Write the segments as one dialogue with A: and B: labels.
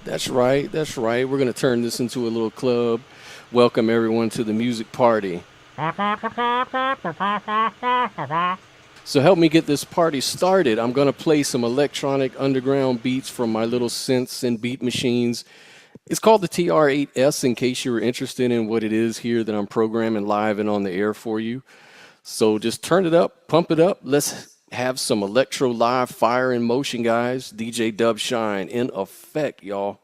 A: That's right. That's right. We're going to turn this into a little club. Welcome everyone to the music party. So help me get this party started. I'm going to play some electronic underground beats from my little synths and beat machines. It's called the TR-8S in case you were interested in what it is here that I'm programming live and on the air for you. So just turn it up, pump it up. Let's have some electro live fire in motion, guys. DJ Dub Shine in effect, y'all.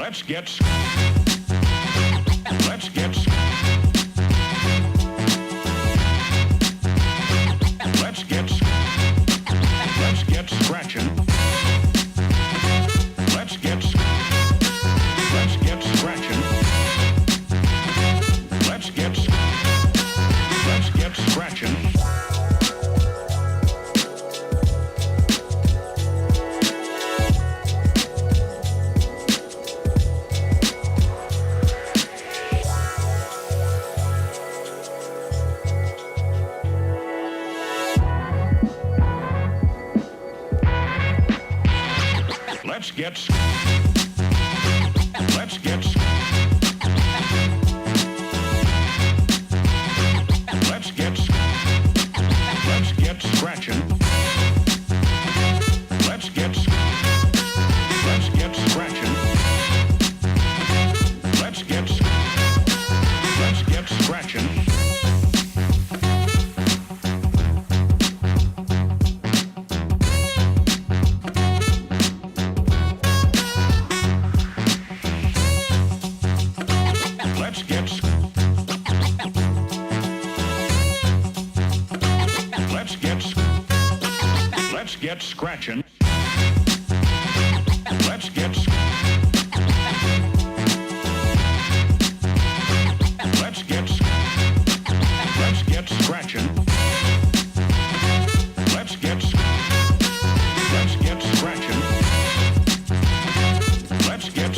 B: Let's get scratching. Let's get scratching. Let's get scratching. Let's get scratching. Let's get scratching. Let's get scratching. Let's get scratching. Let's get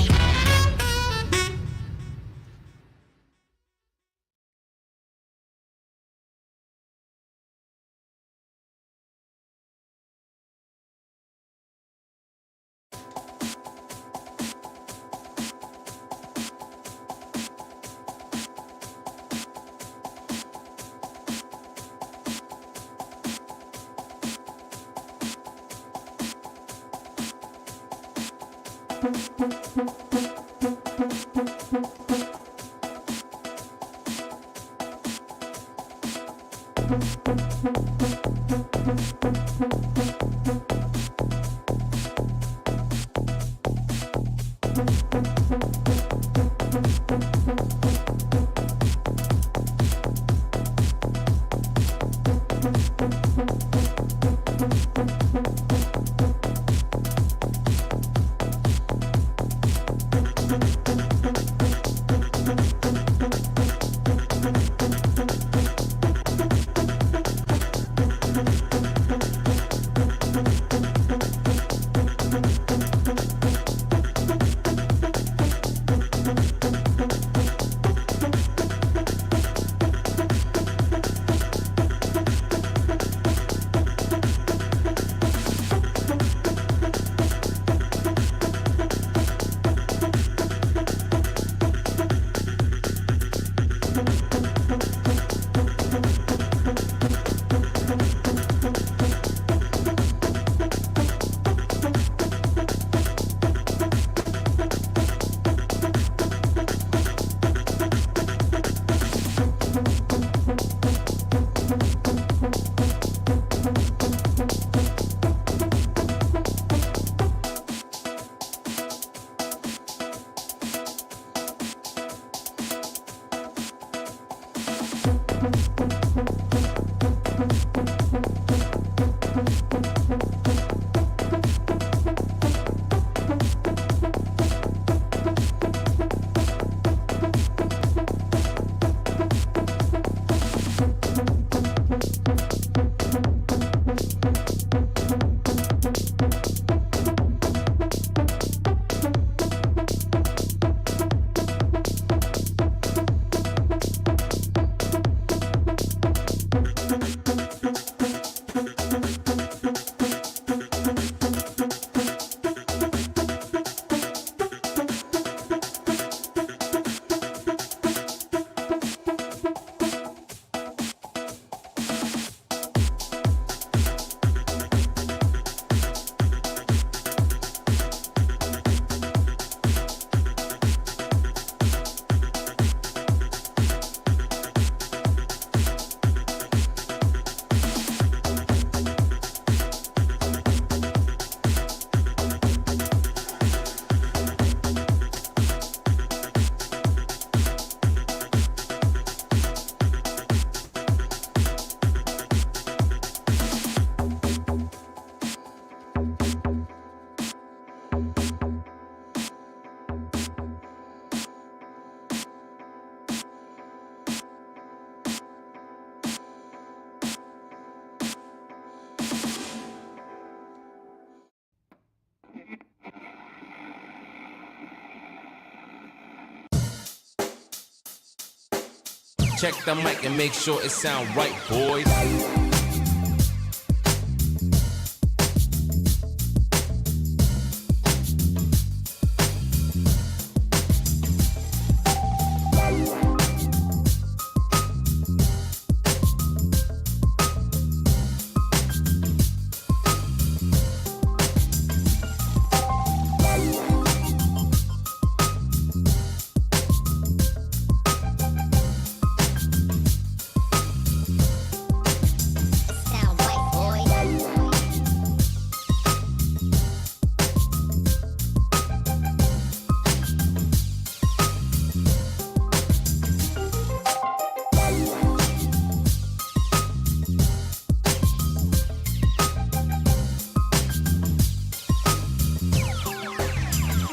C: Check the mic and make sure it sound right, boys.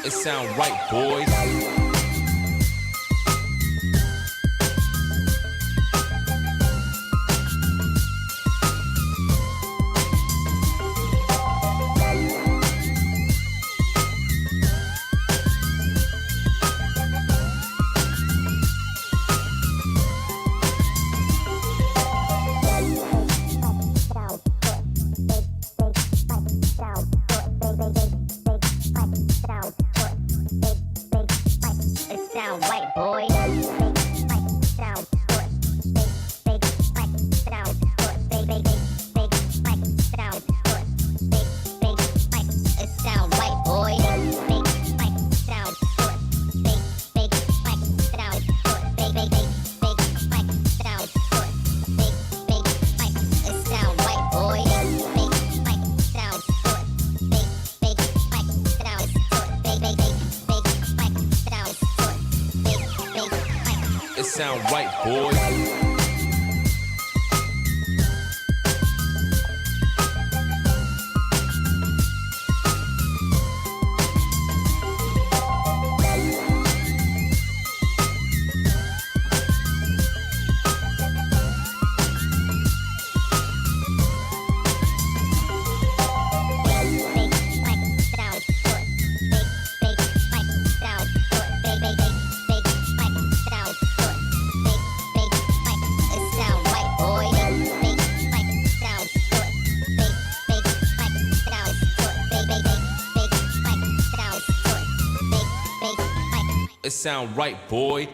C: It sound right, boys. sound right, boy. It sound right, boy.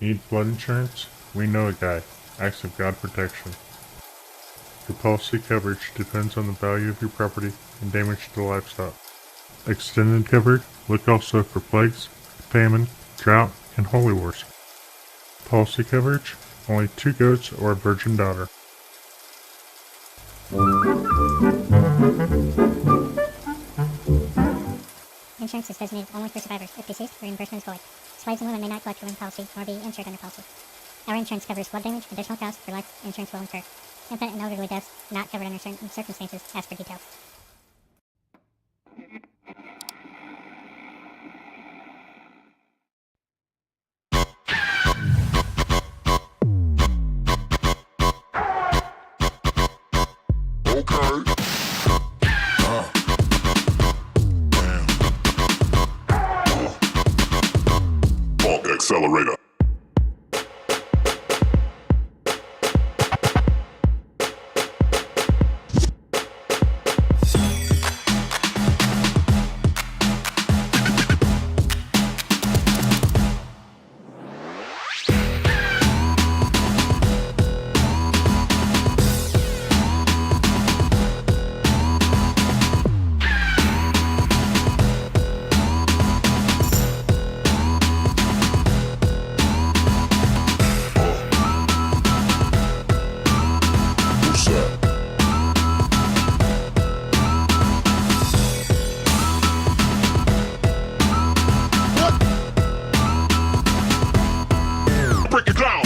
D: Need flood insurance? We know a guy. Acts of God Protection. Your policy coverage depends on the value of your property and damage to livestock. Extended coverage? Look also for plagues, famine, drought, and holy wars. Policy coverage? Only 2 goats or a virgin daughter.
E: Insurance is designated only for survivors if deceased or reimbursement is void. Slaves and women may not collect from policy nor be insured under policy. Our insurance covers flood damage. Additional costs for life insurance will incur. Infant and elderly deaths not covered under certain circumstances. Ask for details.
F: Accelerator. Break it down.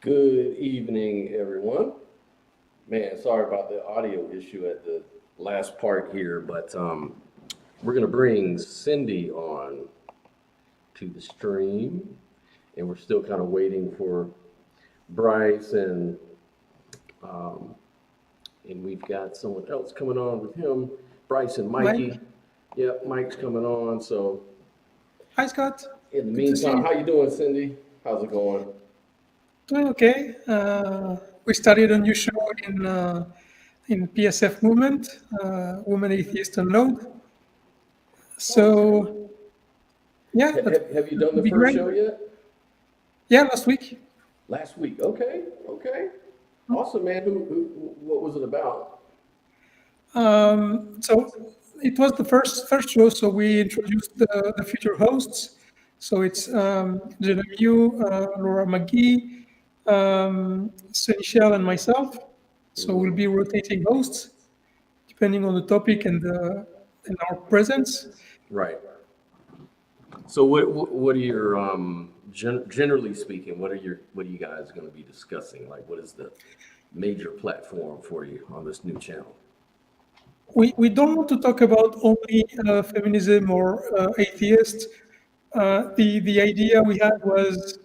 A: Good evening, everyone. Man, sorry about the audio issue at the last part here, but we're gonna bring Cindy on to the stream, and we're still kind of waiting for Bryce, um, and we've got someone else coming on with him, Bryce and Mikey.
F: Mike.
A: Yep, Mike's coming on. So
F: Hi, Scott.
A: in the
F: Good to see
A: meantime,
F: you.
A: how you doing, Cindy? How's it going?
F: Doing okay. We started a new show in PSF movement, Women Atheist Unload. So yeah,
A: Have you done
F: would
A: the
F: be
A: first
F: great.
A: show yet?
F: Yeah, last week.
A: Last week. Okay, okay. Awesome, man. What was it about?
F: So it was the first show. So we introduced the future hosts. So it's Jenna Mew, Laura McGee, Micheal, and myself. So we'll be rotating hosts depending on the topic and our presence.
A: Right. So what are your generally speaking, what are you guys going to be discussing? Like, what is the major platform for you on this new channel?
F: We don't want to talk about only feminism or atheist. The idea we had was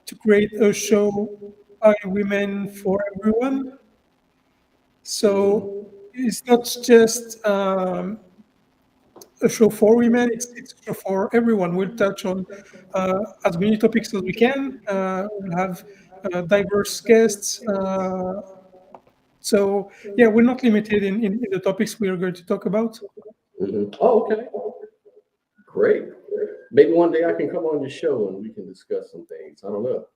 F: to create a show by women for everyone. So it's not just a show for women, it's a show for everyone. We'll touch on as many topics as we can. We'll have diverse guests. So yeah, we're not limited in the topics we are going to talk about.
A: Oh, okay. Great. Maybe one day I can come on your show and we can discuss some things. I don't know.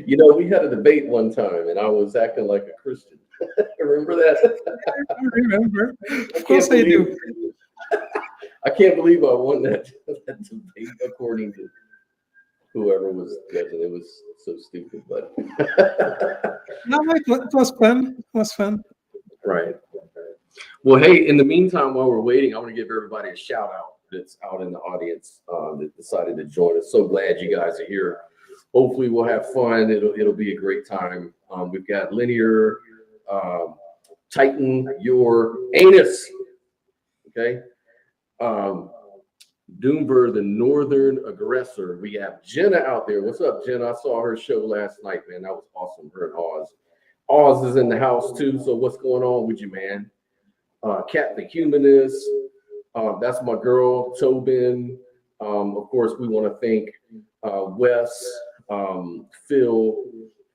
A: You know, we had a debate one time and I was acting like a Christian. Remember that?
F: I remember. Of course I do.
A: I can't believe I won that debate according to whoever was judging. It was so stupid, but
F: No, it was fun. It was fun.
A: right. Well, hey, in the meantime, while we're waiting, I want to give everybody a shout out that's out in the audience that decided to join us. So glad you guys are here. Hopefully we'll have fun. It'll be a great time. We've got Linear, Tighten Your Anus. Okay. Doomber, the Northern Aggressor. We have Jenna out there. What's up, Jenna? I saw her show last night, man. That was awesome. Her and Oz. Oz is in the house too. So what's going on with you, man? Cat the Humanist. That's my girl, Tobin. Of course, we want to thank Wes, Phil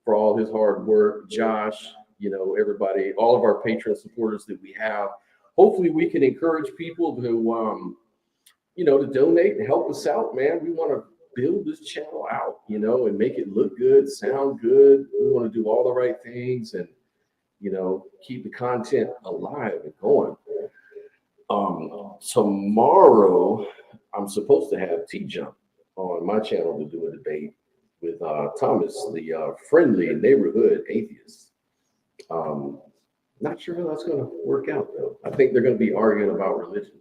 A: for all his hard work, Josh, you know, everybody, all of our patron supporters that we have. Hopefully we can encourage people to, you know, to donate and help us out, man. We want to build this channel out, you know, and make it look good, sound good. We want to do all the right things and, you know, keep the content alive and going. Tomorrow, I'm supposed to have T-Jump on my channel to do a debate with Thomas, the friendly neighborhood atheist. Not sure how that's going to work out, though. I think they're going to be arguing about religion.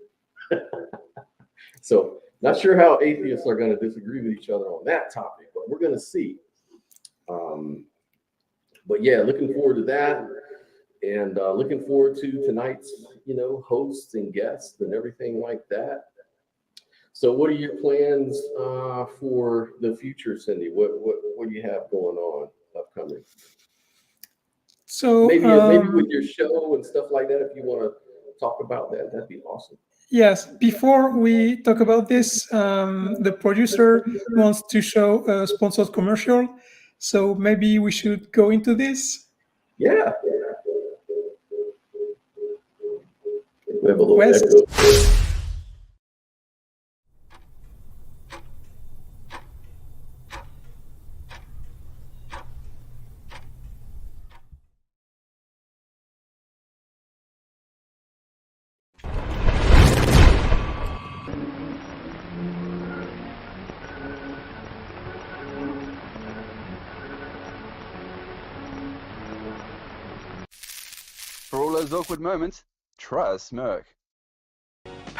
A: So not sure how atheists are going to disagree with each other on that topic, but we're going to see. But yeah, looking forward to that. And looking forward to tonight's, you know, hosts and guests and everything like that. So what are your plans for the future, Cindy? What do you have going on upcoming?
F: So
A: maybe with your show and stuff like that, if you want to talk about that, that'd be awesome.
F: yes, before we talk about this, the producer wants to show a sponsored commercial. So maybe we should go into this.
A: Yeah. We have a little
F: West.
A: echo.
G: For all those awkward moments, try a smirk.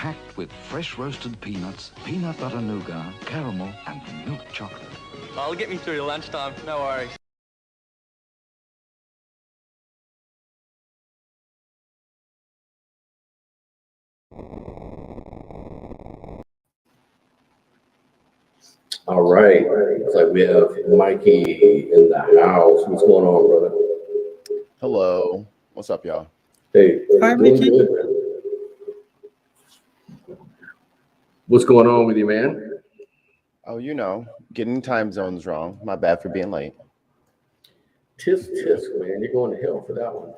G: packed with fresh roasted peanuts, peanut butter nougat, caramel, and milk chocolate.
H: I'll get me through to lunchtime, no worries.
A: All right. Looks like we have Mikey in the house. What's going on, brother?
I: Hello. What's up, y'all?
A: Hey,
F: Hi,
A: doing
F: Mikey.
A: good, man. What's going on with you, man?
I: Oh, getting time zones wrong. My bad for being late.
A: Tisk, man. You're going to hell for that one.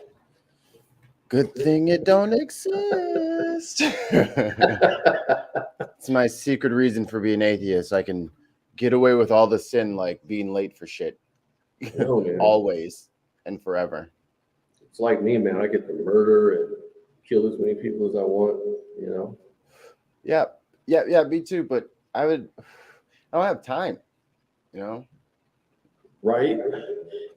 I: Good thing it don't exist. It's my secret reason for being atheist. I can get away with all the sin, like being late for shit.
A: Oh, man.
I: Always and forever.
A: It's like me, man. I get to murder and kill as many people as I want,
I: Yeah, me too. But I don't have time,
A: Right?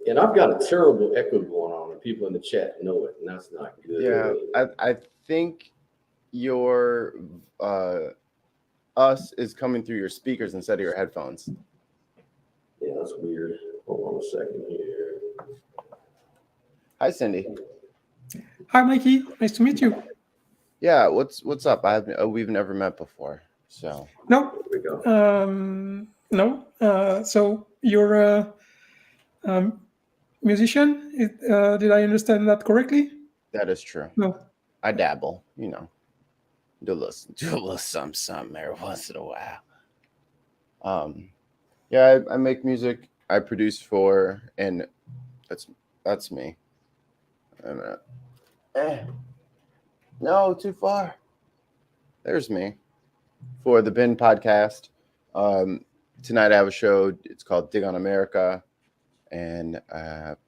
A: And I've got a terrible echo going on, and people in the chat know it, and that's not good.
I: Yeah, I think your us is coming through your speakers instead of your headphones.
A: Yeah, that's weird. Hold on a second here.
I: Hi, Cindy.
F: Hi, Mikey. Nice to meet you.
I: Yeah, what's up? We've never met before, so
F: No.
A: There we go.
F: No. So you're a musician? Did I understand that correctly?
I: that is true.
F: No.
I: I dabble, do a little something every once in a while. Yeah, I make music. I produce for, and that's me. No, too far. There's me for the Bin podcast. Tonight I have a show. It's called Dig on America, and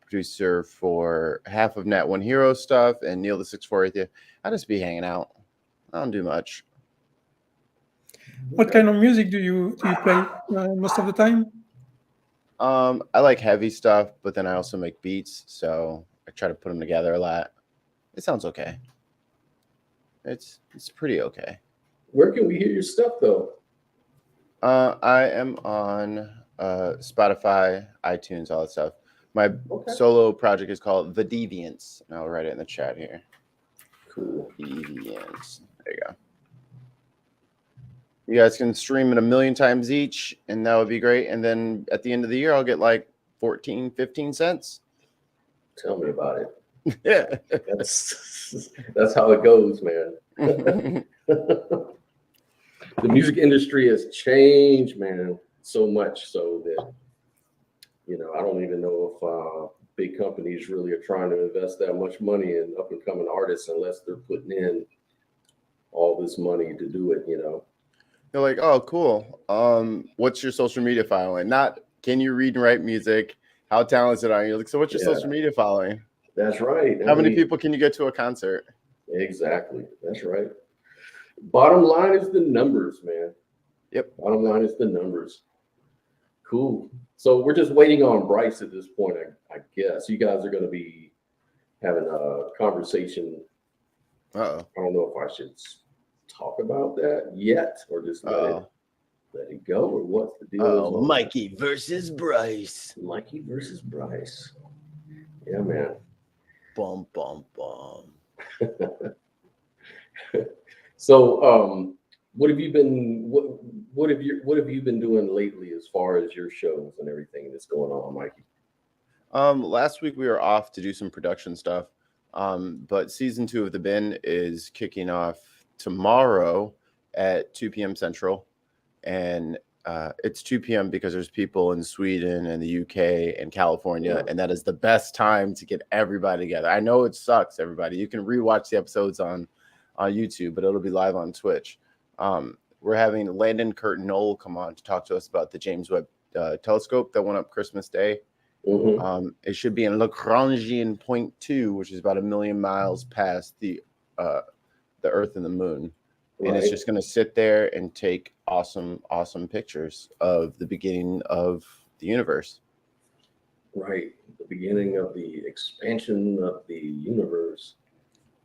I: producer for half of Nat One Hero stuff and Neil the 6'4" Atheist. I just be hanging out. I don't do much.
F: What kind of music do you play most of the time?
I: I like heavy stuff, but then I also make beats, so I try to put them together a lot. It sounds okay. It's pretty okay.
A: Where can we hear your stuff, though?
I: I am on Spotify, iTunes, all that stuff. My solo project is called The Deviants, and I'll write it in the chat here.
A: Cool.
I: Deviants. There you go. You guys can stream it 1,000,000 times each, and that would be great. And then at the end of the year, I'll get like 14, 15 cents.
A: Tell me about it.
I: Yeah.
A: That's how it goes, man. The music industry has changed, man, so much so that, I don't even know if big companies really are trying to invest that much money in up and coming artists unless they're putting in all this money to do it,
I: They're like, oh, cool. What's your social media following? Not, can you read and write music? How talented are you? Like, so what's your social media following?
A: That's right.
I: How many people can you get to a concert?
A: Exactly. That's right. Bottom line is the numbers, man.
I: Yep.
A: Bottom line is the numbers. Cool. So we're just waiting on Bryce at this point, I guess. You guys are going to be having a conversation.
I: Uh-oh.
A: I don't know if I should talk about that yet or just let it go, or what's the deal?
I: Oh, Mikey versus Bryce.
A: Mikey versus Bryce. Yeah, man.
I: Bum, bum, bum.
A: So, what have you been doing lately as far as your shows and everything that's going on, Mikey?
I: Last week we were off to do some production stuff. But season 2 of The Bin is kicking off tomorrow at 2 p.m. Central. And it's 2 p.m. because there's people in Sweden and the UK and California, and that is the best time to get everybody together. I know it sucks, everybody. You can rewatch the episodes on YouTube, but it'll be live on Twitch. We're having Landon Kurt Knoll come on to talk to us about the James Webb telescope that went up Christmas Day.
A: Mm-hmm.
I: It should be in Lagrangian point 2, which is about 1,000,000 miles past the Earth and the Moon. And it's just going to sit there and take awesome pictures of the beginning of the universe.
A: Right. The beginning of the expansion of the universe.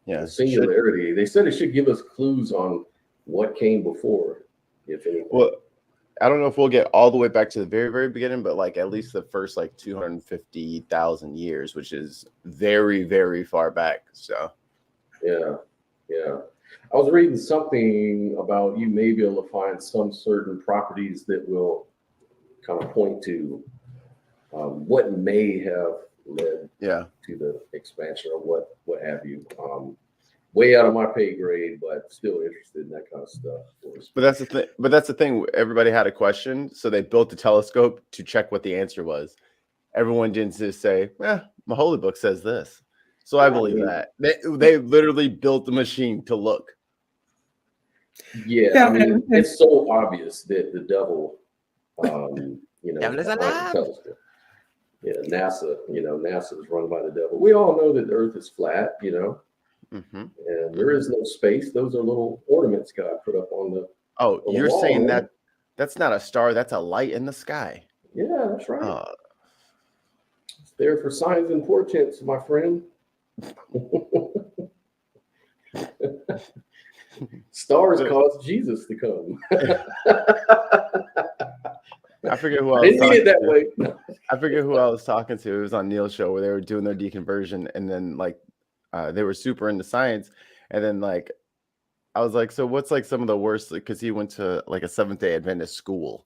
I: Yeah.
A: The singularity. They said it should give us clues on
J: what came before, if anything.
I: Well, I don't know if we'll get all the way back to the very, very beginning, but like at least the first like 250,000 years, which is very, very far back. So,
J: yeah. I was reading something about you may be able to find some certain properties that will kind of point to what may have led to the expansion or what have you. Way out of my pay grade, but still interested in that kind of stuff.
I: But that's the thing. Everybody had a question, so they built a telescope to check what the answer was. Everyone didn't just say, my holy book says this. So I believe that. They literally built the machine to look.
J: Yeah, I mean, it's so obvious that the devil,
C: Devil is alive.
J: Yeah, NASA, NASA is run by the devil. We all know that the earth is flat, and there is no space. Those are little ornaments God put up on the
I: you're
J: wall,
I: saying
J: right?
I: that's not a star, that's a light in the sky.
J: Yeah, that's right. It's there for signs and portents, my friend. Stars caused Jesus to come.
I: I forget who I
J: didn't mean it that way.
I: I forget who I was talking to. It was on Neil's show where they were doing their deconversion, and then like they were super into science, and then like I was like, so what's like some of the worst? Because he went to like a Seventh-day Adventist school,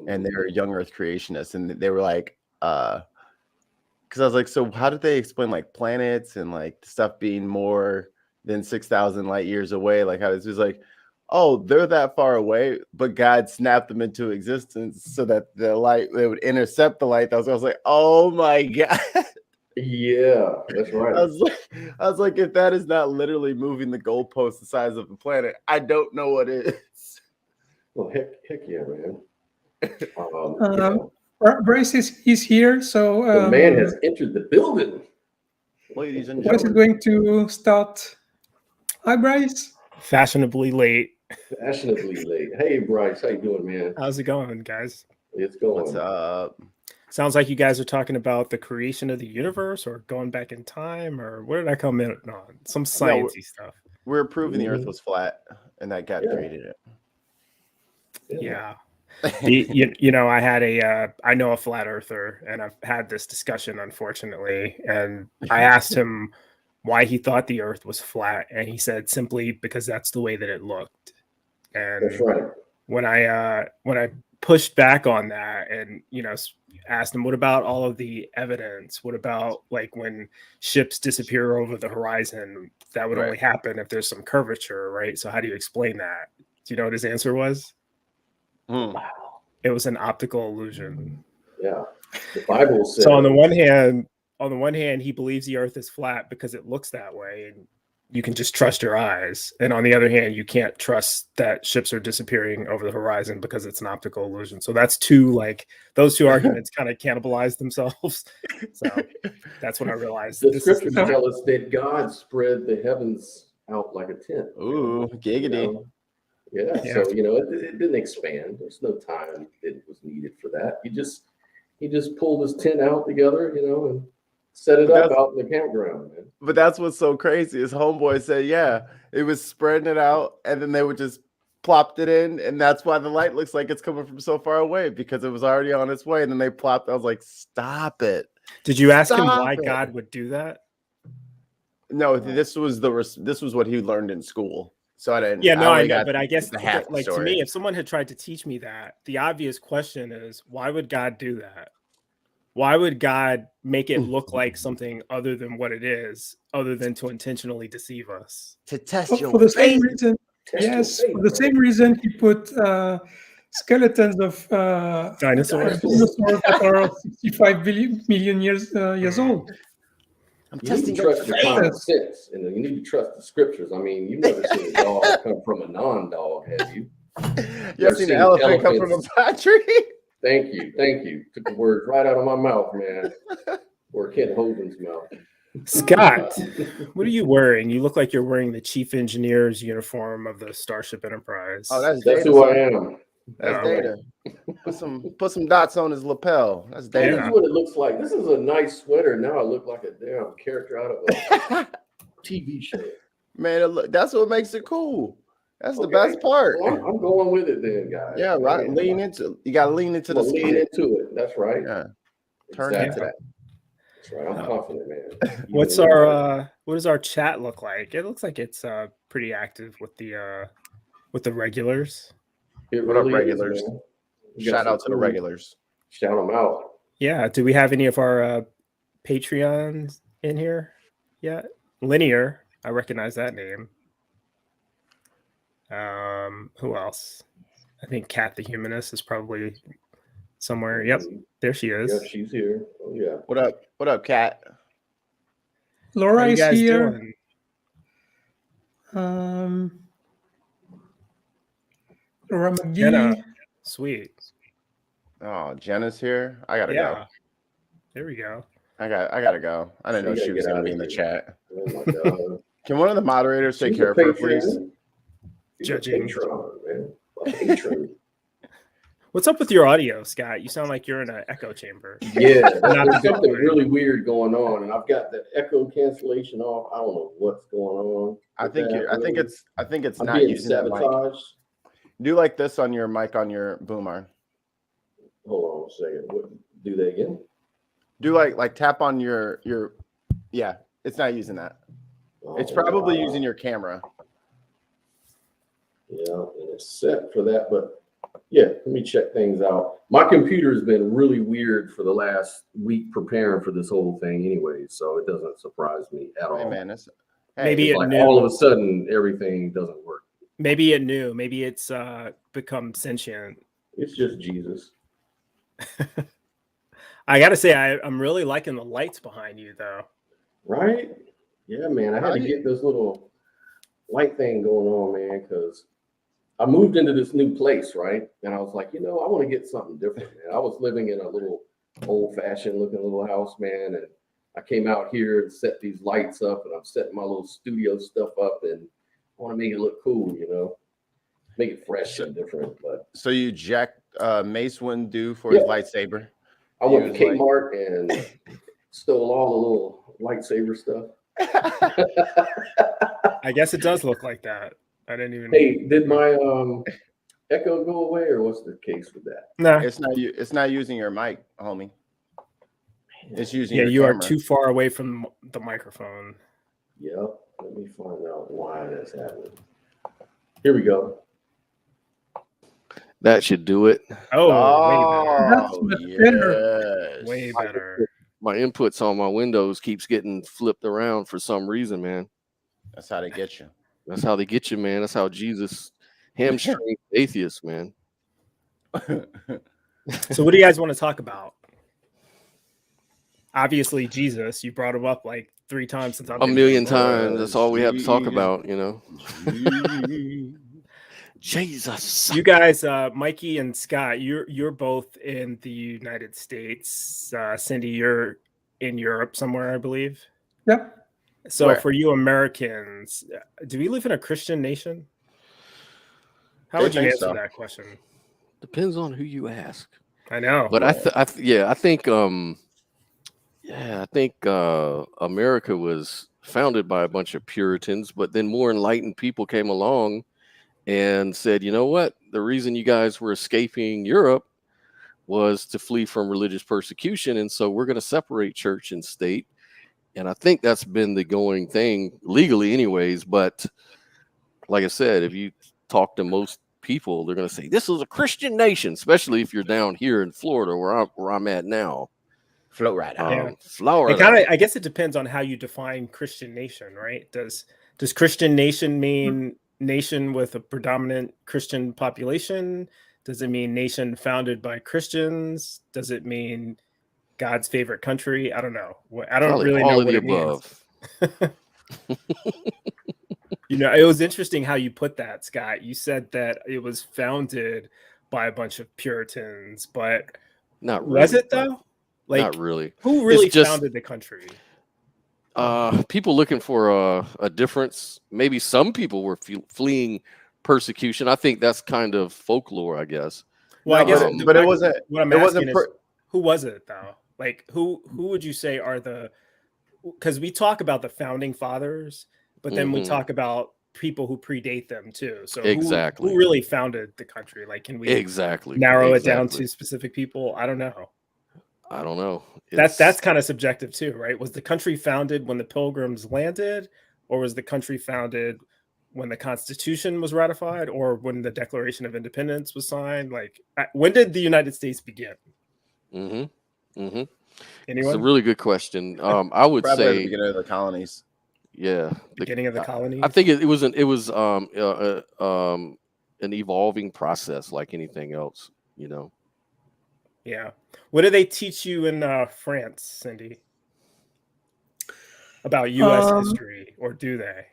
I: and they were young Earth creationists, and they were like, because I was like, so how did they explain like planets and like stuff being more than 6,000 light years away? Like how this was like, oh, they're that far away, but God snapped them into existence so that the light, they would intercept the light. I was like, oh my God.
J: Yeah, that's right.
I: I was like, if that is not literally moving the goalpost the size of the planet, I don't know what is.
J: Well, heck yeah, man.
F: Bryce is here, so
J: the man has entered the building.
I: Ladies and
F: Bryce is going to start. Hi, Bryce.
K: Fashionably late.
J: Fashionably late. Hey, Bryce, how you doing, man?
K: How's it going, guys?
J: It's going.
I: What's up?
K: Sounds like you guys are talking about the creation of the universe or going back in time, or where did I come in on? Some sciencey stuff.
I: We're proving the Earth was flat and that God created it.
K: Yeah. I had I know a flat earther, and I've had this discussion, unfortunately, and I asked him why he thought the Earth was flat, and he said simply because that's the way that it looked. And
J: that's right.
K: When I pushed back on that, and asked him, what about all of the evidence? What about like when ships disappear over the horizon? That would only happen if there's some curvature, right? So how do you explain that? Do you know what his answer was?
J: Wow.
K: It was an optical illusion.
J: Yeah. The Bible says.
K: So on the one hand, he believes the Earth is flat because it looks that way, and you can just trust your eyes. And on the other hand, you can't trust that ships are disappearing over the horizon because it's an optical illusion. So that's those two arguments kind of cannibalize themselves. So that's when I realized
J: the scriptures tell us that God spread the heavens out like a tent.
I: Ooh, giggity.
J: Yeah. So it didn't expand. There's no time that was needed for that. He just pulled his tent out together, and set it up out in the campground, man.
I: But that's what's so crazy. His homeboy said, yeah, it was spreading it out, and then they would just plopped it in, and that's why the light looks like it's coming from so far away, because it was already on its way, and then they plopped. I was like, stop it.
K: Did you ask him why God would do that?
I: No, this was what he learned in school. So I didn't.
K: Yeah, no, I know, but I guess
I: like
K: to me, if someone had tried to teach me that, the obvious question is, why would God do that? Why would God make it look like something other than what it is, other than to intentionally deceive us?
I: To test your
F: for the same
I: faith.
F: reason. Yes, for the same reason he put skeletons of
K: dinosaurs
F: that are 65 million years old.
J: You need to trust your common sense, and you need to trust the scriptures. I mean, you've never seen a dog come from a non-dog, have you?
I: You ever seen an elephant come from a pine tree?
J: Thank you. Took the words right out of my mouth, man. Or Kent Hovind's mouth.
K: Scott, what are you wearing? You look like you're wearing the chief engineer's uniform of the Starship Enterprise.
I: Oh, that's
J: who I am.
I: That's Data. Put some dots on his lapel. That's Data.
J: This is what it looks like. This is a nice sweater. Now I look like a damn character out of a TV show.
I: Man, that's what makes it cool. That's the best part.
J: Well, I'm going with it then, guys.
I: Yeah, right. You gotta lean into the
J: lean into it. That's right.
I: Yeah. Turn
J: Exactly.
I: into that.
J: That's right. I'm confident, man.
K: What does our chat look like? It looks like it's pretty active with the regulars.
J: It
I: What
J: really
I: up, regulars?
J: is, man. We got
I: Shout
J: some
I: out to the
J: cool-
I: regulars.
J: Shout them out.
K: Yeah. Do we have any of our Patreons in here yet? Linear. I recognize that name. Who else? I think Kat the Humanist is probably somewhere. Yep, there she is.
J: Yeah, she's here. Oh, yeah.
I: What up? What up, Kat?
F: Laura
K: How you
F: is
K: guys
F: here.
K: doing?
F: Laura McGee.
K: Jenna. Sweet.
I: Oh, Jenna's here. I gotta go.
K: There we go.
I: I gotta go. I didn't know
J: You
I: she
J: gotta
I: was
J: get
I: gonna
J: out
I: be
J: of
I: in the
J: here.
I: chat.
J: Oh my God.
I: Can one of the moderators take
J: She's
I: care
J: a
I: of her,
J: patron.
I: please?
J: She's a
K: Judging.
J: patron, man. A patron.
K: What's up with your audio, Scott? You sound like you're in an echo chamber.
J: Yeah,
K: Not the
J: there's
K: good
J: something
K: way.
J: really weird going on, and I've got the echo cancellation off. I don't know what's going on.
I: I think it's
J: I'm
I: not
J: being
I: using that mic.
J: sabotaged.
I: Do like this on your mic on your boom arm.
J: Hold on a second. What, do that again?
I: Do like tap on your yeah. It's not using that. It's probably using your camera.
J: Yeah, and it's set for that, but yeah, let me check things out. My computer has been really weird for the last week preparing for this whole thing anyway, so it doesn't surprise me at all.
I: Hey man,
K: Maybe
J: It's
K: it
J: like
K: knew.
J: all of a sudden everything doesn't work.
K: Maybe it knew. Maybe it's become sentient.
J: It's just Jesus.
K: I gotta say, I'm really liking the lights behind you, though.
J: Right? Yeah, man. I had to get this little light thing going on, man, because I moved into this new place, right? And I was like, I want to get something different, man. I was living in a little old-fashioned looking little house, man, and I came out here and set these lights up, and I'm setting my little studio stuff up, and I want to make it look cool, make it fresh and different. But
I: so you jacked Mace Windu for his lightsaber.
J: I went to Kmart and stole all the little lightsaber stuff.
K: I guess it does look like that. I didn't even.
J: Hey, did my echo go away, or what's the case with that?
K: No,
I: it's not using your mic, homie. It's using
K: yeah,
I: your
K: you
I: camera.
K: are too far away from the microphone.
J: Yep. Let me find out why that's happening. Here we go.
A: That should do it.
F: That's much better.
K: Way better.
A: My inputs on my Windows keeps getting flipped around for some reason, man.
I: That's how they get you.
A: That's how they get you, man. That's how Jesus hamstrings atheists, man.
K: So what do you guys want to talk about? Obviously, Jesus. You brought him up like 3 times since I'm
A: a million times. That's all we have to talk about, Jesus.
K: You guys, Mikey and Scott, you're both in the United States. Cindy, you're in Europe somewhere, I believe.
F: Yep.
K: So
I: Where?
K: for you Americans, do we live in a Christian nation? How would you
I: think
K: answer
I: so.
K: that question?
A: Depends on who you ask.
K: I know.
A: But I think America was founded by a bunch of Puritans, but then more enlightened people came along and said, you know what? The reason you guys were escaping Europe was to flee from religious persecution. And so we're going to separate church and state. And I think that's been the going thing legally anyways. But like I said, if you talk to most people, they're going to say, this is a Christian nation, especially if you're down here in Florida where I'm at now.
I: Florida.
K: Florida. I guess it depends on how you define Christian nation, right? Does Christian nation mean nation with a predominant Christian population? Does it mean nation founded by Christians? Does it mean God's favorite country? I don't know. I don't really know what it means. It was interesting how you put that, Scott. You said that it was founded by a bunch of Puritans, but
A: not really,
K: was it though? Like,
A: not really.
K: Who really founded the country?
A: People looking for a difference. Maybe some people were fleeing persecution. I think that's kind of folklore, I guess.
K: Well, I guess,
I: but it wasn't.
K: What I'm asking is, who was it though? Like, who would you say are the? Because we talk about the founding fathers, but then we talk about people who predate them too. So
A: Exactly.
K: who really founded the country? Like, can we
A: Exactly.
K: narrow it down
A: Exactly.
K: to specific people? I don't know.
A: I don't know.
K: That's kind of subjective too, right? Was the country founded when the Pilgrims landed, or was the country founded when the Constitution was ratified, or when the Declaration of Independence was signed? Like, when did the United States begin?
A: Mm-hmm. Mm-hmm.
K: Anyone?
A: It's a really good question. I would
I: Probably at the
A: say
I: beginning of the colonies.
A: Yeah,
K: beginning of the colonies.
A: I think it was an evolving process like anything else, you know.
K: Yeah. What do they teach you in France, Cindy? About U.S. history, or do they?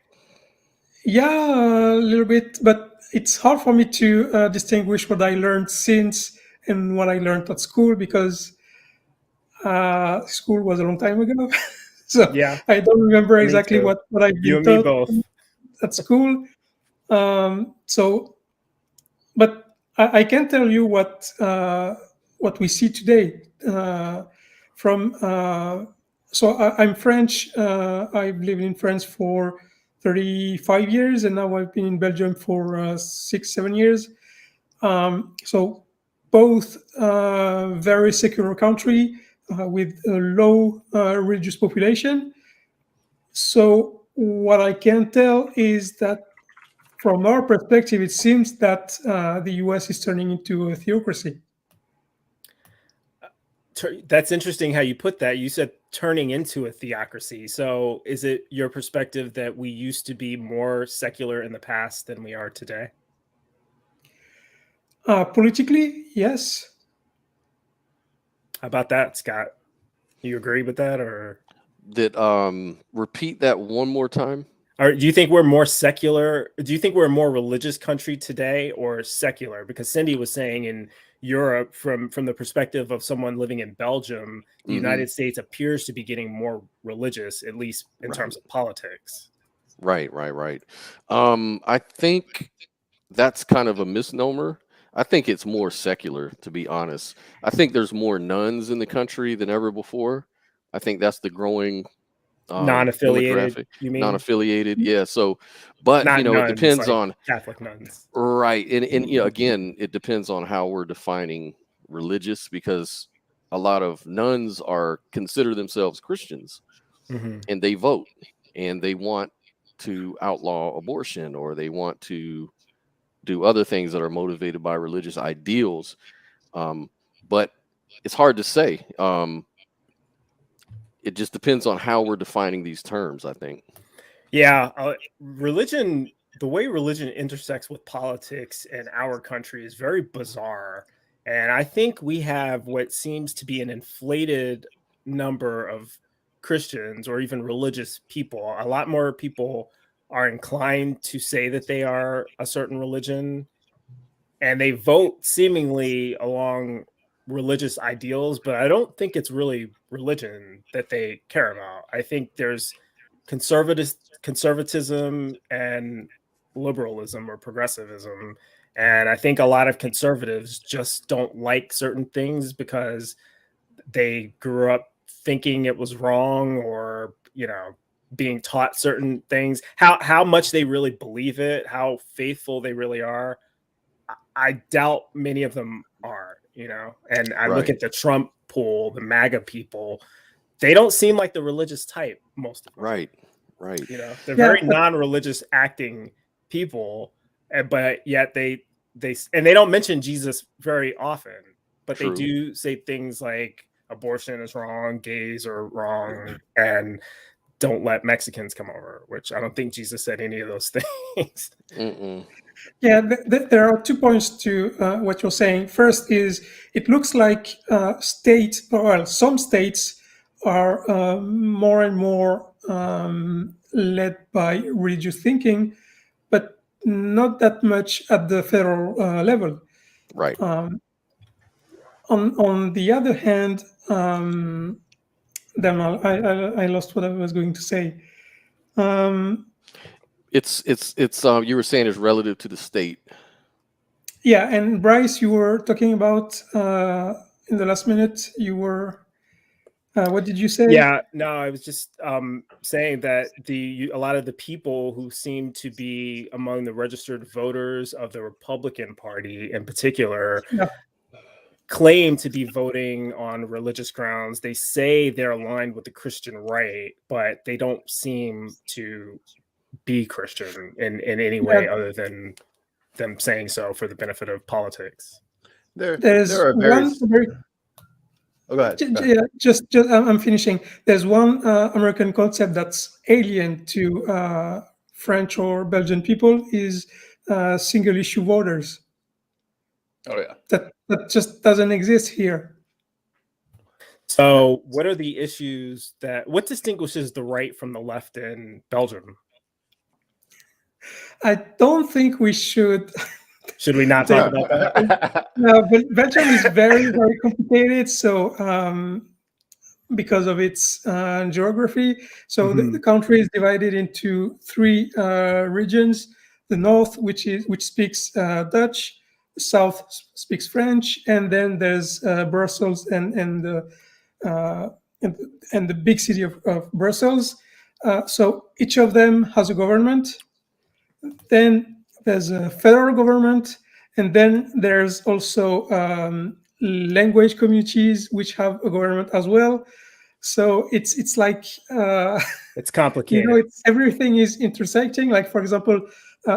F: Yeah, a little bit, but it's hard for me to distinguish what I learned since and what I learned at school, because school was a long time ago. So
K: Yeah,
F: I don't remember
K: me
F: exactly
K: too.
F: what I've
K: You
F: been
K: and me
F: taught
K: both.
F: at school. But I can tell you what we see today. I'm French. I've lived in France for 35 years, and now I've been in Belgium for 6-7 years. So both very secular country with a low religious population. So what I can tell is that from our perspective, it seems that the US is turning into a theocracy.
K: That's interesting how you put that. You said turning into a theocracy. So is it your perspective that we used to be more secular in the past than we are today?
F: Politically, yes.
K: How about that, Scott? You agree with that, or
A: repeat that one more time?
K: Or do you think we're more secular? Do you think we're a more religious country today, or secular? Because Cindy was saying in Europe, from the perspective of someone living in Belgium, the United States appears to be getting more religious, at least in terms of politics.
A: Right. I think that's kind of a misnomer. I think it's more secular, to be honest. I think there's more nuns in the country than ever before. I think that's the growing
K: non-affiliated,
A: demographic.
K: you mean?
A: Non-affiliated, yeah. So, but
K: Not
A: you know,
K: nuns,
A: it depends
K: like
A: on
K: Catholic nuns,
A: right? And you know, again, it depends on how we're defining religious, because a lot of nuns consider themselves Christians, and they vote, and they want to outlaw abortion, or they want to do other things that are motivated by religious ideals. But it's hard to say. It just depends on how we're defining these terms, I think.
K: Yeah, religion, the way religion intersects with politics in our country is very bizarre. And I think we have what seems to be an inflated number of Christians or even religious people. A lot more people are inclined to say that they are a certain religion, and they vote seemingly along religious ideals, but I don't think it's really religion that they care about. I think there's conservatism and liberalism or progressivism, and I think a lot of conservatives just don't like certain things because they grew up thinking it was wrong, or being taught certain things. How much they really believe it, how faithful they really are, I doubt many of them are, and I look at the Trump pool, the MAGA people, they don't seem like the religious type, most of them.
A: Right.
K: They're very non-religious acting people, but yet they don't mention Jesus very often, but they do say things like abortion is wrong, gays are wrong, and don't let Mexicans come over, which I don't think Jesus said any of those things.
F: Yeah, there are 2 points to what you're saying. First is, it looks like some states are more and more led by religious thinking, but not that much at the federal level.
A: Right.
F: On the other hand, then I lost what I was going to say.
A: It's you were saying it's relative to the state.
F: Yeah, and Bryce, you were talking about in the last minute, you were What did you say?
K: Yeah, no, I was just saying that a lot of the people who seem to be among the registered voters of the Republican Party in particular
F: Yeah.
K: claim to be voting on religious grounds. They say they're aligned with the Christian right, but they don't seem to be Christian in any way other than them saying so for the benefit of politics.
F: There's
I: there are
F: one very
I: Oh, go ahead.
F: yeah, just I'm finishing. There's one American concept that's alien to French or Belgian people is single issue voters.
I: Oh yeah.
F: That just doesn't exist here.
K: So, what are the issues what distinguishes the right from the left in Belgium?
F: I don't think we should.
K: Should we not talk about that?
F: No, but Belgium is very, very complicated. So, because of its geography, so the country is divided into three regions: the north, which speaks Dutch; the south speaks French, and then there's Brussels and the big city of Brussels. So each of them has a government. Then there's a federal government, and then there's also language communities which have a government as well. So it's like
K: it's complicated.
F: Everything is intersecting. Like, for example,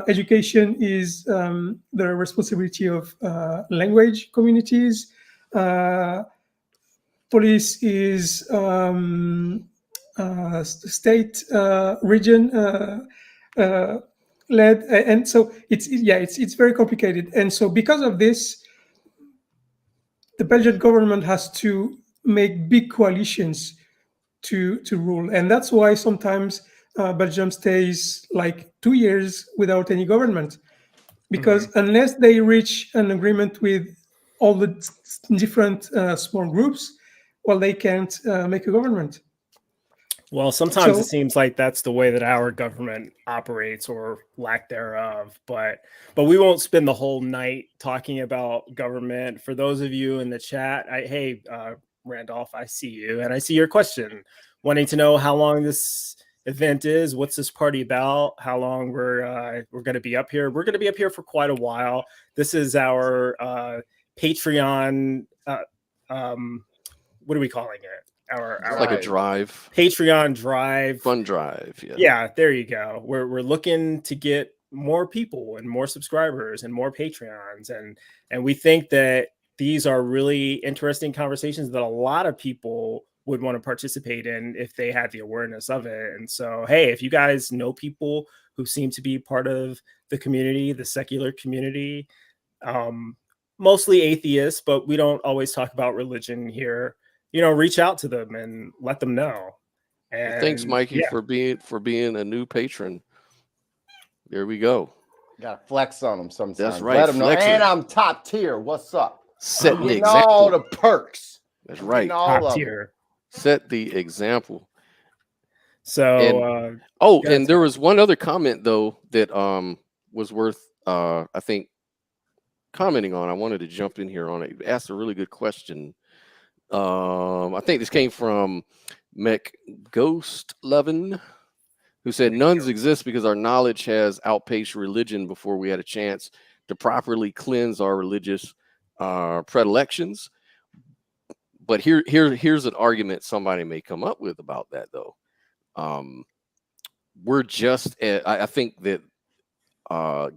F: education is the responsibility of language communities. Police is state region led, and so it's very complicated. And so because of this, the Belgian government has to make big coalitions to rule, and that's why sometimes Belgium stays like 2 years without any government, because unless they reach an agreement with all the different small groups, well, they can't make a government.
K: Well, sometimes it seems like that's the way that our government operates, or lack thereof. But we won't spend the whole night talking about government. For those of you in the chat, hey, Randolph, I see you, and I see your question, wanting to know how long this event is, what's this party about, how long we're going to be up here. We're going to be up here for quite a while. This is our Patreon. What are we calling it? Our
A: like a drive,
K: Patreon drive,
A: fun drive.
K: Yeah, there you go. We're looking to get more people and more subscribers and more Patreons, and we think that these are really interesting conversations that a lot of people would want to participate in if they had the awareness of it. And so, hey, if you guys know people who seem to be part of the community, the secular community, mostly atheists, but we don't always talk about religion here, reach out to them and let them know. And
A: thanks, Mikey, for being a new patron. There we go.
I: Gotta flex on them sometimes.
A: That's right.
I: Let them know. And I'm top tier. What's up?
A: Set the example.
I: All the perks.
A: That's right.
K: Top tier.
A: Set the example.
K: So,
A: and there was one other comment though that was worth I think commenting on. I wanted to jump in here on it. You asked a really good question. I think this came from Ghost Lovin, who said nuns exist because our knowledge has outpaced religion before we had a chance to properly cleanse our religious predilections. But here's an argument somebody may come up with about that, though. We're just I think that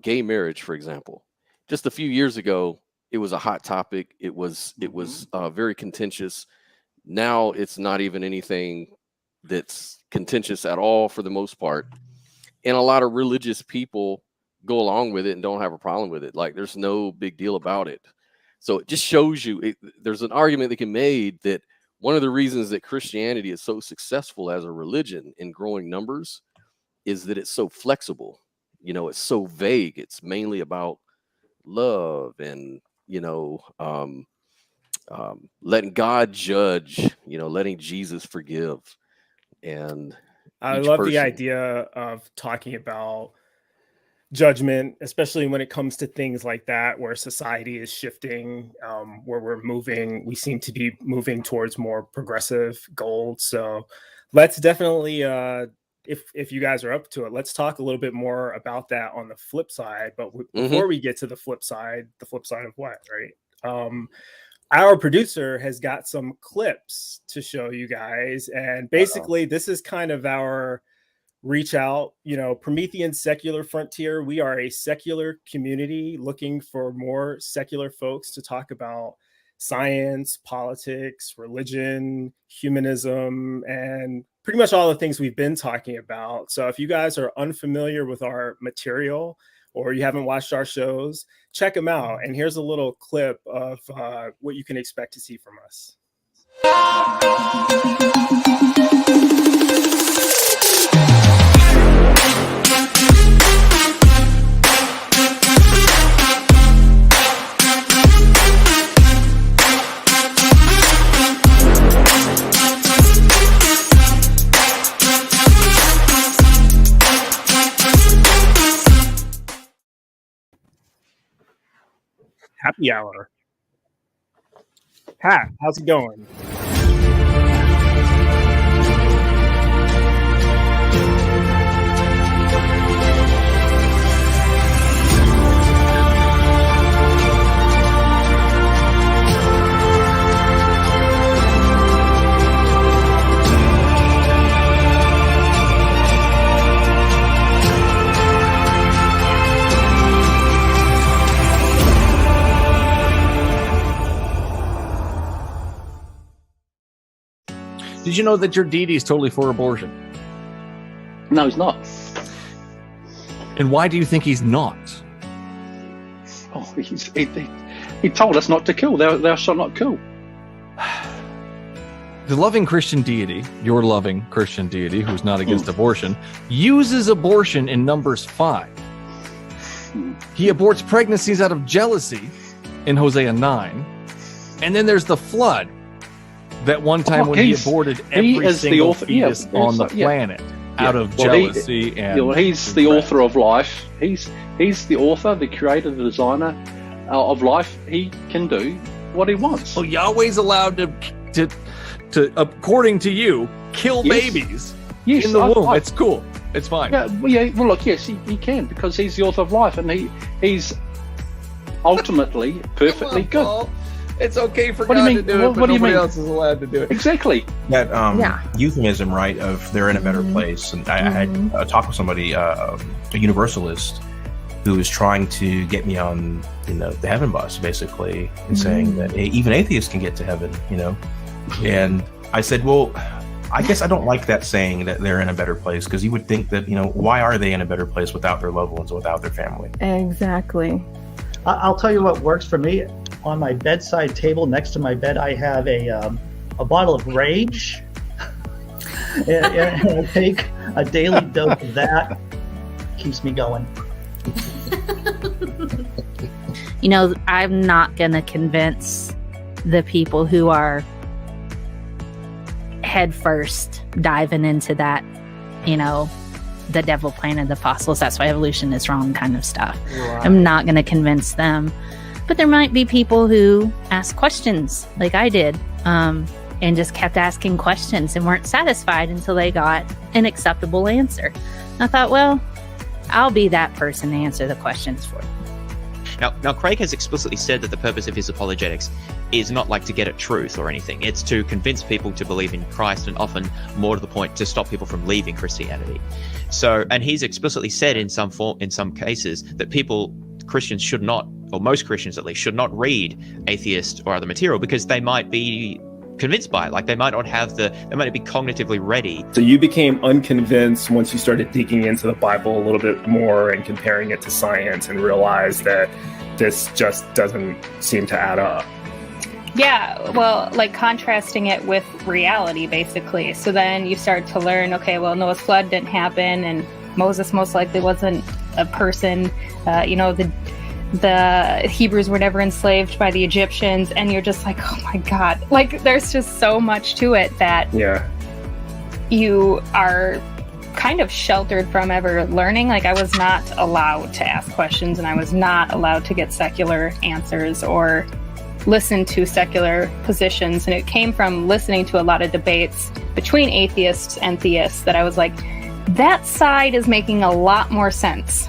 A: gay marriage, for example, just a few years ago, it was a hot topic. It was very contentious. Now it's not even anything that's contentious at all for the most part. And a lot of religious people go along with it and don't have a problem with it. Like, there's no big deal about it. So it just shows you there's an argument that can be made that one of the reasons that Christianity is so successful as a religion in growing numbers is that it's so flexible. It's so vague. It's mainly about love and letting God judge, letting Jesus forgive. And
K: I love the idea of talking about judgment, especially when it comes to things like that, where society is shifting, where we seem to be moving towards more progressive goals. So let's definitely, if you guys are up to it, let's talk a little bit more about that on the flip side. But before we get to the flip side of what, right? Our producer has got some clips to show you guys. And basically, this is kind of our reach out, Promethean secular frontier. We are a secular community looking for more secular folks to talk about science, politics, religion, humanism, and pretty much all the things we've been talking about. So if you guys are unfamiliar with our material or you haven't watched our shows, check them out. And here's a little clip of what you can expect to see from us. Happy hour. Pat, how's it going?
L: Did you know that your deity is totally for abortion?
M: No, he's not.
L: And why do you think he's not?
M: Oh, he told us not to kill. Thou shalt not kill.
L: The loving Christian deity, your loving Christian deity, who's not against abortion, uses abortion in Numbers 5. He aborts pregnancies out of jealousy in Hosea 9. And then there's the flood. That one time when he aborted every single fetus on the planet out of jealousy
M: he's the author of life. He's the author, the creator, the designer of life. He can do what he wants.
L: Well, Yahweh's allowed to according to you, kill babies in the womb. It's cool. It's fine.
M: Well, look, yes, he can, because he's the author of life, and he's ultimately perfectly good.
L: Paul. It's okay for God to do it, but nobody else is allowed to do it.
M: Exactly.
N: That euphemism, right, of they're in a better place. And I had a talk with somebody, a universalist, who was trying to get me on the heaven bus, basically, and saying that even atheists can get to heaven, And I said, well, I guess I don't like that saying that they're in a better place, because you would think that, why are they in a better place without their loved ones, without their family?
O: Exactly.
P: I'll tell you what works for me. On my bedside table next to my bed, I have a bottle of Rage, and I take a daily dose of that. Keeps me going.
Q: I'm not going to convince the people who are head first diving into that, the devil planted the fossils, that's why evolution is wrong kind of stuff. Right. I'm not going to convince them. But there might be people who ask questions like I did, and just kept asking questions and weren't satisfied until they got an acceptable answer. And I thought, well, I'll be that person to answer the questions for you.
R: Now, Craig has explicitly said that the purpose of his apologetics is not like to get at truth or anything. It's to convince people to believe in Christ, and often more to the point, to stop people from leaving Christianity. So, and he's explicitly said in some cases that Christians should not, or most Christians at least, should not read atheist or other material, because they might be convinced by it. Like they might not be cognitively ready.
K: So you became unconvinced once you started digging into the Bible a little bit more and comparing it to science, and realized that this just doesn't seem to add up.
S: Yeah, well, like contrasting it with reality, basically. So then you start to learn, okay, well, Noah's flood didn't happen, and Moses most likely wasn't a person. The Hebrews were never enslaved by the Egyptians, and you're just like, oh my God. Like, there's just so much to it that you are kind of sheltered from ever learning. Like, I was not allowed to ask questions, and I was not allowed to get secular answers or listen to secular positions. And it came from listening to a lot of debates between atheists and theists that I was like, that side is making a lot more sense.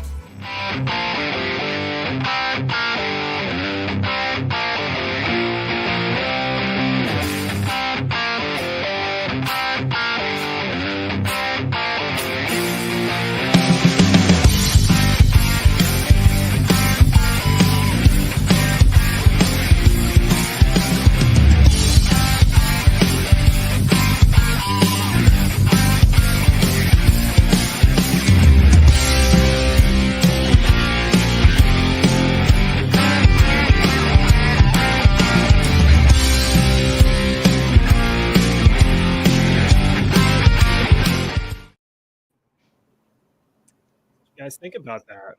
K: Guys, think about that.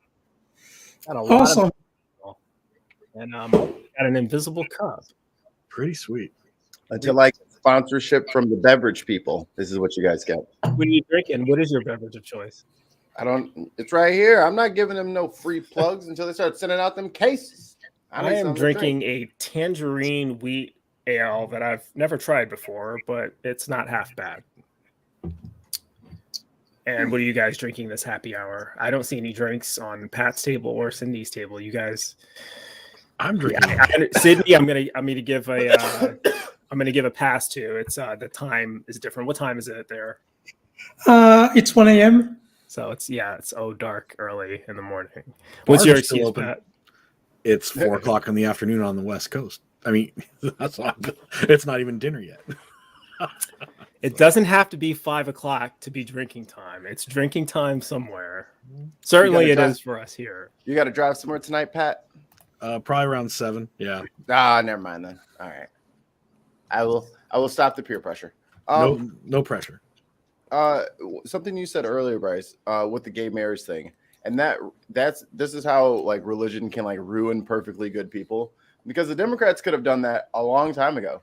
K: Got a
F: Awesome.
K: lot of and got an invisible cup.
O: Pretty sweet.
I: Until I get sponsorship from the beverage people, this is what you guys get.
K: What are you drinking? What is your beverage of choice?
I: It's right here. I'm not giving them no free plugs until they start sending out them cases.
K: I am drinking a tangerine wheat ale that I've never tried before, but it's not half bad. And what are you guys drinking this happy hour? I don't see any drinks on Pat's table or Cindy's table. You guys,
O: I'm drinking.
K: Sydney, I'm gonna give a pass to. It's the time is different. What time is it there?
F: It's 1 a.m.
K: So it's dark early in the morning. What's your excuse, Pat?
O: It's 4 o'clock in the afternoon on the West Coast. I mean, it's not even dinner yet.
K: It doesn't have to be 5 o'clock to be drinking time. It's drinking time somewhere. Certainly it is for us here.
I: You got to drive somewhere tonight, Pat?
O: Probably around 7. Yeah.
I: Never mind then. All right. I will stop the peer pressure.
O: No pressure.
I: Something you said earlier, Bryce, with the gay marriage thing, and this is how like religion can like ruin perfectly good people, because the Democrats could have done that a long time ago.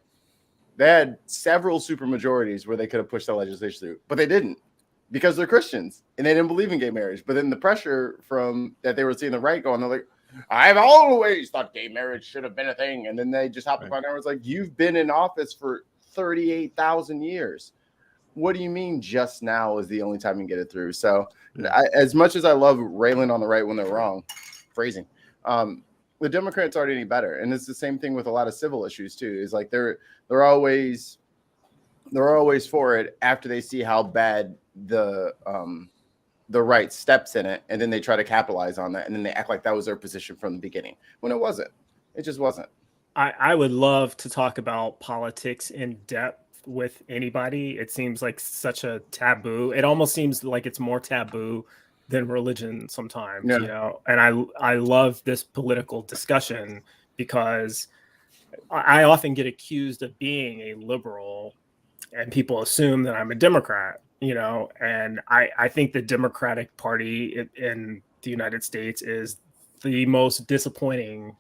I: They had several supermajorities where they could have pushed the legislation through, but they didn't because they're Christians and they didn't believe in gay marriage. But then the pressure from that they were seeing the right going, they're like, I've always thought gay marriage should have been a thing. And then they just hopped upon it and was like, you've been in office for 38,000 years. What do you mean just now is the only time you can get it through? So as much as I love railing on the right when they're wrong, phrasing, the Democrats aren't any better. And it's the same thing with a lot of civil issues too. Is like they're always for it after they see how bad the right steps in it, and then they try to capitalize on that, and then they act like that was their position from the beginning when it wasn't. It just wasn't.
K: I would love to talk about politics in depth with anybody. It seems like such a taboo. It almost seems like it's more taboo than religion sometimes, you know. And I love this political discussion because I often get accused of being a liberal, and people assume that I'm a Democrat, you know. And I think the Democratic Party in the United States is the most disappointing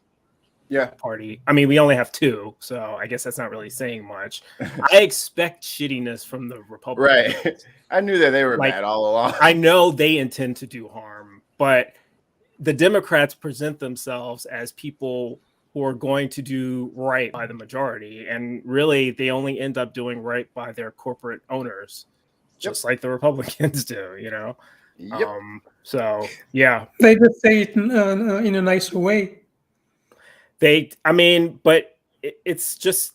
K: party. I mean, we only have two, so I guess that's not really saying much. I expect shittiness from the Republicans.
I: Right. I knew that they were bad all along.
K: I know they intend to do harm, but the Democrats present themselves as people who are going to do right by the majority, and really they only end up doing right by their corporate owners, just like the Republicans do, you know. So yeah,
F: they just say it in a nicer way.
K: But it's just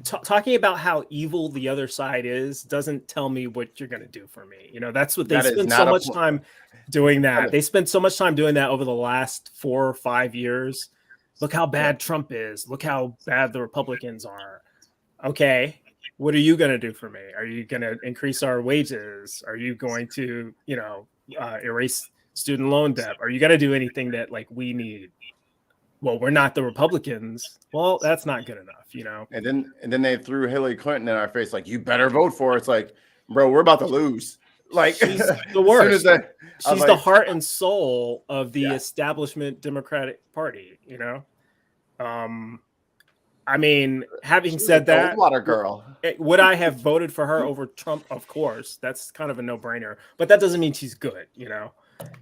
K: talking about how evil the other side is doesn't tell me what you're going to do for me. You know, that's what they spend so much time doing that. They spent so much time doing that over the last 4 or 5 years. Look how bad Trump is. Look how bad the Republicans are. Okay, what are you going to do for me? Are you going to increase our wages? Are you going to, erase student loan debt? Are you going to do anything that like we need? Well, we're not the Republicans. Well, that's not good enough, you know.
I: And then they threw Hillary Clinton in our face, like, you better vote for her. It's like, bro, we're about to lose. Like,
K: she's the worst. She's the heart and soul of the establishment Democratic Party, you know. I mean, having said that,
I: Goldwater girl.
K: Would I have voted for her over Trump? Of course, that's kind of a no-brainer. But that doesn't mean she's good, you know.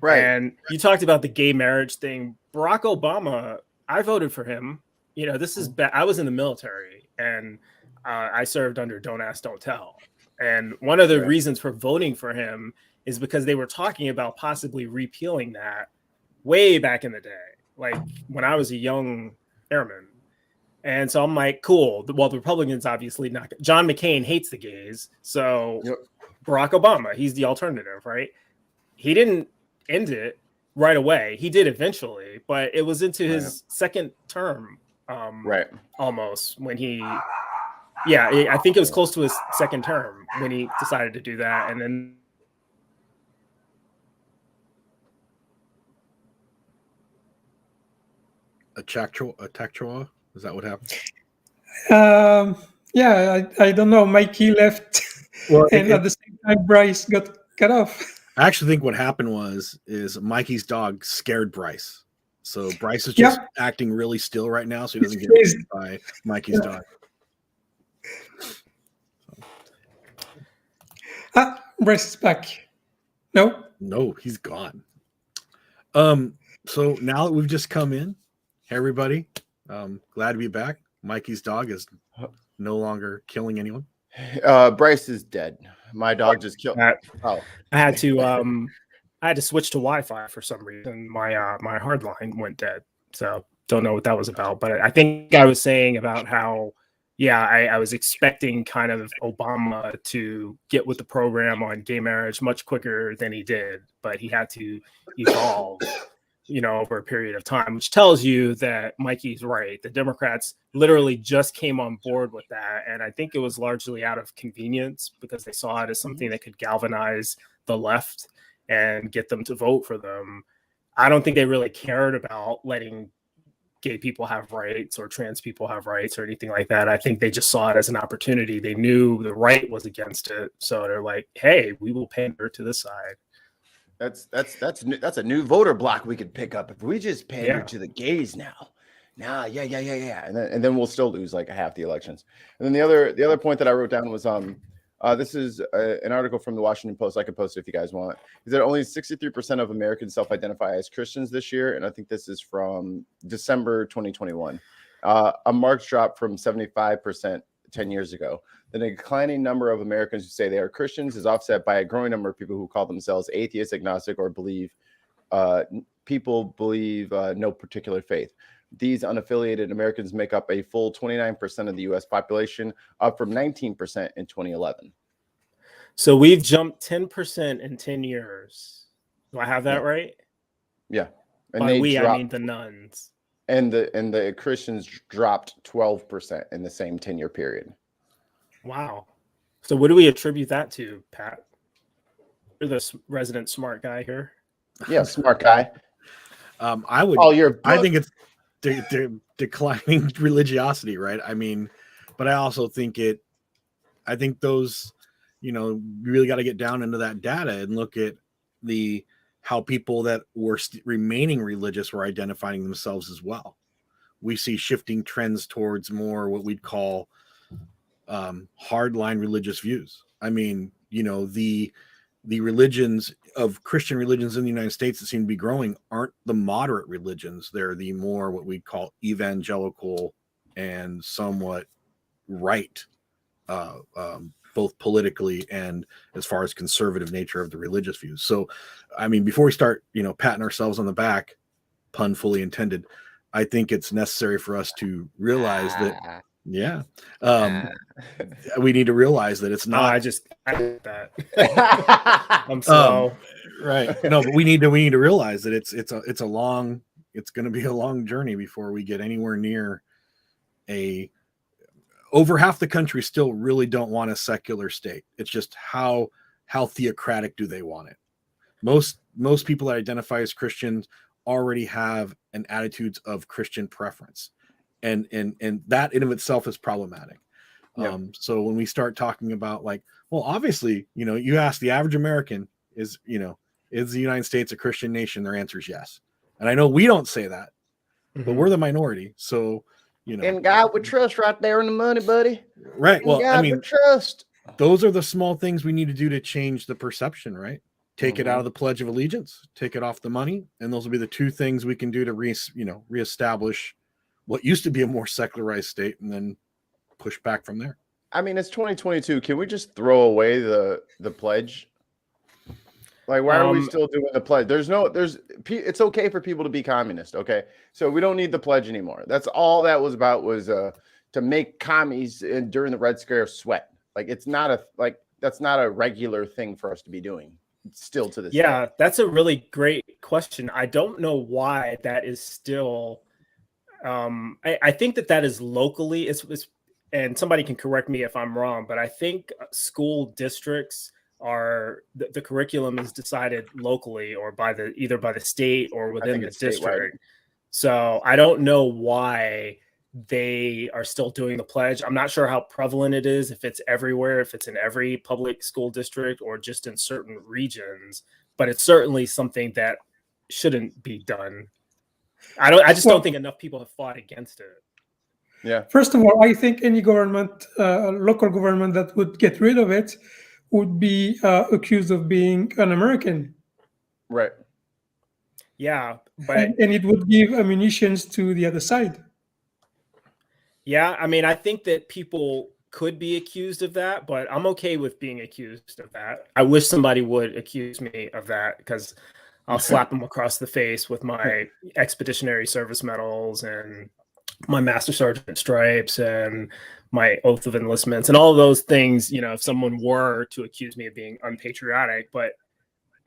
I: Right.
K: And you talked about the gay marriage thing. Barack Obama, I voted for him. You know, this is bad. I was in the military, and I served under Don't Ask, Don't Tell. And one of the reasons for voting for him is because they were talking about possibly repealing that way back in the day, like when I was a young airman. And so I'm like, cool. Well, the Republicans obviously not. John McCain hates the gays. So Barack Obama, he's the alternative, right? He didn't end it right away. He did eventually, but it was into his second term, almost, when he, I think it was close to his second term when he decided to do that. And then
O: a Chacchoa? Is that what happened?
F: I don't know. Mikey left, and at the same time, Bryce got cut off.
O: I actually think what happened is Mikey's dog scared Bryce. So Bryce is just acting really still right now, so he doesn't get bit by Mikey's dog.
F: Bryce is back.
O: No, he's gone. So now that we've just come in, hey everybody, glad to be back. Mikey's dog is no longer killing anyone.
I: Bryce is dead. My dog just killed.
K: I had to switch to Wi-Fi for some reason. My hard line went dead, so don't know what that was about. But I think I was saying about how, I was expecting kind of Obama to get with the program on gay marriage much quicker than he did, but he had to evolve, over a period of time, which tells you that Mikey's right. The Democrats literally just came on board with that. And I think it was largely out of convenience because they saw it as something that could galvanize the left and get them to vote for them. I don't think they really cared about letting gay people have rights or trans people have rights or anything like that. I think they just saw it as an opportunity. They knew the right was against it. So they're like, hey, we will pander to this side.
I: That's a new voter block we could pick up if we just pander to the gays now. And then we'll still lose like half the elections. And then the other point that I wrote down was this is an article from the Washington Post. I can post it if you guys want. Is that only 63% of Americans self-identify as Christians this year, and I think this is from December 2021. A marked drop from 75% 10 years ago. The declining number of Americans who say they are Christians is offset by a growing number of people who call themselves atheist, agnostic, or believe no particular faith. These unaffiliated Americans make up a full 29% of the U.S. population, up from 19% in 2011.
K: So we've jumped 10% in 10 years. Do I have that right?
I: Yeah. And
K: by I mean the nuns.
I: And the Christians dropped 12% in the same 10-year period.
K: Wow. So what do we attribute that to, Pat? You're the resident smart guy here.
I: Yeah, smart guy.
O: I think it's declining religiosity, right? I mean, but I also think those, you really got to get down into that data and look at how people that were remaining religious were identifying themselves as well. We see shifting trends towards more what we'd call hardline religious views. I mean, the religions of Christian religions in the United States that seem to be growing aren't the moderate religions. They're the more what we'd call evangelical and somewhat right, both politically and as far as conservative nature of the religious views. So, I mean, before we start, patting ourselves on the back, pun fully intended, I think it's necessary for us to realize that, we need to realize that it's not.
K: I did that. I'm slow.
O: Right. No, but we need to realize that it's going to be a long journey before we get anywhere near over half the country still really don't want a secular state. It's just how theocratic do they want it? Most people that identify as Christians already have an attitudes of Christian preference. And that in of itself is problematic. So when we start talking about obviously, you ask the average American is the United States a Christian nation? Their answer is yes. And I know we don't say that, but we're the minority. So, you know.
I: And God we trust right there in the money, buddy.
O: Right.
I: In
O: Well,
I: God
O: I
I: we
O: mean,
I: trust.
O: those are the small things we need to do to change the perception, right? Take it out of the Pledge of Allegiance, take it off the money, and those will be the two things we can do to reestablish what used to be a more secularized state, and then push back from there.
I: I mean, it's 2022. Can we just throw away the pledge? Like, why are we still doing the pledge? It's okay for people to be communist. Okay. So we don't need the pledge anymore. That's all that was about, was to make commies during the Red Scare sweat. Like, that's not a regular thing for us to be doing still to this day.
K: That's a really great question. I don't know why that is still, I think that is locally, it's, and somebody can correct me if I'm wrong, but I think school districts are the curriculum is decided locally or either by the state or within the district. So I don't know why they are still doing the pledge. I'm not sure how prevalent it is, if it's everywhere, if it's in every public school district or just in certain regions, but it's certainly something that shouldn't be done. I just don't think enough people have fought against it.
I: Yeah.
F: First of all, I think any government, local government that would get rid of it would be accused of being un-American.
I: Right.
K: Yeah, but
F: and it would give ammunition to the other side.
K: Yeah, I mean, I think that people could be accused of that, but I'm okay with being accused of that. I wish somebody would accuse me of that, because I'll slap them across the face with my expeditionary service medals and my master sergeant stripes and my oath of enlistments and all of those things, if someone were to accuse me of being unpatriotic. But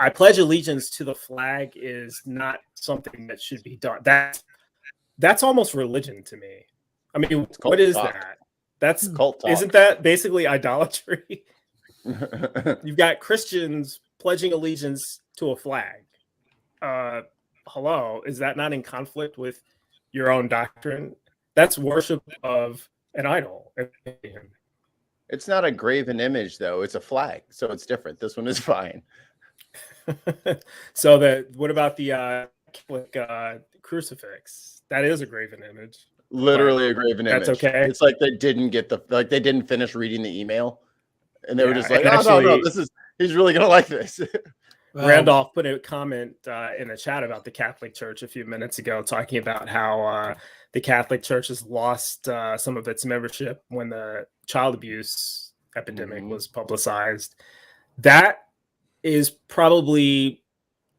K: I pledge allegiance to the flag is not something that should be done. That's almost religion to me. I mean, what is that? That's cult talk. Isn't that basically idolatry? You've got Christians pledging allegiance to a flag. Hello, is that not in conflict with your own doctrine? That's worship of an idol.
I: It's not a graven image, though. It's a flag, so it's different. This one is fine.
K: So what about the Catholic crucifix? That is a graven image.
I: Literally a graven image.
K: That's okay.
I: It's like they didn't finish reading the email, and they were just like, no, he's really gonna like this.
K: Randolph put a comment in the chat about the Catholic Church a few minutes ago, talking about how the Catholic Church has lost some of its membership when the child abuse epidemic was publicized. That is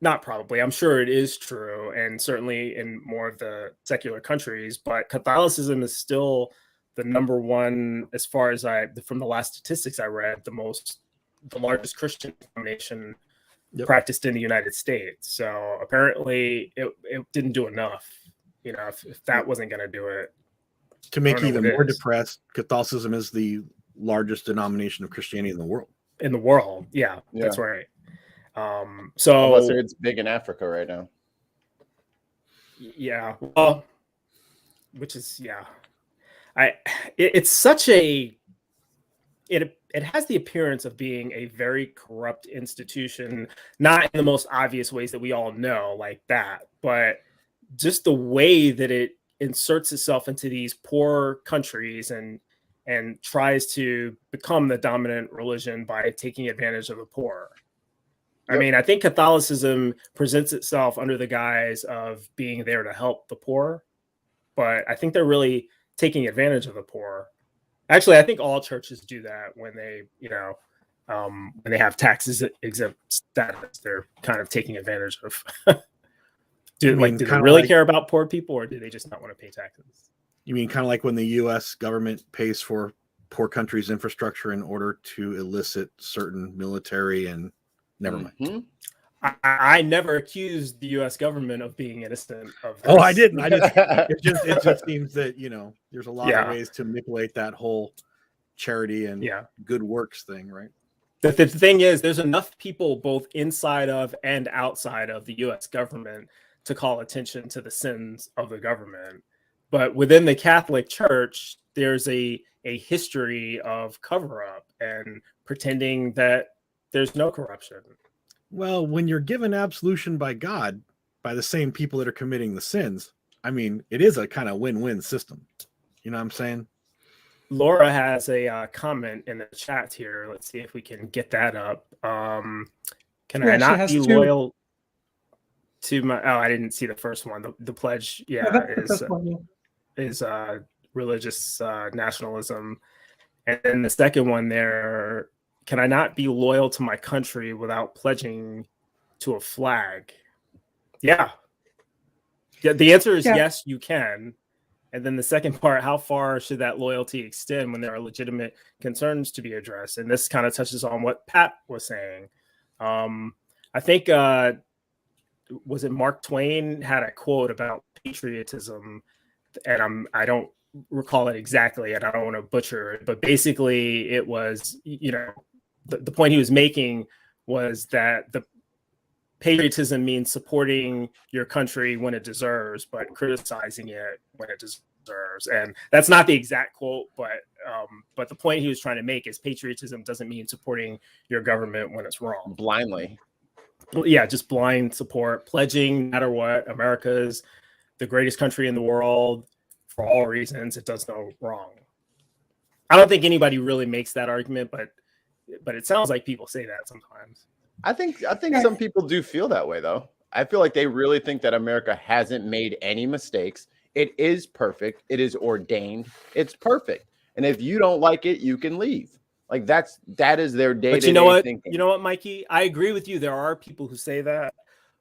K: I'm sure it is true, and certainly in more of the secular countries, but Catholicism is still the number one, as far as from the last statistics I read, the largest Christian denomination practiced in the United States. So apparently it didn't do enough. If that wasn't going to do it.
O: To make you even more depressed, Catholicism is the largest denomination of Christianity in the world.
K: Yeah. That's right.
I: So I'll say it's big in Africa right now.
K: Yeah. Well, which is, it's such a, it has the appearance of being a very corrupt institution, not in the most obvious ways that we all know, like that, but just the way that it inserts itself into these poor countries and tries to become the dominant religion by taking advantage of the poor. I mean, I think Catholicism presents itself under the guise of being there to help the poor, but I think they're really taking advantage of the poor. Actually, I think all churches do that when they, when they have taxes exempt status, they're kind of taking advantage of. Do they really care about poor people, or do they just not want to pay taxes?
O: You mean kind of like when the U.S. government pays for poor countries' infrastructure in order to elicit certain military and never mind.
K: I never accused the U.S. government of being innocent of this.
O: Oh, I didn't. It just seems that there's a lot of ways to manipulate that whole charity and good works thing, right?
K: The thing is, there's enough people both inside of and outside of the U.S. government to call attention to the sins of the government. But within the Catholic Church, there's a history of cover-up and pretending that there's no corruption.
O: Well, when you're given absolution by God, by the same people that are committing the sins, I mean, it is a kind of win-win system. You know what I'm saying?
K: Laura has a comment in the chat here. Let's see if we can get that up. Can I not be loyal to my? Oh, I didn't see the first one. The pledge, is religious nationalism, and then the second one there. Can I not be loyal to my country without pledging to a flag? Yeah. The answer is yes, you can. And then the second part, how far should that loyalty extend when there are legitimate concerns to be addressed? And this kind of touches on what Pat was saying. I think, was it Mark Twain had a quote about patriotism, and I don't recall it exactly, and I don't want to butcher it, but basically it was, the point he was making was that the patriotism means supporting your country when it deserves, but criticizing it when it deserves. And that's not the exact quote, but the point he was trying to make is patriotism doesn't mean supporting your government when it's wrong.
I: Blindly.
K: Yeah, just blind support, pledging, no matter what. America's the greatest country in the world for all reasons. It does no wrong. I don't think anybody really makes that argument, but it sounds like people say that sometimes.
I: I think some people do feel that way, though. I feel like they really think that America hasn't made any mistakes. It is perfect. It is ordained. It's perfect. And if you don't like it, you can leave. Like that is their day-to-day
K: But you know what?
I: thinking.
K: You know what, Mikey? I agree with you. There are people who say that,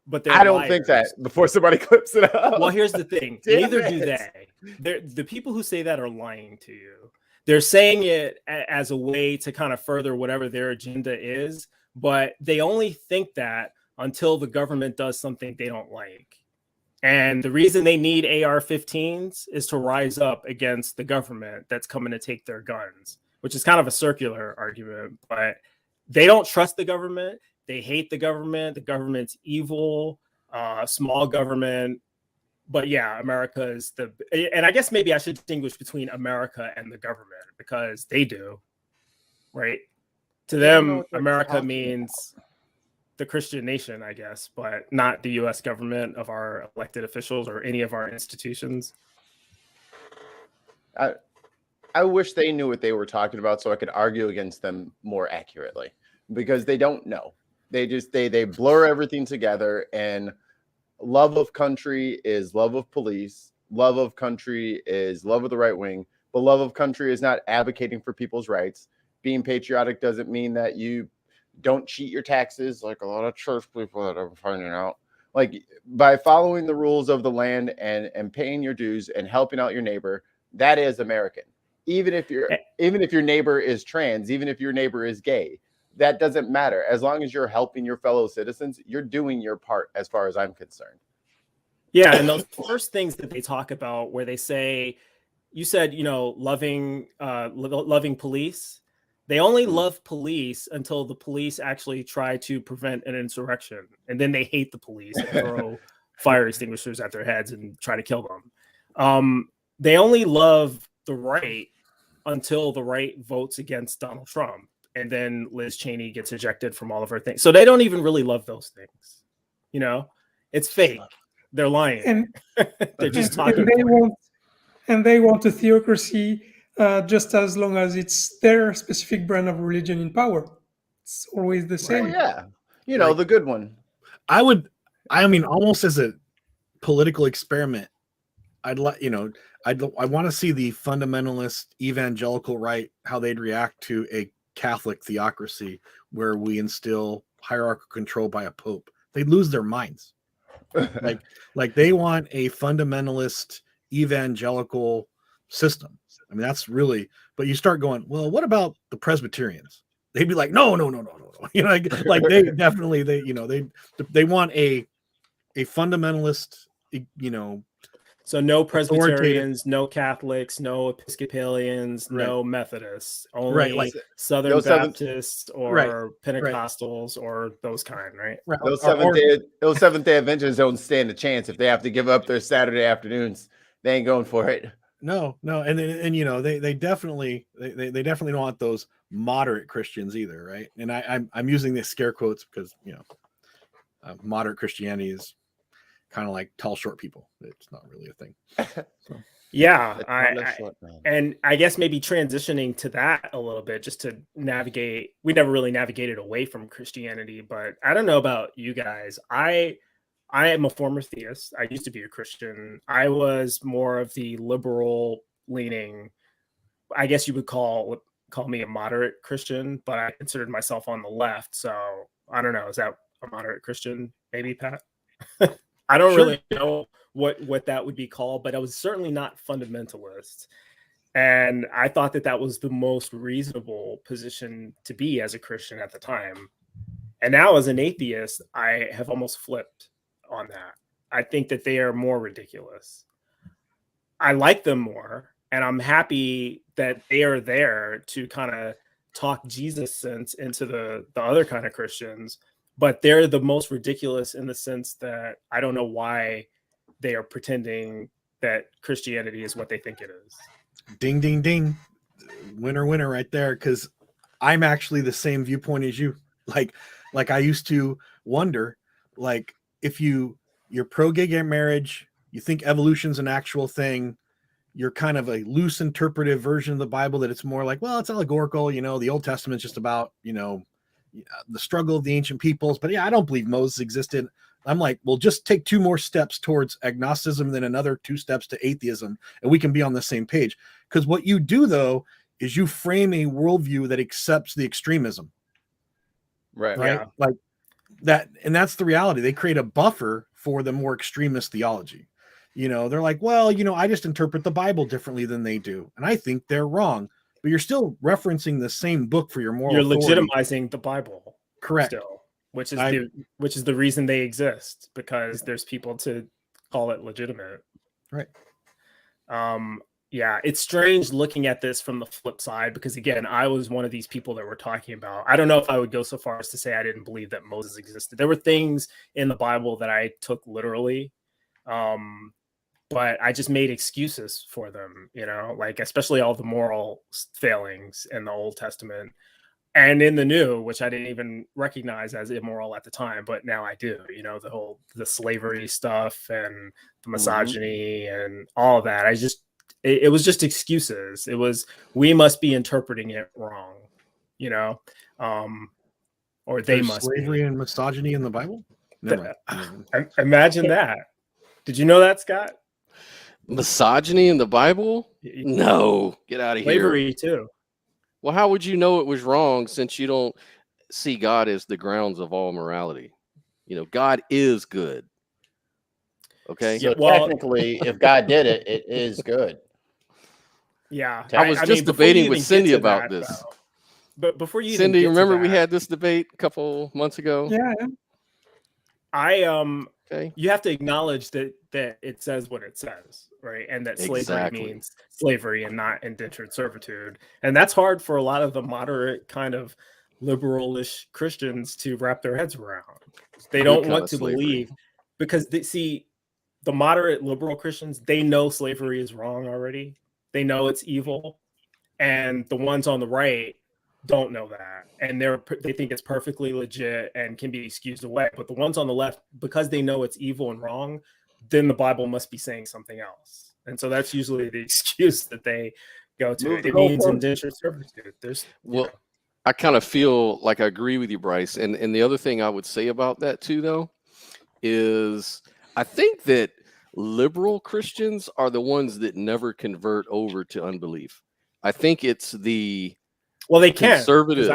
K: but
I: I don't think that before somebody clips it up.
K: Well, here's the thing. Neither do they. The people who say that are lying to you. They're saying it as a way to kind of further whatever their agenda is, but they only think that until the government does something they don't like. And the reason they need AR-15s is to rise up against the government that's coming to take their guns, which is kind of a circular argument, but they don't trust the government. They hate the government. The government's evil, small government. But yeah, America is and I guess maybe I should distinguish between America and the government because they do, right? To them, America means the Christian nation, I guess, but not the U.S. government of our elected officials or any of our institutions.
I: I wish they knew what they were talking about so I could argue against them more accurately because they don't know. They blur everything together, and love of country is love of police. Love of country is love of the right wing, but love of country is not advocating for people's rights. Being patriotic doesn't mean that you don't cheat your taxes, like a lot of church people that I'm finding out. Like by following the rules of the land and paying your dues and helping out your neighbor, that is American. Even if your neighbor is trans, even if your neighbor is gay, that doesn't matter. As long as you're helping your fellow citizens, you're doing your part as far as I'm concerned.
K: Yeah, and those first things that they talk about where they say, you said, loving police. They only love police until the police actually try to prevent an insurrection. And then they hate the police and throw fire extinguishers at their heads and try to kill them. They only love the right until the right votes against Donald Trump. And then Liz Cheney gets ejected from all of her things. So they don't even really love those things. It's fake. They're lying.
F: And
K: they're just talking.
F: And they want a theocracy just as long as it's their specific brand of religion in power. It's always the same.
I: Well, yeah. The good one.
O: I mean, almost as a political experiment, I want to see the fundamentalist evangelical right, how they'd react to a Catholic theocracy where we instill hierarchical control by a pope. They'd lose their minds. like they want a fundamentalist evangelical system. I mean, that's really, but you start going, well, what about the Presbyterians? They'd be like, no. Like they definitely, they want a fundamentalist,
K: So no Presbyterians, no Catholics, no Episcopalians, no Methodists, only Southern Baptists or Pentecostals or those kind, right?
I: Those Seventh Day Adventists don't stand a chance if they have to give up their Saturday afternoons. They ain't going for it.
O: No, and they definitely don't want those moderate Christians either, right? And I'm using the scare quotes because moderate Christianity is kind of like tall, short people. It's not really a thing. So.
K: Yeah,
I: It's not a short man.
K: and I guess maybe transitioning to that a little bit, just to navigate. We never really navigated away from Christianity, but I don't know about you guys. I am a former theist. I used to be a Christian. I was more of the liberal leaning. I guess you would call me a moderate Christian, but I considered myself on the left. So I don't know. Is that a moderate Christian? Maybe, Pat. I don't
O: Sure.
K: really know what that would be called, but I was certainly not fundamentalist. And I thought that was the most reasonable position to be as a Christian at the time. And now as an atheist, I have almost flipped on that. I think that they are more ridiculous. I like them more, and I'm happy that they are there to kind of talk Jesus sense into the other kind of Christians, but they're the most ridiculous in the sense that I don't know why they are pretending that Christianity is what they think it is.
O: Ding, ding, ding. Winner, winner right there. Because I'm actually the same viewpoint as you. Like I used to wonder, like, if you're pro-gay marriage, you think evolution's an actual thing, you're kind of a loose interpretive version of the Bible that it's more like, well, it's allegorical, the Old Testament's just about, the struggle of the ancient peoples. But yeah, I don't believe Moses existed. I'm like, well, just take 2 more steps towards agnosticism, then another 2 steps to atheism, and we can be on the same page. Because what you do, though, is you frame a worldview that accepts the extremism.
I: Right.
K: Yeah.
O: Like that. And that's the reality. They create a buffer for the more extremist theology. They're like, well, I just interpret the Bible differently than they do. And I think they're wrong. But you're still referencing the same book for your moral
K: You're
O: authority.
K: legitimizing the Bible.
O: Correct.
K: Still, which is the reason they exist, because there's people to call it legitimate.
O: Right.
K: Yeah, it's strange looking at this from the flip side, because again, I was one of these people that we're talking about. I don't know if I would go so far as to say I didn't believe that Moses existed. There were things in the Bible that I took literally, but I just made excuses for them, like especially all the moral failings in the Old Testament and in the New, which I didn't even recognize as immoral at the time, but now I do. The slavery stuff and the misogyny and all of that. It was just excuses. It was, we must be interpreting it wrong, or they
O: There's
K: must
O: slavery
K: be.
O: and misogyny in the Bible. Never mind.
K: Imagine that. Did you know that, Scott?
A: Misogyny in the Bible? No, get out of here.
K: Slavery too.
A: Well, how would you know it was wrong since you don't see God as the grounds of all morality? God is good. Okay.
I: So technically, if God did it, it is good.
K: Yeah.
A: I was just debating with Cindy about this.
K: Though, but before you
A: Cindy,
K: even get
A: remember
K: to
A: we
K: that,
A: had this debate a couple months ago?
F: Yeah.
K: You have to acknowledge that it says what it says, right? And that slavery means slavery and not indentured servitude. And that's hard for a lot of the moderate kind of liberal-ish Christians to wrap their heads around. They don't want to believe, because the moderate liberal Christians, they know slavery is wrong already. They know it's evil. And the ones on the right don't know that, and they think it's perfectly legit and can be excused away. But the ones on the left, because they know it's evil and wrong, then the Bible must be saying something else, and so that's usually the excuse that they go to. It means indentured servitude.
A: I kind of feel like I agree with you, Bryce. And the other thing I would say about that too, though, is I think that liberal Christians are the ones that never convert over to unbelief. I think it's the
K: they can
A: conservative,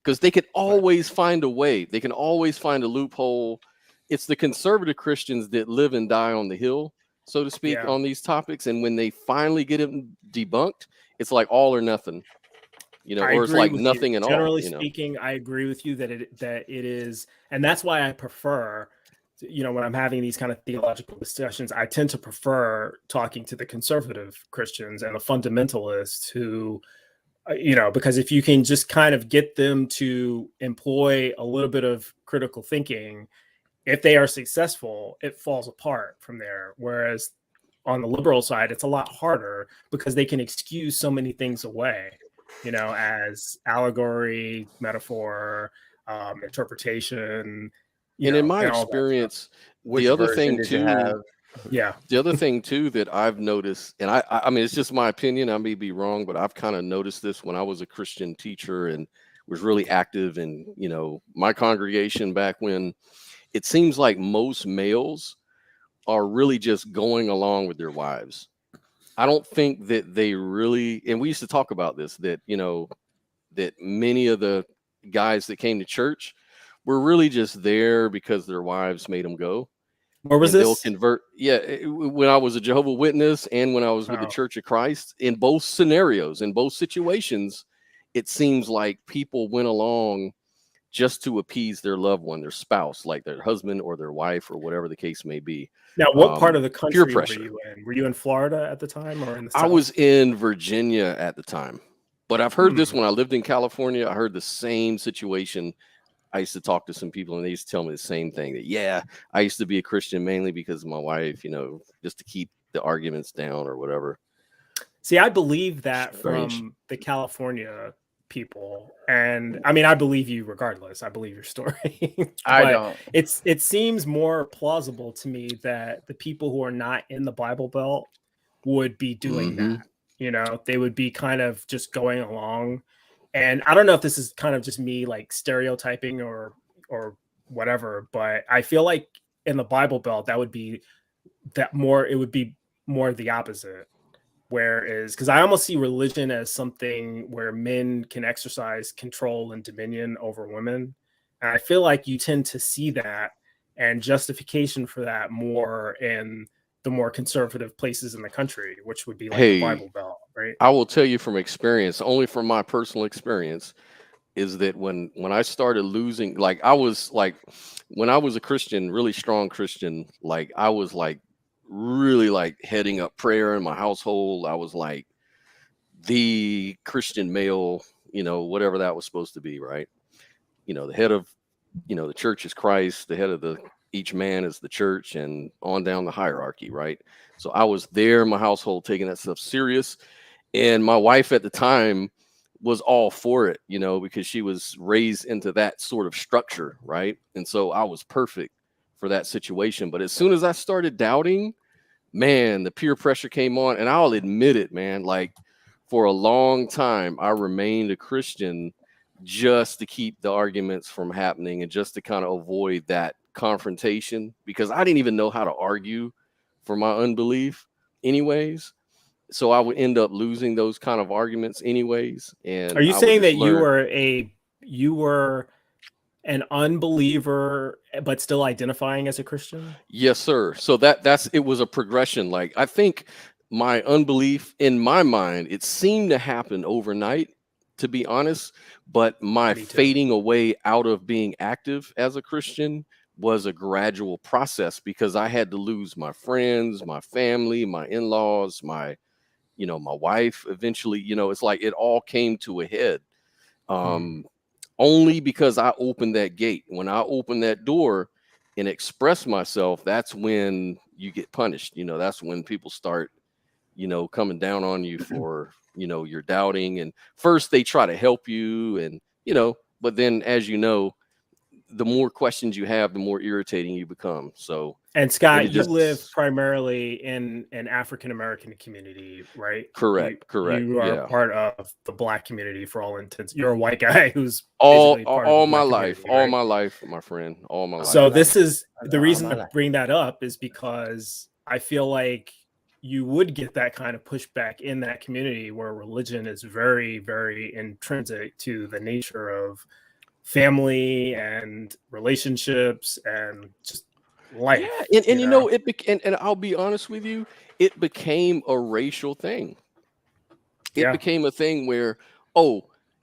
A: because they can always find a way. They can always find a loophole. It's the conservative Christians that live and die on the hill, so to speak, on these topics. And when they finally get it debunked, it's like all or nothing, or it's like nothing at all.
K: Generally speaking, I agree with you that it is, and that's why I prefer, when I'm having these kind of theological discussions, I tend to prefer talking to the conservative Christians and the fundamentalists who, because if you can just kind of get them to employ a little bit of critical thinking, if they are successful, it falls apart from there. Whereas on the liberal side, it's a lot harder because they can excuse so many things away, as allegory, metaphor, interpretation.
A: And in my experience, the other thing too,
K: Yeah.
A: The other thing too that I've noticed, and I mean, it's just my opinion. I may be wrong, but I've kind of noticed this when I was a Christian teacher and was really active in, my congregation back when. It seems like most males are really just going along with their wives. I don't think that they really, and we used to talk about this, that, that many of the guys that came to church were really just there because their wives made them go.
K: Where was
A: And they'll
K: this?
A: convert. Yeah, when I was a Jehovah's Witness and when I was with the Church of Christ, in both scenarios, in both situations, it seems like people went along just to appease their loved one, their spouse, like their husband or their wife or whatever the case may be.
K: Now, what part of the country
A: peer
K: were
A: pressure.
K: you in? Were you in Florida at the time or in the South?
A: I was in Virginia at the time, but I've heard this when I lived in California. I heard the same situation. I used to talk to some people and they used to tell me the same thing, that, yeah, I used to be a Christian mainly because of my wife, just to keep the arguments down or whatever.
K: See, I believe that
A: Strange.
K: from the California people, and I mean, I believe you regardless. I believe your story.
I: I don't.
K: It seems more plausible to me that the people who are not in the Bible Belt would be doing that. They would be kind of just going along. And I don't know if this is kind of just me like stereotyping or whatever, but I feel like in the Bible Belt it would be more the opposite. Whereas, because I almost see religion as something where men can exercise control and dominion over women. And I feel like you tend to see that and justification for that more in the more conservative places in the country, which would be like the Bible Belt, right?
A: I will tell you from experience, only from my personal experience, is that when I started losing, like I was like, when I was a Christian, really strong Christian, like I was like really like heading up prayer in my household. I was like the Christian male, whatever that was supposed to be, right? The head of, the church is Christ, the head of each man is the church, and on down the hierarchy, right? So I was there in my household taking that stuff serious. And my wife at the time was all for it, because she was raised into that sort of structure, right? And so I was perfect for that situation. But as soon as I started doubting, man, the peer pressure came on. And I'll admit it, man, like for a long time, I remained a Christian just to keep the arguments from happening and just to kind of avoid that confrontation, because I didn't even know how to argue for my unbelief anyways. So I would end up losing those kind of arguments anyways. And
K: are you saying that you were an unbeliever but still identifying as a Christian?
A: Yes, sir. So it was a progression. Like I think my unbelief, in my mind, it seemed to happen overnight, to be honest, but my fading away out of being active as a Christian was a gradual process, because I had to lose my friends, my family, my in-laws, my wife eventually. It's like it all came to a head only because I opened that gate. When I opened that door and express myself, that's when you get punished. That's when people start, coming down on you for, you're doubting. And first they try to help you and, but then as the more questions you have, the more irritating you become. So,
K: and Scott, you live primarily in an African-American community, right?
A: Correct.
K: You are part of the Black community for all intents. You're a white guy who's
A: all my life, my friend, all my life.
K: So this is the reason I bring that up, is because I feel like you would get that kind of pushback in that community where religion is very, very intrinsic to the nature of family and relationships and just life.
A: Yeah, and I'll be honest with you, it became a racial thing. It became a thing where,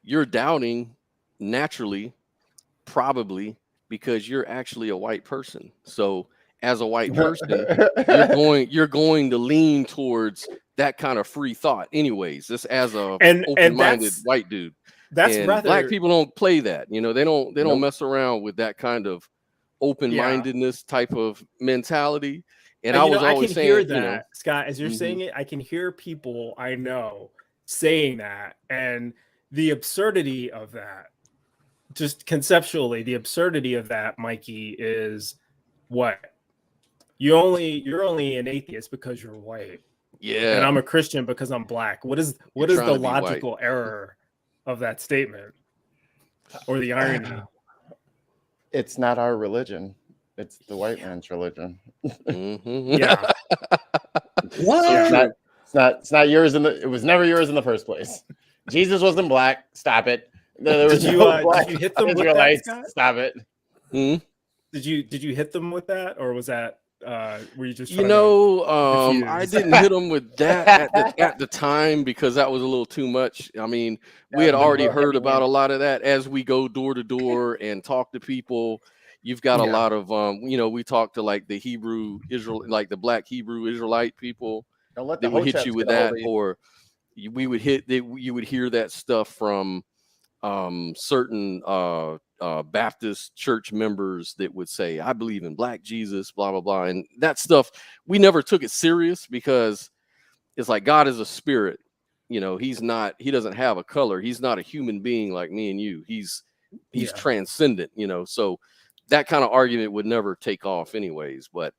A: you're doubting naturally, probably because you're actually a white person. So as a white person, you're going to lean towards that kind of free thought anyways, just as a open-minded white dude. Black people don't play that. They don't mess around with that kind of open-mindedness type of mentality. And I was always saying,
K: hear that, Scott, as you're saying it, I can hear people I know saying that, and the absurdity of that, just conceptually, the absurdity of that, Mikey, is what? you're only an atheist because you're white.
A: Yeah.
K: And I'm a Christian because I'm black. What is
A: You're
K: the
A: trying to be
K: logical
A: white.
K: error of that statement? Or the irony?
I: It's not our religion. It's the white man's religion.
K: Yeah.
I: What? It's not yours it was never yours in the first place. Jesus wasn't black. Stop it. There was
K: Did you,
I: no black
K: did you hit them with that,
I: Israelites.
K: Scott?
I: Stop it.
K: Did you hit them with that, or was that were you just
A: You
K: trying
A: know,
K: to
A: I
K: diffuse?
A: didn't hit him with that at the time because that was a little too much. I mean, we had already heard about a lot of that as we go door to door and talk to people. You've got a
K: Yeah.
A: lot of we talked to like the Hebrew Israel, like the black Hebrew Israelite people.
I: Don't let
A: They
I: the
A: would hit
I: Hoteps
A: you with
I: get a hold
A: that,
I: of you.
A: or we would you would hear that stuff from certain Baptist church members that would say, I believe in black Jesus, blah, blah, blah. And that stuff, we never took it serious because it's like God is a spirit. He doesn't have a color. He's not a human being like me and you. He's transcendent, so that kind of argument would never take off anyways. But,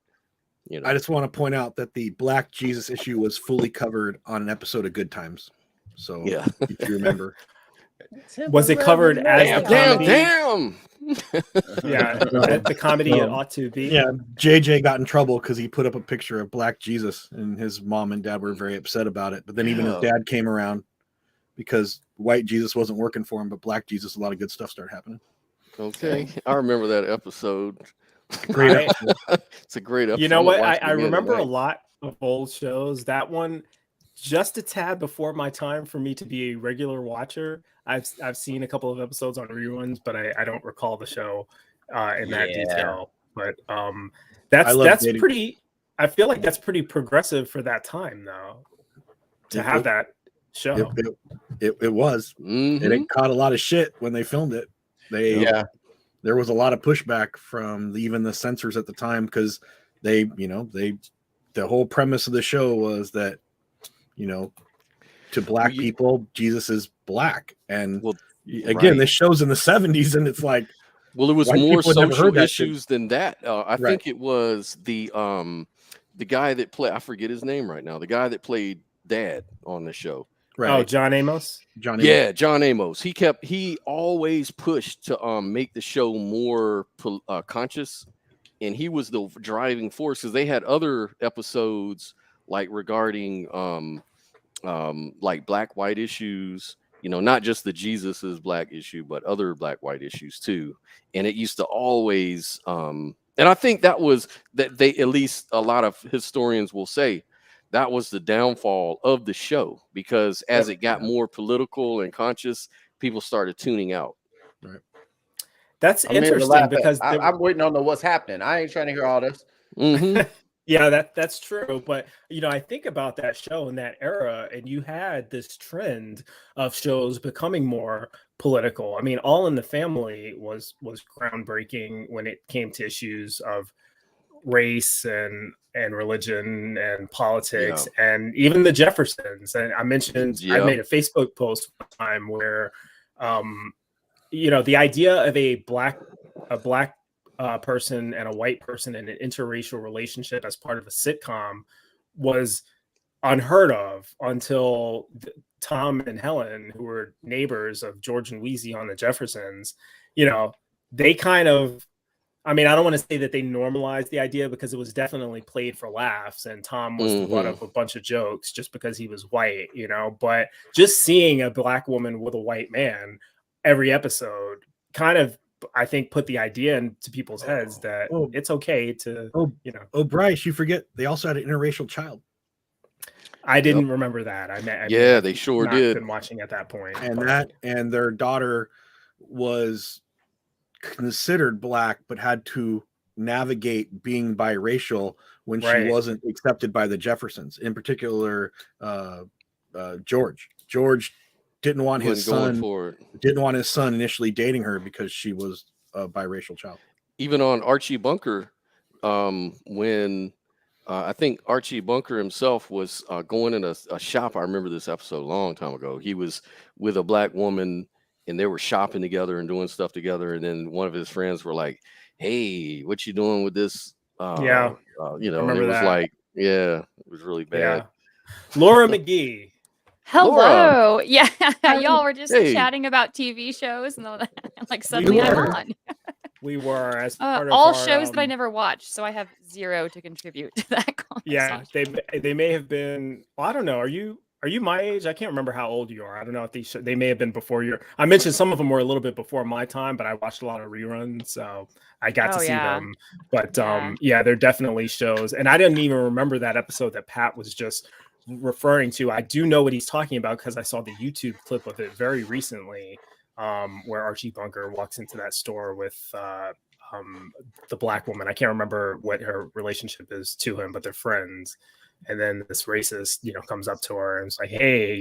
O: I just want to point out that the black Jesus issue was fully covered on an episode of Good Times. So
A: yeah,
O: if you remember.
K: Was it covered as the comedy?
A: Damn.
K: Yeah, the comedy it ought to be.
O: Yeah, JJ got in trouble because he put up a picture of black Jesus, and his mom and dad were very upset about it. But then even his dad came around because white Jesus wasn't working for him, but black Jesus, a lot of good stuff started happening.
A: Okay, I remember that episode.
O: Great episode.
A: It's a great episode.
K: You know
A: I'm
K: what?
A: watching
K: I
A: it again
K: remember a
A: tonight.
K: lot of old shows. That one, just a tad before my time for me to be a regular watcher. I've seen a couple of episodes on reruns, but I don't recall the show in that detail. But that's
O: dating.
K: pretty. I feel like that's pretty progressive for that time, though, to have that show.
O: It was.
A: Mm-hmm.
O: And it caught a lot of shit when they filmed it. There was a lot of pushback from even the censors at the time because the whole premise of the show was that, to black people, Jesus is black. And again, this show's in the 70s, and it's like,
A: well, it was
O: white
A: more
O: people had never
A: social
O: heard that
A: issues
O: shit.
A: than that. I
O: Right.
A: think it was the guy that played, I forget his name right now, the guy that played Dad on the show.
O: Right.
K: Oh, John Amos.
A: Yeah, John Amos. He always pushed to make the show more conscious, and he was the driving force because they had other episodes like regarding like black white issues, not just the Jesus is black issue, but other black white issues too. And it used to always and I think that they, at least a lot of historians will say, that was the downfall of the show, because as it got more political and conscious, people started tuning out.
O: Right.
K: That's
I: I'm here to
K: interesting
I: laugh
K: because
I: at- I'm waiting on the what's happening. I ain't trying to hear all this.
A: Mm-hmm.
K: Yeah, that's true. But I think about that show in that era, and you had this trend of shows becoming more political. I mean, All in the Family was groundbreaking when it came to issues of race and religion and politics, and even the Jeffersons. And I mentioned I made a Facebook post one time where the idea of a black person and a white person in an interracial relationship as part of a sitcom was unheard of until Tom and Helen, who were neighbors of George and Wheezy on the Jeffersons, they kind of, I mean, I don't want to say that they normalized the idea, because it was definitely played for laughs, and Tom was the butt of a bunch of jokes just because he was white, but just seeing a black woman with a white man every episode kind of, I think, put the idea into people's heads that it's okay to,
O: Oh, Bryce, you forget they also had an interracial child.
K: I didn't remember that. I
A: they sure did.
K: Been watching at that point,
O: And their daughter was considered black, but had to navigate being biracial when she wasn't accepted by the Jeffersons. In particular, George didn't want his son initially dating her because she was a biracial child.
A: Even on Archie Bunker, when I think Archie Bunker himself was going in a shop. I remember this episode a long time ago. He was with a black woman, and they were shopping together and doing stuff together. And then one of his friends were like, "Hey, what you doing with this
K: Yeah.
A: You know, and it
K: remember
A: was
K: that.
A: like, yeah, it was really bad.
K: Yeah. Laura McGee.
T: Hello. Yeah, y'all were just
A: Hey.
T: chatting about TV shows, and then, like suddenly I'm on.
K: We were as part of
T: All
K: our,
T: shows that I never watched, so I have zero to contribute to that conversation.
K: Yeah, they may have been. Well, I don't know. Are you my age? I can't remember how old you are. I don't know if they may have been before your. I mentioned some of them were a little bit before my time, but I watched a lot of reruns, so I got to see them. But yeah, they're definitely shows, and I didn't even remember that episode that Pat was just referring to. I do know what he's talking about because I saw the YouTube clip of it very recently, where Archie Bunker walks into that store with the black woman. I can't remember what her relationship is to him, but they're friends. And then this racist, comes up to her and it's like, hey,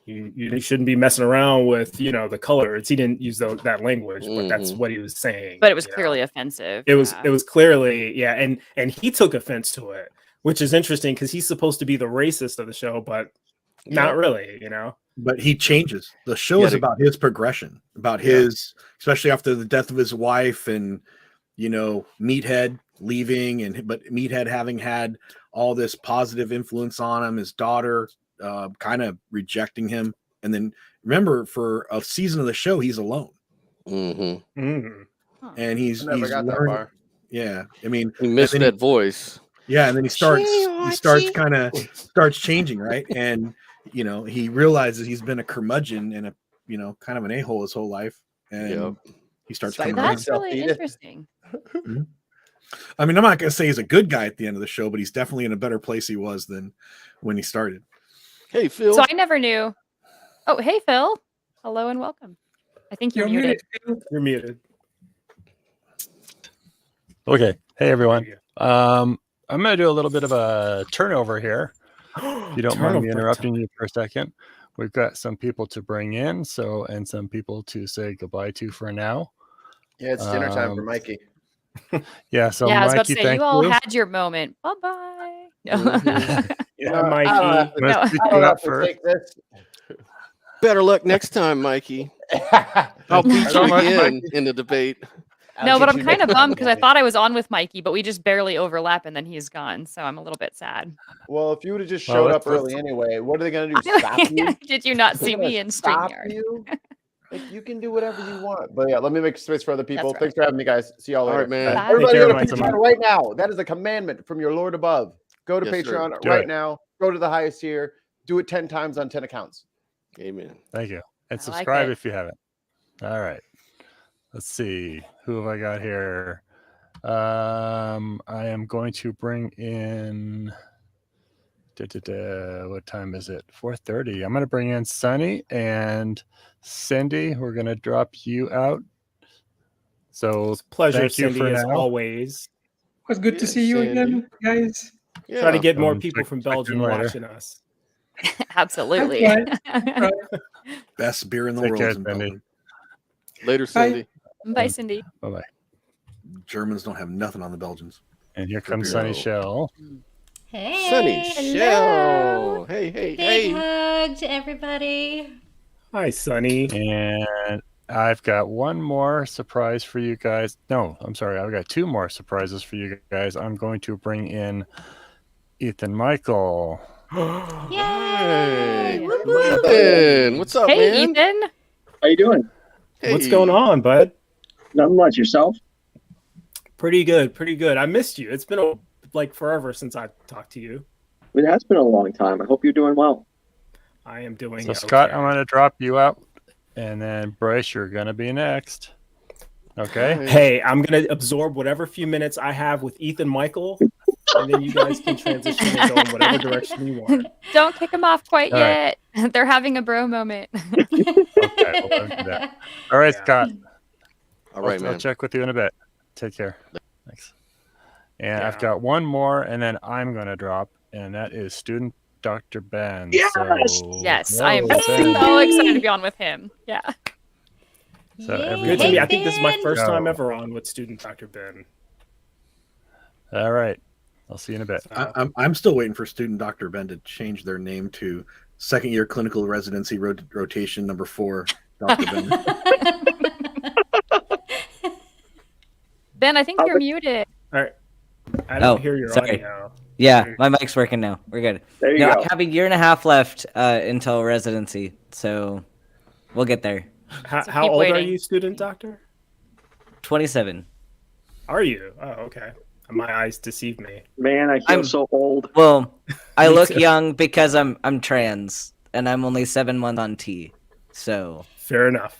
K: you shouldn't be messing around with, the colors. He didn't use that language, but that's what he was saying.
T: But it was clearly offensive.
K: It was clearly, and he took offense to it, which is interesting because he's supposed to be the racist of the show, but not really,
O: But he changes. The show is about his progression, about his, especially after the death of his wife and, Meathead leaving, but Meathead having had all this positive influence on him, his daughter kind of rejecting him. And then remember, for a season of the show, he's alone.
K: Mm-hmm.
O: And he's
I: I never got that
O: learning.
I: far.
O: Yeah. I mean,
A: He missed that voice.
O: Yeah, and then he starts changing, right? And he realizes he's been a curmudgeon and a kind of an a-hole his whole life, and he starts coming around.
T: That's really interesting.
O: I mean, I'm not gonna say he's a good guy at the end of the show, but he's definitely in a better place he was than when he started.
A: Hey, Phil.
T: So I never knew. Oh, hey, Phil. Hello and welcome. I think you're muted.
K: You're muted.
U: Okay. Hey, everyone. I'm going to do a little bit of a turnover here. If you don't mind me interrupting you for a second. We've got some people to bring in, and some people to say goodbye to for now.
I: Yeah, it's dinner time for Mikey.
U: Yeah, so
T: I was about
U: Mikey,
T: to say,
U: thank
T: you all
U: you.
T: had your moment. Bye-bye. No.
K: Yeah, Mikey.
U: Let's pick you up first.
A: Better luck next time, Mikey. I'll beat you again in the debate.
T: No, but I'm kind of bummed because I thought I was on with Mikey, but we just barely overlap and then he's gone. So I'm a little bit sad.
I: Well, if you would have just showed up early anyway, what are they going to do? Stop you?
T: Did you not see me in
I: Stop
T: StreamYard?
I: you? Like, you can do whatever you want. But yeah, let me make space for other people.
T: That's right.
I: Thanks for having me, guys. See y'all later.
A: All right, man.
T: Bye.
I: Everybody
U: Take
I: go
U: care,
I: to
U: Mike.
I: Patreon right now. That is a commandment from your Lord above. Go to
A: Yes, sir.
I: Patreon
U: Do
I: right
U: it.
I: now. Go to the highest tier. Do it 10 times on 10 accounts.
A: Amen.
U: Thank you. And
T: I like
U: subscribe
T: it.
U: if you haven't. All right. Let's see. Who have I got here? I am going to bring in. What time is it? 4:30. I'm going to bring in Sunny and Cindy. We're going to drop you out. So
K: It's a pleasure,
U: thank you
K: Cindy,
U: for
K: as
U: now.
K: always.
F: It was good to see you again, guys.
K: Try to get more
U: Um,
K: people
U: check-
K: from
U: check in
K: Belgium
U: later.
K: watching us.
T: Absolutely.
F: Right.
O: Best beer in the
U: Take
O: world.
U: care,
O: is in
U: Cindy.
O: Belgium.
A: Later, Cindy.
T: Bye, Cindy.
U: Bye bye.
O: Germans don't have nothing on the Belgians.
U: And here comes Sunny Shell.
V: Hey,
A: Sunny
V: hello.
A: Shell. Hey, hey,
V: Big
A: hey.
V: hug to everybody.
K: Hi, Sunny.
U: And I've got one more surprise for you guys. No, I'm sorry. I've got two more surprises for you guys. I'm going to bring in Ethan Micheal.
A: Hey,
V: Whoop, whoop.
A: Ethan. What's up,
T: Hey,
A: man?
T: Ethan.
W: How you doing?
K: What's
A: Hey.
K: going on, bud?
W: Not much. Yourself?
K: Pretty good. Pretty good. I missed you. It's been like forever since I talked to you.
W: It has been a long time. I hope you're doing well.
K: I am doing
U: So,
K: okay.
U: Scott, I'm going to drop you out. And then, Bryce, you're going to be next. Okay?
K: Hey, I'm going to absorb whatever few minutes I have with Ethan Micheal, and then you guys can transition and go in whatever direction you want.
T: Don't kick him off quite
U: All right.
T: yet. They're having a bro moment.
U: Okay, well, don't do that. All right, Scott.
A: All right,
U: I'll
A: man.
U: check with you in a bit. Take care. Thanks. And I've
K: Yeah.
U: got one more, and then I'm going to drop, and that is student Dr. Ben.
W: Yes!
U: So,
T: Yes,
U: whoa,
T: I am
U: Ben.
T: so excited to be on with him. Yeah.
U: So
V: Yay.
K: Good to
U: everybody-
K: me. I think this is my first
U: Go.
K: time ever on with student Dr. Ben.
U: All right. I'll see you in a bit.
O: I'm still waiting for student Dr. Ben to change their name to second year clinical residency rotation number 4. Dr. Ben.
T: Ben, I think you're muted.
K: All right. I don't hear your
B: sorry.
K: audio.
B: Yeah, my mic's working now. We're good.
W: There you
B: no,
W: go.
B: I have a year and a half left until residency, so we'll get there.
K: How old are you, student doctor?
B: 27.
K: Are you? Oh, okay. My eyes deceive me.
W: Man, I feel so old.
B: Well, I
K: Me
B: look
K: too.
B: young because I'm trans and I'm only 7 months on T. So
K: fair enough.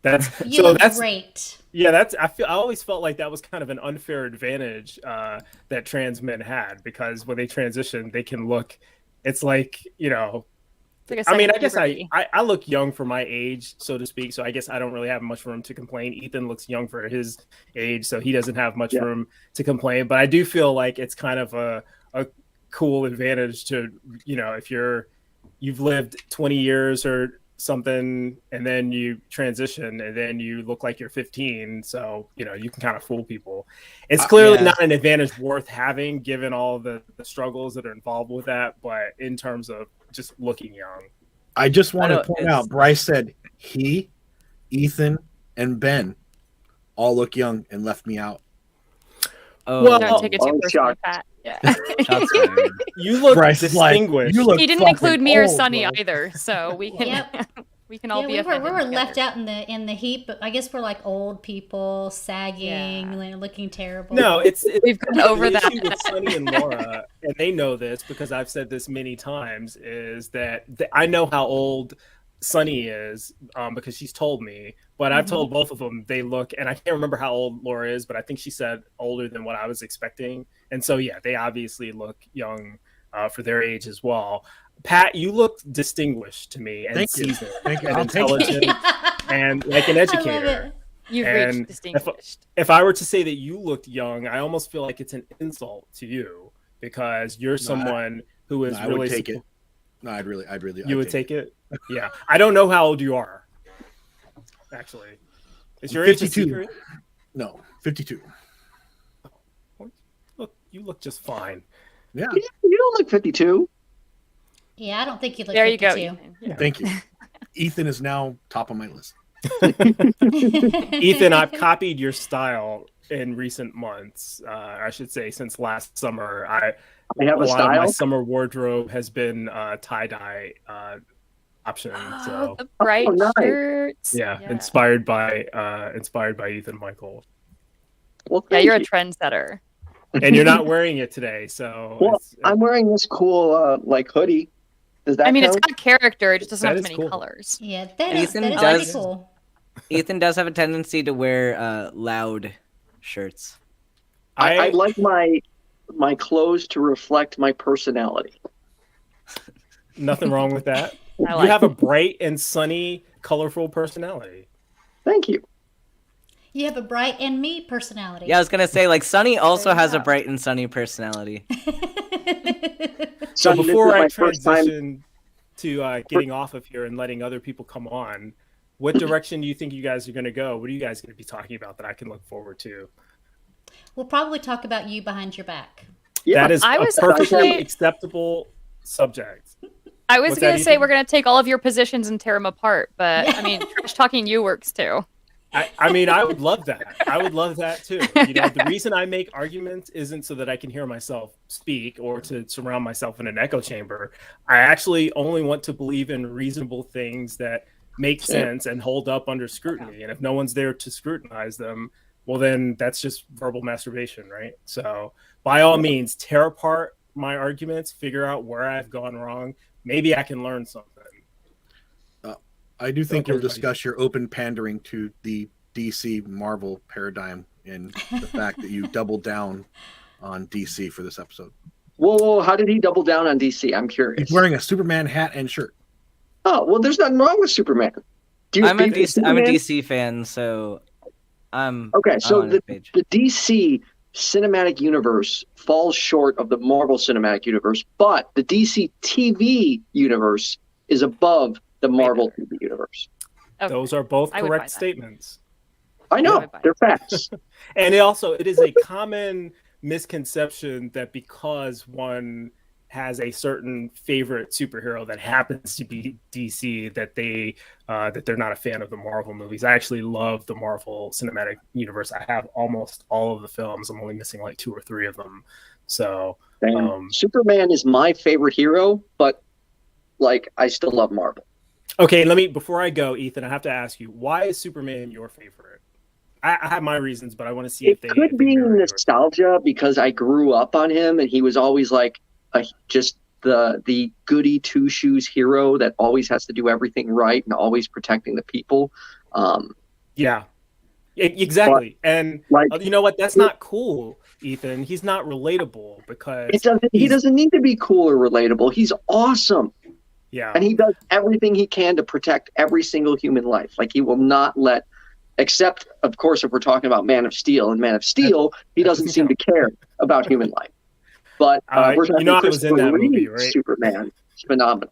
K: That's
V: You look great.
K: Yeah, I always felt like that was kind of an unfair advantage that trans men had, because when they transition, they can look. It's like, you know.
T: It's like a
K: I mean, I
T: second
K: guess
T: puberty.
K: I look young for my age, so to speak. So I guess I don't really have much room to complain. Ethan looks young for his age, so he doesn't have much room to complain. But I do feel like it's kind of a cool advantage to, you know, if you've lived 20 years or something, and then you transition, and then you look like you're 15. So, you know, you can kind of fool people. It's clearly not an advantage worth having, given all the struggles that are involved with that. But in terms of just looking young,
O: I just want to point out, Bryce said he, Ethan, and Ben all look young and left me out.
B: Oh,
T: Well, don't take it too personally, Pat. Yeah.
K: You look
O: Bryce is like,
K: distinguished.
O: you look
T: He didn't
O: fucking
T: include me or
O: old,
T: Sunny
O: bro.
T: either, so we can we can all be
V: we
T: offended
V: were
T: together.
V: left out in the heap, but I guess we're like old people, sagging, looking terrible.
K: No, it's
T: we've gone over
K: the
T: that.
K: issue with Sunny and Laura, and they know this because I've said this many times, is that I know how old Sunny is because she's told me, but I've told both of them they look, and I can't remember how old Laura is, but I think she said older than what I was expecting. And so, yeah, they obviously look young for their age as well. Pat, you look distinguished to me, and
O: Thank you.
K: seasoned,
O: Thank you.
K: and
O: I'll take it.
K: intelligent, and like an educator.
T: You've
K: And
T: reached distinguished.
K: If I were to say that you looked young, I almost feel like it's an insult to you, because you're someone who is
O: I
K: really
O: would take it. No, I'd really.
K: You would take it? Yeah. I don't know how old you are, actually. Is your age a
O: 52.
K: secret?
O: No, 52.
K: Look, you look just fine.
O: Yeah.
W: You don't look 52.
V: Yeah, I don't think you look
T: There you go,
V: 52.
T: Ethan.
O: Thank you. Ethan is now top of my list.
K: Ethan, I've copied your style in recent months. I should say since last summer. I
W: have a
K: lot of my
W: style?
K: summer wardrobe has been tie-dye option. So
T: The bright
W: nice.
T: shirts.
K: yeah, inspired by Ethan Michael.
W: Well,
T: Yeah,
W: thank
T: you're a
W: you.
T: trendsetter.
K: And you're not wearing it today, so
W: Well, I'm wearing this cool like hoodie. Does that
T: I mean, it's
W: count?
T: got character. It just doesn't
K: That
T: have
K: is
T: many
K: cool.
T: colors.
V: Yeah, that is
B: Ethan
V: pretty
B: does-
V: cool.
B: Ethan does have a tendency to wear loud shirts.
W: I like my clothes to reflect my personality.
K: Nothing wrong with that.
T: I
K: You
T: like
K: have a bright and sunny, colorful personality.
W: Thank you.
V: You have a bright and me personality.
B: Yeah, I was gonna say, like, Sunny also
V: There you
B: has a
V: go.
B: bright and sunny personality.
K: So
W: Sunny, this
K: before
W: is
K: I
W: my first time-
K: transition to getting off of here and letting other people come on, what direction do you think you guys are going to go? What are you guys going to be talking about that I can look forward to?
V: We'll probably talk about you behind your back.
K: That is
T: I
K: a
T: was
K: perfectly
T: actually-
K: acceptable subject.
T: I was
K: What's
T: going
K: that,
T: to say
K: Ethan?
T: we're going to take all of your positions and tear them apart, but I mean, trash talking you works too.
K: I mean, I would love that. I would love that too. You know, the reason I make arguments isn't so that I can hear myself speak or to surround myself in an echo chamber. I actually only want to believe in reasonable things that make sense and hold up under scrutiny. And if no one's there to scrutinize them, well, then that's just verbal masturbation, right? So by all means, tear apart my arguments, figure out where I've gone wrong. Maybe I can learn something.
O: I do think
K: Okay,
O: you'll
K: everybody.
O: discuss your open pandering to the DC Marvel paradigm and the fact that you doubled down on DC for this episode.
W: Whoa, how did he double down on DC? I'm curious.
O: He's wearing a Superman hat and shirt.
W: Oh, well, there's nothing wrong with Superman. Do you
B: I'm a
W: think
B: DC, I'm a
W: Superman-
B: DC fan, so I'm
W: Okay, so
B: on
W: the,
B: his page.
W: the DC cinematic universe falls short of the Marvel cinematic universe, but the DC TV universe is above the Marvel TV universe.
T: Okay.
K: Those are both
T: I would buy
K: correct
T: that.
K: statements.
W: I know,
T: would buy
W: they're facts.
K: And it is a common misconception that because one has a certain favorite superhero that happens to be DC that they're not a fan of the Marvel movies. I actually love the Marvel Cinematic Universe. I have almost all of the films. I'm only missing like 2 or 3 of them. So
W: Superman is my favorite hero, but like I still love Marvel.
K: okay, before I go, Ethan, I have to ask you, why is Superman your favorite? I have my reasons, but I want to see if they
W: could be nostalgia because I grew up on him and he was always like just the goody two shoes hero that always has to do everything right and always protecting the people.
K: Yeah, exactly. And you know what? That's not cool, Ethan. He's not relatable because
W: he doesn't need to be cool or relatable. He's awesome.
K: Yeah.
W: And he does everything he can to protect every single human life. Like he will not let, except of course, if we're talking about Man of Steel and Man of Steel, he doesn't seem to care about human life. But we're talking
K: I was in that movie, right?
W: Superman. It's phenomenal.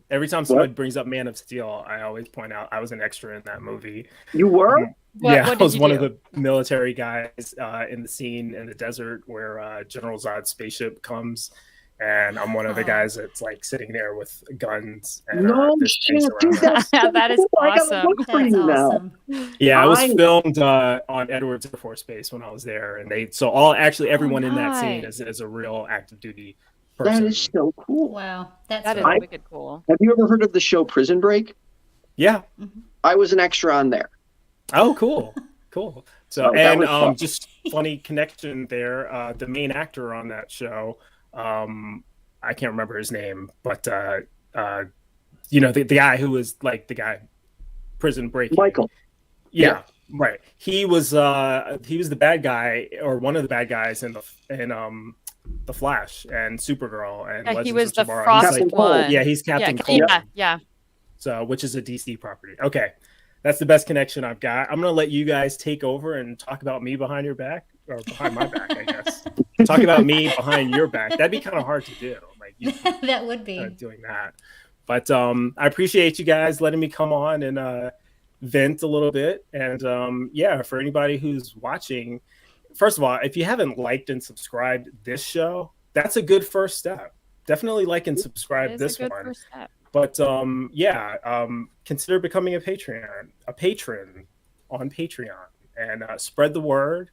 K: Every time someone brings up Man of Steel, I always point out I was an extra in that movie.
W: You were?
K: I was one of the military guys in the scene in the desert where General Zod's spaceship comes, and I'm one of the guys that's like sitting there with guns. And,
W: shit, dude, that's so
T: that is
W: cool.
T: awesome.
W: That's awesome.
K: Yeah, I was filmed on Edwards Air Force Base when I was there, and everyone in that scene is a real active duty person.
W: That is so cool.
V: Wow,
T: that is wicked cool.
W: Have you ever heard of the show Prison Break?
K: Yeah,
W: I was an extra on there.
K: Oh, cool, cool. So,
W: that was fun.
K: just funny connection there. The main actor on that show, I can't remember his name, but the guy who was like the guy Prison Break.
W: Micheal.
K: Yeah, right. He was the bad guy or one of the bad guys in the Flash and Supergirl and Legends
T: he was
K: of
T: the
K: Tomorrow.
T: Frost one.
K: Yeah, he's Captain Cold.
T: Yeah.
K: So, which is a DC property. Okay, that's the best connection I've got. I'm gonna let you guys take over and talk about me behind your back or behind my back, I guess. Talk about me behind your back. That'd be kind of hard to do. Like
V: that would be
K: doing that. But I appreciate you guys letting me come on and vent a little bit. And for anybody who's watching, first of all, if you haven't liked and subscribed this show, that's a good first step. Definitely like and subscribe this one. But consider becoming a patron on Patreon and spread the word.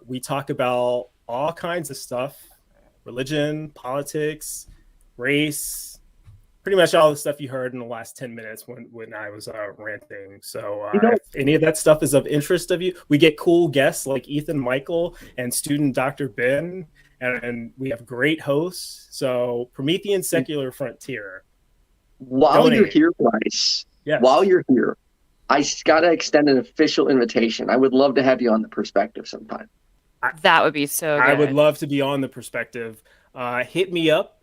K: We talk about all kinds of stuff: religion, politics, race, pretty much all the stuff you heard in the last 10 minutes when I was ranting. So if any of that stuff is of interest of you, we get cool guests like Ethan Micheal and student Dr. Ben, and we have great hosts. So Promethean Secular Frontier.
W: While you're here, guys, while you're here, I got to extend an official invitation. I would love to have you on The Perspective sometime.
T: That would be so good.
K: I would love to be on The Perspective. Hit me up,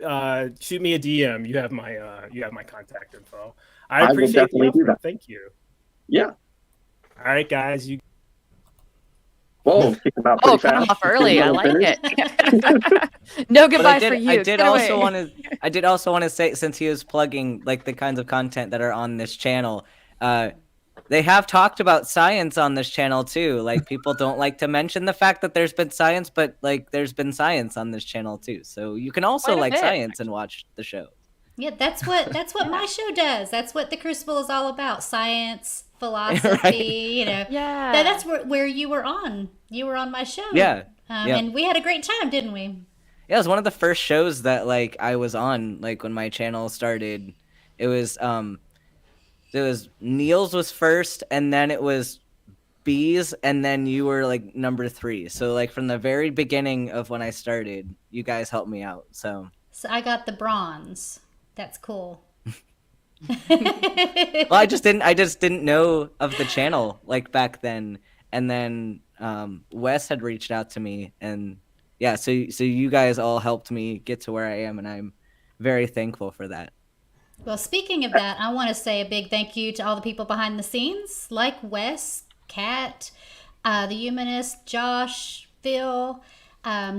K: shoot me a DM. You have my contact info. I appreciate the offer. Thank you.
W: Yeah.
K: All right, guys.
W: Whoa,
T: cut him off early. I like it. No goodbye for you.
B: I did also want to say, since he was plugging like the kinds of content that are on this channel, they have talked about science on this channel too. Like people don't like to mention the fact that there's been science, but like there's been science on this channel too. So you can also like science and watch the show.
V: Yeah, that's what my show does. That's what the Crucible is all about. Science, philosophy,
B: Right.
V: That's where you were on. You were on my show.
B: Yeah.
V: And we had a great time, didn't we?
B: Yeah, it was one of the first shows that like I was on, like when my channel started. It was Niels was first, and then it was Bees, and then you were like number 3. So like from the very beginning of when I started, you guys helped me out. So
V: I got the bronze. That's cool.
B: Well, I just didn't know of the channel like back then, and then Wes had reached out to me, and so you guys all helped me get to where I am, and I'm very thankful for that.
V: Well, speaking of that, I want to say a big thank you to all the people behind the scenes, like Wes, Kat, the Humanist, Josh, Phil,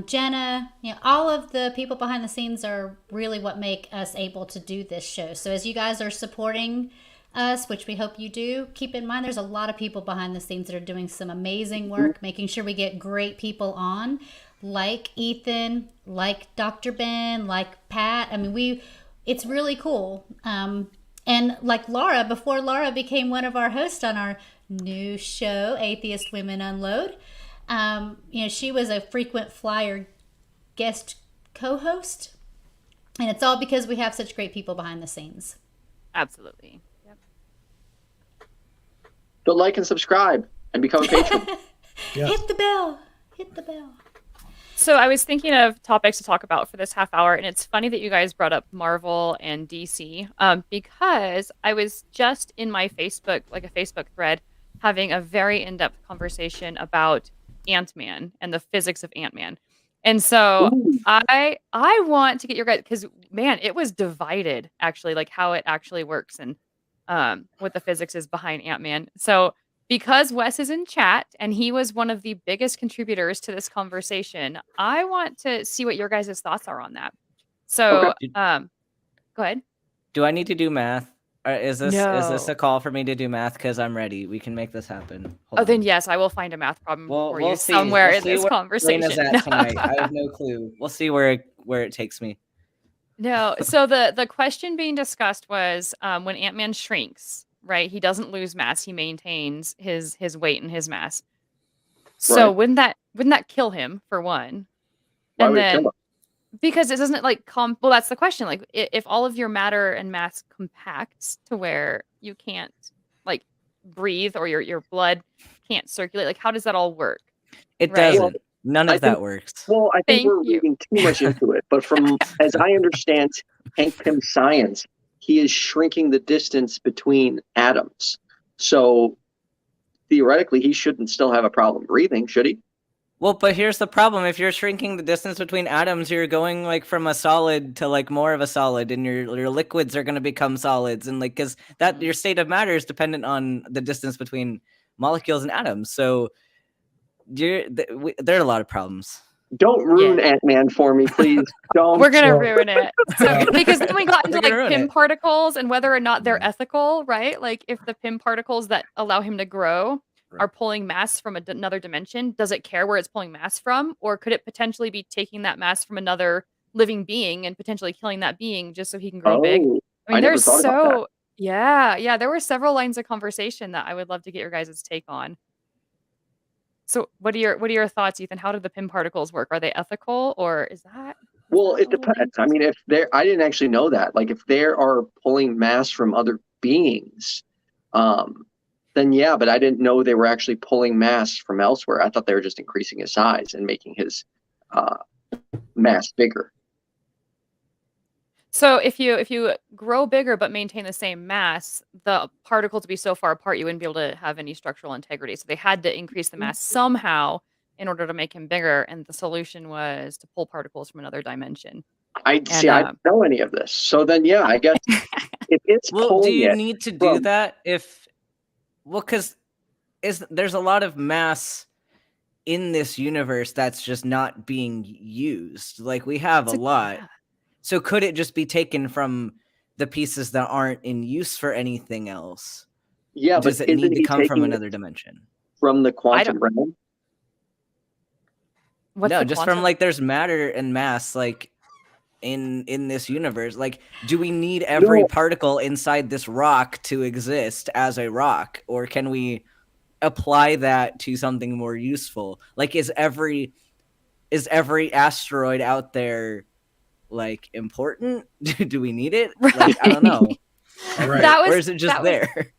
V: Jenna. All of the people behind the scenes are really what make us able to do this show. So as you guys are supporting us, which we hope you do, keep in mind there's a lot of people behind the scenes that are doing some amazing work, making sure we get great people on. like Ethan, like Dr. Ben, like Pat. I mean, it's really cool. And like Laura, before Laura became one of our hosts on our new show, Atheist Women Unload, she was a frequent flyer guest co-host. And it's all because we have such great people behind the scenes.
T: Absolutely. Yep.
W: But like and subscribe and become a patron.
V: Hit the bell. Hit the bell.
T: So I was thinking of topics to talk about for this half hour, and it's funny that you guys brought up Marvel and DC, because I was just in my Facebook, like a Facebook thread, having a very in-depth conversation about Ant-Man and the physics of Ant-Man. And so I want to get your guys, because man, it was divided actually, like how it actually works and what the physics is behind Ant-Man. So because Wes is in chat and he was one of the biggest contributors to this conversation, I want to see what your guys' thoughts are on that. So go ahead.
B: Do I need to do math? Is this
T: No.
B: a call for me to do math? Because I'm ready. We can make this happen. Hold
T: Then yes, I will find a math problem for
B: we'll
T: you
B: see.
T: somewhere
B: We'll
T: in
B: see
T: this
B: where
T: conversation.
B: Raina's at tonight. I have no clue. We'll see where it takes me.
T: No. So the question being discussed was when Ant-Man shrinks, right? He doesn't lose mass. He maintains his weight and his mass. So wouldn't that kill him for one?
W: Why
T: And
W: would it
T: then
W: kill him?
T: because it doesn't well, that's the question. Like if all of your matter and mass compacts to where you can't like breathe or your blood can't circulate, like how does that all work?
B: It
T: Right?
B: doesn't. None of that works.
W: Well, I think
T: Thank
W: we're
T: you.
W: reading too much into it. But as I understand Hank Pym's science, he is shrinking the distance between atoms. So theoretically, he shouldn't still have a problem breathing, should he?
B: Well, but here's the problem. If you're shrinking the distance between atoms, you're going like from a solid to like more of a solid, and your liquids are going to become solids, and like because that your state of matter is dependent on the distance between molecules and atoms. So there are a lot of problems.
W: Don't ruin Ant-Man for me, please. Don't.
T: We're gonna ruin it. So, because then we got into
B: We're gonna
T: like
B: ruin
T: PIM
B: it.
T: particles and whether or not they're ethical, right? Like if the PIM particles that allow him to grow are pulling mass from another dimension, does it care where it's pulling mass from, or could it potentially be taking that mass from another living being and potentially killing that being just so he can grow big? I mean,
W: never
T: there's
W: thought about that.
T: yeah. There were several lines of conversation that I would love to get your guys' take on. So, what are your thoughts, Ethan? How do the PIM particles work? Are they ethical, or is that?
W: Well, it depends. I mean, I didn't actually know that. Like, if they are pulling mass from other beings, then yeah. But I didn't know they were actually pulling mass from elsewhere. I thought they were just increasing his size and making his mass bigger.
T: So if you grow bigger but maintain the same mass, the particles would be so far apart you wouldn't be able to have any structural integrity. So they had to increase the mass somehow in order to make him bigger, and the solution was to pull particles from another dimension.
W: I don't know any of this. So then, yeah, I guess if it's
B: Well, do you
W: pulling
B: need to do that because there's a lot of mass in this universe that's just not being used. Like we have a lot. So could it just be taken from the pieces that aren't in use for anything else?
W: Yeah,
B: Does
W: but
B: it need
W: isn't
B: to
W: he
B: come from
W: taking
B: another dimension?
W: from the quantum realm?
B: No, just from like there's matter and mass like in this universe. Like, do we need every particle inside this rock to exist as a rock, or can we apply that to something more useful? Like, is every asteroid out there like important? Do we need it? Like, I don't know.
O: All right.
B: Or is it just there?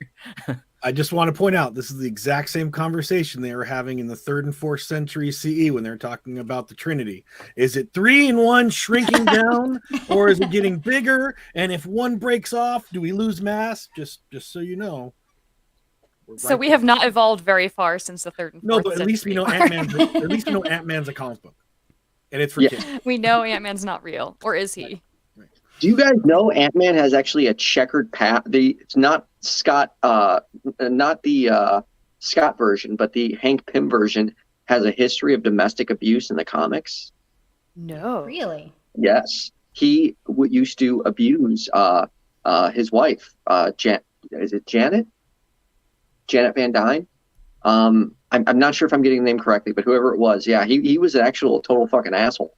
O: I just want to point out this is the exact same conversation they were having in the 3rd and 4th century CE when they're talking about the Trinity. Is it 3 in 1 shrinking down, or is it getting bigger? And if one breaks off, do we lose mass? Just so you know.
T: So we have not evolved very far since the 3rd and 4th
O: No, but at least we know Ant-Man's a comic book, and it's for kids.
T: We know Ant-Man's not real, or is he?
W: Do you guys know Ant-Man has actually a checkered path? It's not Scott, not the Scott version, but the Hank Pym version has a history of domestic abuse in the comics.
T: No,
V: really?
W: Yes, he used to abuse his wife. Is it Janet? Janet Van Dyne. I'm not sure if I'm getting the name correctly, but whoever it was, yeah, he was an actual total fucking asshole.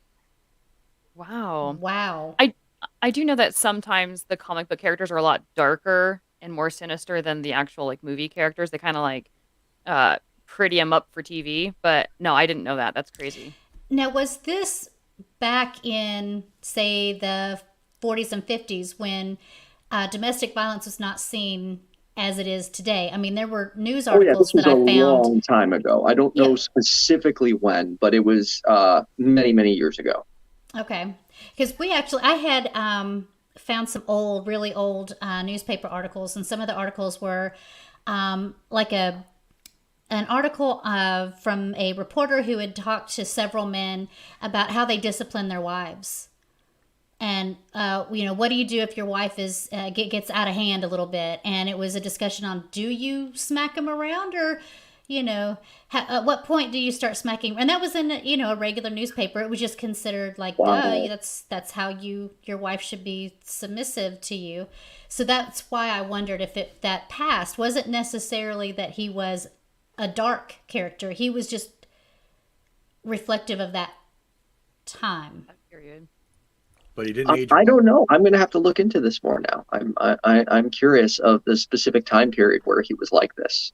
T: Wow.
V: Wow.
T: I do know that sometimes the comic book characters are a lot darker and more sinister than the actual like movie characters. They kind of like pretty them up for TV, but no, I didn't know that. That's crazy.
V: Now, was this back in, say, the 40s and 50s when domestic violence was not seen as it is today? I mean, there were news articles
W: this was
V: that I
W: a
V: found.
W: long time ago. I don't know specifically when, but it was many, many years ago.
V: Okay. Because I had found some really old newspaper articles, and some of the articles were like an article from a reporter who had talked to several men about how they discipline their wives. And, what do you do if your wife gets out of hand a little bit? And it was a discussion on, do you smack them around, or, at what point do you start smacking? And that was in, a regular newspaper. It was just considered like,
W: Wow.
V: that's how your wife should be submissive to you. So that's why I wondered if that passed. Wasn't necessarily that he was a dark character. He was just reflective of that time.
T: Period.
O: But he didn't age.
W: I don't know. I'm going to have to look into this more now. I'm curious of the specific time period where he was like this.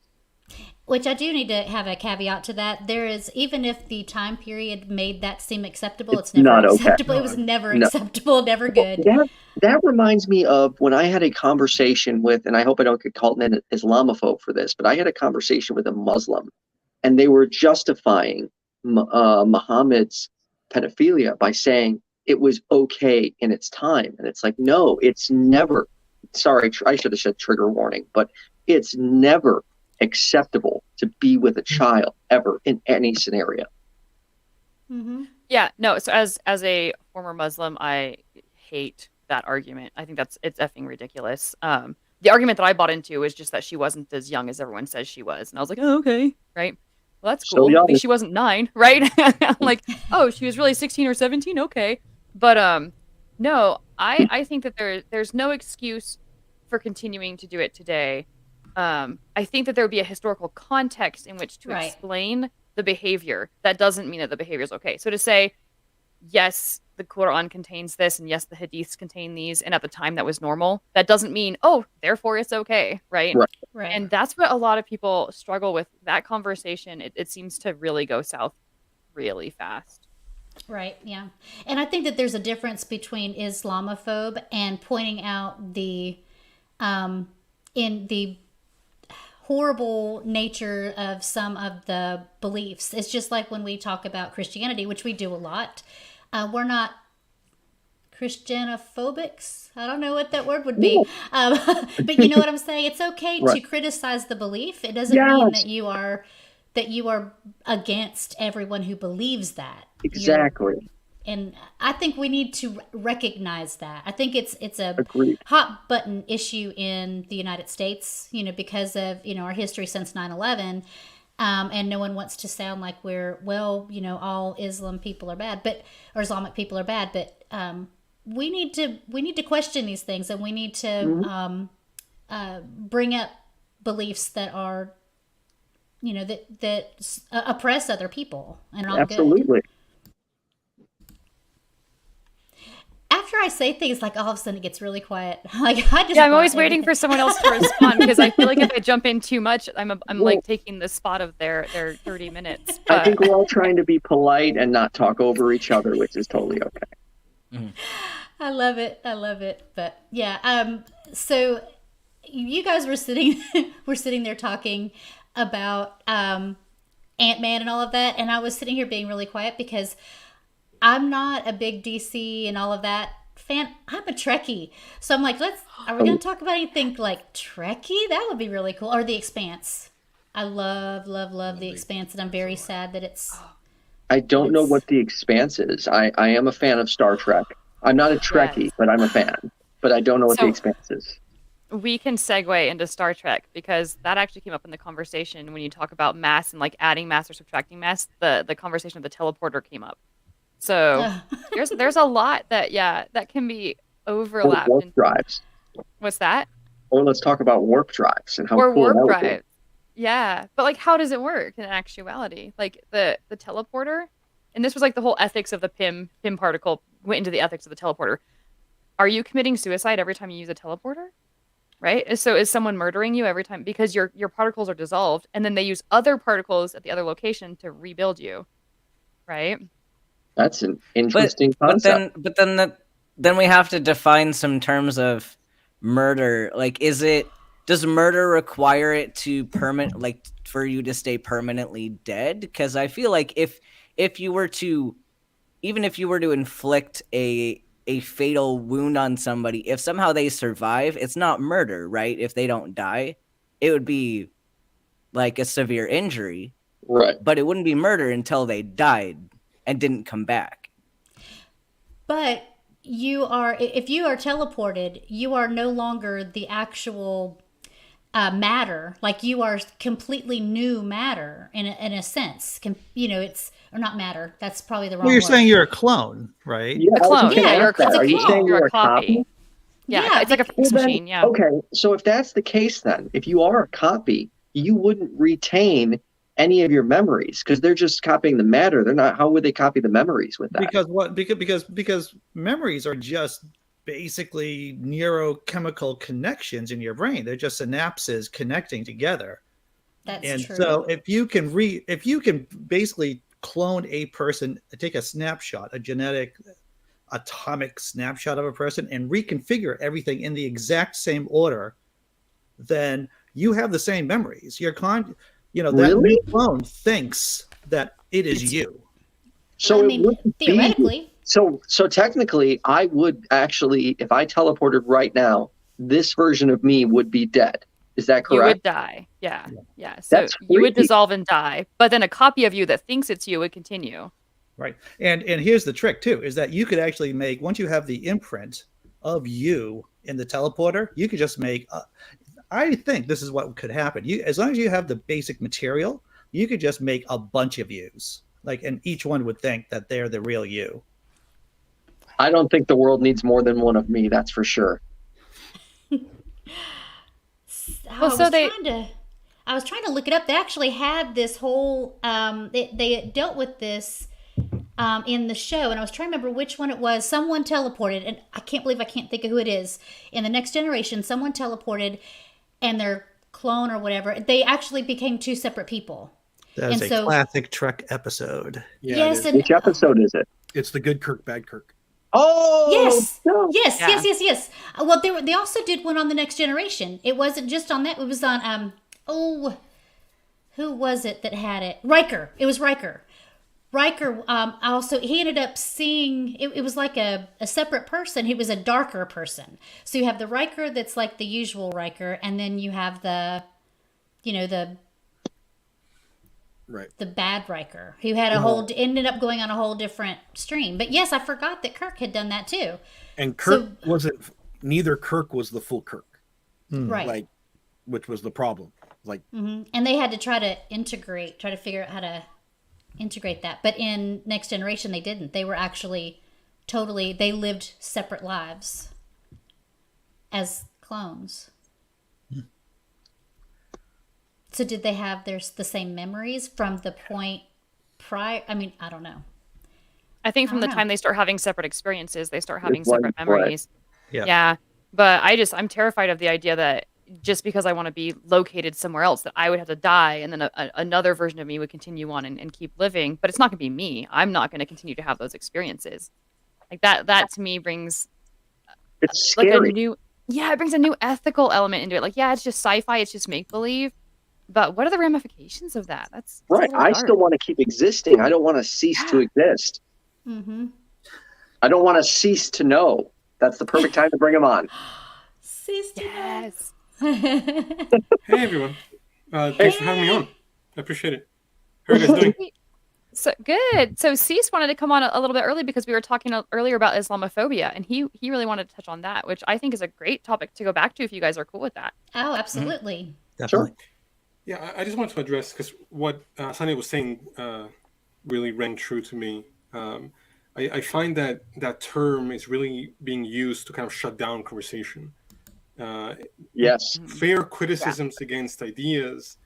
V: Which I do need to have a caveat to that. There is, even if the time period made that seem acceptable, it's never
W: not okay.
V: acceptable. It was never acceptable, never good.
W: That reminds me of when I had a conversation with, and I hope I don't get called an Islamophobe for this, but I had a conversation with a Muslim, and they were justifying Muhammad's pedophilia by saying it was okay in its time. And it's like, no, it's never, sorry, I should have said trigger warning, but it's never acceptable to be with a child ever in any scenario.
V: Mm-hmm.
T: Yeah, no. So as a former Muslim, I hate that argument. I think it's effing ridiculous. The argument that I bought into is just that she wasn't as young as everyone says she was, and I was like, oh, okay, right. Well, that's cool. At least she wasn't 9, right? I'm like, oh, she was really 16 or 17. Okay, but no, I think that there's no excuse for continuing to do it today. I think that there would be a historical context in which to explain the behavior. That doesn't mean that the behavior is okay. So to say, yes, the Quran contains this, and yes, the Hadiths contain these, and at the time that was normal, that doesn't mean, oh, therefore it's okay, right?
V: Right.
T: And that's what a lot of people struggle with. That conversation, it seems to really go south really fast.
V: Right, yeah. And I think that there's a difference between Islamophobe and pointing out the horrible nature of some of the beliefs. It's just like when we talk about Christianity, which we do a lot. We're not Christianophobics. I don't know what that word would be. But you know what I'm saying? It's okay to criticize the belief. It doesn't mean that you are against everyone who believes that.
W: Exactly.
V: And I think we need to recognize that. I think it's a hot button issue in the United States, because of, our history since 9/11. And no one wants to sound like we're, all Islam people are bad, or Islamic people are bad, but we need to question these things, and we need to bring up beliefs that are, that oppress other people and are not good. After I say things, like all of a sudden it gets really quiet. Like I'm
T: always waiting for someone else to respond, because I feel like if I jump in too much, I'm like taking the spot of their 30 minutes.
W: I think we're all trying to be polite and not talk over each other, which is totally okay.
V: Mm-hmm. I love it. But yeah, so you guys were sitting there talking about Ant-Man and all of that, and I was sitting here being really quiet because I'm not a big DC and all of that fan. I'm a Trekkie. So I'm like, are we going to talk about anything like Trekkie? That would be really cool. Or The Expanse. I love The Expanse, and I'm very sad that it's...
W: I don't know what The Expanse is. I am a fan of Star Trek. I'm not a Trekkie, but I'm a fan. But I don't know what The Expanse is.
T: We can segue into Star Trek, because that actually came up in the conversation when you talk about mass and like adding mass or subtracting mass. The conversation of the teleporter came up. So there's a lot that can be overlapped.
W: Or warp drives.
T: What's that?
W: Or let's talk about warp drives and how
T: or
W: cool
T: warp
W: that would
T: drives. Yeah, but like, how does it work in actuality? Like the teleporter, and this was like the whole ethics of the PIM particle went into the ethics of the teleporter. Are you committing suicide every time you use a teleporter? Right? So is someone murdering you every time because your particles are dissolved, and then they use other particles at the other location to rebuild you, right?
W: That's an interesting concept.
B: Then we have to define some terms of murder. Like, does murder require it to for you to stay permanently dead? Because I feel like if you were to, even if you were to inflict a fatal wound on somebody, if somehow they survive, it's not murder, right? If they don't die, it would be like a severe injury,
W: right?
B: But it wouldn't be murder until they died and didn't come back.
V: But if you are teleported, you are no longer the actual matter. Like, you are completely new matter in a sense. It's, or not matter. That's probably the wrong
P: Well, you're
V: word.
P: saying you're a clone, right?
V: A clone. Yeah, you're a clone.
W: Are you saying you're a copy?
T: Yeah, it's like a fax machine. Yeah.
W: Okay, so if that's the case, then if you are a copy, you wouldn't retain any of your memories because they're just copying the matter. They're not. How would they copy the memories with that?
P: Because memories are just basically neurochemical connections in your brain. They're just synapses connecting together.
V: That's true.
P: So if you can basically clone a person, take a snapshot, a genetic atomic snapshot of a person, and reconfigure everything in the exact same order, then you have the same memories. That new clone thinks that it is you.
W: So
V: theoretically.
W: So technically, I would actually, if I teleported right now, this version of me would be dead. Is that correct?
T: You would die. Yeah. So you would dissolve and die, but then a copy of you that thinks it's you would continue.
P: Right. And here's the trick too, is that you could actually make, once you have the imprint of you in the teleporter, you could just make, I think this is what could happen. As long as you have the basic material, you could just make a bunch of yous. And each one would think that they're the real you.
W: I don't think the world needs more than one of me. That's for sure.
V: I was trying to look it up. They actually had this whole. They dealt with this in the show, and I was trying to remember which one it was. Someone teleported, and I can't believe I can't think of who it is. In the Next Generation, someone teleported, and their clone or whatever, they actually became two separate people.
P: That is a classic Trek episode.
W: Yeah, yes. Which episode is it?
O: It's the Good Kirk, Bad Kirk.
W: Oh
V: yes,
W: no.
V: yes. Well, they also did one on the Next Generation. It wasn't just on that. It was on who was it that had it? Riker. It was Riker. Riker. Also, he ended up seeing. It was like a separate person. He was a darker person. So you have the Riker that's like the usual Riker, and then you have the bad Riker, who had ended up going on a whole different stream. But yes, I forgot that Kirk had done that too.
O: And Kirk neither Kirk was the full Kirk.
V: Right.
O: Which was the problem.
V: And they had to try to figure out how to integrate that. But in Next Generation, they didn't. They were actually they lived separate lives as clones. So did they have the same memories from the point prior? I mean, I don't know.
T: I think from the time they start having separate experiences, they start having separate memories.
P: Yeah.
T: Yeah. But I'm terrified of the idea that just because I want to be located somewhere else, that I would have to die, and then another version of me would continue on and keep living. But it's not going to be me. I'm not going to continue to have those experiences. Like that to me brings
W: it's scary.
T: It brings a new ethical element into it. Like, yeah, it's just sci-fi, it's just make-believe. But what are the ramifications of that? That's
W: right. I still want to keep existing. I don't want to cease to exist.
V: Mm-hmm.
W: I don't want to cease to know. That's the perfect time to bring them on.
V: Cease to
D: Hey, everyone. Thanks for having me on. I appreciate it. How are you guys doing?
T: So good. So Cease wanted to come on a little bit early because we were talking earlier about Islamophobia, and he really wanted to touch on that, which I think is a great topic to go back to if you guys are cool with that.
V: Oh, absolutely.
P: Definitely.
D: Yeah, I just wanted to address, because what Sonia was saying really rang true to me. I find that term is really being used to kind of shut down conversation.
W: Yes.
D: Fair criticisms against ideas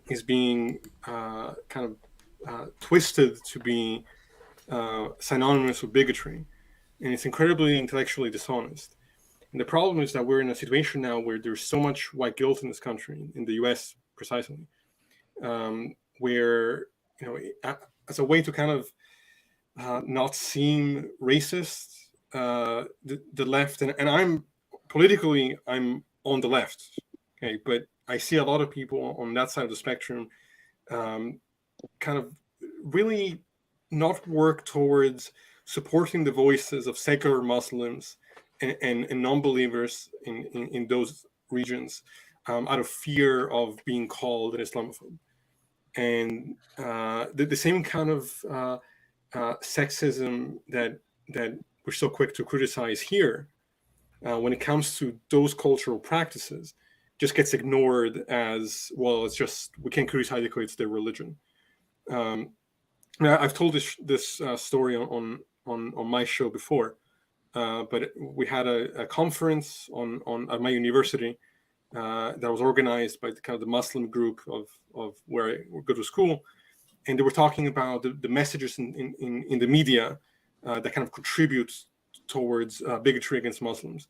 D: is being kind of twisted to be synonymous with bigotry, and it's incredibly intellectually dishonest. And the problem is that we're in a situation now where there's so much white guilt in this country, in the U.S. precisely, where as a way to kind of not seem racist, the left, and I'm politically I'm on the left, okay, but I see a lot of people on that side of the spectrum kind of really not work towards supporting the voices of secular Muslims and non-believers in those regions out of fear of being called an Islamophobe. And the same kind of sexism that we're so quick to criticize here, when it comes to those cultural practices, just gets ignored as, well, it's just, we can't criticize it because it's their religion. I've told this story on my show before, but we had a conference at my university that was organized by the Muslim group of where I go to school, and they were talking about the messages in the media that kind of contribute towards bigotry against Muslims.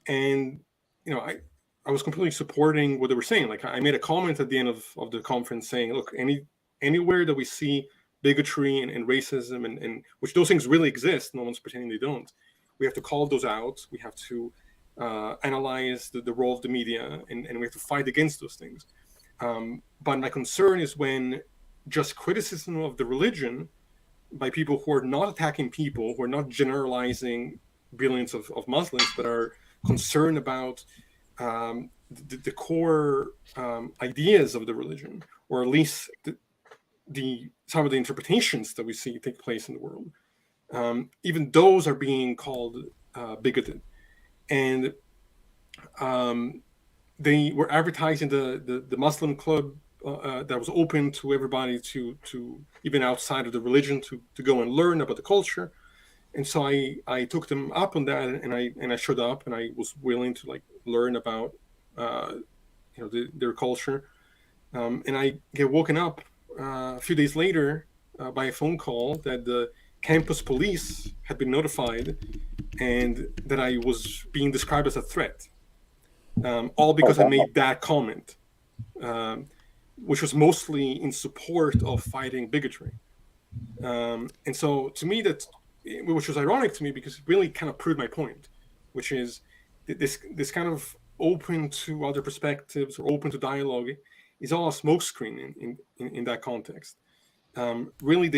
D: And I was completely supporting what they were saying. Like, I made a comment at the end of the conference saying, look, anywhere that we see bigotry and racism and which those things really exist, no one's pretending they don't, we have to call those out. We have to analyze the role of the media, and we have to fight against those things. But my concern is when just criticism of the religion by people who are not attacking people, who are not generalizing billions of Muslims, but are concerned about the core ideas of the religion, or at least some of the interpretations that we see take place in the world. Even those are being called bigoted. And they were advertising the Muslim club that was open to everybody to even outside of the religion to go and learn about the culture. And so I took them up on that, and I showed up, and I was willing to learn about their culture. And I get woken up a few days later by a phone call that the campus police had been notified, and that I was being described as a threat, all because I made that comment, which was mostly in support of fighting bigotry. And so to me, which was ironic to me, because it really kind of proved my point, which is this kind of open to other perspectives or open to dialogue is all a smokescreen in that context. Really,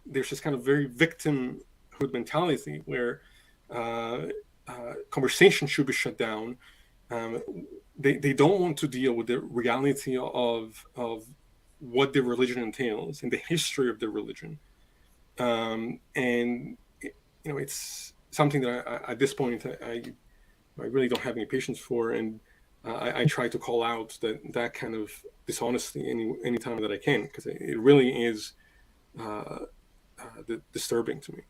D: there's this kind of very victimhood mentality where conversation should be shut down. They don't want to deal with the reality of what their religion entails and the history of their religion. And it's something that at this point I really don't have any patience for, and I try to call out that kind of dishonesty any time that I can, because it really is disturbing to me.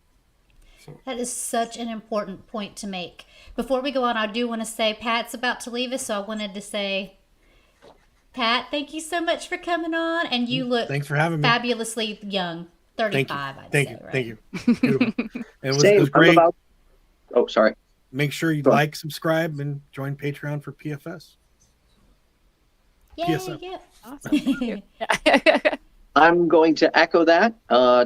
D: So.
V: That is such an important point to make. Before we go on, I do want to say Pat's about to leave us, so I wanted to say, Pat, thank you so much for coming on, and you look
O: Thanks for having me.
V: fabulously young. 35, I'd say, right?
O: Thank you. Beautiful. It was great.
W: Oh, sorry.
O: Make sure you like, subscribe, and join Patreon for PFS.
V: Yay,
O: PSF.
V: yeah.
W: Awesome. I'm going to echo that.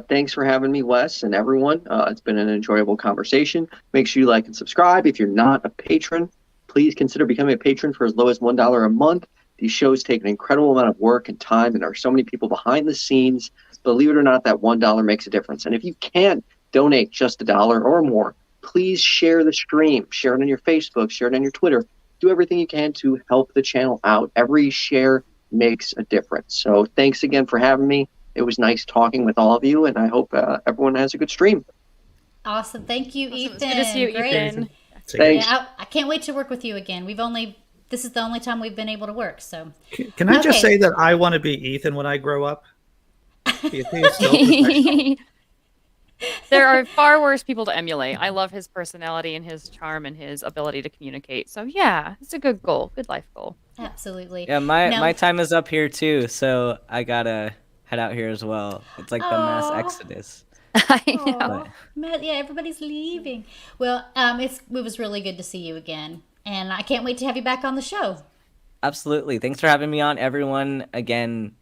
W: Thanks for having me, Wes, and everyone. It's been an enjoyable conversation. Make sure you like and subscribe. If you're not a patron, please consider becoming a patron for as low as $1 a month. These shows take an incredible amount of work and time, and there are so many people behind the scenes. Believe it or not, that $1 makes a difference. And if you can't donate just $1 or more, please share the stream. Share it on your Facebook. Share it on your Twitter. Do everything you can to help the channel out. Every share makes a difference. So thanks again for having me. It was nice talking with all of you, and I hope everyone has a good stream.
V: Awesome. Thank you, Ethan.
T: Good to see you,
V: Great.
T: Ethan.
W: Thanks.
V: Yeah, I can't wait to work with you again. This is the only time we've been able to work. So
P: Can I just say that I want to be Ethan when I grow up?
T: There are far worse people to emulate. I love his personality and his charm and his ability to communicate. So yeah, it's a good goal, good life goal.
V: Absolutely.
B: Yeah, my
V: Now-
B: time is up here too, so I gotta head out here as well. It's like the mass
V: Aw.
B: exodus.
V: Aw, Matt, yeah, everybody's leaving. Well, it was really good to see you again, and I can't wait to have you back on the show.
B: Absolutely. Thanks for having me on, everyone. Again,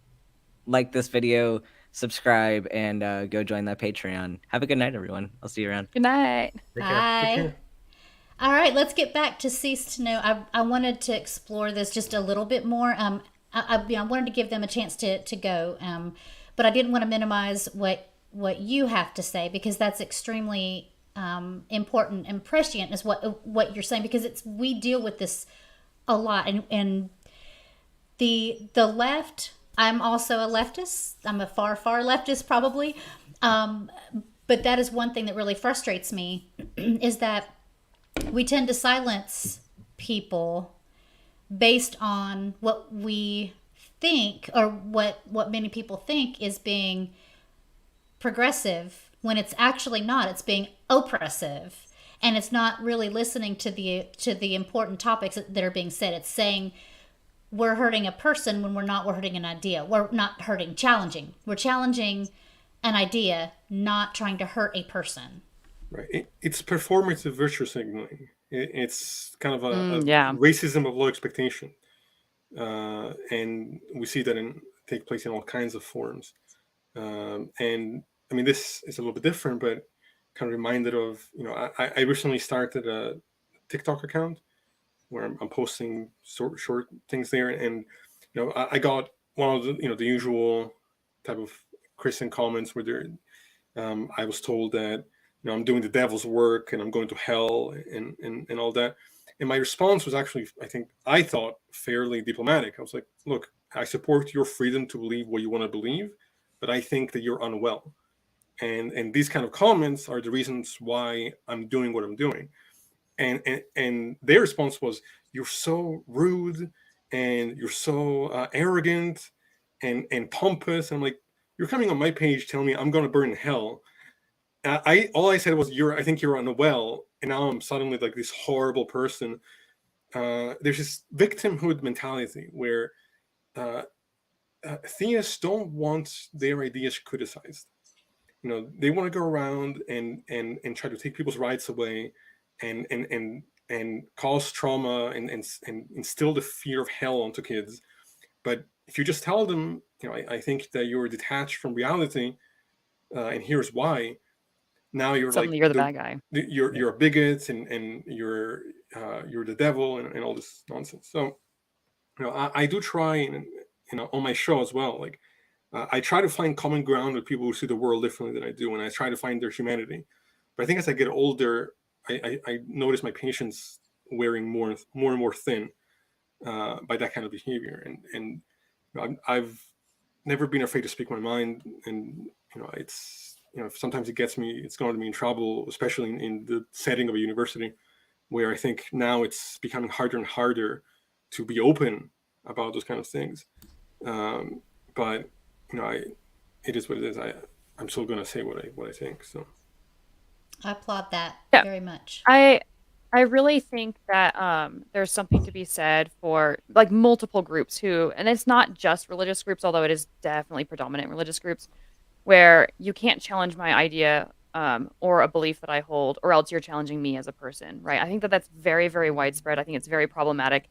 B: like this video, subscribe, and go join that Patreon. Have a good night, everyone. I'll see you around.
T: Good night.
V: Bye. All right, let's get back to Cease to Know. I wanted to explore this just a little bit more. I wanted to give them a chance to go, but I didn't want to minimize what you have to say, because that's extremely important and prescient is what you're saying, because we deal with this a lot, and the left. I'm also a leftist. I'm a far leftist probably, but that is one thing that really frustrates me is that we tend to silence people based on what we think, or what many people think is being progressive, when it's actually not. It's being oppressive, and it's not really listening to the important topics that are being said. It's saying we're hurting a person when we're not. We're hurting an idea. We're not challenging. We're challenging an idea, not trying to hurt a person.
D: Right. It's performative virtue signaling. It's kind of a
T: yeah.
D: racism of low expectation. And we see that take place in all kinds of forms. And I mean, this is a little bit different, but kind of reminded of, I recently started a TikTok account where I'm posting short things there. And, I got one of the, the usual type of Christian comments where I was told that, I'm doing the devil's work and I'm going to hell and all that. And my response was actually, I thought fairly diplomatic. I was like, look, I support your freedom to believe what you want to believe, but I think that you're unwell. And these kind of comments are the reasons why I'm doing what I'm doing. And their response was, you're so rude and you're so arrogant and pompous. And I'm like, you're coming on my page telling me I'm going to burn in hell. All I said was, I think you're unwell, and now I'm suddenly like this horrible person. There's this victimhood mentality where theists don't want their ideas criticized. They want to go around and try to take people's rights away, and cause trauma and instill the fear of hell onto kids. But if you just tell them, I think that you're detached from reality, and here's why. Now you're
T: Suddenly
D: like
T: you're the bad guy.
D: You're a bigot and you're the devil and all this nonsense. So I do try on my show as well. Like I try to find common ground with people who see the world differently than I do, and I try to find their humanity. But I think as I get older, I notice my patience wearing more and more thin by that kind of behavior. And I've never been afraid to speak my mind, and it's. Sometimes it gets me, it's going to me in trouble, especially in the setting of a university, where I think now it's becoming harder and harder to be open about those kind of things. But it is what it is. I'm still going to say what I think. So
V: I applaud that very much.
T: I really think that there's something to be said for like multiple groups and it's not just religious groups, although it is definitely predominant religious groups, where you can't challenge my idea or a belief that I hold, or else you're challenging me as a person, right? I think that that's very, very widespread. I think it's very problematic.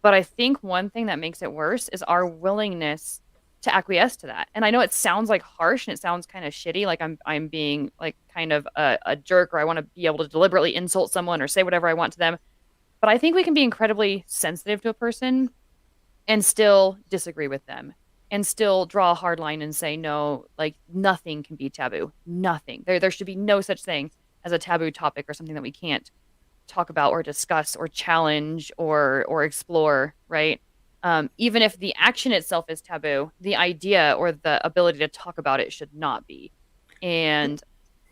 T: But I think one thing that makes it worse is our willingness to acquiesce to that. And I know it sounds like harsh and it sounds kind of shitty, like I'm being like kind of a jerk, or I want to be able to deliberately insult someone or say whatever I want to them. But I think we can be incredibly sensitive to a person and still disagree with them, and still draw a hard line and say, no, like nothing can be taboo. Nothing. There should be no such thing as a taboo topic or something that we can't talk about or discuss or challenge or explore, right? Even if the action itself is taboo, the idea or the ability to talk about it should not be. And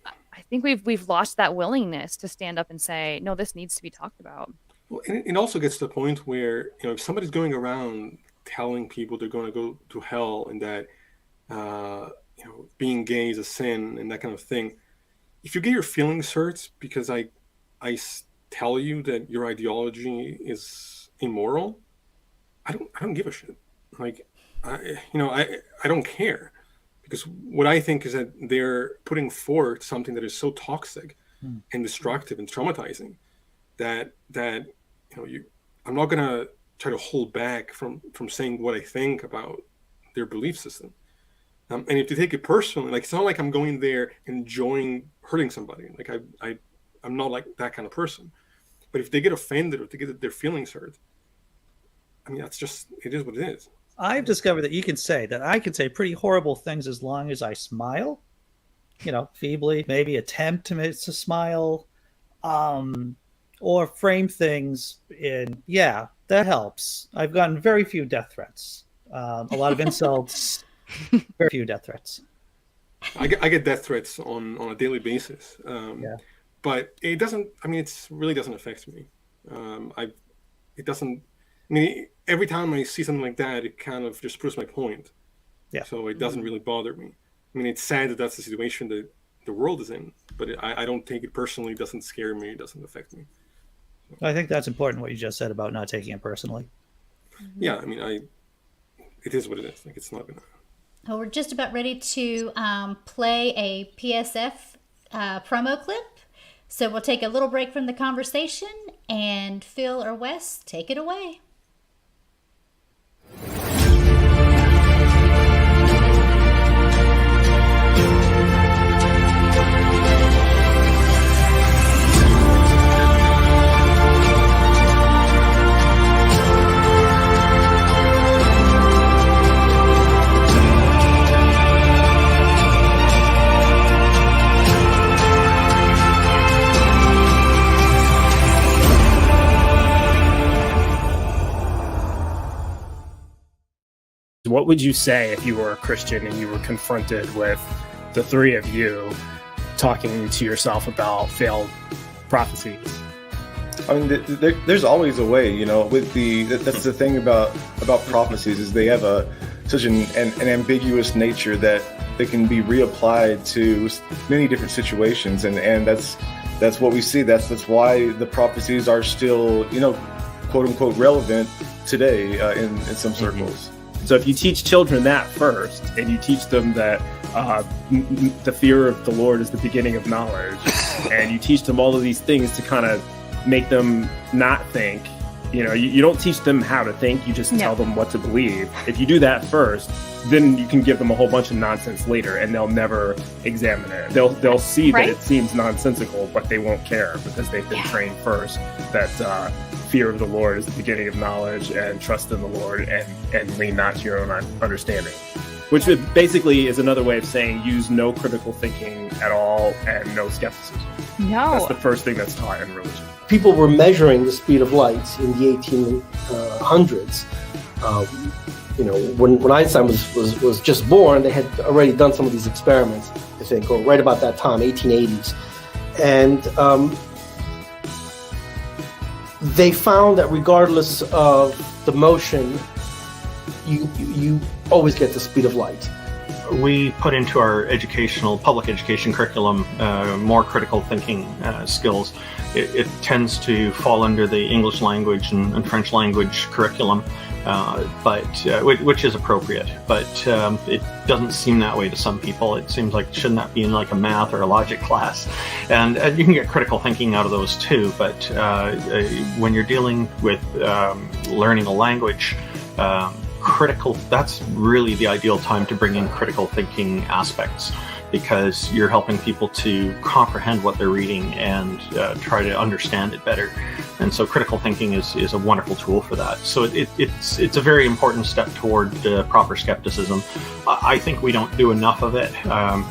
T: I think we've lost that willingness to stand up and say, no, this needs to be talked about.
D: Well, and it also gets to the point where, if somebody's going around telling people they're going to go to hell and that being gay is a sin and that kind of thing, if you get your feelings hurt because I tell you that your ideology is immoral, I don't give a shit. Like, I don't care, because what I think is that they're putting forth something that is so toxic and destructive and traumatizing that I'm not gonna try to hold back from saying what I think about their belief system. And if you take it personally, like, it's not like I'm going there enjoying hurting somebody. Like, I'm not like that kind of person. But if they get offended or they get their feelings hurt, I mean, it is what it is.
P: I've discovered that I can say pretty horrible things as long as I smile, feebly, maybe attempt to smile, or frame things in, that helps. I've gotten very few death threats, a lot of insults, very few death threats.
D: I get death threats on a daily basis, but it doesn't. I mean, it really doesn't affect me. It doesn't. I mean, every time I see something like that, it kind of just proves my point. Yeah. So it doesn't really bother me. I mean, it's sad that that's the situation that the world is in, but I don't take it personally. It doesn't scare me. It doesn't affect me.
P: I think that's important, what you just said about not taking it personally.
D: Yeah, I mean, it is what it is. Like, it's not gonna.
V: Well, we're just about ready to play a PSF promo clip. So we'll take a little break from the conversation, and Phil or Wes, take it away.
K: What would you say if you were a Christian and you were confronted with the three of you talking to yourself about failed prophecies?
E: I mean, there's always a way, with that's the thing about prophecies, is they have such an ambiguous nature that they can be reapplied to many different situations. And that's what we see. That's why the prophecies are still, quote unquote, relevant today in some circles.
K: So if you teach children that first, and you teach them that the fear of the Lord is the beginning of knowledge, and you teach them all of these things to kind of make them not think, you don't teach them how to think, you just tell them what to believe. If you do that first, then you can give them a whole bunch of nonsense later, and they'll never examine it. They'll see that it seems nonsensical, but they won't care because they've been trained first that fear of the Lord is the beginning of knowledge, and trust in the Lord, and lean not to your own understanding. Which basically is another way of saying use no critical thinking at all and no skepticism.
S: No.
K: That's the first thing that's taught in religion.
G: People were measuring the speed of light in the 1800s. When Einstein was just born, they had already done some of these experiments, I think, or right about that time, 1880s. And they found that regardless of the motion, you always get the speed of light.
H: We put into our public education curriculum more critical thinking skills. It tends to fall under the English language and French language curriculum, which is appropriate. But it doesn't seem that way to some people. It seems like, shouldn't that be in like a math or a logic class? And you can get critical thinking out of those too. But when you're dealing with learning a language, that's really the ideal time to bring in critical thinking aspects, because you're helping people to comprehend what they're reading and try to understand it better. And so critical thinking is a wonderful tool for that. So it's a very important step toward proper skepticism. I think we don't do enough of it.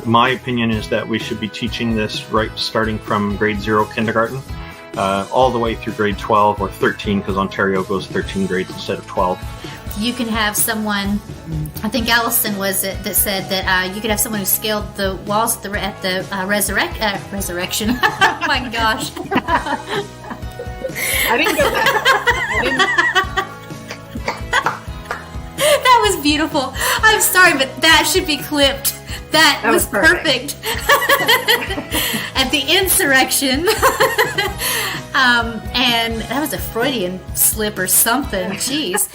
H: My opinion is that we should be teaching this starting from grade 0 kindergarten, all the way through grade 12 or 13, because Ontario goes 13 grades instead of 12.
V: You can have someone, I think Allison was it, that said that you could have someone who scaled the walls at the resurrection. Oh my gosh.
S: I didn't go back.
V: That was beautiful. I'm sorry, but that should be clipped. That was perfect. At the insurrection. And that was a Freudian slip or something. Jeez.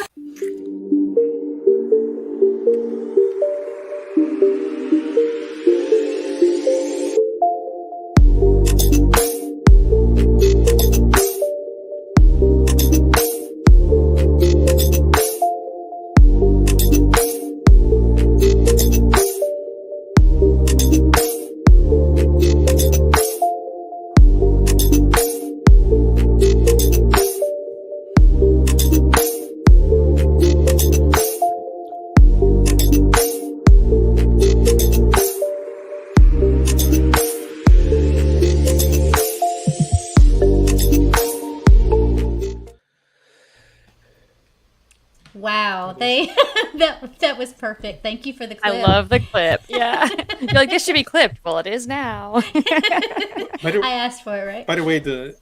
V: Wow, that was perfect. Thank you for the clip.
T: I love the clip. Yeah. You're like, this should be clipped. Well, it is now.
V: I asked for it, right?
D: By the way, the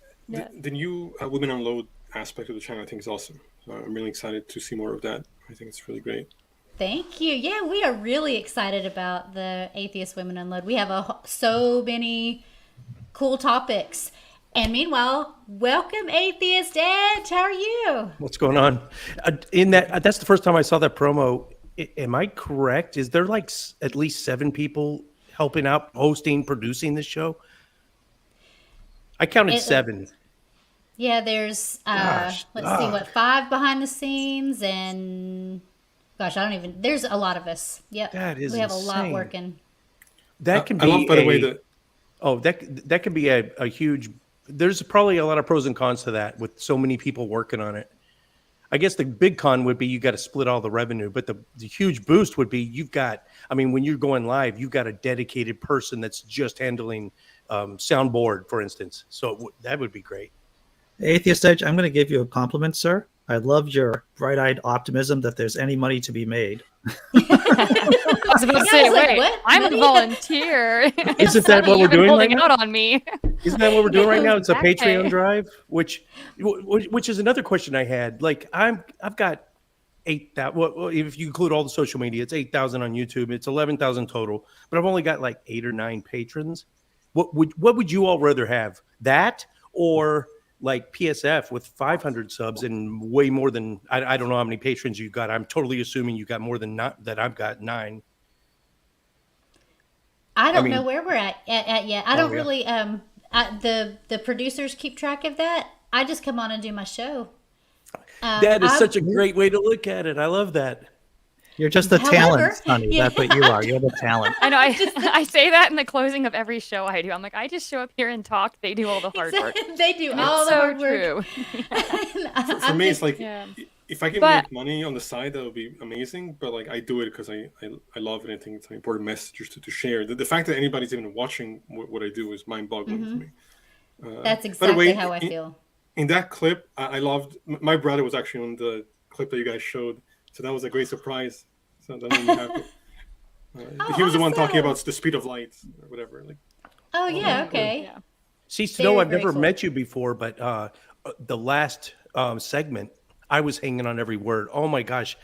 D: new Women Unload aspect of the channel I think is awesome. So I'm really excited to see more of that. I think it's really great.
V: Thank you. Yeah, we are really excited about the Atheist Women Unload. We have so many cool topics. And meanwhile, welcome Atheist Edge. How are you?
G: What's going on? That's the first time I saw that promo. Am I correct? Is there like at least 7 people helping out, hosting, producing this show? I counted 7.
V: Yeah, there's let's see, 5 behind the sscenes, and gosh, there's a lot of us. Yep.
G: That is
V: we have a lot
G: insane.
V: working.
G: That can be
D: I love, by the way,
G: that can be a huge. There's probably a lot of pros and cons to that with so many people working on it. I guess the big con would be you got to split all the revenue, but the huge boost would be when you're going live, you've got a dedicated person that's just handling soundboard, for instance. So that would be great.
P: Atheist Edge, I'm going to give you a compliment, sir. I love your bright-eyed optimism that there's any money to be made.
T: I was about to say, wait,
V: what?
T: I'm a volunteer.
G: Isn't that what we're doing right now?
T: Out on me.
G: Isn't that what we're doing right now? It's a
T: Exactly.
G: Patreon drive, which is another question I had. Like I've got 8,000. Well, if you include all the social media, it's 8,000 on YouTube. It's 11,000 total, but I've only got like 8 or 9 patrons. What would you all rather have? That or like PSF with 500 subs and way more than I don't know how many patrons you've got. I'm totally assuming you got more than that. I've got 9.
V: I don't know where we're at yet. I don't really. The producers keep track of that. I just come on and do my show.
G: That is such a great way to look at it. I love that.
P: You're just the talent, honey. That's what you are. You're the talent.
T: I know. I say that in the closing of every show I do. I'm like, I just show up here and talk. They do all the hard work.
V: They do
T: And
V: all
T: it's
V: the
T: so
V: hard work.
T: true.
D: For me, it's like if I can make money on the side, that would be amazing. But like I do it because I love it. I think it's an important message to share. The fact that anybody's even watching what I do is mind-boggling to me.
V: That's exactly how I feel.
D: In that clip, I loved. My brother was actually on the clip that you guys showed, so that was a great surprise. So that made me happy. He was the one talking about the speed of light or whatever. Like,
V: oh yeah, okay.
T: Yeah.
G: See, Snow, I've never met you before, but the last segment, I was hanging on every word. Oh my gosh.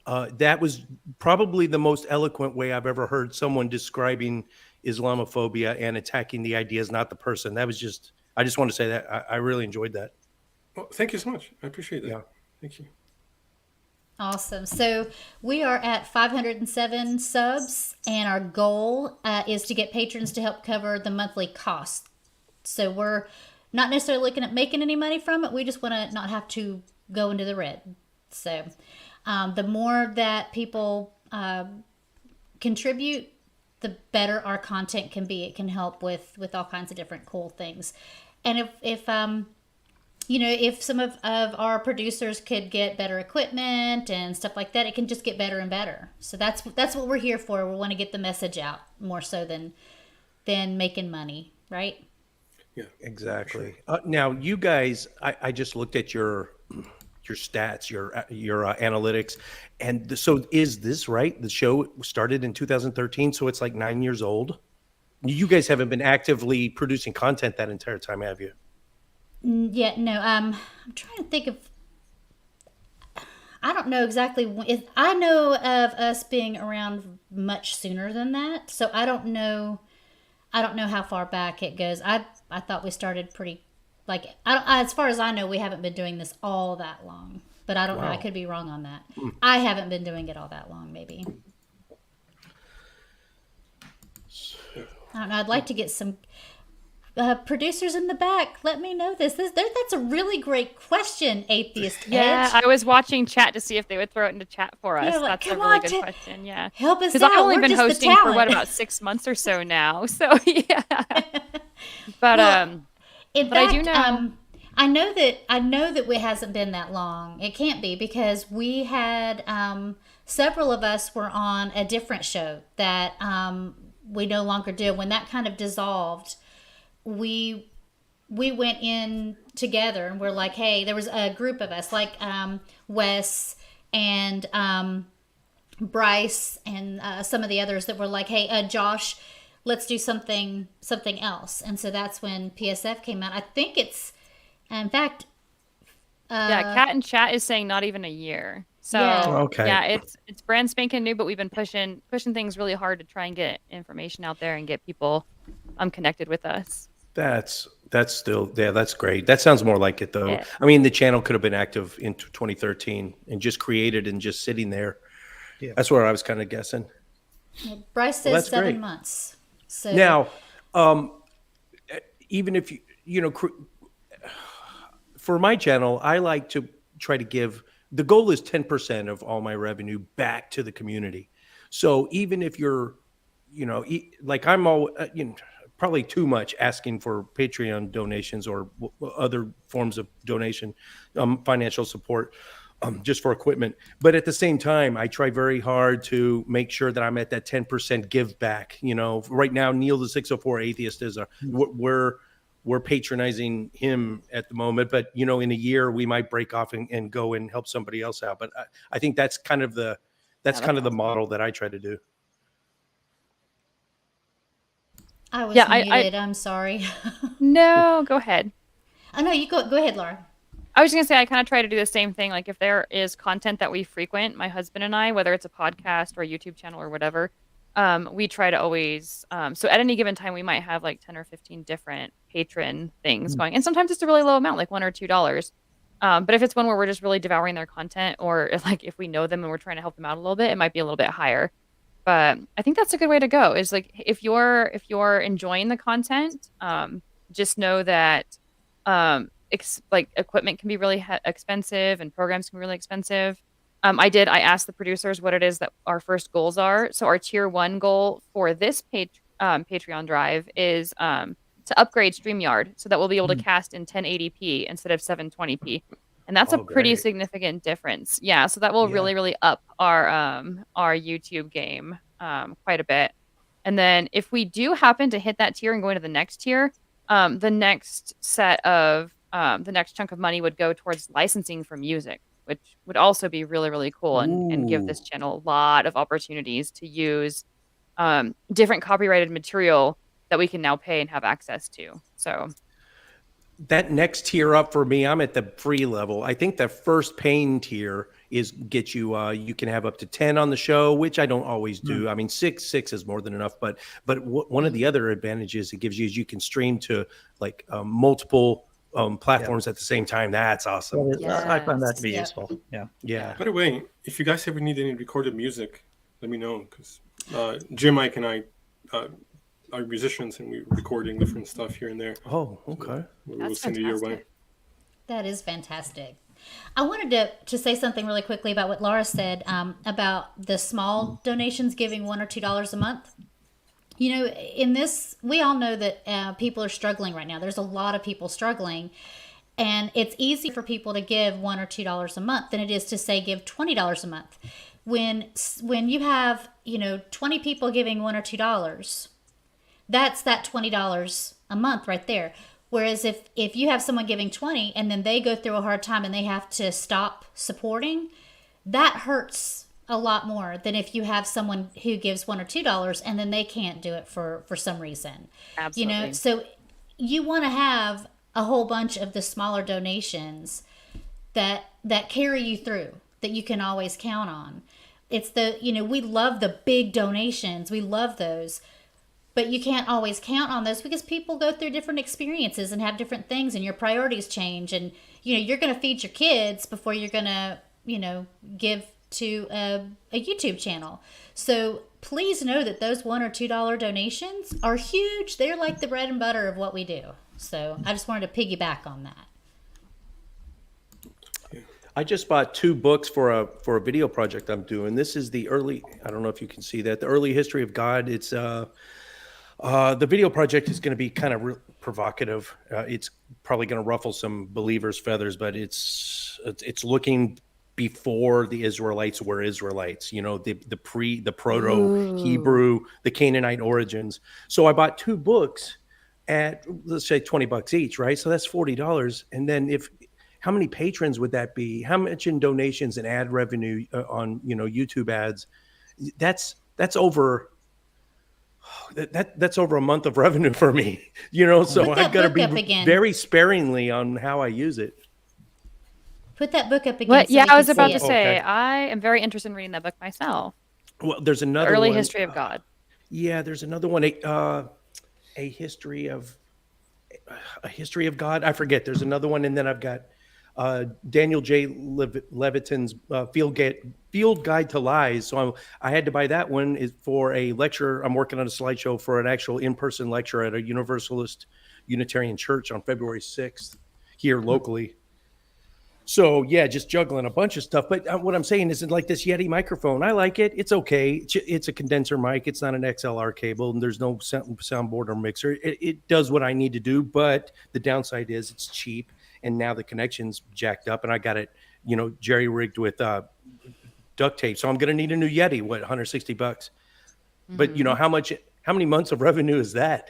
G: That was probably the most eloquent way I've ever heard someone describing Islamophobia and attacking the ideas, not the person. That was just, I just want to say that I really enjoyed that.
D: well, thank you so much. I appreciate that.
G: Yeah.
D: Thank you.
V: Awesome. So we are at 507 subs, and our goal is to get patrons to help cover the monthly cost. So we're not necessarily looking at making any money from it. We just want to not have to go into the red. So the more that people contribute, the better our content can be. It can help with all kinds of different cool things. And if some of our producers could get better equipment and stuff like that, it can just get better and better. So that's what we're here for. We want to get the message out more so than making money, right?
D: Yeah,
G: exactly. Now, you guys, I just looked at your stats, your analytics, and so is this right? The show started in 2013, so it's like 9 years old. You guys haven't been actively producing content that entire time, have you?
V: Yeah, no. I'm trying to think of. I don't know exactly. I know of us being around much sooner than that, so I don't know. I don't know how far back it goes. I thought we started pretty, as far as I know, we haven't been doing this all that long. But I don't know. I could be wrong on that. I haven't been doing it all that long, maybe. I don't know. I'd like to get some producers in the back. Let me know this. That's a really great question, Atheist
T: Yeah,
V: Edge.
T: I was watching chat to see if they would throw it into chat for us.
V: Yeah, like,
T: That's a
V: come
T: really
V: on,
T: good question. Yeah,
V: help us
T: because
V: out.
T: I've only
V: We're
T: been
V: just the
T: hosting for what
V: talent.
T: about 6 months or so now. So yeah, but
V: Well, in
T: but I
V: fact,
T: do know.
V: I know that it hasn't been that long. It can't be because we had several of us were on a different show that we no longer do. When that kind of dissolved, we went in together and we're like, hey, there was a group of us like Wes and Bryce and some of the others that were like, hey, Josh, let's do something else. And so that's when PSF came out. I think it's, in fact,
T: Yeah, Cat in chat is saying not even a year. So
V: Yeah.
G: Okay.
T: yeah, it's brand spanking new, but we've been pushing things really hard to try and get information out there and get people connected with us.
G: That's still, yeah, that's great. That sounds more like it though.
T: Yeah.
G: I mean, the channel could have been active in 2013 and just created and just sitting there.
P: Yeah.
G: That's where I was kind of guessing.
V: Bryce
G: Well,
V: says
G: that's
V: 7
G: great.
V: months. So
G: Now, even if you know, for my channel, I like to try to give, the goal is 10% of all my revenue back to the community. So even if you're, you know, like I'm all, you know, probably too much asking for Patreon donations or other forms of donation, financial support, just for equipment. But at the same time, I try very hard to make sure that I'm at that 10% give back. You know, right now, Neil the 604 Atheist is we're patronizing him at the moment, but you know, in a year we might break off and go and help somebody else out. But I think that's kind of the the model that I try to do.
V: I was
T: Yeah,
V: muted. I'm sorry.
T: No, go ahead.
V: Oh no, you go ahead, Laura.
T: I was just gonna say I kind of try to do the same thing. Like if there is content that we frequent, my husband and I, whether it's a podcast or a YouTube channel or whatever, we try to always. So at any given time, we might have like 10 or 15 different patron things going, and sometimes it's a really low amount, like $1 or $2. But if it's one where we're just really devouring their content, or like if we know them and we're trying to help them out a little bit, it might be a little bit higher. But I think that's a good way to go. Is like if you're enjoying the content, just know that like equipment can be really expensive and programs can be really expensive. I asked the producers what it is that our first goals are. So our tier 1 goal for this Patreon drive is to upgrade StreamYard so that we'll be able to cast in 1080p instead of 720p. And that's a pretty significant difference. Yeah, so that will really, really up our YouTube game quite a bit. And then if we do happen to hit that tier and go into the next tier, the next set of the next chunk of money would go towards licensing for music, which would also be really, really cool and give this channel a lot of opportunities to use different copyrighted material that we can now pay and have access to. So
G: That next tier up for me, I'm at the free level. I think the first paying tier gets you you can have up to 10 on the show, which I don't always do. I mean, six is more than enough. But one of the other advantages it gives you is you can stream to like multiple platforms at the same time. That's awesome.
P: I find that to be useful. Yeah.
D: By the way, if you guys ever need any recorded music, let me know, because Jim, Mike, and I are musicians and we're recording different stuff here and there.
G: Oh, okay.
D: So we'll send it your way.
V: That is fantastic. I wanted to say something really quickly about what Laura said about the small donations giving $1 or $2 a month. You know, in this, we all know that people are struggling right now. There's a lot of people struggling. And it's easy for people to give $1 or $2 a month than it is to say give $20 a month. When you have, 20 people giving $1 or $2, that's that $20 a month right there. Whereas if you have someone giving 20 and then they go through a hard time and they have to stop supporting, that hurts a lot more than if you have someone who gives $1 or $2 and then they can't do it for some reason.
T: Absolutely.
V: So you want to have a whole bunch of the smaller donations that carry you through, that you can always count on. It's we love the big donations. We love those. But you can't always count on those because people go through different experiences and have different things, and your priorities change. And, you're going to feed your kids before you're going to, give to a YouTube channel. So please know that those $1 or $2 donations are huge. They're like the bread and butter of what we do. So I just wanted to piggyback on that.
G: I just bought 2 books for a video project I'm doing. This is the early, I don't know if you can see that, the early history of God. It's the video project is going to be kind of provocative. It's probably going to ruffle some believers' feathers, but it's looking before the Israelites were Israelites. You know, the proto Hebrew, the Canaanite origins. So I bought 2 books at, let's say, $20 each, right? So that's $40. And then how many patrons would that be? How much in donations and ad revenue on, YouTube ads? That's over. That's over a month of revenue for me, so I've got to be very sparingly on how I use it.
V: Put that book up again.
T: What?
V: So
T: Yeah,
V: we
T: I was
V: can
T: about
V: see
T: to
V: it.
T: say,
G: Okay.
T: I am very interested in reading that book myself.
G: Well, there's another
T: Early
G: one.
T: History of God.
G: Yeah, there's another one. A history of God. I forget. There's another one, and then I've got Daniel J. Levitin's Field Guide to Lies. So I had to buy that one is for a lecture. I'm working on a slideshow for an actual in-person lecture at a Universalist Unitarian Church on February 6th here locally. So yeah, just juggling a bunch of stuff. But what I'm saying is, like this Yeti microphone, I like it. It's okay. It's a condenser mic. It's not an XLR cable, and there's no soundboard or mixer. It does what I need to do. But the downside is it's cheap, and now the connection's jacked up, and I got it, jerry rigged with duct tape. So I'm going to need a new Yeti. What, $160? But how many months of revenue is that?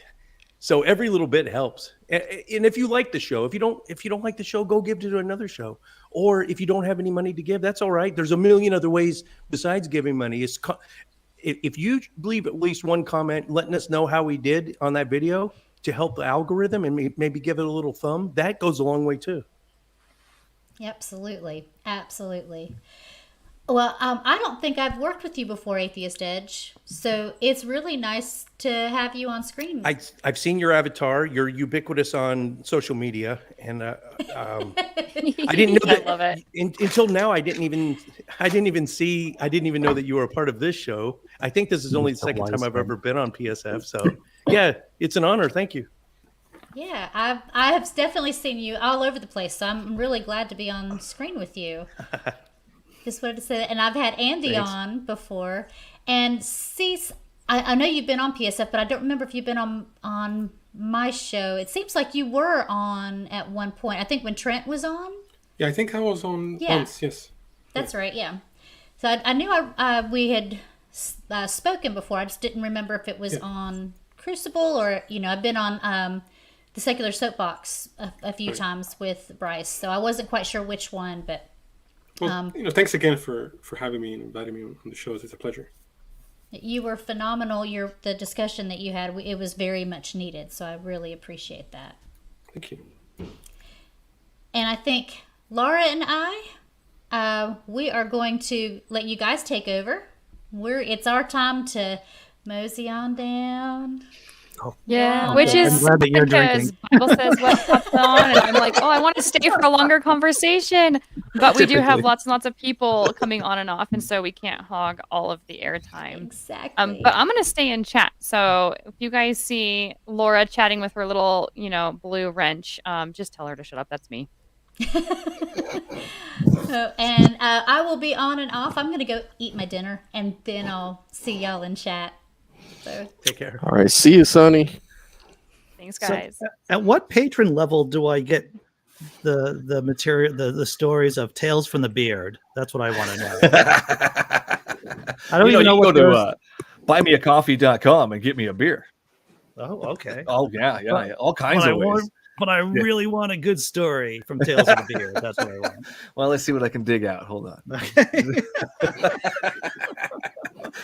G: So every little bit helps. And if you like the show, if you don't like the show, go give it to another show. Or if you don't have any money to give, that's all right. There's a million other ways besides giving money. If you leave at least one comment letting us know how we did on that video to help the algorithm and maybe give it a little thumb, that goes a long way too.
V: Absolutely. Absolutely. Well, I don't think I've worked with you before, Atheist Edge. So it's really nice to have you on screen.
G: I've seen your avatar. You're ubiquitous on social media, and I didn't know that.
T: I love it.
G: Until now. I didn't even know that you were a part of this show. I think this is only the second time I've ever been on PSF. So yeah, it's an honor. Thank you.
V: Yeah, I have definitely seen you all over the place. So I'm really glad to be on screen with you. Just wanted to say that. And I've had Andy on before. And Cease, I know you've been on PSF, but I don't remember if you've been on my show. It seems like you were on at one point. I think when Trent was on.
D: Yeah, I think I was on once, yes.
V: That's right, yeah. So I knew we had spoken before. I just didn't remember if it was on Crucible or, I've been on the Secular Soapbox a few times with Bryce. So I wasn't quite sure which one, but...
D: Well, thanks again for having me and inviting me on the show. It's a pleasure.
V: You were phenomenal. The discussion that you had, it was very much needed. So I really appreciate that.
D: Thank you.
V: And I think Laura and I, we are going to let you guys take over. It's our time to mosey on down.
T: Yeah, which is
P: glad that you're
T: because
P: drinking.
T: Bible says what pops on, and I'm like, I want to stay for a longer conversation. But we do have lots and lots of people coming on and off, and so we can't hog all of the airtime.
V: Exactly.
T: But I'm gonna stay in chat. So if you guys see Laura chatting with her little, blue wrench, just tell her to shut up. That's me.
V: And I will be on and off. I'm going to go eat my dinner, and then I'll see y'all in chat. So
G: take care.
A: All right. See you, Sonny.
T: Thanks, guys.
P: So, at what patron level do I get the material, the stories of Tales from the Beard? That's what I want to know. I don't even know what
C: go to buymeacoffee.com and get me a beer.
P: Oh, okay.
C: Oh, yeah. All kinds of ways.
P: But I really want a good story from Tales of the Beard. That's what I want.
C: Well, let's see what I can dig out. Hold on.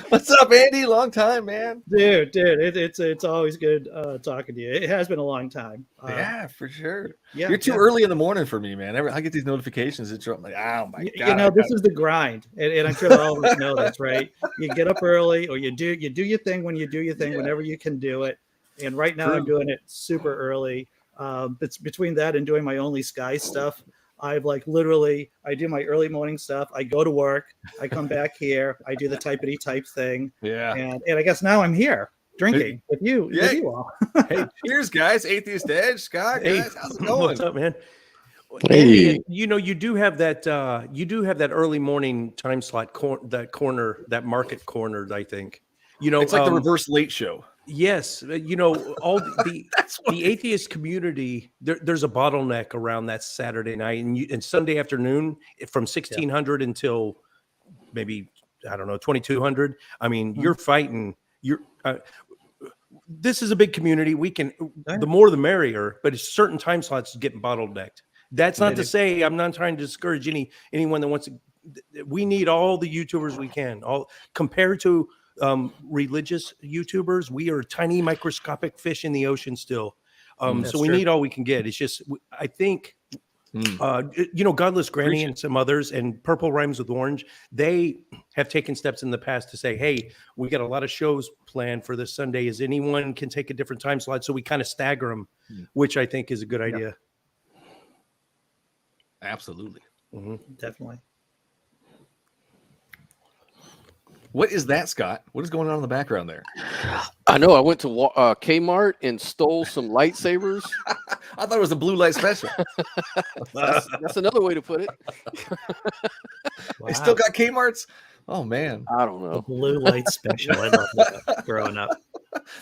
C: What's up, Andy? Long time, man.
P: Dude, it's always good talking to you. It has been a long time.
C: Yeah, for sure.
P: Yeah,
C: You're too early in the morning for me, man. I get these notifications that I'm like, oh my god.
P: This is the grind, and I'm sure all of us know this, right? You get up early, or you do your thing when you do your thing, whenever you can do it. And right now, I'm doing it super early. It's between that and doing my Only Sky stuff.
J: I've like literally, I do my early morning stuff. I go to work. I come back here. I do the typity type thing.
C: Yeah.
J: And I guess now I'm here drinking with you.
C: Yeah.
J: With you all.
C: Hey, cheers, guys. Atheist Edge, Scott.
G: Hey,
C: Guys, how's it going?
G: what's up, man?
A: Hey.
G: Andy, you know, you do have that early morning time slot that market cornered, I think. You know,
C: It's like the reverse late show.
G: Yes, you know, all the atheist community. There's a bottleneck around that Saturday night and Sunday afternoon from 1600 until maybe, I don't know, 2200. I mean, you're fighting. This is a big community. We can, the more the merrier. But it's certain time slots getting bottlenecked. That's not to say I'm not trying to discourage anyone that wants to. We need all the YouTubers we can. All compared to religious YouTubers, we are tiny microscopic fish in the ocean still. So we need all we can get. It's just, I think, you know, Godless Granny and some others and Purple Rhymes with Orange, they have taken steps in the past to say, hey, we got a lot of shows planned for this Sunday. Is anyone can take a different time slot? So we kind of stagger them, which I think is a good idea.
C: Absolutely.
J: Definitely.
C: What is that, Scott? What is going on in the background there?
A: I know. I went to Kmart and stole some lightsabers.
C: I thought it was a blue light special.
A: That's another way to put it.
C: They still got Kmart's? Oh, man.
A: I don't know.
P: The blue light special. I love that growing up.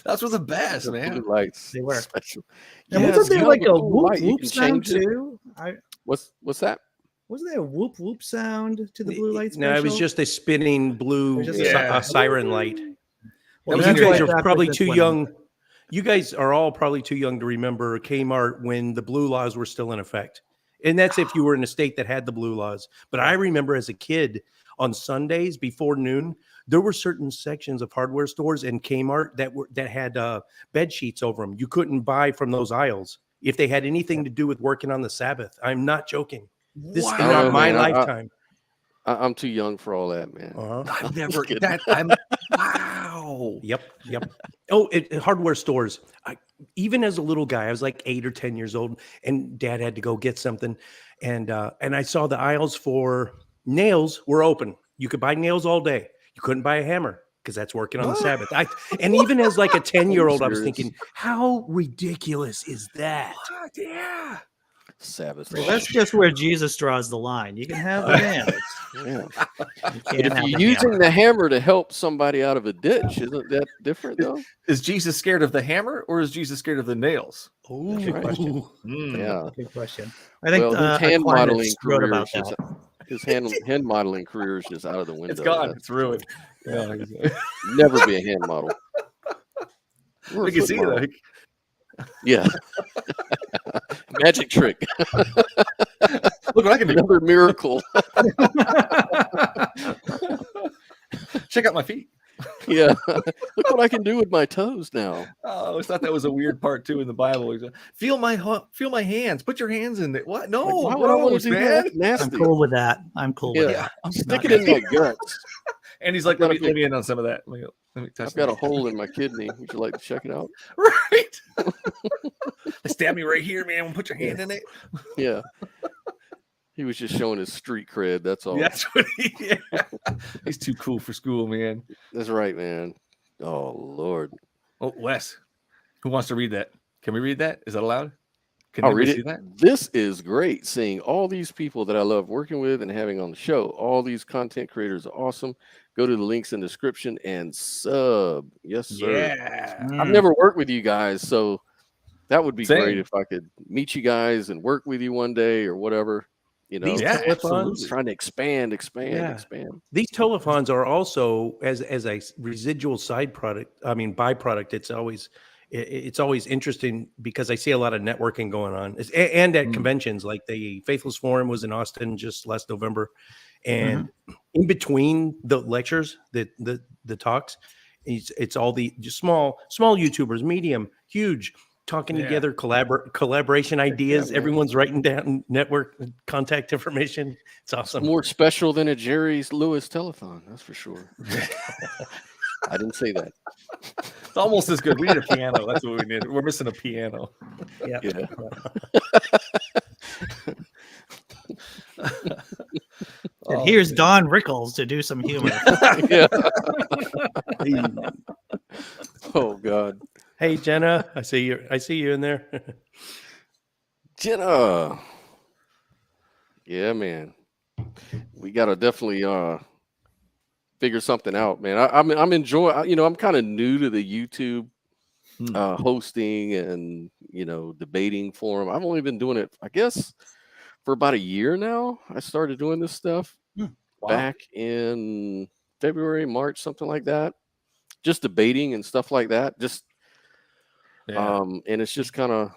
C: Those were the best, man.
A: Blue lights.
J: They were.
A: Special.
J: And
A: Yeah,
J: wasn't there like a whoop
A: light. You
J: whoop
A: can
J: sound
A: change it.
J: too?
A: What's that?
J: Wasn't there a whoop whoop sound to the blue light special?
G: No, it was just a spinning blue siren light.
J: Well,
G: you
J: that's
G: guys
J: why
G: are
J: that
G: probably
J: was
G: too
J: this
G: young. You guys are all probably too young to remember Kmart when the blue laws were still in effect. And that's if you were in a state that had the blue laws. But I remember as a kid on Sundays before noon, there were certain sections of hardware stores and Kmart that had bed sheets over them. You couldn't buy from those aisles if they had anything to do with working on the Sabbath. I'm not joking. This is not my lifetime.
A: I'm too young for all that, man.
C: I've never that. Wow.
G: Yep. Oh, hardware stores. Even as a little guy, I was like 8 or 10 years old, and Dad had to go get something, and I saw the aisles for nails were open. You could buy nails all day. You couldn't buy a hammer because that's working on the Sabbath. And even as like a 10-year-old, I was thinking, how ridiculous is that?
C: Yeah.
A: Sabbath.
P: Well, that's just where Jesus draws the line. You can have the nails.
A: Yeah.
P: You
A: But if you're using the hammer to help somebody out of a ditch, isn't that different though?
C: Is Jesus scared of the hammer or is Jesus scared of the nails?
A: Oh,
P: good question.
A: Yeah.
P: Good question. I think
A: Well, his hand
P: Aquinas
A: modeling
P: wrote
A: career
P: about
A: is just,
P: that.
A: his hand modeling career is just out of the window.
C: It's gone.
A: That's-
C: It's ruined. Yeah.
A: Never be a hand model. Or a
C: We can
A: foot
C: see
A: model.
C: that.
A: Yeah. Magic trick.
C: Look what I can do.
A: Another miracle.
C: Check out my feet.
A: Yeah. Look what I can do with my toes now.
C: Oh, I thought that was a weird part too in the Bible. Feel my hands. Put your hands in there. What? No,
A: Like, why would I want
C: gross,
A: to do
C: man.
A: that? Nasty.
P: I'm cool with that. I'm cool with
A: Yeah.
P: that.
A: Stick it in my guts.
C: And he's like, let me in on some of that. Let me touch
A: I've got a
C: that.
A: hole in my kidney. Would you like to check it out?
C: Right. They stab me right here, man. Put your hand in it.
A: Yeah. He was just showing his street cred. That's all.
C: That's what he's too cool for school, man.
A: That's right, man. Oh, Lord.
C: Oh, Wes, who wants to read that? Can we read that? Is that allowed? Can
A: I'll
C: anybody
A: read
C: see
A: it.
C: that?
A: This is great seeing all these people that I love working with and having on the show. All these content creators are awesome. Go to the links in the description and sub. Yes, sir.
C: Yeah.
A: I've never worked with you guys, so that would be
C: Same.
A: great if I could meet you guys and work with you one day or whatever. You know,
G: These telethons,
A: trying to expand.
G: These telethons are also as a residual side product. I mean, byproduct. It's always interesting because I see a lot of networking going on, and at conventions like the Faithless Forum was in Austin just last November, and in between the lectures, the talks, it's all the just small YouTubers, medium, huge. Talking together, collaboration ideas.
A: man.
G: Everyone's writing down network contact information. It's awesome.
A: More special than a Jerry Lewis telethon, that's for sure. I didn't say that.
C: It's almost as good. We need a piano. That's what we need. We're missing a piano.
J: Yeah. here's Don Rickles to do some humor.
A: Yeah. Oh God.
G: Hey Jenna, I see you in there.
A: Jenna. Yeah, man. We gotta definitely figure something out, man. I'm enjoying. I'm kind of new to the YouTube hosting and debating forum. I've only been doing it, I guess, for about a year now. I started doing this stuff back in February, March, something like that. Just debating and stuff like that. Just and it's just kind of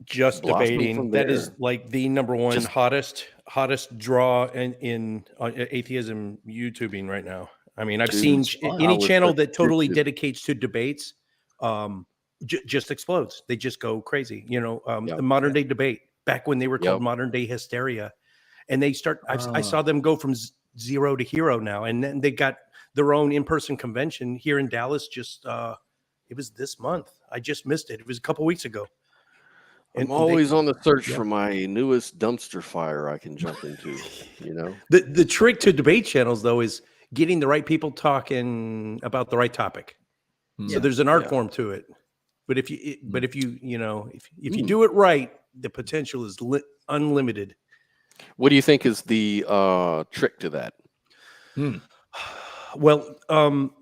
G: just debating. That is like the number one hottest draw in atheism YouTubing right now. I mean, I've seen any channel that totally dedicates to debates just explodes. They just go crazy. The modern day debate back when they were called modern day hysteria, and they start. I saw them go from zero to hero now, and then they got their own in-person convention here in Dallas. Just it was this month. I just missed it. It was a couple weeks ago.
A: I'm always on the search for my newest dumpster fire I can jump into.
G: The trick to debate channels though is getting the right people talking about the right topic. So there's an art form to it. But if you do it right, the potential is unlimited.
A: What do you think is the trick to that?
G: Well,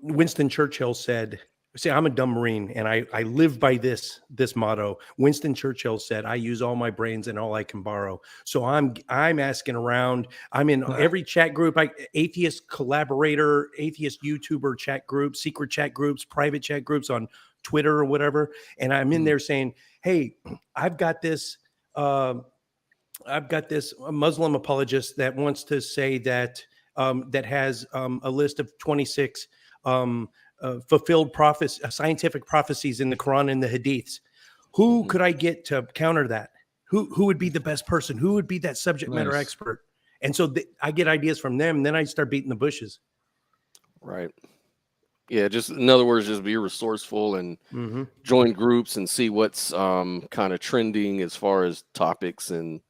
G: Winston Churchill said, see, I'm a dumb Marine and I live by this motto. Winston Churchill said, I use all my brains and all I can borrow. So I'm asking around. I'm in every chat group, atheist collaborator, atheist YouTuber chat groups, secret chat groups, private chat groups on Twitter or whatever. And I'm in there saying, hey, I've got this Muslim apologist that wants to say that that has a list of 26 fulfilled scientific prophecies in the Quran and the Hadiths. Who could I get to counter that? Who would be the best person? Who would be that subject matter expert? And so I get ideas from them, and then I start beating the bushes.
A: Right. Yeah, just in other words, just be resourceful and join groups and see what's kind of trending as far as topics and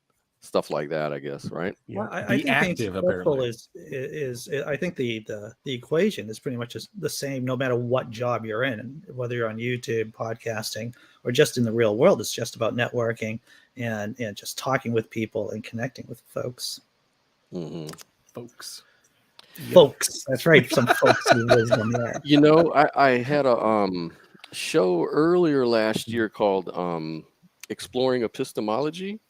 A: stuff like that, I guess, right?
J: Well, I think being successful is I think the equation is pretty much the same no matter what job you're in, whether you're on YouTube, podcasting, or just in the real world. It's just about networking and just talking with people and connecting with folks.
C: Folks.
J: That's right. Some folks with wisdom there.
A: I had a show earlier last year called Exploring Epistemology.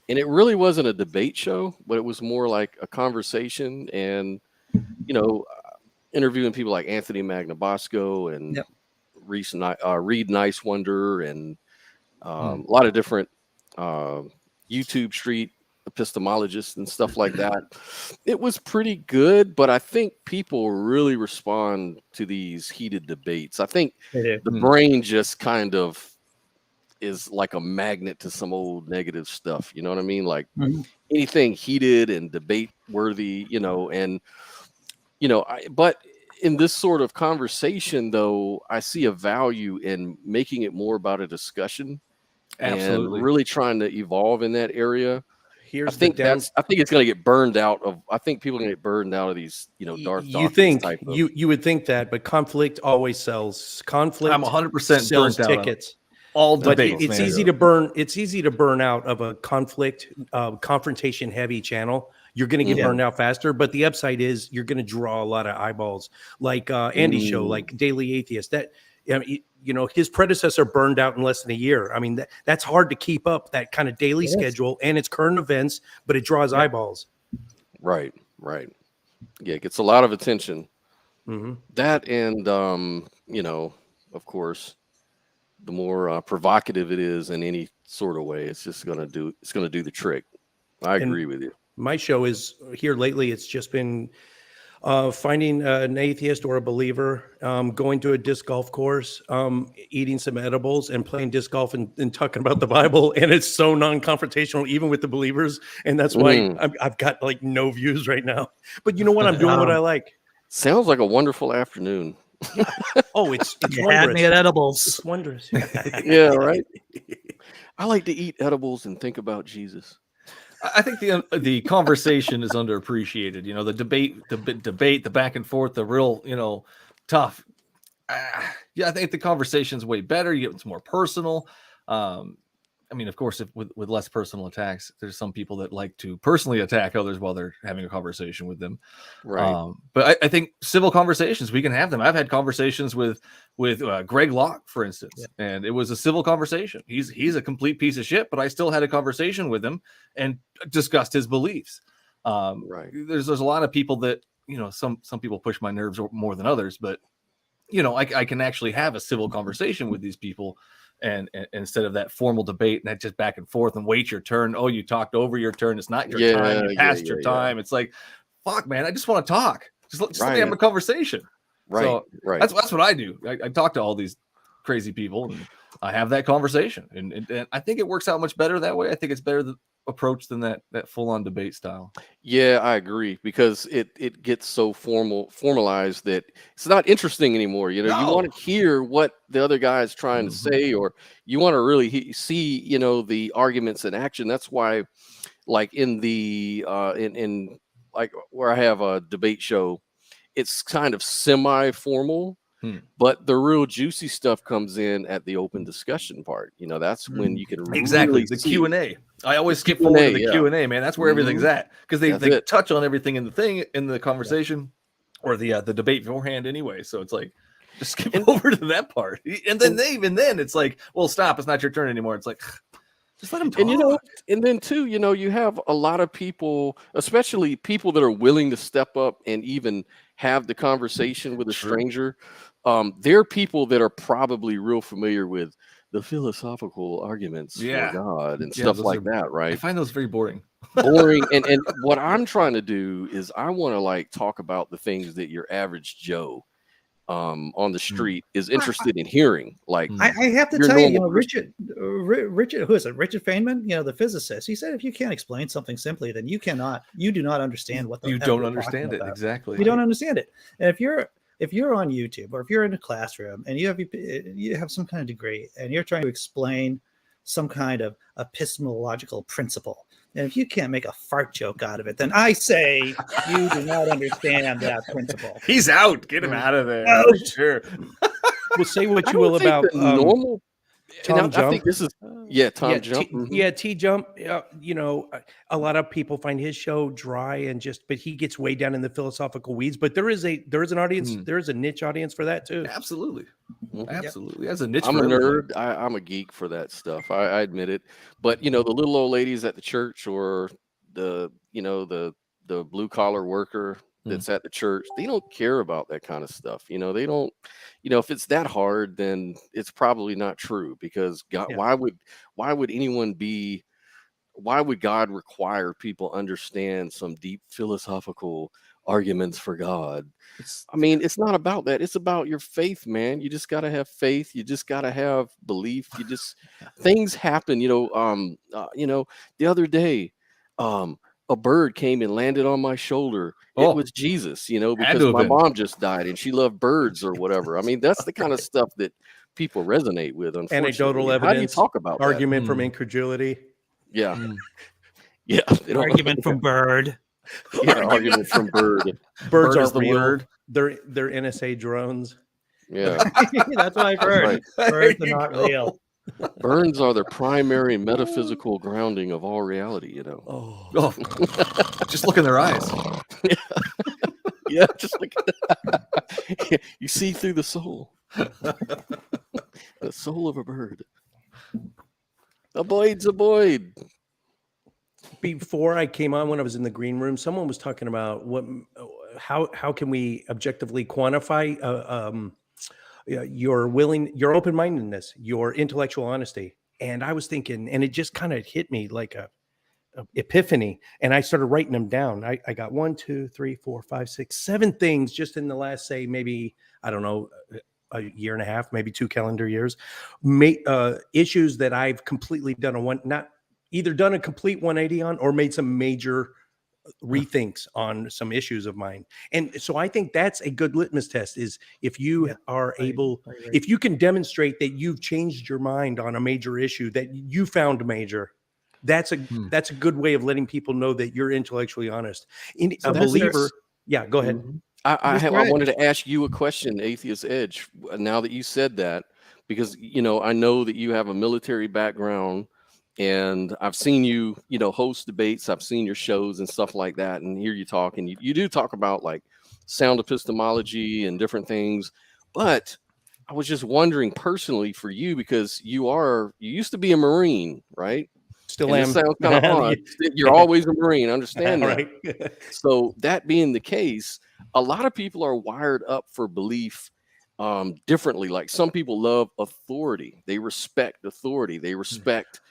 A: And it really wasn't a debate show, but it was more like a conversation and, interviewing people like Anthony Magnabosco and Reed Nicewonder and a lot of different YouTube street epistemologists and stuff like that. It was pretty good, but I think people really respond to these heated debates. I think the brain just kind of is like a magnet to some old negative stuff. You know what I mean? Like anything heated and debate worthy, but in this sort of conversation though, I see a value in making it more about a discussion.
C: Absolutely.
A: And really trying to evolve in that area.
G: I
A: think it's going to get burned out of. I think people are going to get burned out of these, dark.
G: You think you would think that, but conflict always sells. Conflict.
C: I'm 100%
G: sells
C: burnt out
G: tickets.
C: All
G: but
C: debates,
G: it's easy to burn. It's easy to burn out of a conflict, confrontation heavy channel. You're going to get burned out faster. But the upside is you're going to draw a lot of eyeballs, like Andy's show, like Daily Atheist. That his predecessor burned out in less than a year. I mean, that's hard to keep up, that kind of daily schedule, and it's current events, but it draws eyeballs.
A: Right. Yeah, it gets a lot of attention. That and of course, the more provocative it is in any sort of way, it's going to do the trick. I agree with you.
G: My show is here lately. It's just been finding an atheist or a believer, going to a disc golf course, eating some edibles and playing disc golf and talking about the Bible. And it's so non-confrontational, even with the believers. And that's why I've got like no views right now. But you know what? I'm doing what I like.
A: Sounds like a wonderful afternoon.
G: Oh, it's
J: you
G: wondrous.
J: had me at edibles.
G: It's wondrous.
A: Yeah, right. I like to eat edibles and think about Jesus.
C: I think the conversation is underappreciated. You know, the debate, the back and forth, the real, tough. Yeah, I think the conversation's way better. It's more personal. I mean, of course, with less personal attacks, there's some people that like to personally attack others while they're having a conversation with them.
A: Right.
C: But I think civil conversations, we can have them. I've had conversations with Greg Locke, for instance, and it was a civil conversation. He's a complete piece of shit, but I still had a conversation with him and discussed his beliefs.
A: Right.
C: There's a lot of people that, some people push my nerves more than others, but I can actually have a civil conversation with these people. And instead of that formal debate and that just back and forth and wait your turn. Oh, you talked over your turn. It's not your time. You passed your time. It's like, fuck, man, I just want to talk. Just let me have a conversation.
A: Right.
C: So that's what I do. I talk to all these crazy people and I have that conversation. And I think it works out much better that way. I think it's better approach than that full-on debate style.
A: Yeah, I agree, because it gets so formalized that it's not interesting anymore. You want to hear what the other guy is trying to say, or you want to really see the arguments in action. That's why, like in the in like where I have a debate show, it's kind of semi-formal. But the real juicy stuff comes in at the open discussion part. That's when you can
C: exactly
A: really
C: the
A: see.
C: Q&A. I always skip forward to the Q&A, man. That's where everything's at, because they touch on everything in the conversation or the debate beforehand anyway. So it's like just skip over to that part, and then it's like, well, stop. It's not your turn anymore. It's like, just let them talk.
A: And and then too, you have a lot of people, especially people that are willing to step up and even have the conversation with a stranger. They're people that are probably real familiar with the philosophical arguments for God and stuff like that, right?
C: I find those very boring.
A: And what I'm trying to do is I want to talk about the things that your average Joe on the street is interested in hearing. Like,
J: I have to tell you, Richard, who is it? Richard Feynman, the physicist. He said if you can't explain something simply, then you do not understand what
C: you don't understand it. Exactly.
J: You don't understand it. And if you're on YouTube or if you're in a classroom and you have some kind of degree and you're trying to explain some kind of epistemological principle, and if you can't make a fart joke out of it, then I say you do not understand that principle.
C: He's out. Get him out of there.
J: Out.
C: Sure.
G: We'll say what you will about
A: normal.
G: Tom Jump.
A: I think this is Tom Jump.
G: T Jump. A lot of people find his show dry but he gets way down in the philosophical weeds. But there is an audience. There is a niche audience for that too.
C: Absolutely. As a niche.
A: I'm a nerd. I'm a geek for that stuff. I admit it. But the little old ladies at the church, or the blue collar worker that's at the church, they don't care about that kind of stuff. They don't, if it's that hard, then it's probably not true, because God, why would God require people understand some deep philosophical arguments for God? It's not about that. It's about your faith, man. You just got to have faith. You just got to have belief. Things happen, the other day, a bird came and landed on my shoulder. It was Jesus, because my mom just died and she loved birds or whatever. That's the kind of stuff that people resonate with. Unfortunately,
G: anecdotal evidence.
A: How do you talk about
G: argument from incredulity?
A: Yeah,
J: argument from bird.
A: Yeah, argument from bird.
G: Birds are
C: the
G: real.
C: word.
G: They're NSA drones.
A: Yeah,
J: that's what I've heard.
A: Right.
J: Birds are not real.
A: Burns are the primary metaphysical grounding of all reality,
C: Oh. Just look in their eyes.
A: Yeah, just look at you see through the soul. The soul of a bird. A Boyd's a Boyd.
G: Before I came on, when I was in the green room, someone was talking about how can we objectively quantify your open-mindedness, your intellectual honesty. And I was thinking, and it just kind of hit me like a epiphany, and I started writing them down. I got 1, 2, 3, 4, 5, 6, 7 things just in the last, say, maybe, I don't know, a year and a half, maybe 2 calendar years, issues that I've completely done either done a complete 180 on, or made some major rethinks on some issues of mine. And so I think that's a good litmus test, is if you are able, if you can demonstrate that you've changed your mind on a major issue that you found major, That's a good way of letting people know that you're intellectually honest.
A: So
G: A believer. Yeah, go ahead.
A: I wanted to ask you a question, Atheist Edge, now that you said that, because, I know that you have a military background and I've seen you, host debates. I've seen your shows and stuff like that and hear you talk. And you do talk about like sound epistemology and different things. But I was just wondering personally for you, because you used to be a Marine, right?
G: Still
A: And
G: am.
A: this sounds kind of odd. You're always a Marine. Understand that.
G: Right.
A: So that being the case, a lot of people are wired up for belief differently. Like some people love authority. They respect authority. They respect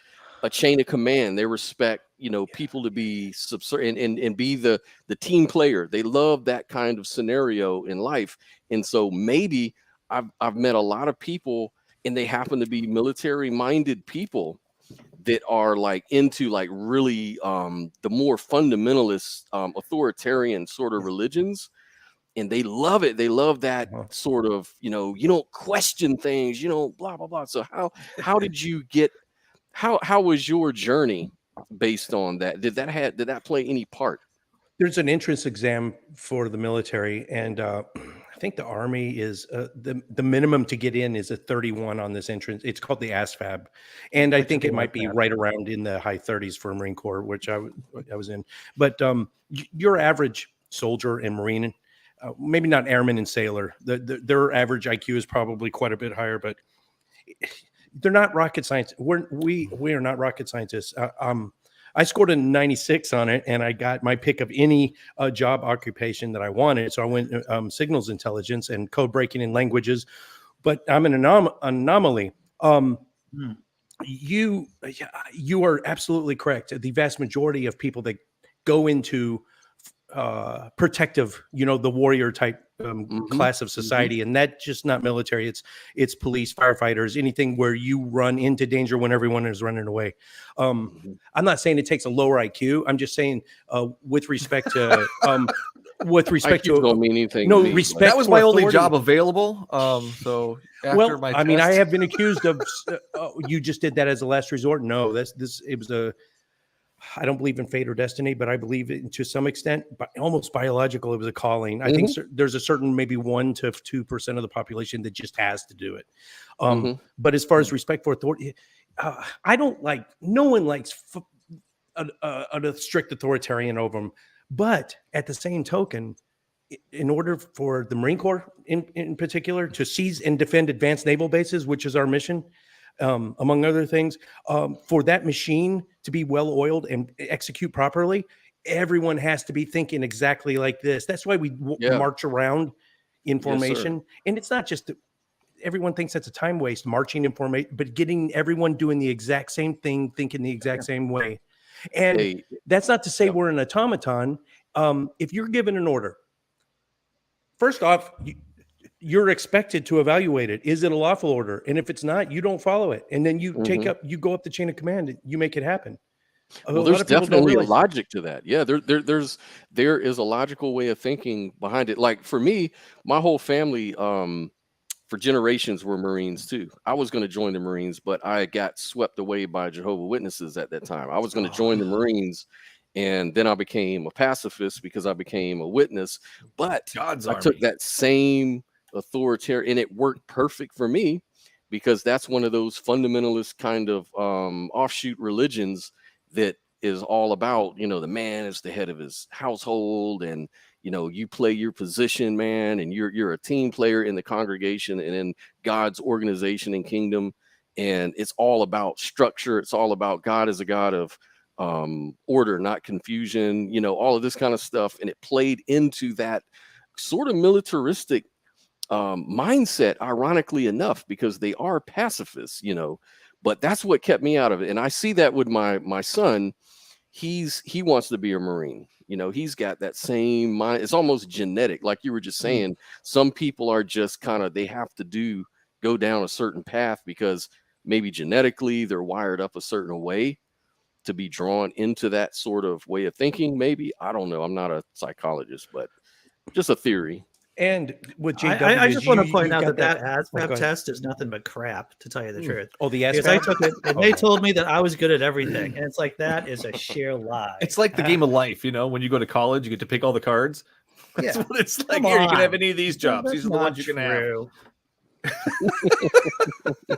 A: a chain of command. They respect, people to be subservient and be the team player. They love that kind of scenario in life. And so maybe I've met a lot of people and they happen to be military minded people that are like into like really the more fundamentalist authoritarian sort of religions, and they love it. They love that sort of, you don't question things, blah blah blah. So how did you get how was your journey based on that? Did that play any part?
G: There's an entrance exam for the military, and I think the Army is the minimum to get in is a 31 on this entrance. It's called the ASVAB, and I think it might be right around in the high 30s for Marine Corps, which I was in. But your average soldier and Marine, maybe not airman and sailor, their average IQ is probably quite a bit higher, but they're not rocket science. We are not rocket scientists. I scored a 96 on it, and I got my pick of any job occupation that I wanted. So I went signals intelligence and code breaking in languages, but I'm an anomaly. You are absolutely correct. The vast majority of people that go into protective, the warrior type class of society, and that's just not military. It's police, firefighters, anything where you run into danger when everyone is running away. I'm not saying it takes a lower IQ. I'm just saying with respect to
A: IQ don't mean anything.
G: No
A: to me,
G: respect.
C: That was my only
G: authority.
C: job available. So after my
G: I
C: test,
G: have been accused of you just did that as a last resort. No, it was I don't believe in fate or destiny, but I believe it to some extent, but almost biological. It was a calling. I think there's a certain maybe 1 to 2% of the population that just has to do it. But as far as respect for authority, I don't like. No one likes a strict authoritarian over them. But at the same token, in order for the Marine Corps in particular to seize and defend advanced naval bases, which is our mission. Among other things, for that machine to be well oiled and execute properly, everyone has to be thinking exactly like this. That's why we march around in formation. And it's not just everyone thinks that's a time waste marching in formation, but getting everyone doing the exact same thing, thinking the exact same way. And that's not to say we're an automaton. If you're given an order, first off, you're expected to evaluate it. Is it a lawful order? And if it's not, you don't follow it. And then you you go up the chain of command, and you make it happen.
A: Well, there's definitely a logic to that. Yeah, there is a logical way of thinking behind it. Like for me, my whole family for generations were Marines too. I was going to join the Marines, but I got swept away by Jehovah's Witnesses at that time. I was going to join the Marines, and then I became a pacifist because I became a witness. But I took that same authoritarian, and it worked perfect for me because that's one of those fundamentalist kind of offshoot religions that is all about, the man is the head of his household, and you play your position, man, and you're a team player in the congregation and in God's organization and kingdom, and it's all about structure. It's all about God is a God of order, not confusion, all of this kind of stuff, and it played into that sort of militaristic mindset, ironically enough, because they are pacifists, but that's what kept me out of it. And I see that with my son. He wants to be a Marine. He's got that same mind. It's almost genetic, like you were just saying. Some people are just kind of, they have to go down a certain path because maybe genetically they're wired up a certain way to be drawn into that sort of way of thinking. Maybe, I don't know, I'm not a psychologist, but just a theory.
G: And with JW,
J: I just want to point out that
G: go
J: ASVAB
G: ahead.
J: test is nothing but crap, to tell you the truth.
G: Oh, the
J: Because I
G: ASVAB?
J: took it, and they told me that I was good at everything, and it's like that is a sheer lie.
C: It's like the game of life, you know. When you go to college, you get to pick all the cards. That's
J: Yeah.
C: what it's like.
J: Come
C: Here, you can
J: on.
C: have any of these jobs.
J: That's
C: These are the ones you can have.
J: true.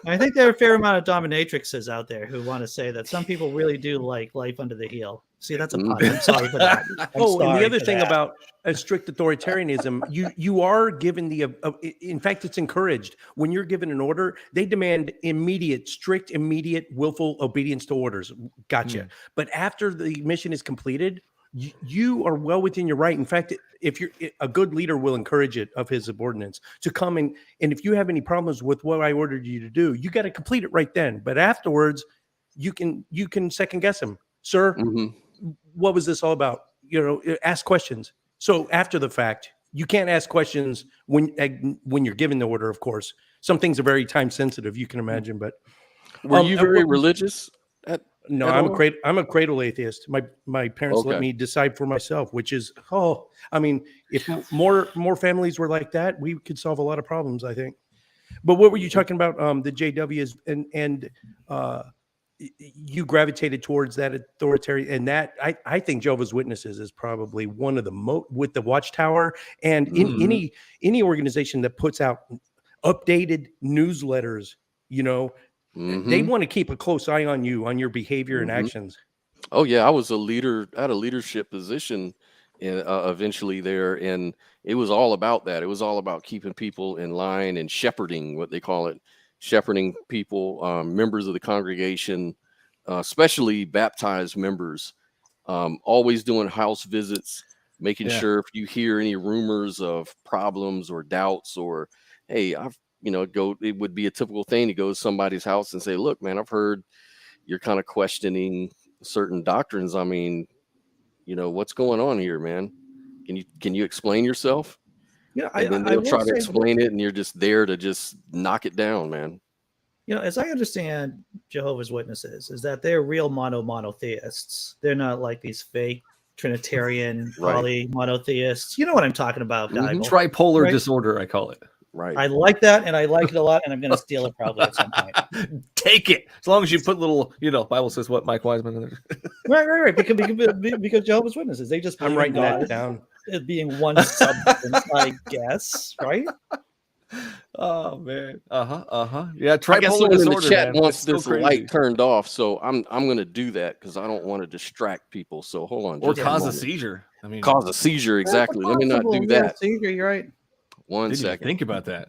J: I think there are a fair amount of dominatrixes out there who want to say that some people really do like life under the heel. See, that's a pun. I'm sorry for that. I'm
G: And the
J: sorry
G: other
J: for
G: thing
J: that.
G: about a strict authoritarianism, you are given in fact, it's encouraged. When you're given an order, they demand strict, immediate, willful obedience to orders. Gotcha. But after the mission is completed, you are well within your right. In fact, if you're a good leader, will encourage it of his subordinates to come and if you have any problems with what I ordered you to do, you got to complete it right then. But afterwards, you can second guess him, sir. What was this all about? Ask questions. So after the fact, you can't ask questions when you're given the order. Of course, some things are very time sensitive. You can imagine. But
A: were you very religious?
G: No,
A: at
G: I'm
A: all?
G: I'm a cradle atheist. My parents let
A: Okay.
G: me decide for myself, which is if more families were like that, we could solve a lot of problems, I think. But what were you talking about? The JWs and you gravitated towards that authoritarian, and that I think Jehovah's Witnesses is probably one of the with the Watchtower and in any organization that puts out updated newsletters, they want to keep a close eye on you, on your behavior and actions.
A: Oh yeah, I was a leader at a leadership position eventually there, and it was all about that. It was all about keeping people in line and shepherding, what they call it, shepherding people, members of the congregation, especially baptized members, always doing house visits, making sure if you hear any rumors of problems or doubts or, hey, it would be a typical thing to go to somebody's house and say, look, man, I've heard you're kind of questioning certain doctrines. I mean, what's going on here, man? Can you explain yourself?
J: Yeah,
A: And then they'll try to explain it, and you're just there to just knock it down, man.
J: As I understand Jehovah's Witnesses, is that they're real monotheists. They're not like these fake Trinitarian monotheists. You know what I'm talking about, Bible,
C: Tripolar
J: right?
C: disorder, I call it.
A: Right.
J: I like that, and I like it a lot, and I'm going to steal it probably at some point.
C: Take it, as long as you put little, Bible says what, Mike Wiseman in there.
J: Right. Because Jehovah's Witnesses, they just
G: I'm
J: believe in
G: writing
J: God
G: that down.
J: as being one substance, I guess, right?
C: Oh man, Yeah,
A: I guess
C: tripolar
A: someone in
C: disorder.
A: the chat
C: man.
A: wants
C: It's so
A: this
C: crazy.
A: light turned off, so I'm going to do that because I don't want to distract people. So hold on,
C: Or
A: just
C: cause a
A: moment.
C: seizure. I mean,
A: Cause a seizure, exactly. Let me not do
J: Yeah,
A: that.
J: seizure, you're right.
A: One
C: didn't even
A: second.
C: think about that.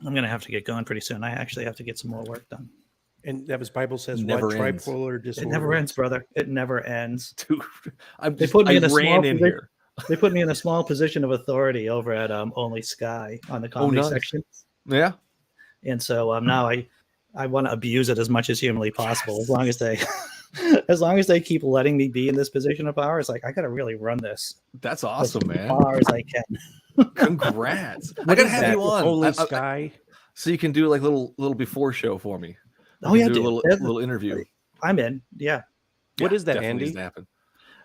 J: I'm going to have to get going pretty soon. I actually have to get some more work done.
G: And that was Bible says
C: Never
G: what?
C: ends.
G: Tripolar disorder.
J: It never ends, brother. It never ends.
C: Dude,
J: They put me in a
C: ran in
J: small
C: here.
J: They put me in a small position of authority over at Only Sky on the comedy
C: nice.
J: section.
C: Yeah.
J: And so now I want to abuse it as much as humanly possible. As long as they keep letting me be in this position of power, it's like I got to really run this.
C: That's awesome,
J: as
C: man.
J: far as I can.
C: Congrats. I
G: What
C: gotta
G: is
C: have
G: that?
C: you on.
G: Only
C: I-
G: Sky.
C: so you can do like little before show for me.
J: Oh
C: We
J: yeah,
C: can do
J: dude.
C: a little interview.
J: I'm in. Yeah.
G: What is that,
C: definitely
G: Andy?
C: needs to happen.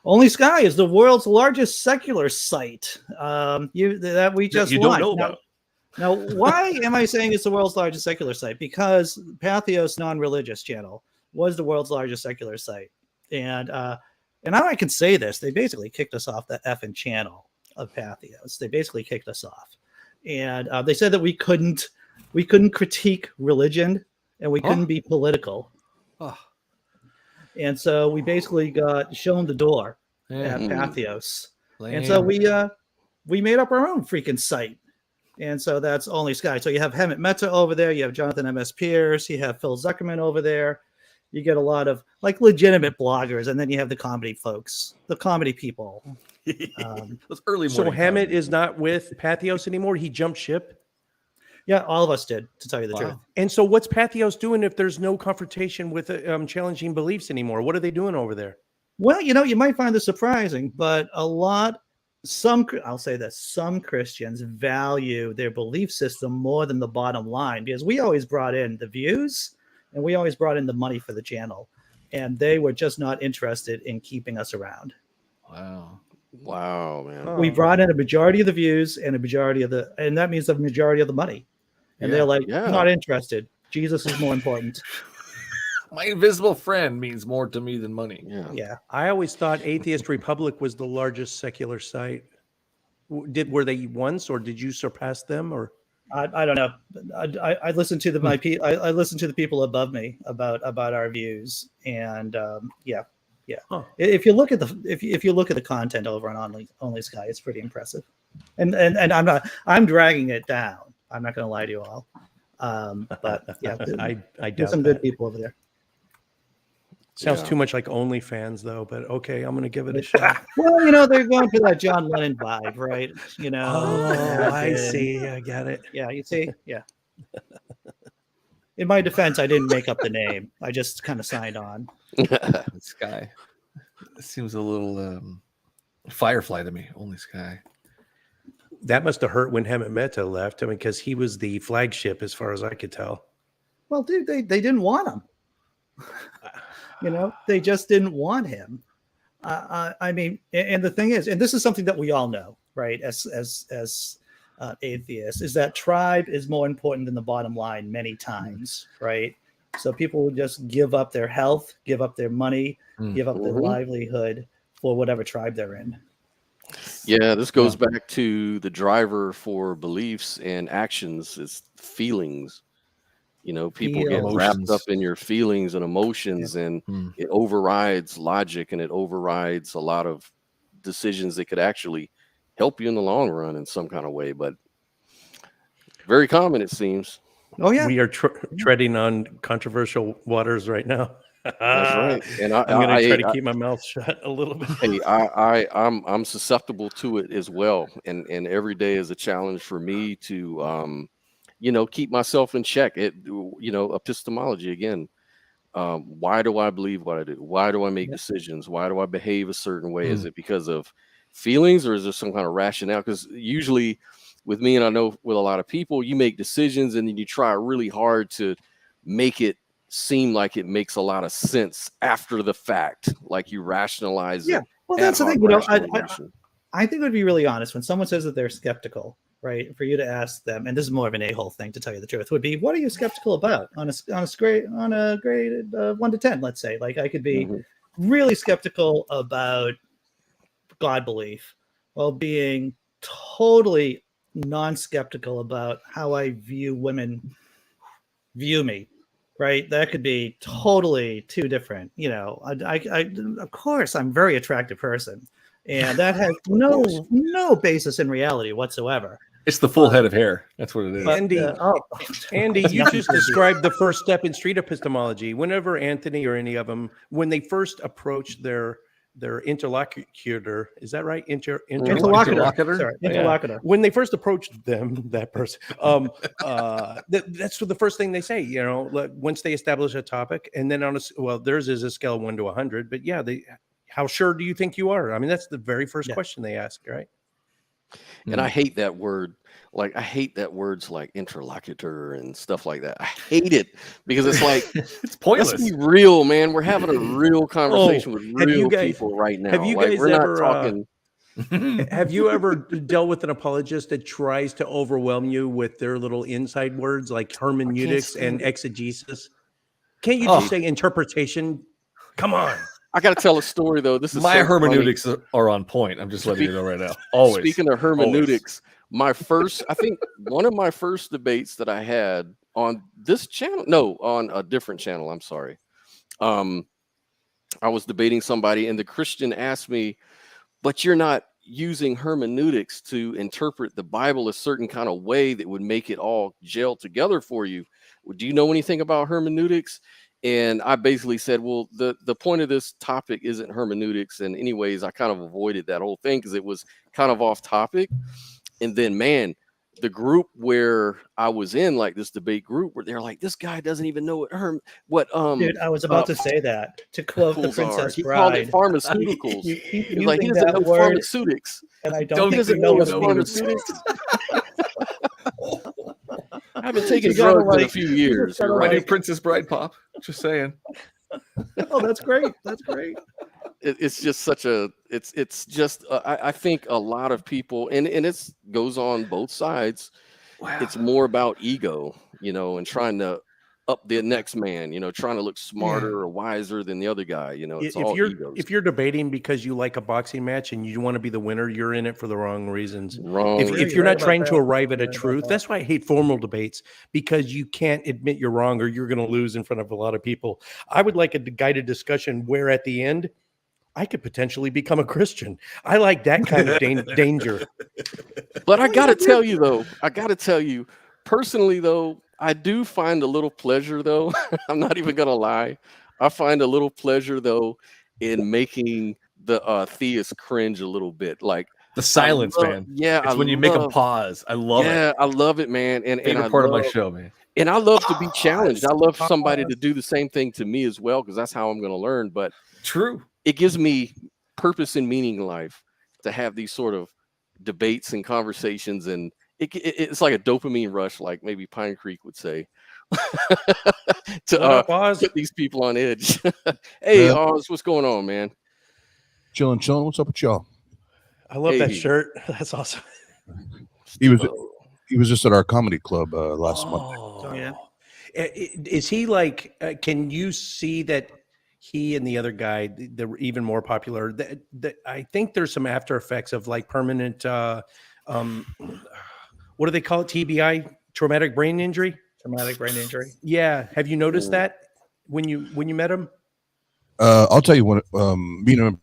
J: Only Sky is the world's largest secular site. That we just
C: you don't
J: launched.
C: know about.
J: Now, why am I saying it's the world's largest secular site? Because Patheos non-religious channel was the world's largest secular site, and now I can say this: they basically kicked us off the effing channel of Patheos. They basically kicked us off, and they said that we couldn't critique religion and we couldn't be political.
C: Oh.
J: And so we basically got shown the door at Patheos. And so we made up our own freaking site. And so that's Only Sky. So you have Hemet Mehta over there. You have Jonathan M.S. Pierce. You have Phil Zuckerman over there. You get a lot of like legitimate bloggers. And then you have the comedy folks, the comedy people.
C: Those early
G: So
C: morning
G: Hammett is not with Patheos anymore. He jumped ship.
J: Yeah, all of us did, to tell you the truth.
G: And so what's Patheos doing if there's no confrontation with challenging beliefs anymore? What are they doing over there?
J: Well, you might find this surprising, but some Christians value their belief system more than the bottom line, because we always brought in the views and we always brought in the money for the channel, and they were just not interested in keeping us around.
C: Wow.
A: Wow, man.
J: We brought in a majority of the views and that means the majority of the money. And they're like, not interested. Jesus is more important.
C: My invisible friend means more to me than money.
J: Yeah.
G: I always thought Atheist Republic was the largest secular site. Were they once, or did you surpass them? Or
J: I don't know. I listen to I listen to the people above me about our views, and yeah.
G: Huh.
J: If you look at the content over on Only Sky, it's pretty impressive. And I'm dragging it down. I'm not going to lie to you all. But yeah,
G: I
J: there's
G: doubt
J: some good
G: that.
J: people over there.
G: Sounds too much like OnlyFans, though. But okay, I'm going to give it a shot.
J: Well, they're going for that John Lennon vibe, right?
G: Oh, I see. I got it.
J: Yeah, you see? Yeah. In my defense, I didn't make up the name. I just kind of signed on.
C: This guy seems a little Firefly to me. Only Sky.
G: That must have hurt when Hemant Mehta left. I mean, because he was the flagship, as far as I could tell.
J: Well, dude, they didn't want him. They just didn't want him. I mean, and the thing is, and this is something that we all know, right? As atheists, is that tribe is more important than the bottom line many times, right? So people will just give up their health, give up their money, give up their livelihood for whatever tribe they're in.
A: Yeah, this goes back to the driver for beliefs and actions is feelings. People get wrapped up in your feelings and emotions, and it overrides logic, and it overrides a lot of decisions that could actually help you in the long run in some kind of way. But very common, it seems.
J: Oh yeah,
G: we are treading on controversial waters right now.
A: That's right. And I'm
G: going to try to keep my mouth shut a little bit.
A: Hey, I'm susceptible to it as well, and every day is a challenge for me to keep myself in check. Epistemology again. Why do I believe what I do? Why do I make decisions? Why do I behave a certain way? Is it because of feelings, or is there some kind of rationale? Because usually with me, and I know with a lot of people, you make decisions and then you try really hard to make it seem like it makes a lot of sense after the fact, like you rationalize it.
J: Yeah, well, that's the thing. I think it would be really honest when someone says that they're skeptical, right? For you to ask them, and this is more of an a-hole thing, to tell you the truth, would be, what are you skeptical about on a grade 1 to 10? Let's say, like, I could be really skeptical about God belief, while being totally non-skeptical about how I view women view me. Right, that could be totally two different. I of course I'm a very attractive person, and that has no basis in reality whatsoever.
C: It's the full head of hair. That's what it is.
G: Andy, you just described the first step in street epistemology. Whenever Anthony or any of them, when they first approach their interlocutor, is that right?
J: Interlocutor. Sorry, interlocutor.
G: Yeah. When they first approached that person, that's the first thing they say. Once they establish a topic, and then theirs is a scale of 1 to 100. But yeah, how sure do you think you are? I mean, that's the very first question they ask, right?
A: And I hate that word. Like, I hate that words like interlocutor and stuff like that. I hate it because it's like,
C: it's pointless.
A: Let's be real, man. We're having a real conversation with real people right now.
G: Have you guys have you ever dealt with an apologist that tries to overwhelm you with their little inside words like hermeneutics and exegesis? Can't you just say interpretation? Come on.
A: I got to tell a story, though. This is
C: my hermeneutics are on point. I'm just letting you know right now. Always.
A: Speaking of hermeneutics, I think one of my first debates that I had on this channel, on a different channel, I'm sorry. I was debating somebody, and the Christian asked me, but you're not using hermeneutics to interpret the Bible a certain kind of way that would make it all gel together for you. Do you know anything about hermeneutics? And I basically said, well, the point of this topic isn't hermeneutics. And anyways, I kind of avoided that whole thing because it was kind of off topic. And then, man, the group where I was in, like this debate group, where they're like, this guy doesn't even know what
J: Dude, I was about to say that, to quote the Princess
A: He
J: Bride.
A: called it pharmaceuticals. He's like, he doesn't know pharmaceutics.
J: And I don't think he knows
A: pharmaceutics. I haven't taken drugs in a few years.
C: My new Princess Bride pop. Just saying.
J: Oh, that's great. That's great.
A: it's just such a it's just I think a lot of people and it's goes on both sides.
C: Wow.
A: It's more about ego, and trying to up the next man, trying to look smarter or wiser than the other guy. It's all egos.
G: If you're debating because you like a boxing match and you want to be the winner, you're in it for the wrong reasons.
A: Wrong.
G: If you're not trying to arrive at a truth, that's why I hate formal debates, because you can't admit you're wrong or you're going to lose in front of a lot of people. I would like a guided discussion where at the end I could potentially become a Christian. I like that kind of danger.
A: But I got to tell you, personally, though, I do find a little pleasure, though. I'm not even going to lie. I find a little pleasure, though, in making the theists cringe a little bit. Like
C: the silence, man.
A: Yeah.
C: It's when you make a pause. I love it.
A: Yeah, I love it, man. And
C: favorite part of my show, man.
A: And I love to be challenged. I love somebody to do the same thing to me as well, because that's how I'm going to learn. But
C: true.
A: It gives me purpose and meaning in life to have these sort of debates and conversations, and it's like a dopamine rush, like maybe Pine Creek would say, to put these people on edge. Hey, Oz, what's going on, man?
L: Chilling. What's up with y'all?
G: I love that shirt. That's awesome.
L: He was just at our comedy club last month.
G: Oh yeah. Is he like? Can you see that? He and the other guy, they're even more popular. I think there's some after effects of like permanent, what do they call it? TBI, traumatic brain injury.
J: Traumatic brain injury.
G: Yeah. Have you noticed that when you met him?
L: I'll tell you when meeting him.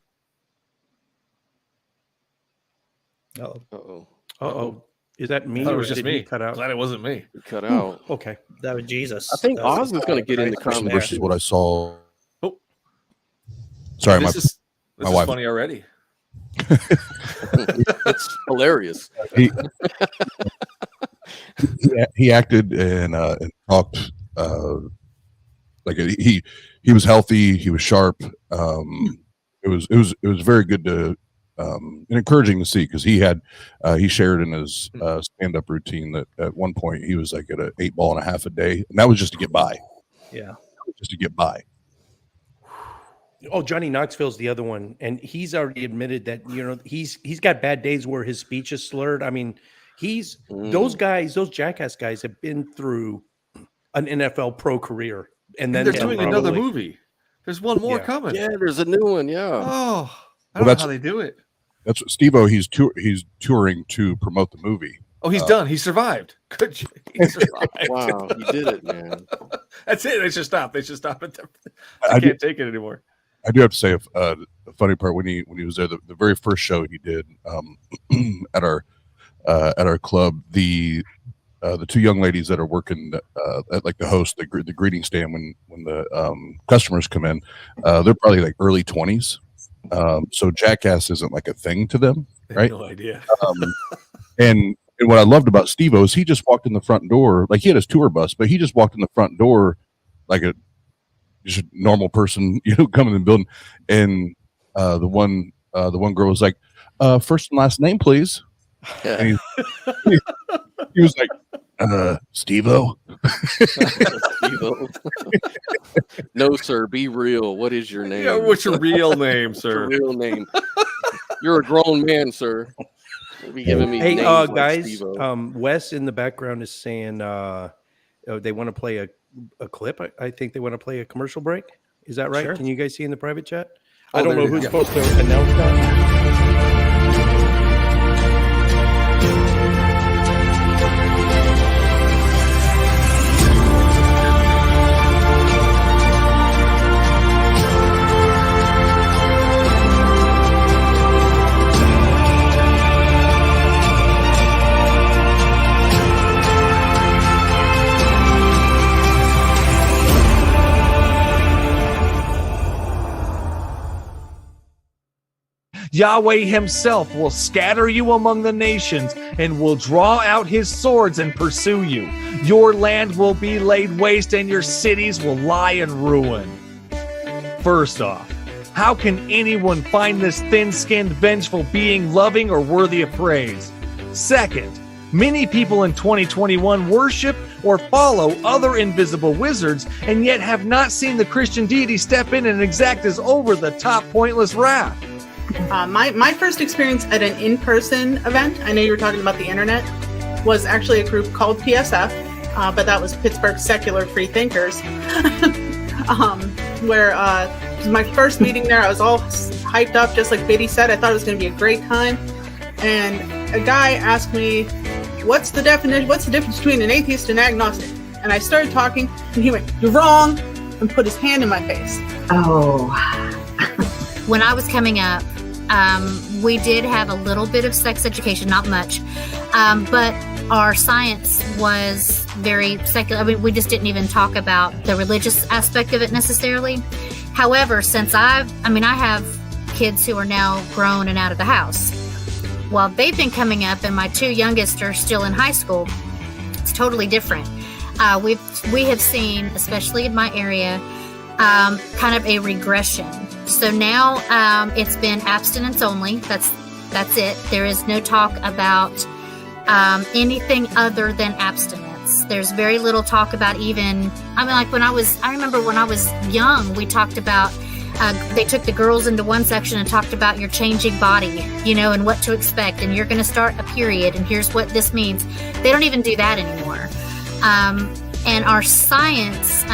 G: Uh-oh. Is that me?
C: Or was just me?
G: Cut out?
C: Glad it wasn't me.
A: Cut out.
G: Okay.
J: That was Jesus.
A: I think Oz was going to get in the comments.
L: Versus what I saw.
C: Oh.
L: Sorry,
C: this is
L: wife.
C: Funny already.
A: It's hilarious.
L: He acted and talked like he was healthy. He was sharp. It was very good to and encouraging to see, because he shared in his stand-up routine that at one point he was like at an 8.5 a day, and that was just to get by.
J: Yeah,
L: just to get by.
G: Oh, Johnny Knoxville's the other one, and he's already admitted that he's got bad days where his speech is slurred. I mean, those jackass guys have been through an NFL pro career, and then
C: they're doing another movie. There's one more coming.
A: Yeah, there's a new one. Yeah.
C: Oh, I don't know how they do it.
L: That's what Steve-O. He's touring to promote the movie.
C: Oh, he's done. He survived. Good. He survived.
A: Wow, you did it, man.
C: That's it. They should stop. They I can't take it anymore.
L: I do have to say a funny part when he was there, the very first show he did at our club, the two young ladies that are working at like the host, the greeting stand when the customers come in, they're probably like early 20s. So jackass isn't like a thing to them, right?
C: No idea.
L: And what I loved about Steve-O is he just walked in the front door, like he had his tour bus, but he just walked in the front door like just a normal person, coming in the building. And the one girl was like, first and last name, please. And he was like, Steve-O.
A: Steve-O. No, sir. Be real. What is your name?
C: Yeah, what's your real name, sir?
A: What's your real name. You're a grown man, sir. Be giving me
G: hey,
A: names
G: guys.
A: Like
G: Wes in the background is saying they want to play a clip. I think they want to play a commercial break. Is that right?
J: Sure.
G: Can you guys see in the private chat?
C: Oh,
G: I don't know
C: there
G: who's
C: you go.
G: supposed to announce that.
M: Yahweh himself will scatter you among the nations and will draw out his swords and pursue you. Your land will be laid waste and your cities will lie in ruin. First off, how can anyone find this thin-skinned, vengeful being loving or worthy of praise? Second, many people in 2021 worship or follow other invisible wizards, and yet have not seen the Christian deity step in and exact his over-the-top pointless wrath?
N: My first experience at an in-person event, I know you were talking about the internet, was actually a group called PSF, but that was Pittsburgh Secular Free Thinkers, where it was my first meeting there. I was all hyped up, just like Biddy said. I thought it was going to be a great time. And a guy asked me, what's the difference between an atheist and agnostic? And I started talking, and he went, "You're wrong," and put his hand in my face.
V: Oh. When I was coming up, we did have a little bit of sex education, not much, but our science was very secular. I mean, we just didn't even talk about the religious aspect of it necessarily. However, since I have kids who are now grown and out of the house. While they've been coming up and my two youngest are still in high school, it's totally different. We have seen, especially in my area, kind of a regression. So now it's been abstinence only. That's it. There is no talk about anything other than abstinence. There's very little talk about even, I remember when I was young, we talked about, they took the girls into one section and talked about your changing body, and what to expect, and you're going to start a period, and here's what this means. They don't even do that anymore. And our science,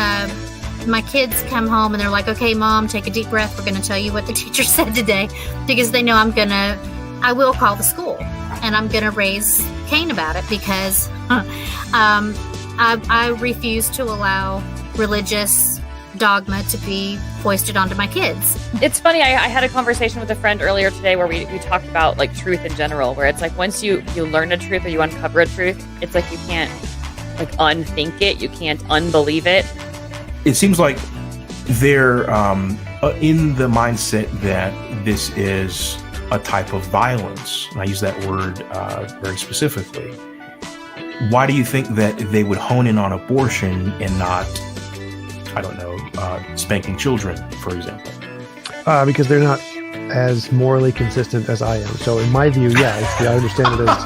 V: my kids come home and they're like, "Okay, Mom, take a deep breath. We're going to tell you what the teacher said today," because they know I will call the school and I'm going to raise Cain about it, because I refuse to allow religious dogma to be foisted onto my kids.
T: It's funny, I had a conversation with a friend earlier today where we talked about like truth in general, where it's like once you learn a truth or you uncover a truth, it's like you can't like unthink it, you can't unbelieve it.
Q: It seems like they're in the mindset that this is a type of violence, and I use that word very specifically. Why do you think that they would hone in on abortion and not, I don't know, spanking children, for example?
R: Because they're not as morally consistent as I am. So in my view, yes, I understand it as...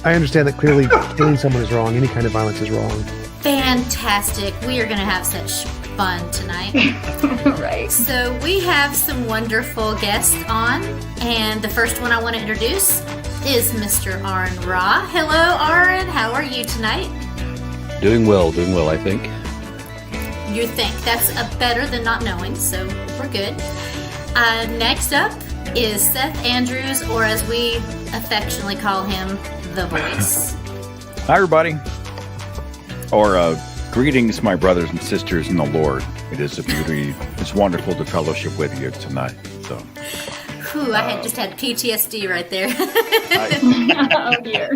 R: I understand that clearly killing someone is wrong. Any kind of violence is wrong.
V: Fantastic. We are going to have such fun tonight. Right. So we have some wonderful guests on, and the first one I want to introduce is Mr. Aaron Ra. Hello, Aaron. How are you tonight?
X: Doing well, I think.
V: You think. That's better than not knowing, so we're good. Next up is Seth Andrews, or as we affectionately call him, The Voice.
Y: Hi, everybody. Or greetings, my brothers and sisters in the Lord. It is a beauty. It's wonderful to fellowship with you tonight. So,
V: Whew, I had just had PTSD right there. Oh dear.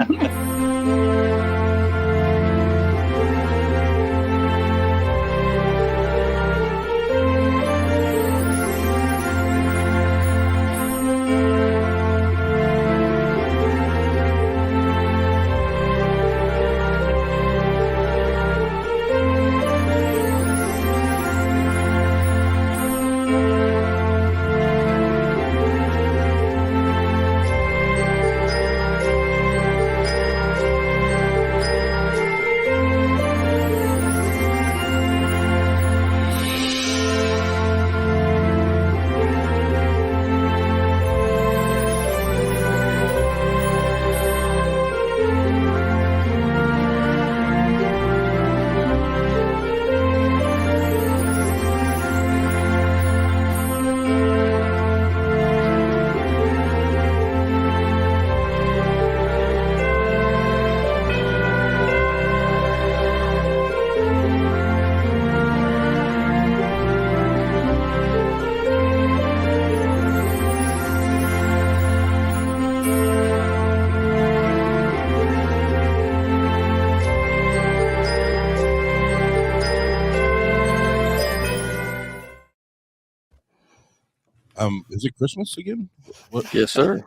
L: Is it Christmas again?
A: What? Yes, sir.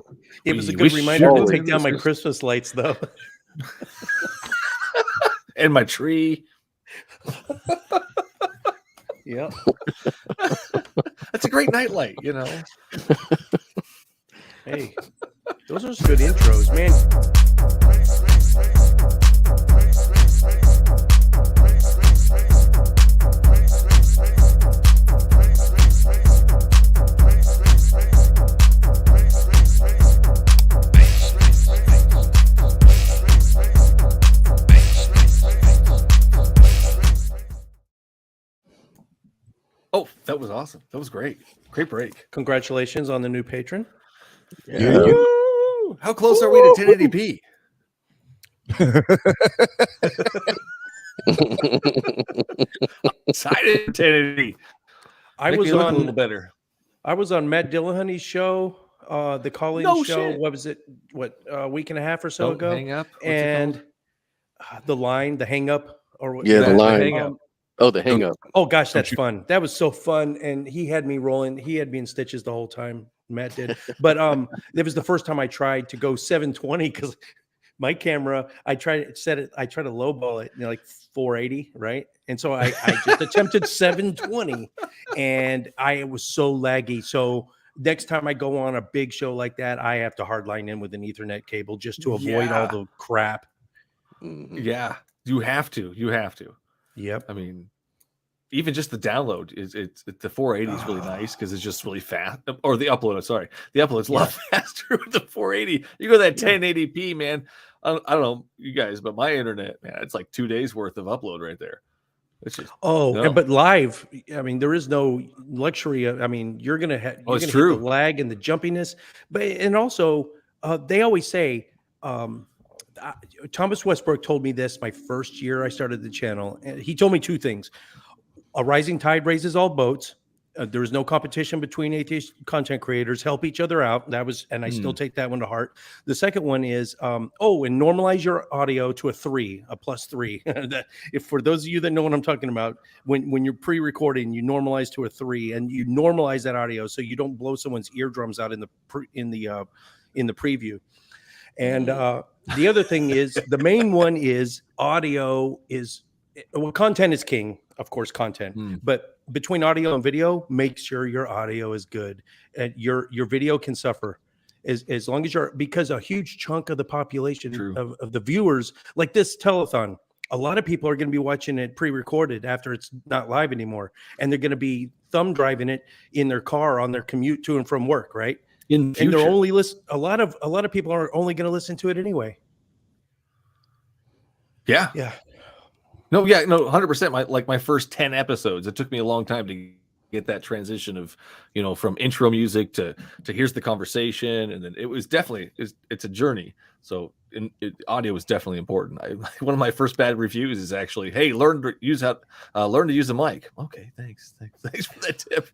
G: It was a good reminder to take down my Christmas lights, though.
C: And my tree.
G: Yeah.
C: That's a great nightlight,
G: Hey, those are some good intros, man.
C: Oh, that was awesome. That was great. Great break.
G: Congratulations on the new patron.
L: Yeah.
C: Woo! How close are we to 1080p? Excited for 1080p.
G: I
C: Make
G: was
C: me look
G: on
C: a little better.
G: I was on Matt Dillahunty's show, the call-in
C: No
G: show.
C: shit.
G: What was it? A week and a half or so
C: Don't
G: ago?
C: hang up. What's it
G: And the hang up, or what?
A: Yeah, the line.
C: hang up.
A: Oh, the hang up.
G: Oh gosh, that's fun. That was so fun, and he had me rolling. He had me in stitches the whole time. Matt did, but it was the first time I tried to go 720 because my camera. I tried to lowball it, like 480, right? And so I just attempted 720, and I was so laggy. So next time I go on a big show like that, I have to hardline in with an Ethernet cable just to avoid all the crap.
C: Yeah, you have to.
G: Yep.
C: I mean, even just the download is the 480 is really nice because it's just really fast. Or the upload, sorry, the upload's a lot faster with the 480. You go that 1080p, man. I don't know you guys, but my internet, man, it's like 2 days worth of upload right there. It's just
G: but live, I mean, there is no luxury. I mean, you're gonna hit the lag and the jumpiness, and also they always say. Thomas Westbrook told me this my first year I started the channel, and he told me two things: a rising tide raises all boats. There is no competition between atheist content creators. Help each other out. That was, and I still take that one to heart. The second one is, and normalize your audio to a +3. That, if for those of you that know what I'm talking about, when you're pre-recording, you normalize to a 3, and you normalize that audio so you don't blow someone's eardrums out in the preview. And the other thing is, the main one is audio is, content is king, of course, content. But between audio and video, make sure your audio is good. And your video can suffer as long as because a huge chunk of the population of the viewers, like this telethon, a lot of people are going to be watching it pre-recorded after it's not live anymore. And they're going to be thumb driving it in their car on their commute to and from work, right? And they're only a lot of people are only going to listen to it anyway.
C: Yeah. 100%. My first 10 episodes, it took me a long time to get that transition of, from intro music to here's the conversation, and then it was definitely it's a journey. So audio is definitely important. One of my first bad reviews is actually, hey, learn to use a mic. Okay, thanks for that tip.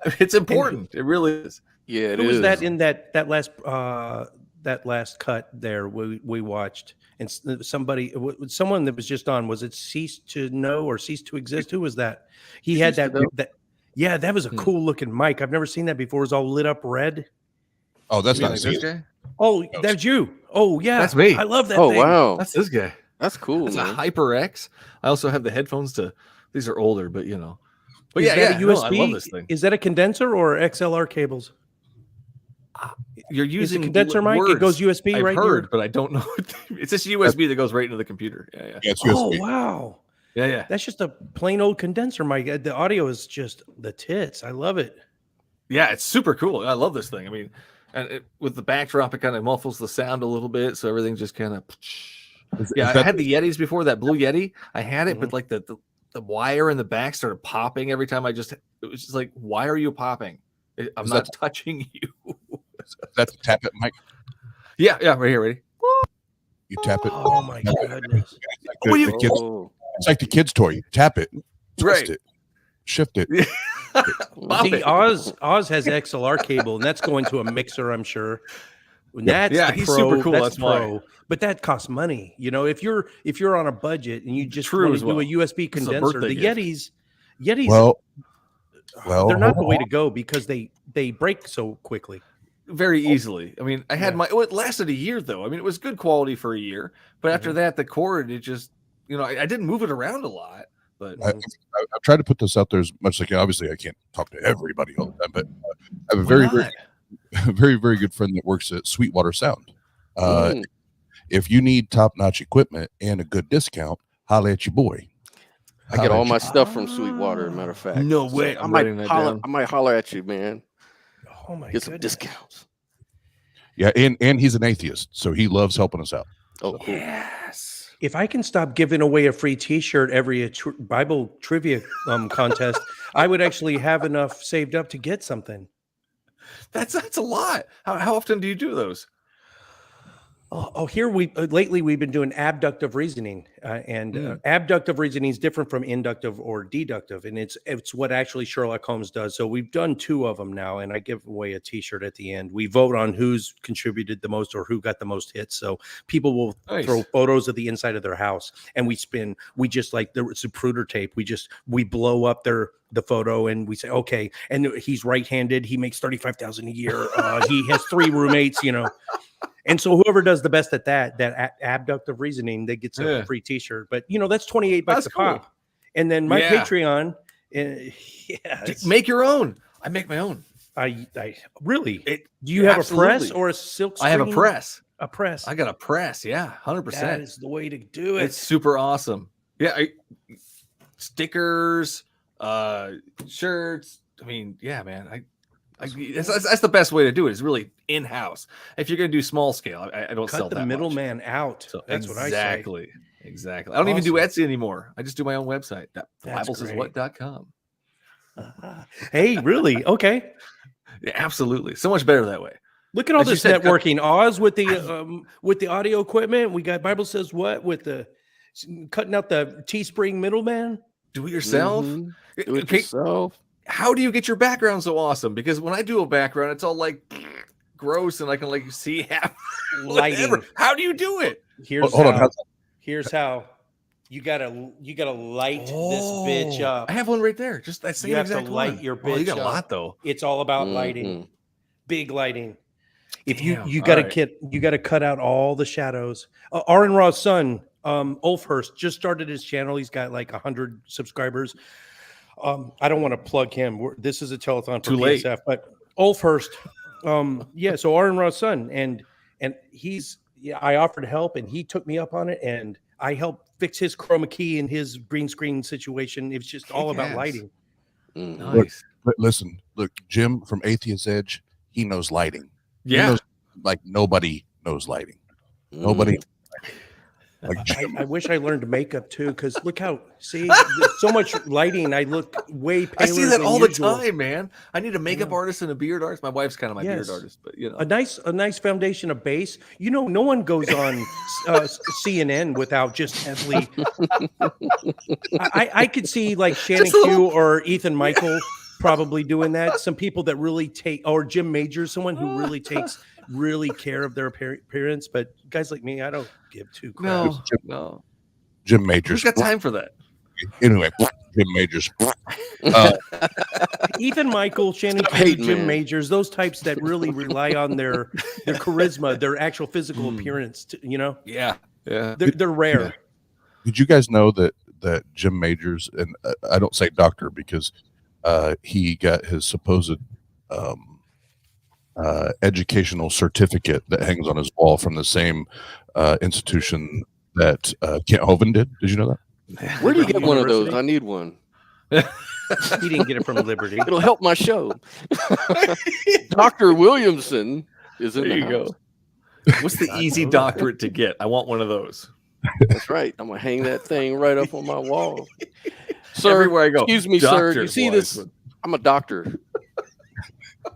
C: I mean, it's important. It really is.
A: Yeah, it
G: Who
A: is.
G: was that in that last cut there we watched? And someone that was just on, was it Cease to Know or Cease to Exist? Who was that? He had that. Yeah, that was a cool looking mic. I've never seen that before. It was all lit up red.
L: Oh, that's not Cease.
G: Oh, that's you. Oh, yeah.
C: That's me.
G: I love that.
A: Oh,
G: thing.
A: wow.
C: That's this guy.
A: That's cool.
C: It's
A: man.
C: a HyperX. I also have the headphones these are older, but But
G: Is that a USB?
C: I love this thing.
G: Is that a condenser or XLR cables?
C: You're using
G: condenser mic.
C: words
G: It goes USB,
C: I've
G: right?
C: heard, but I don't know. It's just USB that goes right into the computer. Yeah.
L: It's USB.
G: Oh, wow.
C: Yeah.
G: That's just a plain old condenser mic. The audio is just the tits. I love it.
C: Yeah, it's super cool. I love this thing. I mean, and with the backdrop, it kind of muffles the sound a little bit, so everything just kind of. I had the Yetis before, that Blue Yeti. I had it, but like the wire in the back started popping every time. It was just like, why are you popping? I'm not touching you.
L: That's a tap it mic.
C: Yeah, right here, ready?
L: You tap it.
G: Oh my goodness!
L: It's like the kids' toy. You tap it, twist it, shift it.
G: See, Oz has XLR cable, and that's going to a mixer, I'm sure.
C: He's super cool. That's
G: pro. But that costs money. If you're on a budget and you just want to do a USB condenser, the Yetis.
L: Well,
G: they're not the way to go because they break so quickly.
C: Very easily. I mean, I had it lasted a year though. I mean, it was good quality for a year, but after that, the cord, it just, I didn't move it around a lot. But
L: I've tried to put this out there as much as I can. Obviously, I can't talk to everybody all the time, but I have a very, very, very good friend that works at Sweetwater Sound. If you need top-notch equipment and a good discount, holla at your boy.
A: I get all my stuff from Sweetwater, matter of fact.
C: No way.
A: So I might holler at you, man.
G: Oh my
A: Get some discounts.
L: Yeah, and he's an atheist, so he loves helping us out.
A: Oh, cool.
C: Yes.
G: If I can stop giving away a free T-shirt every Bible trivia contest, I would actually have enough saved up to get something.
C: That's a lot. How often do you do those?
G: Here lately we've been doing abductive reasoning, and abductive reasoning is different from inductive or deductive, and it's what actually Sherlock Holmes does. So we've done 2 of them now, and I give away a T-shirt at the end. We vote on who's contributed the most or who got the most hits. So people will throw photos of the inside of their house, and we just like the Zapruder tape. We blow up the photo, and we say, okay, and he's right-handed. He makes $35,000 a year. He has 3 roommates. And so whoever does the best at that abductive reasoning, they gets a free T-shirt. But that's $28 a pop. And then my Patreon,
C: make your own. I make my own.
G: I really. Do you have a press or a silk screen?
C: I have a press.
G: A press.
C: I got a press. Yeah, 100%.
G: That is the way to do it.
C: It's super awesome. Yeah, stickers, shirts. I mean, yeah, man. That's the best way to do it. Is really in house. If you're going to do small scale, I don't sell
G: Cut
C: that
G: the middleman out.
C: So
G: That's what I say.
C: Exactly. I don't even do Etsy anymore. I just do my own website. BibleSaysWhat.com.
G: Hey, really? Okay.
C: Yeah, absolutely. So much better that way.
G: Look at all this networking. Oz with the audio equipment. We got Bible Says What with the cutting out the Teespring middleman.
C: Do it yourself.
A: Mm-hmm. Do it yourself.
C: How do you get your background so awesome? Because when I do a background, it's all like gross, and I can like see half
G: lighting.
C: How do you do it?
G: Here's how. You gotta light this bitch up.
C: I have one right there. Just that same
G: you have
C: exact
G: to light
C: one.
G: your bitch.
C: You got a
G: up.
C: lot though.
G: It's all about lighting, big lighting. If
C: Damn,
G: you gotta cut out all the shadows. Aaron Raw's son, Ulfhurst, just started his channel. He's got like 100 subscribers. I don't want to plug him. This is a telethon for PSF, but Ulfhurst, so Aaron Raw's son, and I offered help, and he took me up on it, and I helped fix his chroma key and his green screen situation. It was just all about lighting.
C: Nice.
L: Listen, look, Jim from Atheist Edge, he knows lighting.
C: Yeah.
L: He knows, like nobody knows lighting. Nobody.
G: I wish I learned makeup too, because look how so much lighting. I look way paler.
C: I see that
G: than
C: all
G: usual.
C: the time, man. I need a makeup artist and a beard artist. My wife's kind of my beard artist, but
G: a nice foundation of base. No one goes on CNN without just heavily. I could see like Shannon Q or Ethan Michael probably doing that. Some people that really or Jim Majors, someone who really takes really care of their appearance. But guys like me, I don't give 2 craps.
C: No.
L: Jim Majors.
C: Who's got time for that?
L: Anyway, Jim Majors.
G: Ethan Michael, Shannon Q, Jim Majors, those types that really rely on their charisma, their actual physical appearance.
C: Yeah.
G: They're rare.
L: Yeah. Did you guys know that Jim Majors, and I don't say doctor because he got his supposed educational certificate that hangs on his wall from the same institution that Kent Hovind did. Did you know that?
A: Where do you get one of those? I need one.
G: He didn't get it from Liberty.
A: It'll help my show. Dr. Williamson is in
C: there. You go. What's the easy doctorate to get? I want one of those.
A: That's right. I'm gonna hang that thing right up on my wall. Sir,
C: everywhere I go.
A: Excuse me, sir. You see this? I'm a doctor.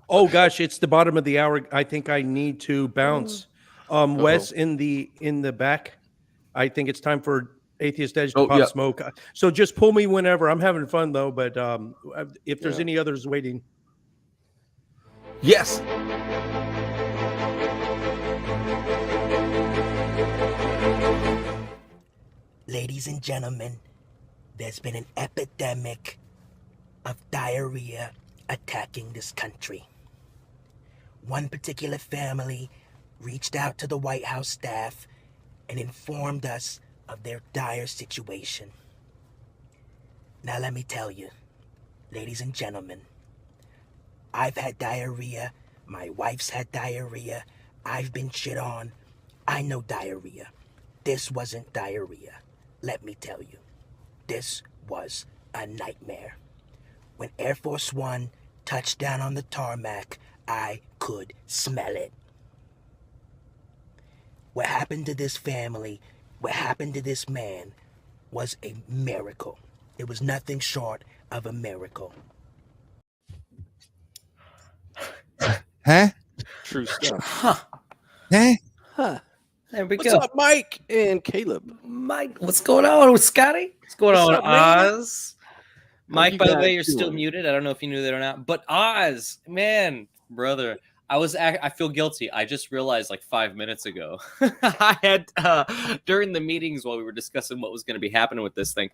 G: Oh gosh, it's the bottom of the hour. I think I need to bounce. Wes in the back. I think it's time for Atheist Edge to pop smoke. So just pull me whenever. I'm having fun though, but if there's any others waiting.
C: Yes.
F: Ladies and gentlemen, there's been an epidemic of diarrhea attacking this country. One particular family reached out to the White House staff and informed us of their dire situation. Now let me tell you, ladies and gentlemen, I've had diarrhea, my wife's had diarrhea, I've been shit on, I know diarrhea. This wasn't diarrhea, let me tell you. This was a nightmare. When Air Force One touched down on the tarmac, I could smell it. What happened to this family What happened to this man was a miracle. It was nothing short of a miracle.
L: Huh?
A: True stuff.
B: Huh.
L: Huh?
B: Huh. There we
A: What's
B: go.
A: up, Mike and Caleb?
B: Mike, what's going on with Scotty? What's going
A: What's
B: on,
A: up, man?
B: Oz? Mike,
A: you
B: by the
A: guys
B: way, you're still
A: doing?
B: muted. I don't know if you knew that or not. But Oz, man, brother, I feel guilty. I just realized like 5 minutes ago, I had during the meetings while we were discussing what was going to be happening with this thing.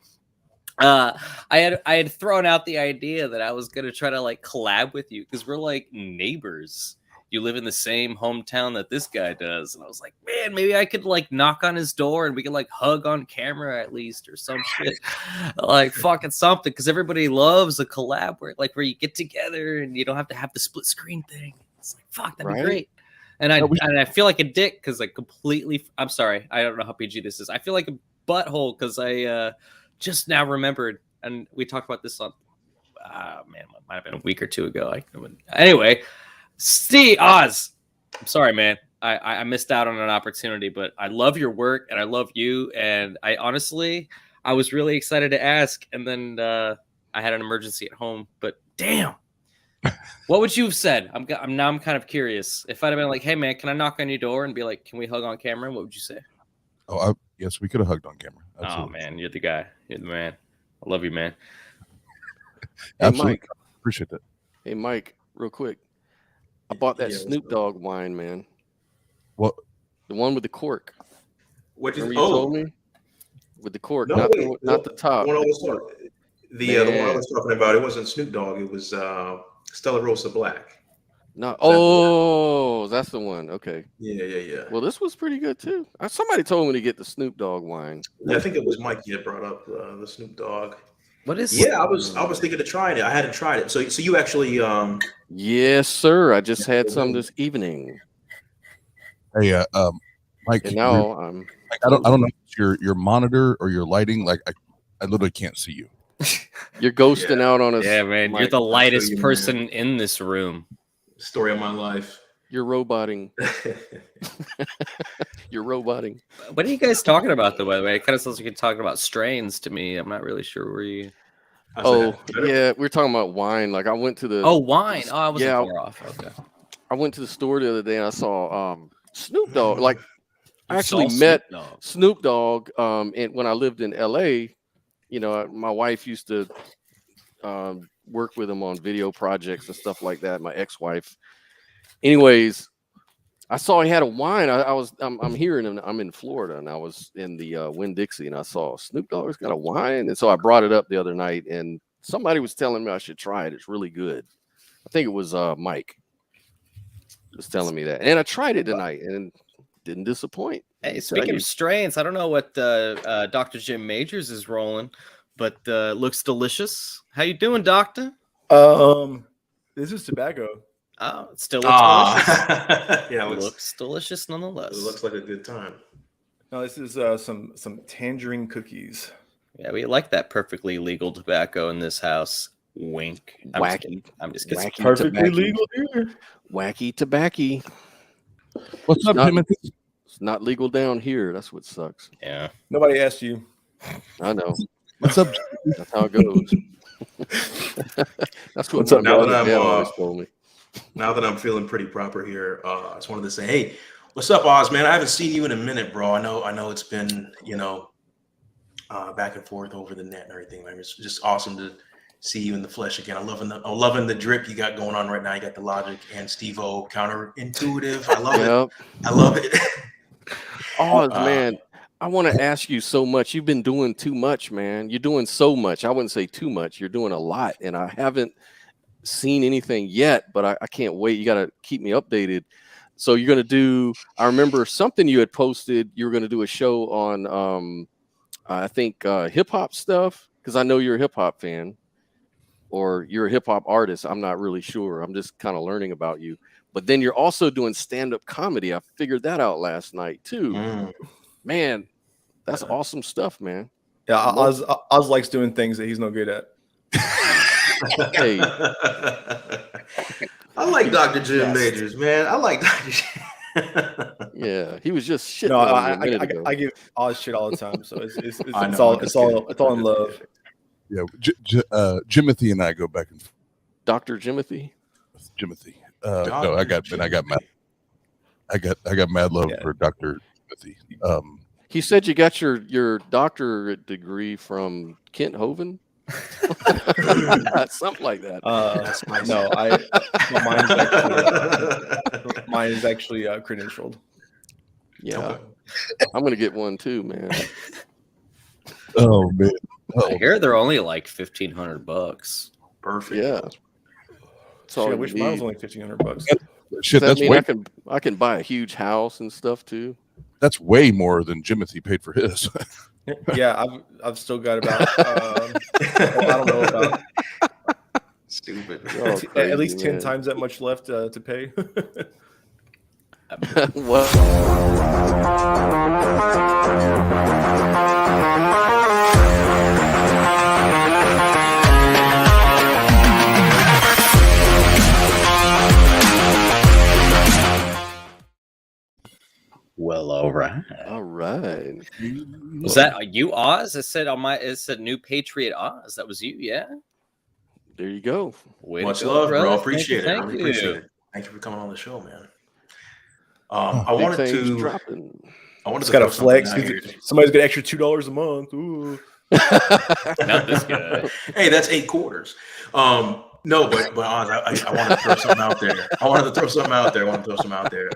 B: I had thrown out the idea that I was going to try to like collab with you because we're like neighbors. You live in the same hometown that this guy does. And I was like, man, maybe I could like knock on his door and we could like hug on camera at least or some shit. Like fucking something. Because everybody loves a collab where you get together and you don't have to have the split screen thing. It's like, fuck, that'd be great. And I feel like a dick because I completely, I'm sorry. I don't know how PG this is. I feel like a butthole because I just now remembered. And we talked about this on, man, it might have been a week or two ago. Anyway, Steve Oz, I'm sorry, man. I missed out on an opportunity, but I love your work and I love you. And I honestly, I was really excited to ask, and then I had an emergency at home. But damn, what would you have said? I'm kind of curious. If I'd have been like, "Hey, man, can I knock on your door and be like, can we hug on camera?" What would you say?
L: Oh, yes, we could have hugged on camera. Absolutely.
B: Oh man, you're the guy. You're the man. I love you, man.
L: Absolutely.
A: Mike.
L: Appreciate that.
A: Hey, Mike, real quick. I bought that Snoop Dogg wine, man.
L: What?
A: The one with the cork.
I: What
A: you told me? With the cork, not the top.
I: The one I was talking about, it wasn't Snoop Dogg. It was Stella Rosa Black.
A: No, that's the one. Okay.
I: Yeah.
A: Well, this was pretty good too. Somebody told me to get the Snoop Dogg wine.
I: Yeah, I think it was Mikey that brought up the Snoop Dogg.
B: What is?
I: Yeah, I was thinking of trying it. I hadn't tried it. So you actually
A: Yes, sir. I just had some this evening.
L: Hey, Mike.
A: And now
L: I don't know if it's your monitor or your lighting. Like I literally can't see you.
A: You're ghosting out on us.
B: Yeah, man. You're the lightest person in this room.
I: Story of my life.
A: You're roboting. You're roboting.
B: What are you guys talking about, though, by the way? It kind of sounds like you're talking about strains to me. I'm not really sure where you...
A: Oh, yeah. We're talking about wine. Like, I went to the...
B: Oh, wine. Oh, I wasn't far off. Okay.
A: I went to the store the other day and I saw Snoop Dogg. Like, I actually met Snoop Dogg and when I lived in LA. You know, my wife used to work with him on video projects and stuff like that. My ex-wife. Anyways, I saw he had a wine. I'm here and I'm in Florida, and I was in the Winn-Dixie, and I saw Snoop Dogg's got a wine, and so I brought it up the other night, and somebody was telling me I should try it. It's really good. I think it was Mike was telling me that, and I tried it tonight, and didn't disappoint.
B: Hey, speaking of strains, I don't know what Dr. Jim Majors is rolling, but looks delicious. How you doing, Doctor?
O: This is tobacco.
B: Oh, it still looks delicious.
I: Yeah,
B: it looks delicious nonetheless.
I: It looks like a good time.
O: No, this is some tangerine cookies.
B: Yeah, we like that perfectly legal tobacco in this house. Wink. I'm just kidding.
O: It's perfectly legal here.
A: Wacky tobacco.
L: What's up, Timothy?
A: It's not legal down here. That's what sucks.
B: Yeah.
O: Nobody asked you.
A: I know.
L: What's up?
A: That's how it goes. That's what my dad always told me.
I: Now that I'm feeling pretty proper here, I just wanted to say, hey, what's up, Oz, man? I haven't seen you in a minute, bro. I know it's been, back and forth over the net and everything, man. It's just awesome to see you in the flesh again. I'm loving the drip you got going on right now. You got the Logic and Steve-O counterintuitive. I love it. I love it.
A: Oh, man. I want to ask you so much. You've been doing too much, man. You're doing so much. I wouldn't say too much. You're doing a lot, and I haven't seen anything yet, but I can't wait. You got to keep me updated. So you're going to do, I remember something you had posted. You were going to do a show on, I think, hip hop stuff, because I know you're a hip hop fan or you're a hip hop artist. I'm not really sure. I'm just kind of learning about you. But then you're also doing stand-up comedy. I figured that out last night too. Man, that's awesome stuff, man.
O: Yeah, Oz likes doing things that he's no good at.
A: Hey,
I: I like Dr. Jim Majors, man. I like Dr. Jim.
A: Yeah, he was just shitting
O: No,
A: on you a minute ago.
O: I give Oz shit all the time, so it's
I: I know,
O: it's all in love.
L: Yeah, Jimothy and I go back and forth.
A: Dr. Jimothy.
L: Jimothy. No, I got mad. I got mad love for Dr. Jimothy.
A: He said you got your doctorate degree from Kent Hovind. Something like that.
O: No, mine is actually credentialed.
A: Yeah,
I: Okay.
A: I'm gonna get one too, man.
L: Oh man,
B: I hear they're only like $1,500.
I: Perfect.
A: Yeah. That's all
O: Shit, I
A: you
O: wish mine was
A: need.
O: only $1,500.
L: Shit,
A: Does that
L: that's
A: mean
L: way.
A: I can buy a huge house and stuff too?
L: That's way more than Jimothy paid for his.
O: Yeah, I've still got about I don't know about
I: Stupid.
O: at least 10
A: man.
O: times that much left to pay.
A: What?
B: Well, all right.
A: All right.
B: Was that you, Oz? It said New Patriot Oz. That was you, yeah.
A: There you go.
B: Way
I: Much
B: to go,
I: love,
B: brother.
I: bro. Appreciate it. I
B: Thank
I: really
B: you.
I: appreciate it. Thank you for coming on the show, man. I
A: Big
I: wanted
A: things
I: to.
A: dropping.
I: I wanted
O: It's
I: to
O: got
I: throw
O: a flex.
I: something out here.
O: Somebody's got extra $2 a month. Ooh.
B: Not this guy.
I: Hey, that's 8 quarters. No, but Oz, I wanted to throw something out there. I wanted to throw something out there.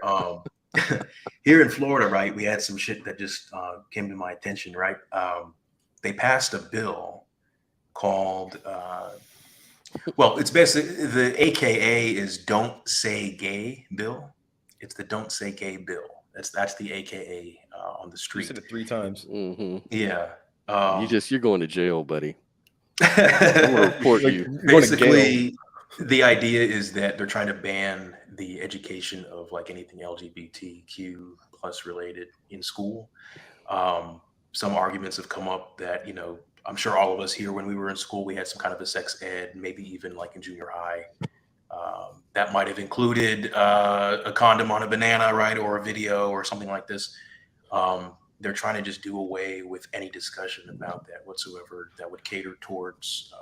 I: Here in Florida, right, we had some shit that just came to my attention, right? They passed a bill called, well, it's basically the AKA is Don't Say Gay bill. It's the Don't Say Gay bill. That's the AKA on the
O: You
I: street.
O: said it 3 times.
A: Mm-hmm.
I: Yeah.
A: You're going to jail, buddy. I'm gonna report you.
I: Basically, the idea is that they're trying to ban the education of like anything LGBTQ plus related in school. Some arguments have come up that, you know, I'm sure all of us here when we were in school, we had some kind of a sex ed, maybe even like in junior high. That might have included a condom on a banana, right? Or a video or something like this. They're trying to just do away with any discussion about that whatsoever that would cater towards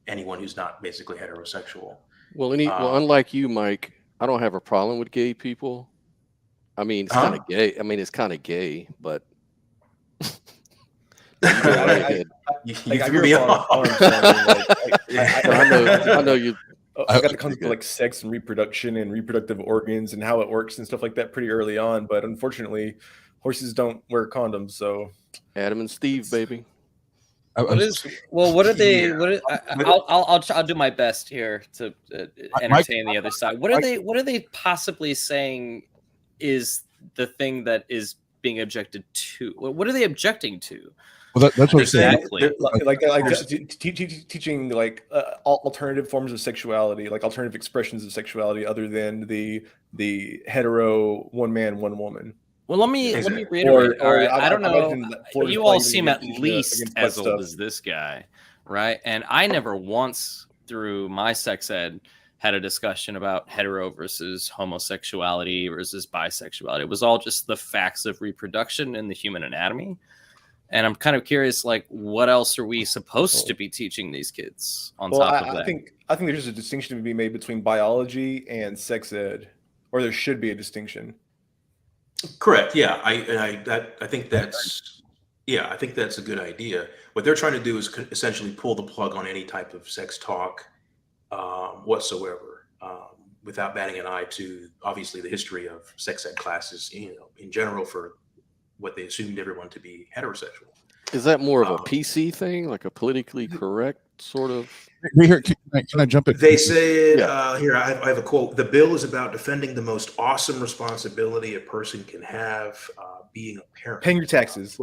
I: anyone who's not basically heterosexual.
A: Well, unlike you, Mike, I don't have a problem with gay people. I mean, it's kind of gay. I mean, it's kind of gay, but I know you.
O: I got the concept of like sex and reproduction and reproductive organs and how it works and stuff like that pretty early on, but unfortunately, horses don't wear condoms. So
A: Adam and Steve, baby.
B: What are they? I'll do my best here to entertain the other side. What are they possibly saying is the thing that is being objected to? What are they objecting to?
L: Well, that's what
B: exactly.
O: Like teaching like alternative forms of sexuality, like alternative expressions of sexuality, other than the hetero one man, one woman.
B: Well, let me reiterate. All right, I don't know. You all seem at least as old as this guy, right? And I never once through my sex ed had a discussion about hetero versus homosexuality versus bisexuality. It was all just the facts of reproduction and the human anatomy. And I'm kind of curious, like, what else are we supposed to be teaching these kids on top of that?
O: I think there's a distinction to be made between biology and sex ed, or there should be a distinction.
I: Correct. Yeah, I think that's a good idea. What they're trying to do is essentially pull the plug on any type of sex talk whatsoever, without batting an eye to obviously the history of sex ed classes, you know, in general for what they assumed everyone to be heterosexual.
A: Is that more of a PC thing, like a politically correct sort of?
L: Here, can I jump in?
I: They said, here, I have a quote. The bill is about defending the most awesome responsibility a person can have, being a parent.
O: Paying your taxes.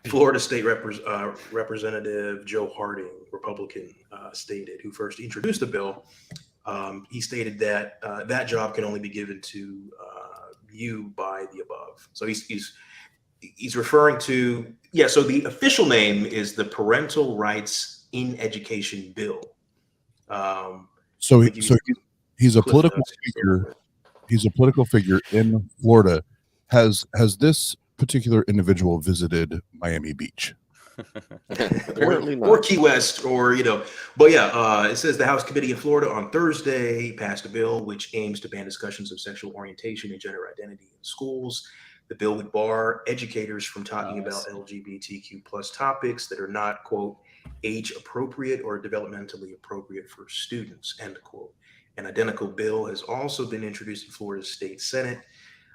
I: Florida State Representative Joe Harding, Republican, stated, who first introduced the bill. He stated that that job can only be given to you by the above. So he's referring to, so the official name is the Parental Rights in Education Bill.
L: So he's a political figure He's a political figure in Florida. Has this particular individual visited Miami Beach?
I: Apparently not. Or Key West, or but yeah, it says the House Committee in Florida on Thursday passed a bill which aims to ban discussions of sexual orientation and gender identity in schools. The bill would bar educators from talking about LGBTQ plus topics that are not, quote, age appropriate or developmentally appropriate for students, end quote. An identical bill has also been introduced in Florida's state Senate.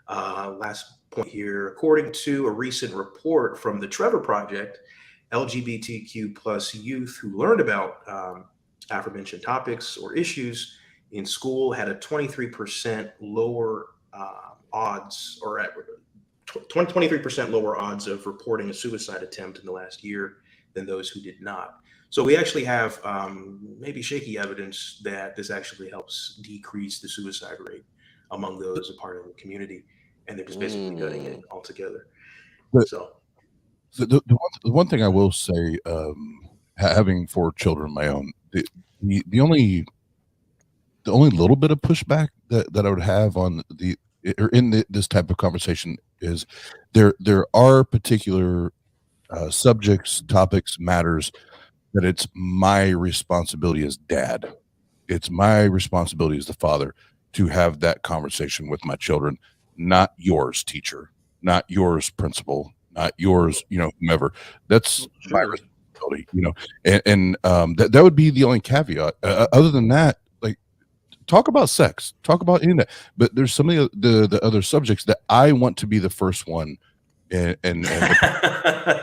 I: Last point here, according to a recent report from the Trevor Project, LGBTQ plus youth who learned about aforementioned topics or issues in school had a 23% lower odds, or 23% lower odds of reporting a suicide attempt in the last year than those who did not. So we actually have maybe shaky evidence that this actually helps decrease the suicide rate among those a part of the community, and they're just basically gutting it altogether. So.
L: The one thing I will say, having 4 children of my own, the only little bit of pushback that I would have on this type of conversation is there are particular subjects, topics, matters that it's my responsibility as dad. It's my responsibility as the father to have that conversation with my children, not yours, teacher, not yours, principal, not yours, whomever. That's my responsibility, and that would be the only caveat. Other than that, like, talk about sex, talk about internet, but there's some of the other subjects that I want to be the first one. And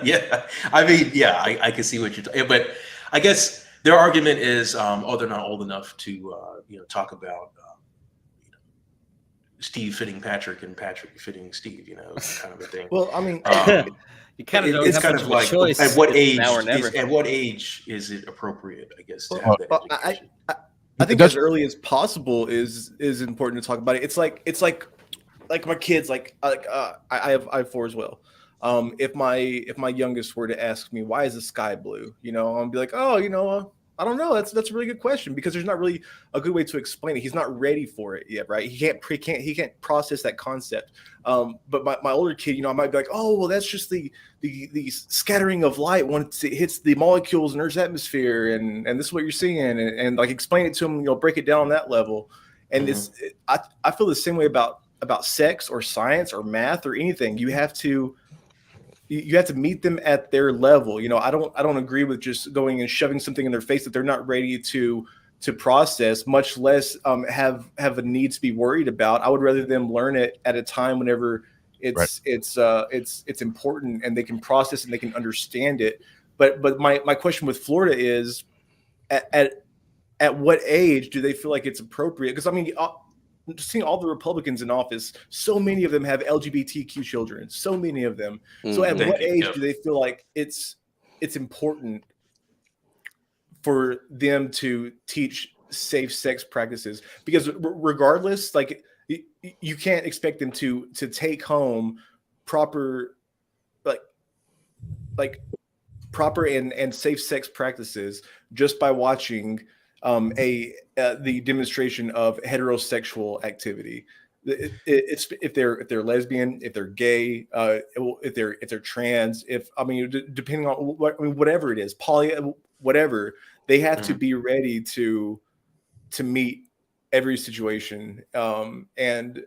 I: Yeah, I mean, yeah, I can see what you're talking, but I guess their argument is, they're not old enough to, talk about Steve fitting Patrick and Patrick fitting Steve, kind of a thing.
O: Well, I mean,
B: you kind of
I: it's kind of like
B: choice.
I: At what age?
B: Now or never.
I: At what age is it appropriate? I guess. To have that education?
O: I think as early as possible is important to talk about it. It's like my kids. Like I have 4 as well. If my youngest were to ask me why is the sky blue, I'll be like, I don't know. That's a really good question, because there's not really a good way to explain it. He's not ready for it yet, right? He can't process that concept. But my older kid, I might be like, oh, well, that's just the scattering of light once it hits the molecules in Earth's atmosphere, and this is what you're seeing, and like explain it to him, break it down on that level. And I feel the same way about sex or science or math or anything. You have to meet them at their level. I don't agree with just going and shoving something in their face that they're not ready to process, much less have a need to be worried about. I would rather them learn it at a time whenever it's important and they can process and they can understand it. But my question with Florida is, at what age do they feel like it's appropriate? Because I mean, seeing all the Republicans in office, so many of them have LGBTQ children, so many of them. So at what age do they feel like it's important for them to teach safe sex practices? Because regardless, like, you can't expect them to take home proper proper and safe sex practices just by watching the demonstration of heterosexual activity. It's if they're lesbian, if they're gay, if they're trans, depending on whatever it is, poly, whatever, they have to be ready to meet every situation. And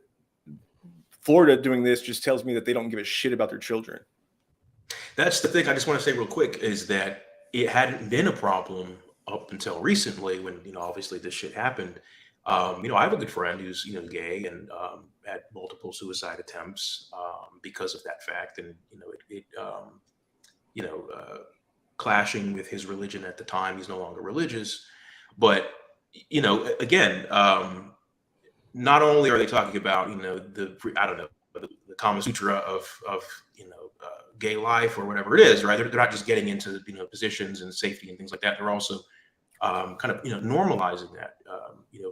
O: Florida doing this just tells me that they don't give a shit about their children.
I: That's the thing I just want to say real quick, is that it hadn't been a problem up until recently, when obviously this shit happened. I have a good friend who's gay and had multiple suicide attempts because of that fact, and clashing with his religion at the time. He's no longer religious, but again, not only are they talking about the Kama Sutra of gay life or whatever it is, right? They're not just getting into positions and safety and things like that. They're also kind of normalizing that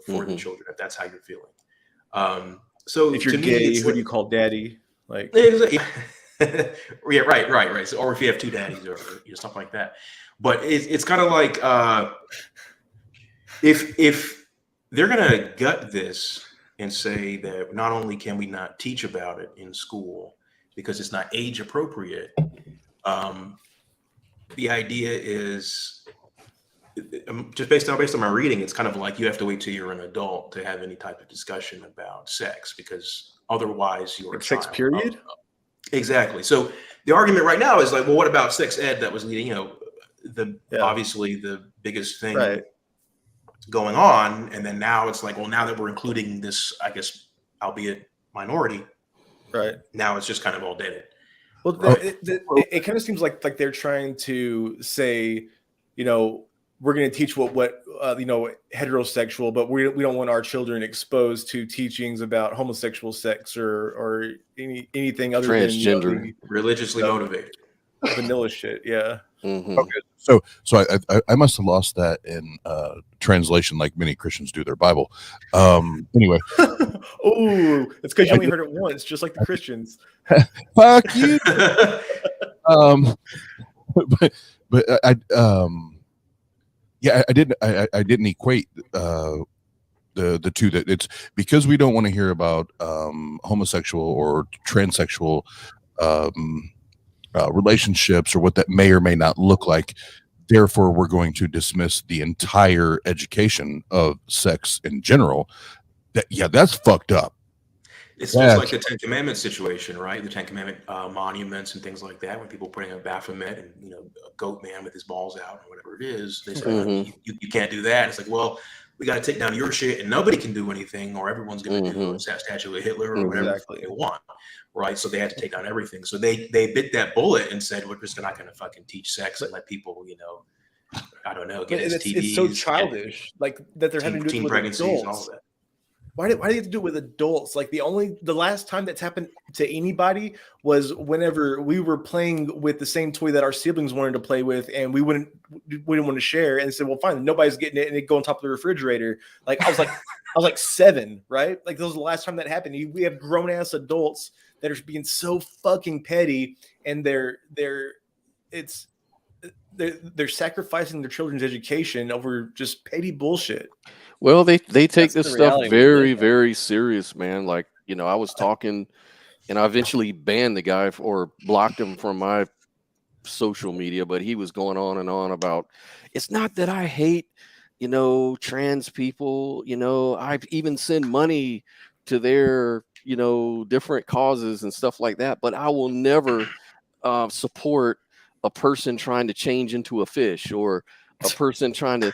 I: for the children, if that's how you're feeling. So
O: if you're gay, who do you call daddy? Like,
I: yeah, right. So, or if you have 2 daddies or stuff like that. But it's kind of like if they're gonna gut this and say that not only can we not teach about it in school because it's not age appropriate, the idea is just based on my reading, it's kind of like you have to wait till you're an adult to have any type of discussion about sex, because otherwise you're a
O: sex
I: child.
O: period.
I: Exactly. So the argument right now is like, well, what about sex ed that was leading, obviously the biggest thing going on. And then now it's like, well, now that we're including this, I guess, albeit minority,
O: right?
I: Now it's just kind of all dead.
O: Well, it kind of seems like they're trying to say, we're going to teach what heterosexual, but we don't want our children exposed to teachings about homosexual sex or anything other
I: transgender,
O: than
I: religiously motivated,
O: vanilla shit. Yeah.
A: Mm-hmm.
L: Okay, so I must have lost that in translation, like many Christians do their Bible. Anyway.
O: Oh, it's because you only heard it once, just like the Christians.
L: Fuck you. But I didn't equate the two, that it's because we don't want to hear about homosexual or transsexual relationships or what that may or may not look like. Therefore, we're going to dismiss the entire education of sex in general. That's fucked up.
I: It's just like the Ten Commandments situation, right? The Ten Commandment monuments and things like that. When people putting up Baphomet and a goat man with his balls out or whatever it is, they say you can't do that. It's like, well, we got to take down your shit, and nobody can do anything, or everyone's going to do a statue of Hitler or whatever they want, right? So they had to take down everything. So they bit that bullet and said, we're just not going to fucking teach sex and let people, I don't know, get STDs.
O: It's so childish, like that they're having to do it with
I: pregnancies
O: adults.
I: and all of that.
O: Why do they have to do it with adults? Like the last time that's happened to anybody was whenever we were playing with the same toy that our siblings wanted to play with, and we didn't want to share, and said, well, fine, nobody's getting it, and it go on top of the refrigerator. Like I was like 7, right? Like that was the last time that happened. We have grown ass adults that are being so fucking petty, and they're sacrificing their children's education over just petty bullshit.
A: Well, they take this stuff
B: reality.
A: very, very serious, man. Like, I was talking, and I eventually banned the guy or blocked him from my social media, but he was going on and on about, it's not that I hate, trans people, I even send money to their, different causes and stuff like that, but I will never support a person trying to change into a fish, or a person trying to,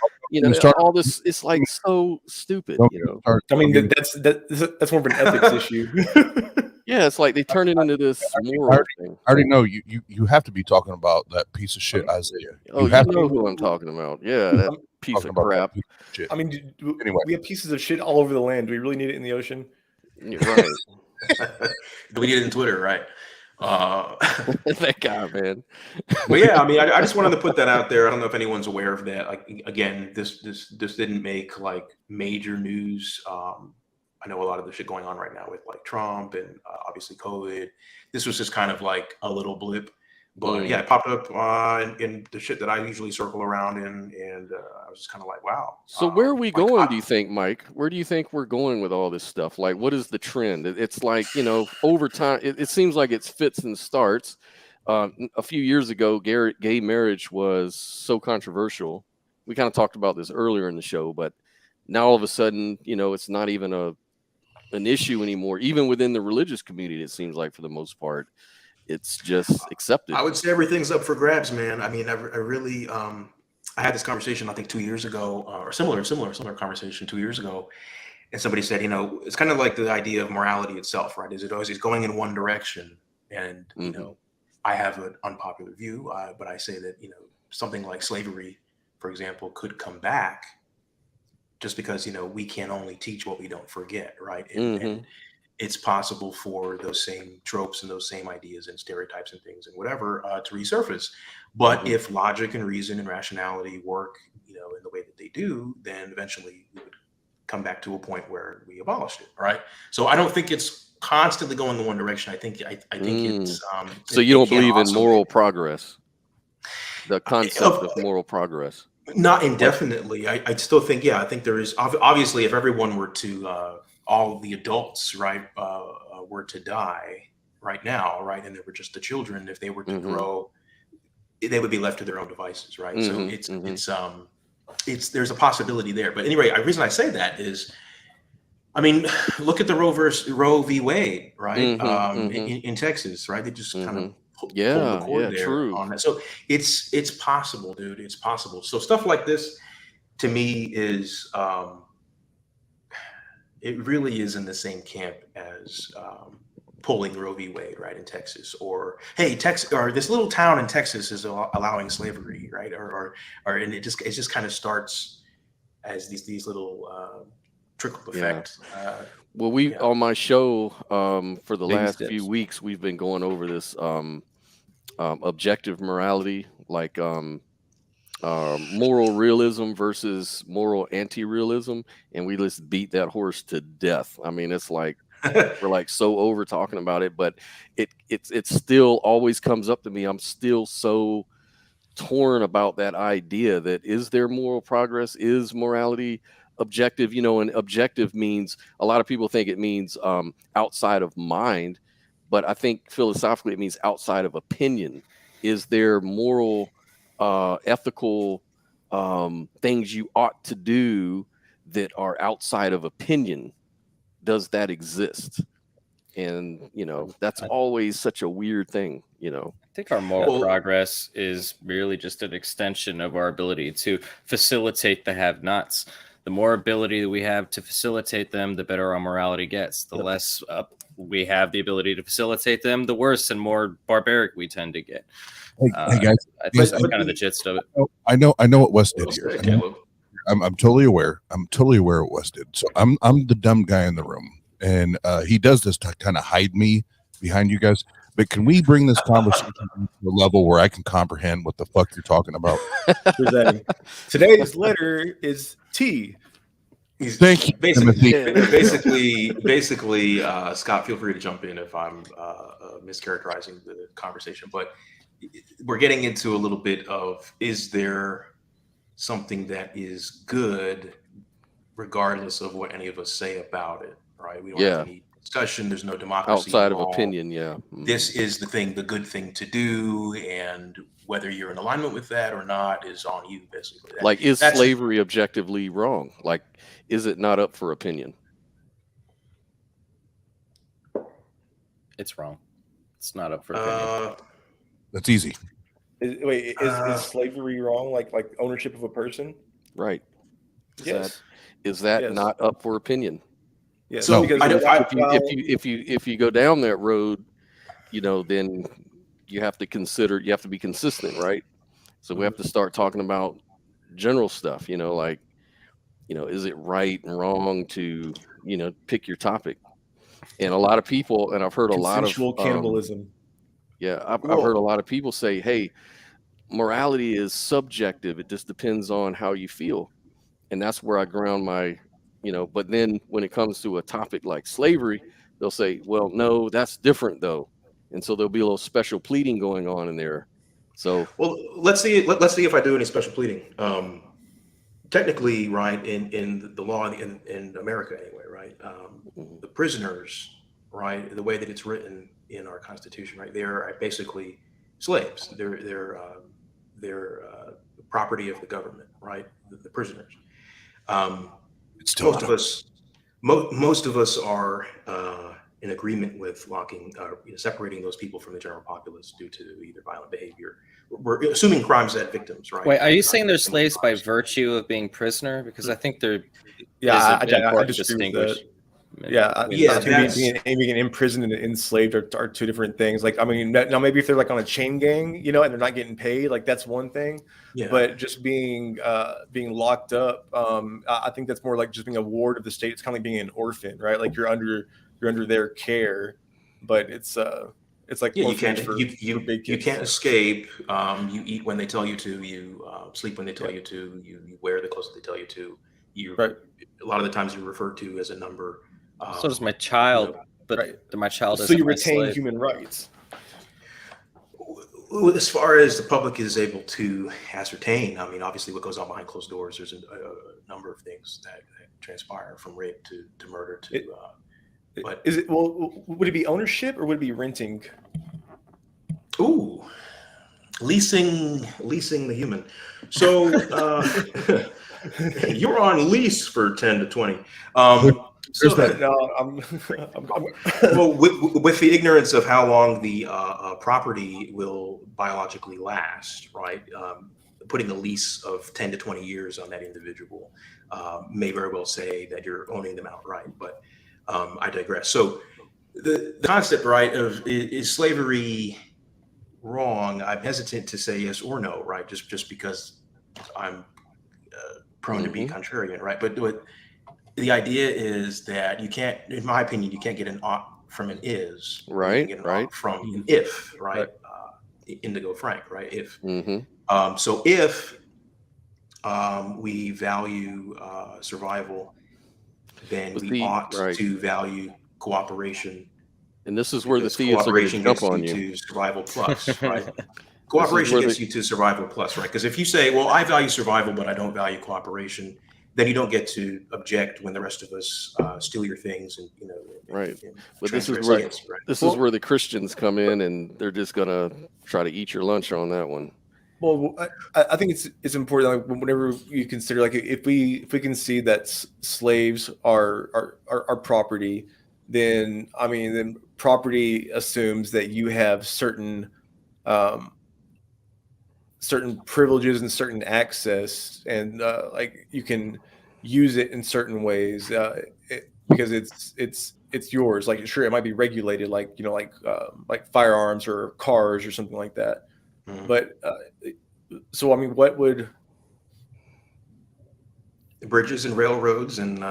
A: all this. It's like so stupid.
O: I mean, that's more of an ethics issue.
A: Yeah, it's like they turn it into this moral thing.
L: I already know you have to be talking about that piece of shit, Isaiah.
A: You know who I'm talking about. Yeah, that piece of crap.
O: I mean,
L: anyway,
O: we have pieces of shit all over the land. Do we really need it in the ocean?
A: You're right.
I: Do we need it in Twitter? Right.
A: That guy, man.
I: But yeah, I mean, I just wanted to put that out there. I don't know if anyone's aware of that. Like, again, this didn't make like major news. I know a lot of the shit going on right now with like Trump and obviously COVID. This was just kind of like a little blip. But yeah, it popped up in the shit that I usually circle around in, and I was just kind of like, wow.
A: So where are we going, do you think, Mike? Where do you think we're going with all this stuff? Like, what is the trend? It's like, over time, it seems like it's fits and starts. A few years ago, gay marriage was so controversial. We kind of talked about this earlier in the show, but now all of a sudden, it's not even an issue anymore. Even within the religious community, it seems like for the most part, it's just accepted.
I: I would say everything's up for grabs, man. I mean, I really, I had this conversation, I think 2 years ago, or similar conversation 2 years ago. And somebody said, it's kind of like the idea of morality itself, right? Is it always going in one direction? And, I have an unpopular view, but I say that, something like slavery, for example, could come back just because, we can only teach what we don't forget, right? And it's possible for those same tropes and those same ideas and stereotypes and things and whatever to resurface. But if logic and reason and rationality work, in the way that they do, then eventually we would come back to a point where we abolished it, right? So I don't think it's constantly going in one direction. I think it's.
A: So you don't believe in moral progress? The concept of moral progress?
I: Not indefinitely. I still think, I think there is. Obviously, if everyone were to all the adults, right, were to die right now, right, and they were just the children, if they were to grow, they would be left to their own devices, right? So it's there's a possibility there. But anyway, the reason I say that is, I mean, look at the Roe v. Wade, right? In Texas, right? They just kind of pulled the cord there on that. So it's possible, dude. It's possible. So stuff like this, to me, is it really is in the same camp as pulling Roe v. Wade, right, in Texas, or hey, Texas, or this little town in Texas is allowing slavery, right? Or and it just kind of starts as these little trickle effect.
A: Well, on my show for the last few weeks, we've been going over this objective morality, like moral realism versus moral anti-realism, and we just beat that horse to death. I mean, it's like we're like so over talking about it, but it still always comes up to me. I'm still so torn about that idea that is there moral progress? Is morality objective? And objective means, a lot of people think it means outside of mind, but I think philosophically it means outside of opinion. Is there moral, ethical things you ought to do that are outside of opinion? Does that exist? And that's always such a weird thing. I
B: think our moral progress is merely just an extension of our ability to facilitate the have-nots. The more ability that we have to facilitate them, the better our morality gets. The less we have the ability to facilitate them, the worse and more barbaric we tend to get.
L: Hey guys,
B: I think that's kind of the gist of it.
L: I know what Wes did here. I'm totally aware. I'm totally aware of what Wes did. So I'm the dumb guy in the room, and he does this to kind of hide me behind you guys. But can we bring this conversation to a level where I can comprehend what the fuck you're talking about?
O: Today's letter is T.
L: Thank you.
I: Basically, Scott, feel free to jump in if I'm mischaracterizing the conversation. But we're getting into a little bit of, is there something that is good regardless of what any of us say about it, right? We don't have any discussion. There's no democracy
A: outside
I: involved.
A: of opinion.
I: This is the good thing to do, and whether you're in alignment with that or not is on you, basically.
A: Like, is slavery objectively wrong? Like, is it not up for opinion?
B: It's wrong. It's not up for opinion.
L: That's easy.
O: Is slavery wrong? Like ownership of a person?
A: Right.
O: Yes.
A: Is that not up for opinion?
O: Yeah.
A: So
O: because
A: if you go down that road, then you have to consider, you have to be consistent, right? So we have to start talking about general stuff, like, is it right and wrong to, pick your topic? And a lot of people, and I've heard a lot of
O: consensual cannibalism.
A: I've heard a lot of people say, hey, morality is subjective. It just depends on how you feel. And that's where I ground my, but then when it comes to a topic like slavery, they'll say, well, no, that's different though. And so there'll be a little special pleading going on in there. So,
I: well, let's see if I do any special pleading. Technically, right, in the law in America anyway, right, the prisoners, right, the way that it's written in our Constitution, right, they're basically slaves. They're property of the government, right, the prisoners. Most of us are in agreement with separating those people from the general populace due to either violent behavior. We're assuming crimes that victims, right?
B: Wait, are you saying they're slaves by virtue of being prisoner? Because I think they're
O: I disagree with that. Being imprisoned and enslaved are two different things. Like, I mean, now maybe if they're like on a chain gang, and they're not getting paid, like that's one thing. Yeah. But just being locked up, I think that's more like just being a ward of the state. It's kind of like being an orphan, right? Like you're under their care, but it's like
I: you can't escape. You eat when they tell you to. You sleep when they tell you to. You wear the clothes that they tell you to. A lot of the times you're referred to as a number.
B: So does my child, but my child.
O: So you retain human rights.
I: As far as the public is able to ascertain, I mean, obviously what goes on behind closed doors, there's a number of things that transpire from rape to murder to, but
O: Is it, well, would it be ownership or would it be renting?
I: ooh, leasing the human. So you're on lease for 10 to 20. So, well, with the ignorance of how long the property will biologically last, right? Putting a lease of 10 to 20 years on that individual may very well say that you're owning them outright, but I digress. So the concept, right, of is slavery wrong? I'm hesitant to say yes or no, right? Just because I'm prone to be contrarian, right? But the idea is that you can't, in my opinion, you can't get an ought from an is.
A: Right,
I: you can get an ought from an if, right? Indigo Frank, right? If. So if we value survival, then we ought to value cooperation.
A: And this is where the theists are going to jump on you.
I: To survival plus, right? Cooperation gets you to survival plus, right? Because if you say, well, I value survival, but I don't value cooperation, then you don't get to object when the rest of us steal your things and, you know.
A: Right. But this is where this is where the Christians come in, and they're just going to try to eat your lunch on that one.
O: Well, I think it's important, like, whenever you consider, like, if we can see that slaves are property, then I mean, then property assumes that you have certain certain privileges and certain access, and like you can use it in certain ways because it's yours. Like, sure, it might be regulated, like, you know, like firearms or cars or something like that. But so I mean, what would
I: bridges and railroads and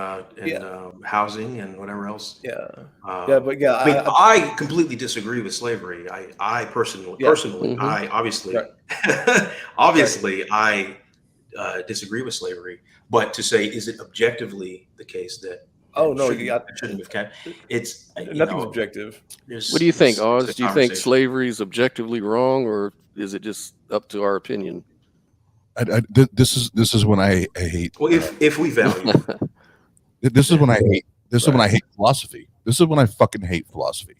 I: housing and whatever else?
O: But yeah,
I: I mean, I completely disagree with slavery. I personally, I obviously, I disagree with slavery. But to say, is it objectively the case that? Shouldn't have kept. It's
O: nothing's objective.
A: What do you think, Oz? Do you think slavery is objectively wrong, or is it just up to our opinion?
L: This is when I hate.
I: Well, if we value,
L: this is when I hate. This is when I hate philosophy. This is when I fucking hate philosophy.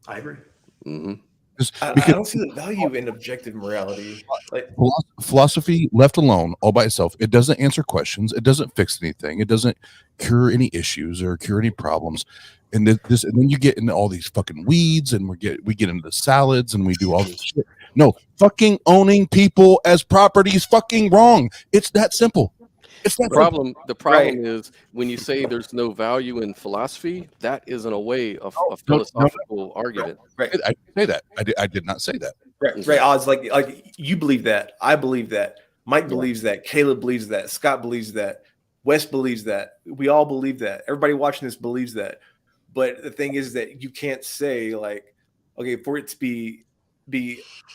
I: I agree.
O: I don't see the value in objective morality. Like,
L: philosophy left alone, all by itself, it doesn't answer questions. It doesn't fix anything. It doesn't cure any issues or cure any problems. And and then you get into all these fucking weeds, and we get into the salads, and we do all this shit. No, fucking owning people as property is fucking wrong. It's that simple. It's that
A: problem. The problem is when you say there's no value in philosophy, that isn't a way of a philosophical argument.
O: Right.
L: I didn't say that. I did not say that.
O: Right. Odds like you believe that. I believe that. Mike believes that. Caleb believes that. Scott believes that. Wes believes that. We all believe that. Everybody watching this believes that. But the thing is that you can't say, like, okay, for it to be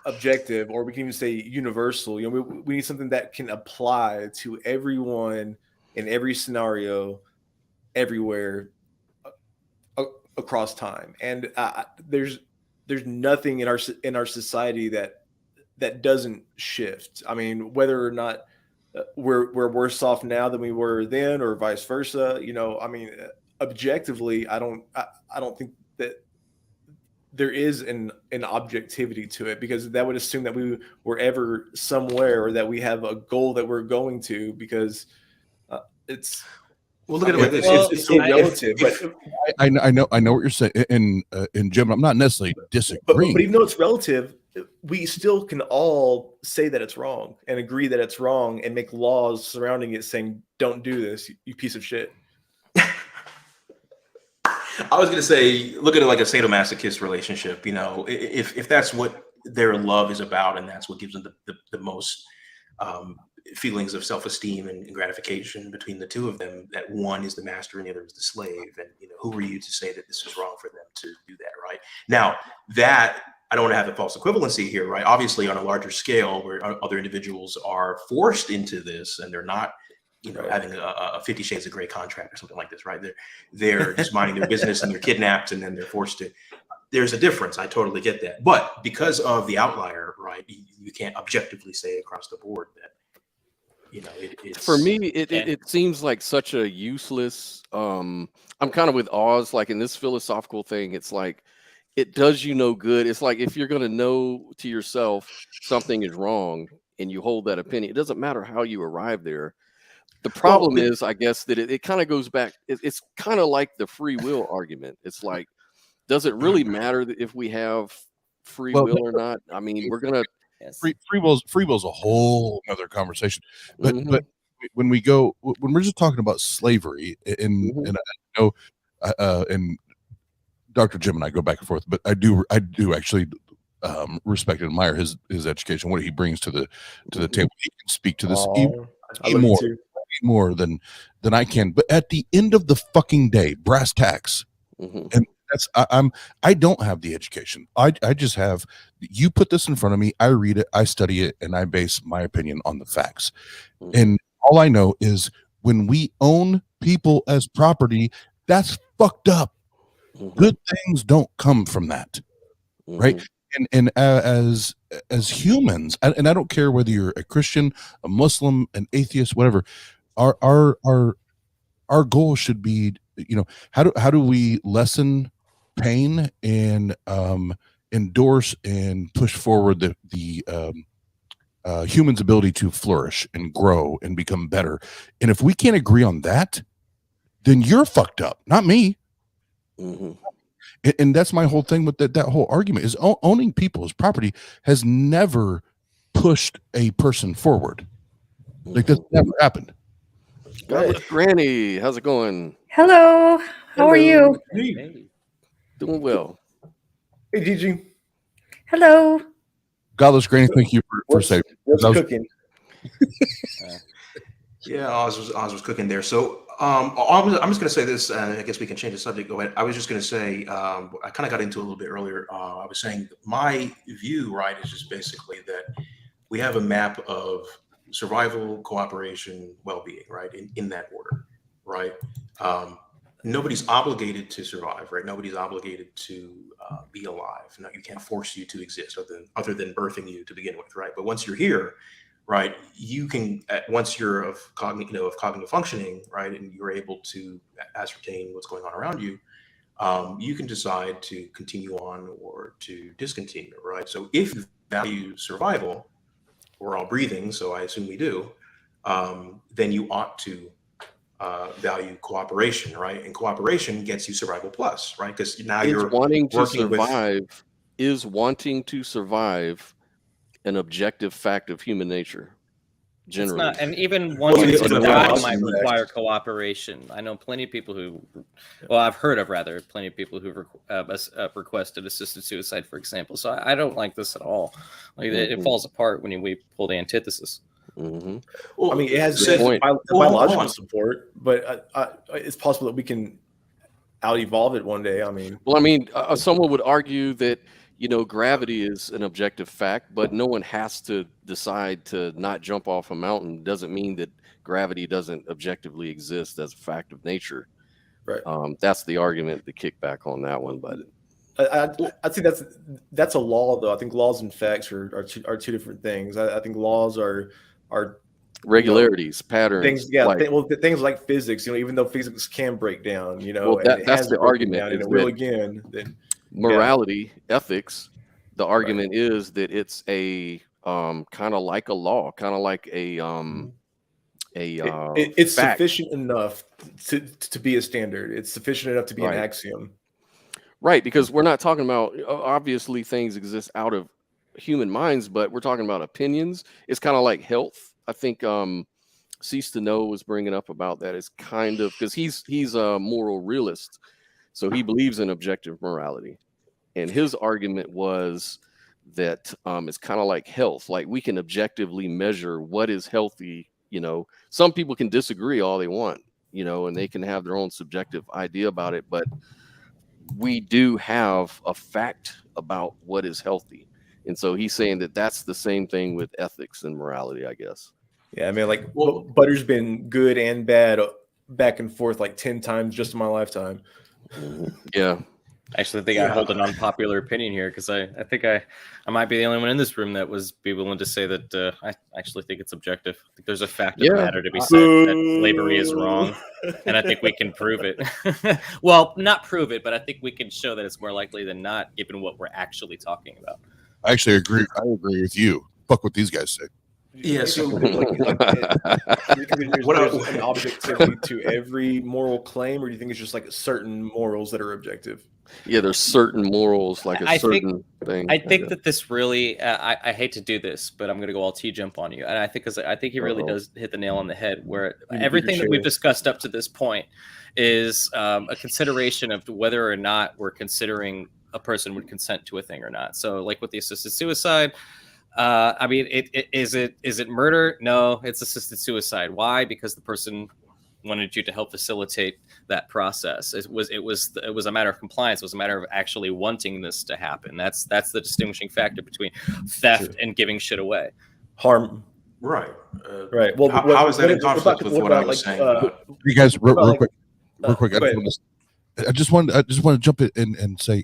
O: objective, or we can even say universal. You know, we need something that can apply to everyone in every scenario, everywhere, across time. And there's nothing in our society that doesn't shift. I mean, whether or not we're worse off now than we were then, or vice versa. You know, I mean, objectively, I don't think that there is an objectivity to it, because that would assume that we were ever somewhere, or that we have a goal that we're going to, because it's.
I: Well, look at it like this.
O: It's so relative.
L: I know what you're saying, and Jim, I'm not necessarily disagreeing.
O: But even though it's relative, we still can all say that it's wrong and agree that it's wrong, and make laws surrounding it saying, "Don't do this, you piece of shit."
I: I was going to say, look at it like a sadomasochist relationship. You know, if that's what their love is about, and that's what gives them the most feelings of self-esteem and gratification between the two of them, that one is the master and the other is the slave. And, you know, who are you to say that this is wrong for them to do that, right? Now, that, I don't want to have a false equivalency here, right? Obviously, on a larger scale, where other individuals are forced into this, and they're not, you know, having a 50 Shades of Grey contract or something like this, right? They're just minding their business, and they're kidnapped, and then they're forced to. there's a difference. I totally get that. But because of the outlier, right, you can't objectively say across the board that, it's
A: For me, it seems like such a useless. I'm kind of with Oz, like in this philosophical thing. It's like it does you no good. It's like if you're going to know to yourself something is wrong and you hold that opinion, it doesn't matter how you arrive there. The problem is, I guess, that it kind of goes back. It's kind of like the free will argument. It's like, does it really matter if we have free will or not? I mean, we're gonna
L: free will's a whole other conversation. But when we're just talking about slavery, and I know, and Dr. Jim and I go back and forth, but I do actually respect and admire his education, what he brings to the table. He can speak to this more than I can. But at the end of the fucking day, brass tacks, and that's I don't have the education. I just have, you put this in front of me, I read it, I study it, and I base my opinion on the facts. And all I know is when we own people as property, that's fucked up. Good things don't come from that, right? And as humans, and I don't care whether you're a Christian, a Muslim, an atheist, whatever, our goal should be, how do we lessen pain and endorse and push forward the human's ability to flourish and grow and become better. And if we can't agree on that, then you're fucked up, not me. And that's my whole thing with that whole argument is owning people as property has never pushed a person forward. Like that's never happened.
A: Godless Granny, how's it going?
E: Hello. How are you?
A: Hey. Doing well.
O: Hey, Gigi.
E: Hello.
L: Godless Granny, thank you for saying.
O: What's cooking?
I: Yeah, Oz was cooking there. So I'm just going to say this, and I guess we can change the subject. Go ahead. I was just going to say, I kind of got into it a little bit earlier. I was saying my view, right, is just basically that we have a map of survival, cooperation, well-being, right, in that order, right? Nobody's obligated to survive, right? Nobody's obligated to be alive. No, you can't force you to exist other than birthing you to begin with, right? But once you're here, right, you can, once you're of cognitive functioning, right, and you're able to ascertain what's going on around you, you can decide to continue on or to discontinue, right? So if you value survival, we're all breathing, so I assume we do, then you ought to value cooperation, right? And cooperation gets you survival plus, right? Because now you're
A: wanting to
I: working
A: survive. Is wanting to survive an objective fact of human nature? Generally,
B: it's not, and even wanting to die might require cooperation. I know plenty of people who, well, I've heard of rather plenty of people who requested assisted suicide, for example. So I don't like this at all. Like it falls apart when we pull the antithesis.
O: Well, I mean, it has biological support, but it's possible that we can out-evolve it one day. I mean,
A: well, I mean, someone would argue that gravity is an objective fact, but no one has to decide to not jump off a mountain. Doesn't mean that gravity doesn't objectively exist as a fact of nature.
O: Right.
A: That's the argument, the kickback on that one. But
O: I'd say that's a law, though. I think laws and facts are two different things. I think laws are
A: regularities, patterns.
O: Things, yeah. Things like physics. Even though physics can break down,
A: well, that's the argument.
O: And it will again. Then
A: morality, ethics. The argument is that it's a kind of like a law, kind of like
O: it's
A: fact.
O: Sufficient enough to be a standard. It's sufficient enough to be an axiom.
A: Right, because we're not talking about, obviously things exist out of human minds, but we're talking about opinions. It's kind of like health. I think Cease to Know was bringing up about that. It's kind of, because he's a moral realist, so he believes in objective morality. And his argument was that it's kind of like health. Like we can objectively measure what is healthy. Some people can disagree all they want, and they can have their own subjective idea about it. But we do have a fact about what is healthy. And so he's saying that that's the same thing with ethics and morality, I guess.
O: Yeah, I mean, like, butter's been good and bad back and forth like 10 times just in my lifetime.
A: Yeah.
B: I actually think I hold an unpopular opinion here because I think I might be the only one in this room that was be willing to say that I actually think it's objective. I think there's a fact of the matter to be said that slavery is wrong, and I think we can prove it. Well, not prove it, but I think we can show that it's more likely than not, given what we're actually talking about.
L: I actually agree. I agree with you. Fuck what these guys say.
O: Yeah, so there's an objectivity to every moral claim, or do you think it's just like certain morals that are objective?
A: Yeah, there's certain morals, like a certain thing.
B: I think that this really, I hate to do this, but I'm going to go all T-jump on you. And I think he really does hit the nail on the head, where everything that we've discussed up to this point is a consideration of whether or not we're considering a person would consent to a thing or not. So like with the assisted suicide, I mean, is it murder? No, it's assisted suicide. Why? Because the person wanted you to help facilitate that process. It was a matter of compliance. It was a matter of actually wanting this to happen. That's the distinguishing factor between theft and giving shit away.
O: Harm.
I: Right.
O: Right. Well,
I: how is that in conflict with what I was saying?
L: You guys, real quick. I just want to jump in and say,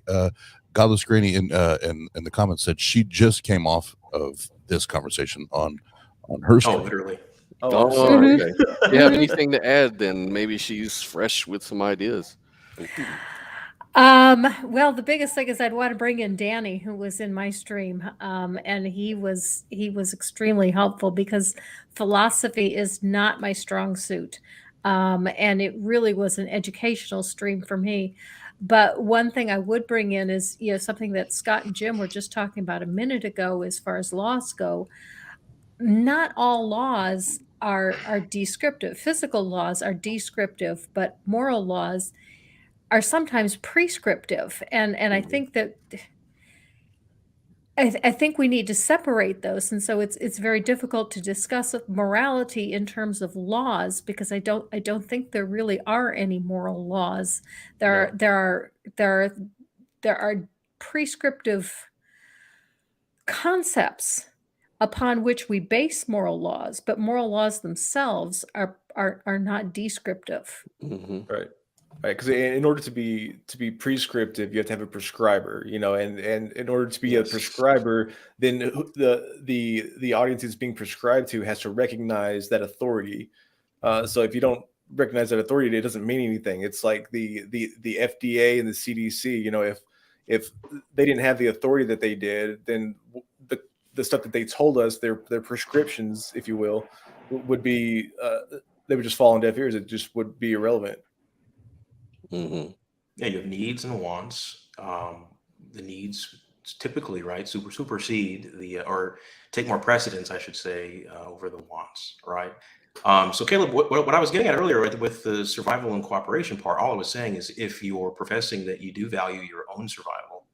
L: Godless Granny in the comments said she just came off of this conversation on her stream.
I: Oh, literally.
A: Okay. You have anything to add? Then maybe she's fresh with some ideas.
E: Well, the biggest thing is I'd want to bring in Danny, who was in my stream, and he was extremely helpful because philosophy is not my strong suit, and it really was an educational stream for me. But one thing I would bring in is something that Scott and Jim were just talking about a minute ago, as far as laws go. Not all laws are descriptive. Physical laws are descriptive, but moral laws are sometimes prescriptive, and I think that I think we need to separate those, and so it's very difficult to discuss morality in terms of laws because I don't think there really are any moral laws. There are prescriptive concepts upon which we base moral laws, but moral laws themselves are not descriptive.
A: Mm-hmm.
O: Right. Right, because in order to be prescriptive, you have to have a prescriber, and in order to be a prescriber, then the audience is being prescribed to has to recognize that authority. So if you don't recognize that authority, it doesn't mean anything. It's like the FDA and the CDC. If they didn't have the authority that they did, then the stuff that they told us, their prescriptions, if you will, would be they would just fall on deaf ears. It just would be irrelevant.
A: Mm-hmm.
I: Yeah, you have needs and wants. The needs typically, right, supersede or take more precedence, I should say, over the wants, right? So Caleb, what I was getting at earlier with the survival and cooperation part, all I was saying is if you're professing that you do value your own survival,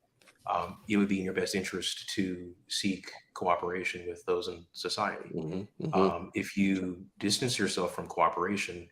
I: it would be in your best interest to seek cooperation with those in society.
A: Mm-hmm.
I: If you distance yourself from cooperation,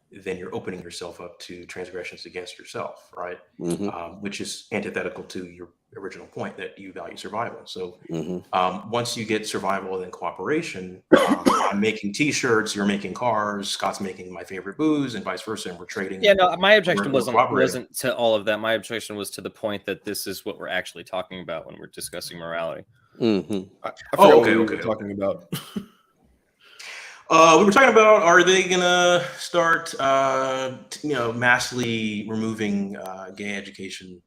I: then you're opening yourself up to transgressions against yourself, right?
A: Mm-hmm.
I: Which is antithetical to your original point that you value survival. So
A: Mm-hmm.
I: once you get survival and then cooperation, I'm making T-shirts, you're making cars, Scott's making my favorite booze, and vice versa, and we're trading.
B: Yeah, no, my objection
I: we're
B: wasn't to all of that. My objection was to the point that this is what we're actually talking about when we're discussing morality.
A: Mm-hmm.
O: I forgot what we were talking about.
I: We were talking about, are they gonna start, massively removing gay education,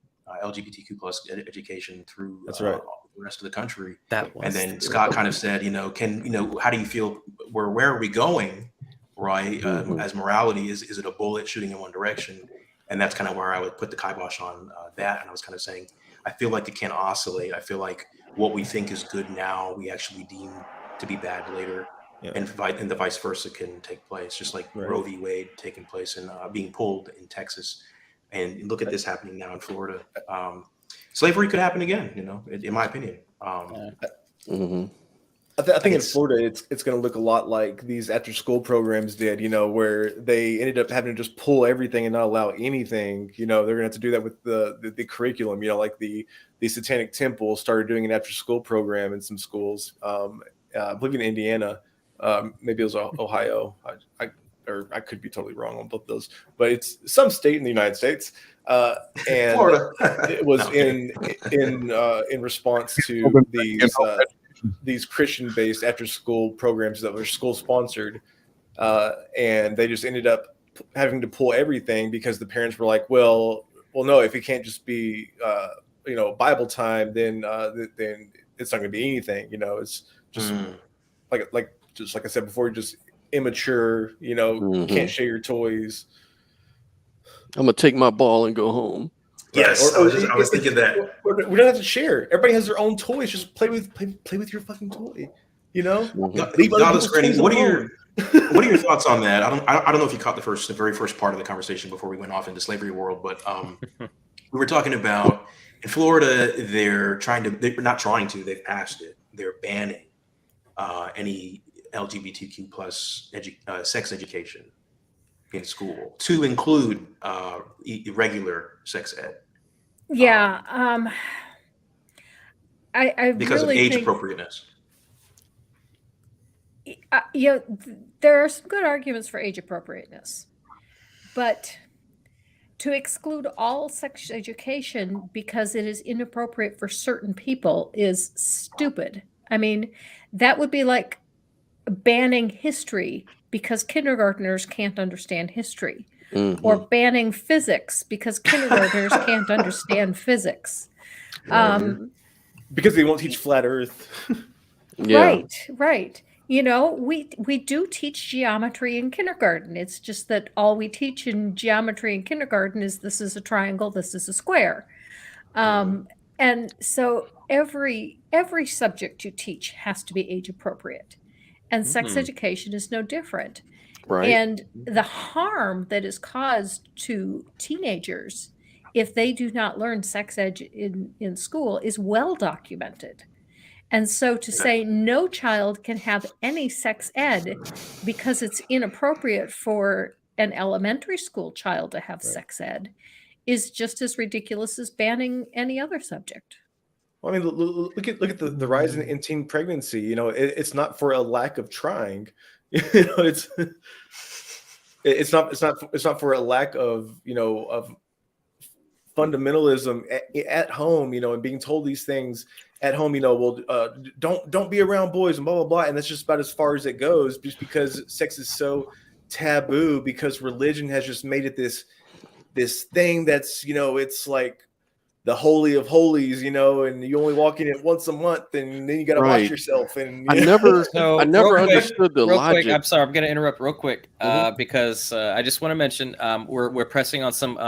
I: LGBTQ plus education through the rest of the country? And then Scott kind of said, how do you feel? Where are we going, right? As morality, is it a bullet shooting in one direction? And that's kind of where I would put the kibosh on that. And I was kind of saying, I feel like it can oscillate. I feel like what we think is good now, we actually deem to be bad later.
O: Yeah.
I: And the vice versa can take place, just like Roe v. Wade taking place and being pulled in Texas. And look at this happening now in Florida. Slavery could happen again, in my opinion.
A: Mm-hmm.
O: I think in Florida, it's going to look a lot like these after-school programs did, where they ended up having to just pull everything and not allow anything. They're going to have to do that with the curriculum. Like the Satanic Temple started doing an after-school program in some schools. I believe in Indiana. Maybe it was Ohio. or I could be totally wrong on both of those, but it's some state in the United States, and
I: Florida.
O: it was
I: No.
O: in response to these Christian-based after-school programs that were school-sponsored, and they just ended up having to pull everything because the parents were like, well, no, if it can't just be Bible time, then it's not going to be anything. It's just like I said before, just immature. Can't share your toys.
A: I'm gonna take my ball and go home.
I: Yes, I was thinking that.
O: We don't have to share. Everybody has their own toys. Just play with your fucking toy.
I: Godless Granny, what are your thoughts on that? I don't know if you caught the very first part of the conversation before we went off into slavery world, but we were talking about in Florida, they've passed it. They're banning any LGBTQ plus sex education in school to include irregular sex ed.
E: Yeah, I
I: because
E: really
I: of age
E: think,
I: appropriateness.
E: There are some good arguments for age appropriateness, but to exclude all sex education because it is inappropriate for certain people is stupid. I mean, that would be like banning history because kindergartners can't understand history, or banning physics because kindergartners can't understand physics.
O: Because they won't teach flat Earth.
E: Right. We do teach geometry in kindergarten. It's just that all we teach in geometry in kindergarten is this is a triangle, this is a square. And so every subject you teach has to be age appropriate. And sex education is no different.
A: Right.
E: And the harm that is caused to teenagers if they do not learn sex ed in school is well documented. And so to say no child can have any sex ed because it's inappropriate for an elementary school child to have sex ed is just as ridiculous as banning any other subject.
O: Well, I mean, look at the rise in teen pregnancy. It's not for a lack of trying. It's not for a lack of of fundamentalism at home. And being told these things at home. Don't be around boys and blah blah blah. And that's just about as far as it goes, just because sex is so taboo, because religion has just made it this thing that's it's like the holy of holies, and you only walk in it once a month, and then you got to watch yourself. And
A: I never understood the logic.
B: Quick, I'm sorry, I'm going to interrupt real quick because I just want to mention we're pressing on some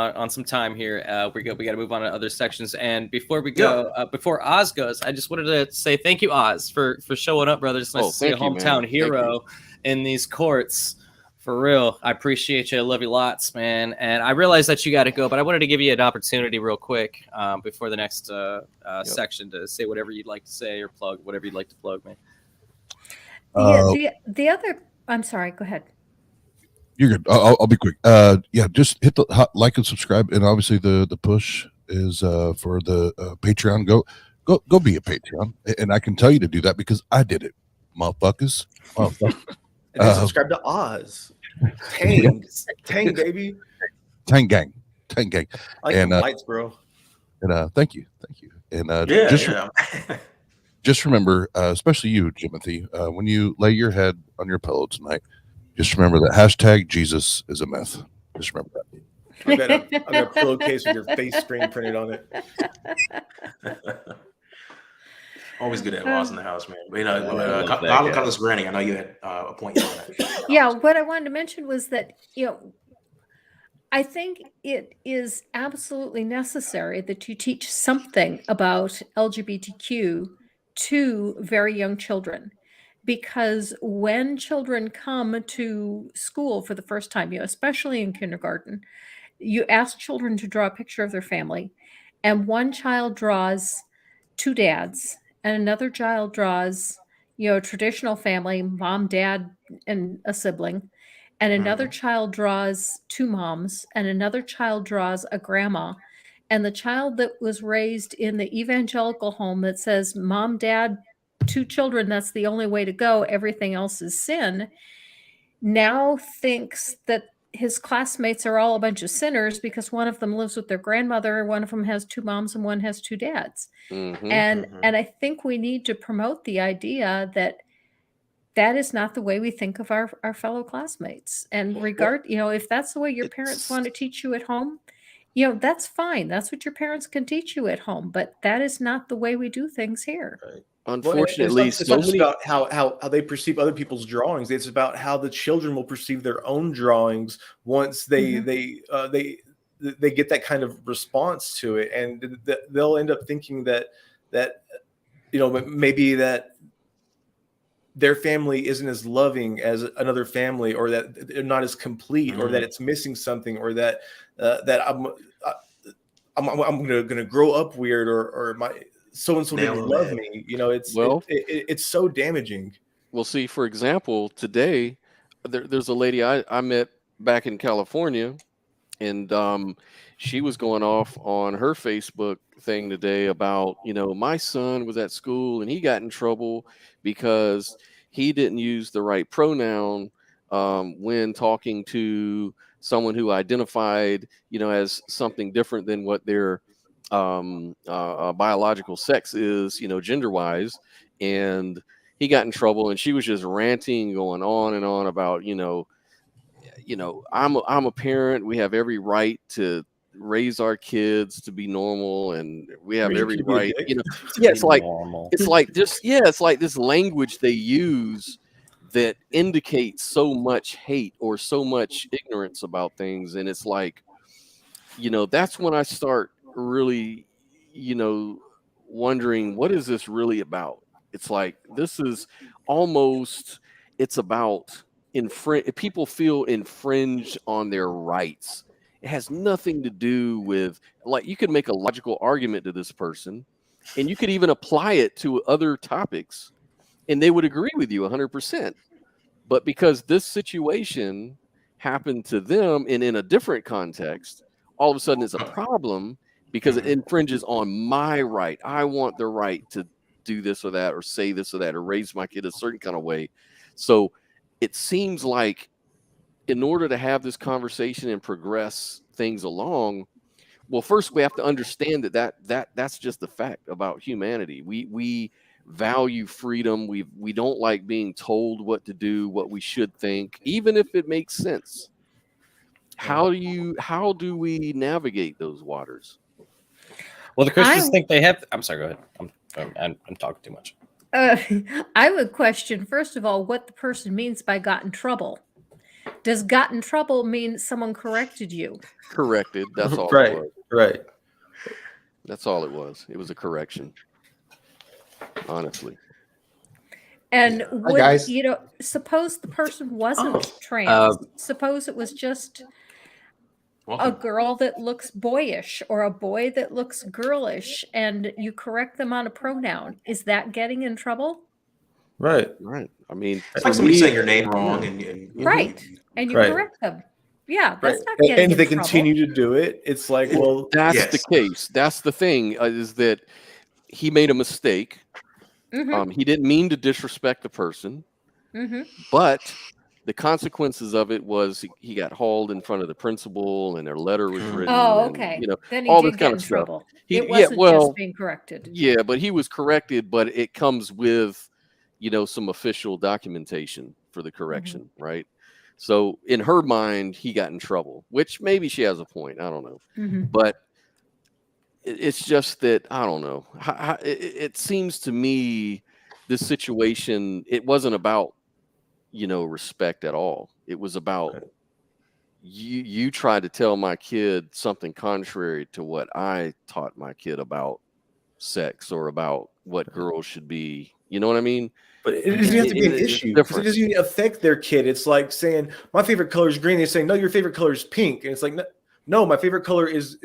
B: time here. We got to move on to other sections. And before we go, before Oz goes, I just wanted to say thank you, Oz, for showing up, brother. It's nice to see a hometown hero in these courts. For real, I appreciate you. I love you lots, man. And I realize that you got to go, but I wanted to give you an opportunity real quick before the next section to say whatever you'd like to say or plug whatever you'd like to plug, man.
E: The other, I'm sorry, go ahead.
L: You're good. I'll be quick. Just hit the like and subscribe, and obviously the push is for the Patreon. Go be a Patreon, and I can tell you to do that because I did it, motherfuckers.
O: And then subscribe to Oz. Tang, baby.
L: Tang gang.
O: I like the lights, bro.
L: And thank you. And just remember, especially you, Timothy, when you lay your head on your pillow tonight, just remember that hashtag Jesus is a myth. Just remember that.
O: I've got a pillowcase with your face screen printed on it.
I: Always good to have Oz in the house, man. But, Godless Granny, I know you had a point on that.
E: Yeah, what I wanted to mention was that, I think it is absolutely necessary that you teach something about LGBTQ to very young children. Because when children come to school for the first time, especially in kindergarten, you ask children to draw a picture of their family, and one child draws two dads, and another child draws, a traditional family, mom, dad, and a sibling. And another child draws two moms, and another child draws a grandma. And the child that was raised in the evangelical home that says, mom, dad, two children, that's the only way to go, everything else is sin, now thinks that his classmates are all a bunch of sinners because one of them lives with their grandmother, one of them has 2 moms, and one has 2 dads. And I think we need to promote the idea that that is not the way we think of our fellow classmates. And if that's the way your parents want to teach you at home, that's fine. That's what your parents can teach you at home. But that is not the way we do things here.
A: Unfortunately,
O: it's not just about how they perceive other people's drawings. It's about how the children will perceive their own drawings once they get that kind of response to it, and they'll end up thinking that maybe that their family isn't as loving as another family, or that they're not as complete, or that it's missing something, or that I'm gonna grow up weird, or my so and so didn't love me. It's so damaging.
A: Well, see, for example, today there's a lady I met back in California, and she was going off on her Facebook thing today about, my son was at school and he got in trouble because he didn't use the right pronoun when talking to someone who identified, as something different than what their biological sex is, gender-wise. And he got in trouble, and she was just ranting, going on and on about, I'm a parent. We have every right to raise our kids to be normal, and we have every right, it's like this language they use that indicates so much hate or so much ignorance about things. And it's like, that's when I start really, wondering, what is this really about? It's like, this is almost, it's about people feel infringed on their rights. It has nothing to do with, like, you could make a logical argument to this person, and you could even apply it to other topics, and they would agree with you 100%. But because this situation happened to them and in a different context, all of a sudden it's a problem because it infringes on my right. I want the right to do this or that, or say this or that, or raise my kid a certain kind of way. So it seems like in order to have this conversation and progress things along, well, first we have to understand that's just the fact about humanity. We value freedom. We don't like being told what to do, what we should think, even if it makes sense. How do we navigate those waters?
B: Well, the Christians think they have. I'm sorry. Go ahead. I'm talking too much.
E: I would question, first of all, what the person means by got in trouble. Does got in trouble mean someone corrected you?
A: Corrected. That's all.
O: Right.
A: It was.
O: Right.
A: That's all it was. It was a correction. Honestly.
E: And
H: Hi,
E: suppose the person wasn't trans. Suppose it was just a girl that looks boyish or a boy that looks girlish, and you correct them on a pronoun. Is that getting in trouble?
O: Right.
A: I mean,
I: it's like somebody saying your name wrong, and
E: right, and you correct them. Yeah, that's not getting
O: and if they
E: in trouble.
O: continue to do it, it's like, well,
A: that's the case. That's the thing, is that he made a mistake. He didn't mean to disrespect the person, but the consequences of it was he got hauled in front of the principal, and their letter was written.
E: Oh, okay.
A: And,
E: then he
A: all
E: did
A: this
E: get
A: kind
E: in
A: of
E: trouble.
A: stuff.
E: It wasn't just being corrected.
A: Yeah, but he was corrected, but it comes with, some official documentation for the correction, right? So in her mind, he got in trouble, which maybe she has a point. I don't know. But it's just that, I don't know. It seems to me this situation, it wasn't about, respect at all. It was about you tried to tell my kid something contrary to what I taught my kid about sex or about what girls should be. You know what I mean?
O: But it doesn't have to be an issue. It doesn't even affect their kid. It's like saying my favorite color is green. They're saying, no, your favorite color is pink. And it's like, no, my favorite color is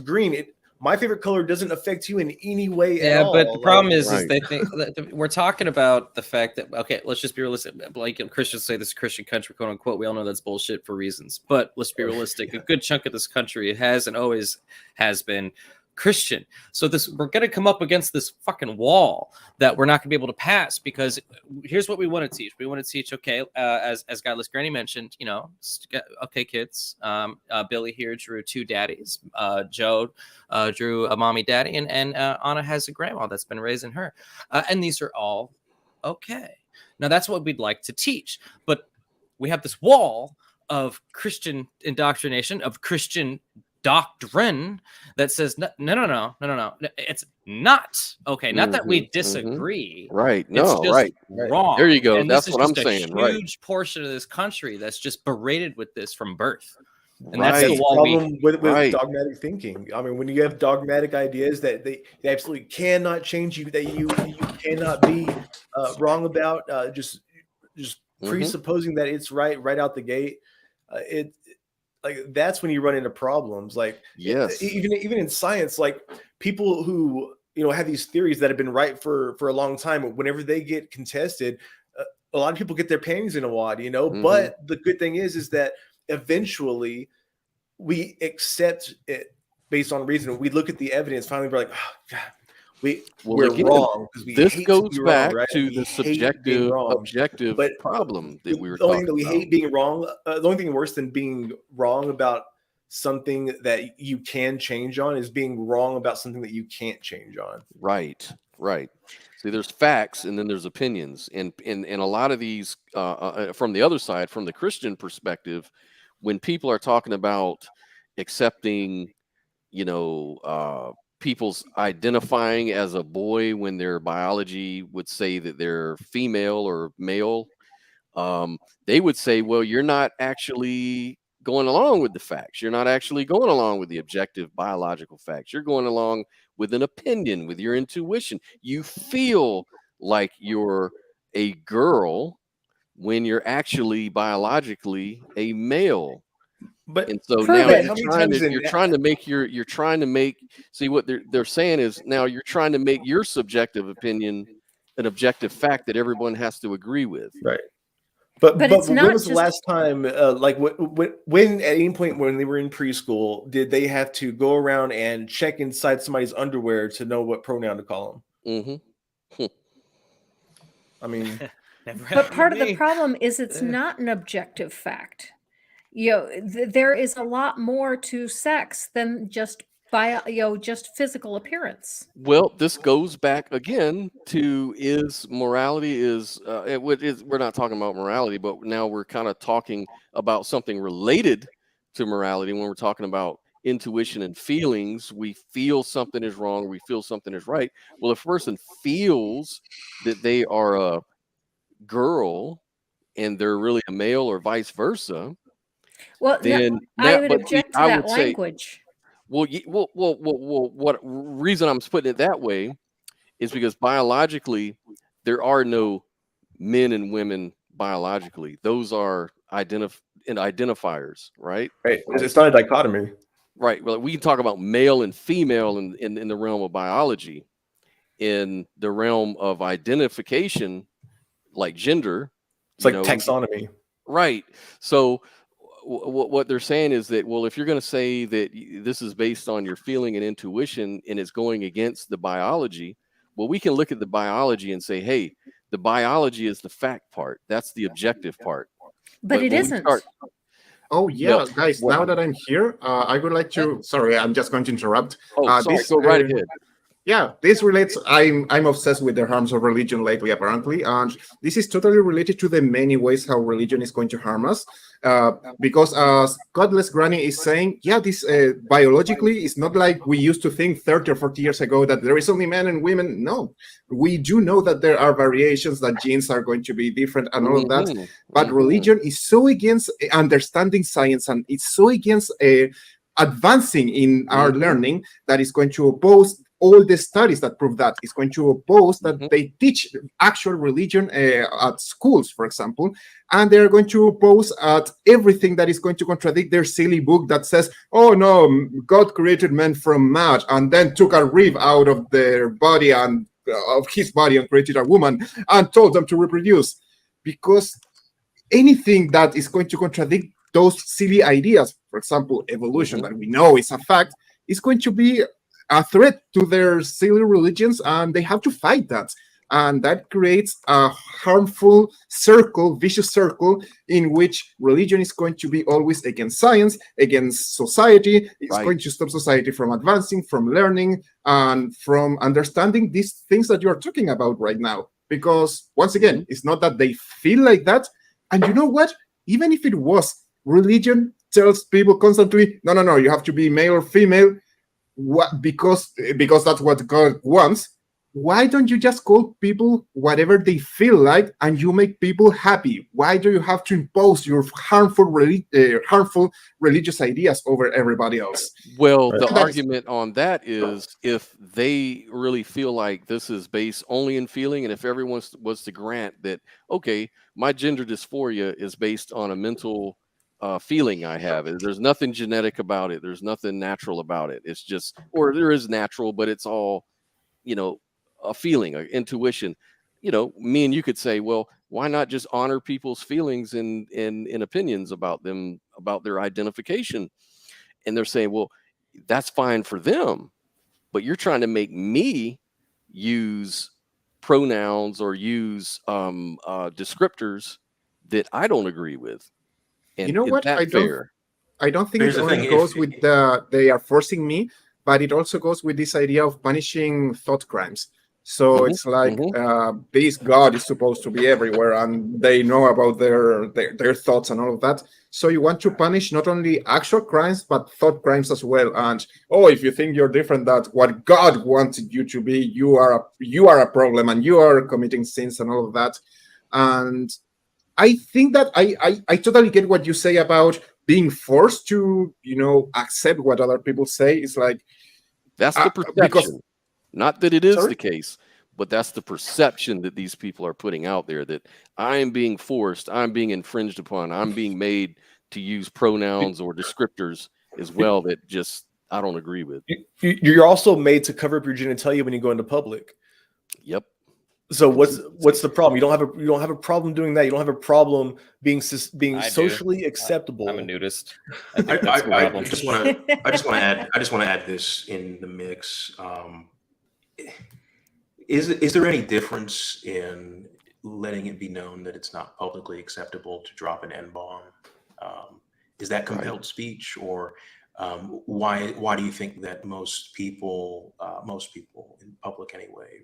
O: green. My favorite color doesn't affect you in any way at all.
B: Yeah, but the problem is they think we're talking about the fact that, okay, let's just be realistic. Like Christians say this is a Christian country, quote unquote. We all know that's bullshit for reasons. But let's be realistic. A good chunk of this country has and always has been Christian. So we're going to come up against this fucking wall that we're not going to be able to pass, because here's what we want to teach. We want to teach, okay, as Godless Granny mentioned, okay, kids, Billy here drew 2 daddies. Joe drew a mommy daddy, and Anna has a grandma that's been raising her. And these are all okay. Now that's what we'd like to teach. But we have this wall of Christian indoctrination, of Christian doctrine that says no, it's not okay. Not that we disagree,
A: right?
B: It's
A: No,
B: just
A: right.
B: wrong.
A: There you go.
B: And
A: That's
B: this is
A: what I'm
B: just
A: saying.
B: a
A: Right.
B: huge portion of this country that's just berated with this from birth, and
O: That's
B: that's
O: the
B: the wall
O: problem with
A: Right.
O: dogmatic thinking. I mean, when you have dogmatic ideas that they absolutely cannot change, you that you cannot be wrong about, just presupposing that it's right out the gate, that's when you run into problems. Like,
A: yes,
O: even in science, like people who have these theories that have been right for a long time, whenever they get contested, a lot of people get their panties in a wad, But the good thing is that eventually we accept it based on reason. We look at the evidence. Finally, we're like, oh, God, we're
A: again,
O: wrong. We
A: this
O: hate
A: goes
O: to be
A: back
O: wrong, right?
A: to
O: We
A: the
O: hate being
A: subjective,
O: wrong.
A: objective
O: But
A: problem that we were
O: the only
A: talking
O: thing that we
A: about.
O: hate being wrong, the only thing worse than being wrong about something that you can change on is being wrong about something that you can't change on.
A: Right. See, there's facts and then there's opinions, and a lot of these from the other side, from the Christian perspective, when people are talking about accepting, people's identifying as a boy when their biology would say that they're female or male, they would say, well, you're not actually going along with the facts. You're not actually going along with the objective biological facts. You're going along with an opinion, with your intuition. You feel like you're a girl when you're actually biologically a male. And so now you're trying to make see what they're saying is now you're trying to make your subjective opinion an objective fact that everyone has to agree with.
O: Right. But
E: it's
O: when
E: not
O: was the
E: just-
O: last time, when at any point when they were in preschool, did they have to go around and check inside somebody's underwear to know what pronoun to call them? I mean,
E: But part of the problem is it's not an objective fact. There is a lot more to sex than just just physical appearance.
A: Well, this goes back again to morality we're not talking about morality, but now we're kind of talking about something related to morality. When we're talking about intuition and feelings, we feel something is wrong, we feel something is right. Well, if a person feels that they are a girl and they're really a male or vice versa,
E: Well,
A: then
E: I would object to that language.
A: What reason I'm putting it that way is because biologically there are no men and women biologically. Those are identifiers, right?
O: Right. It's not a dichotomy.
A: Right. Well, we can talk about male and female in the realm of biology. In the realm of identification, like gender,
O: it's like taxonomy.
A: Right. So what they're saying is that, well, if you're going to say that this is based on your feeling and intuition and it's going against the biology, well, we can look at the biology and say, hey, the biology is the fact part. That's the objective part.
E: But it isn't.
H: Oh, yeah, guys, now that I'm here, I would like to, sorry, I'm just going to interrupt.
A: Sorry, go right ahead.
H: Yeah, this relates. I'm obsessed with the harms of religion lately, apparently, and this is totally related to the many ways how religion is going to harm us. Because as Godless Granny is saying, yeah, this biologically is not like we used to think 30 or 40 years ago that there is only men and women. No, we do know that there are variations, that genes are going to be different and all of that. But religion is so against understanding science, and it's so against advancing in our learning that is going to oppose all the studies that prove that. It's going to oppose that they teach actual religion at schools, for example, and they're going to oppose at everything that is going to contradict their silly book that says, oh no, God created men from mud and then took a rib out of their body and of his body and created a woman and told them to reproduce. Because anything that is going to contradict those silly ideas, for example, evolution, that we know is a fact, is going to be a threat to their silly religions, and they have to fight that. And that creates a harmful circle, vicious circle, in which religion is going to be always against science, against society. It's going to stop society from advancing, from learning, and from understanding these things that you're talking about right now. Because, once again, it's not that they feel like that. And you know what? Even if it was, religion tells people constantly, no, you have to be male or female, because that's what God wants. Why don't you just call people whatever they feel like, and you make people happy? Why do you have to impose your harmful religious ideas over everybody else?
A: Well, the argument on that is, if they really feel like this is based only in feeling, and if everyone was to grant that, okay, my gender dysphoria is based on a mental feeling I have, there's nothing genetic about it, there's nothing natural about it, it's just, or there is natural, but it's all, a feeling, an intuition. Me and you could say, well, why not just honor people's feelings and opinions about them, about their identification? And they're saying, well, that's fine for them, but you're trying to make me use pronouns or use descriptors that I don't agree with. And
H: you know what?
A: I
H: don't think it only goes with they are forcing me, but it also goes with this idea of punishing thought crimes. So it's like this God is supposed to be everywhere, and they know about their thoughts and all of that. So you want to punish not only actual crimes, but thought crimes as well. And if you think you're different than what God wanted you to be, you are a problem, and you are committing sins and all of that. And I think that I totally get what you say about being forced to accept what other people say. It's like
A: that's the perception. Not that it is the case, but that's the perception that these people are putting out there, that I am being forced, I'm being infringed upon, I'm being made to use pronouns or descriptors as well that just I don't agree with.
O: You're also made to cover up your genitalia when you go into public.
A: Yep.
O: So what's the problem? You don't have a problem doing that. You don't have a problem being socially acceptable.
B: I'm a nudist.
I: I just want to add this in the mix. Is there any difference in letting it be known that it's not publicly acceptable to drop an N-bomb? Is that compelled speech, or why do you think that most people in public anyway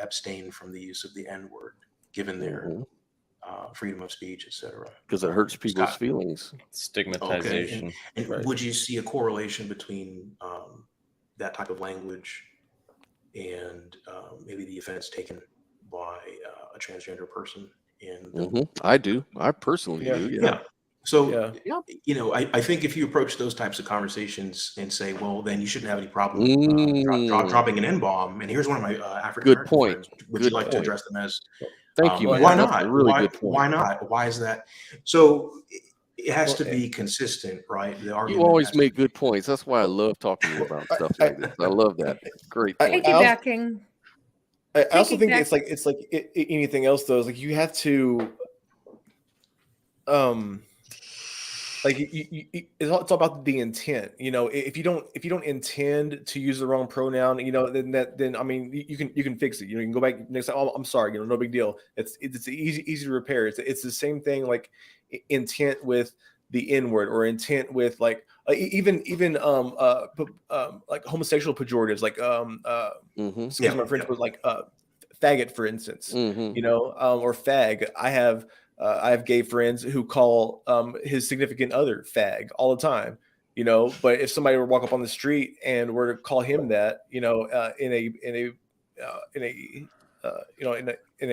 I: abstain from the use of the N-word, given their freedom of speech, etc.?
A: Because it hurts people's feelings.
B: Stigmatization.
I: Okay. And would you see a correlation between that type of language and maybe the offense taken by a transgender person?
A: I do. I personally do. Yeah.
I: So, I think if you approach those types of conversations and say, well, then you shouldn't have any problem dropping an N-bomb. And here's one of my African American friends. Would you like to address them as?
A: Thank you.
I: Why
A: That's
I: not?
A: a really good point.
I: Why not? Why is that? So it has to be consistent, right? The
A: You
I: argument
A: always
I: has to
A: make good points. That's why I love talking to you about stuff like this. I love that. Great point.
E: Piggybacking.
O: I also think it's like anything else though. It's like you have to, it's all about the intent. If you don't intend to use the wrong pronoun, then I mean you can fix it. You can go back next time. Oh, I'm sorry. No big deal. It's easy to repair. It's the same thing like intent with the N-word, or intent with like even like homosexual pejoratives, like excuse my French, but like faggot, for instance, or fag. I have gay friends who call his significant other fag all the time, but if somebody were to walk up on the street and were to call him that, in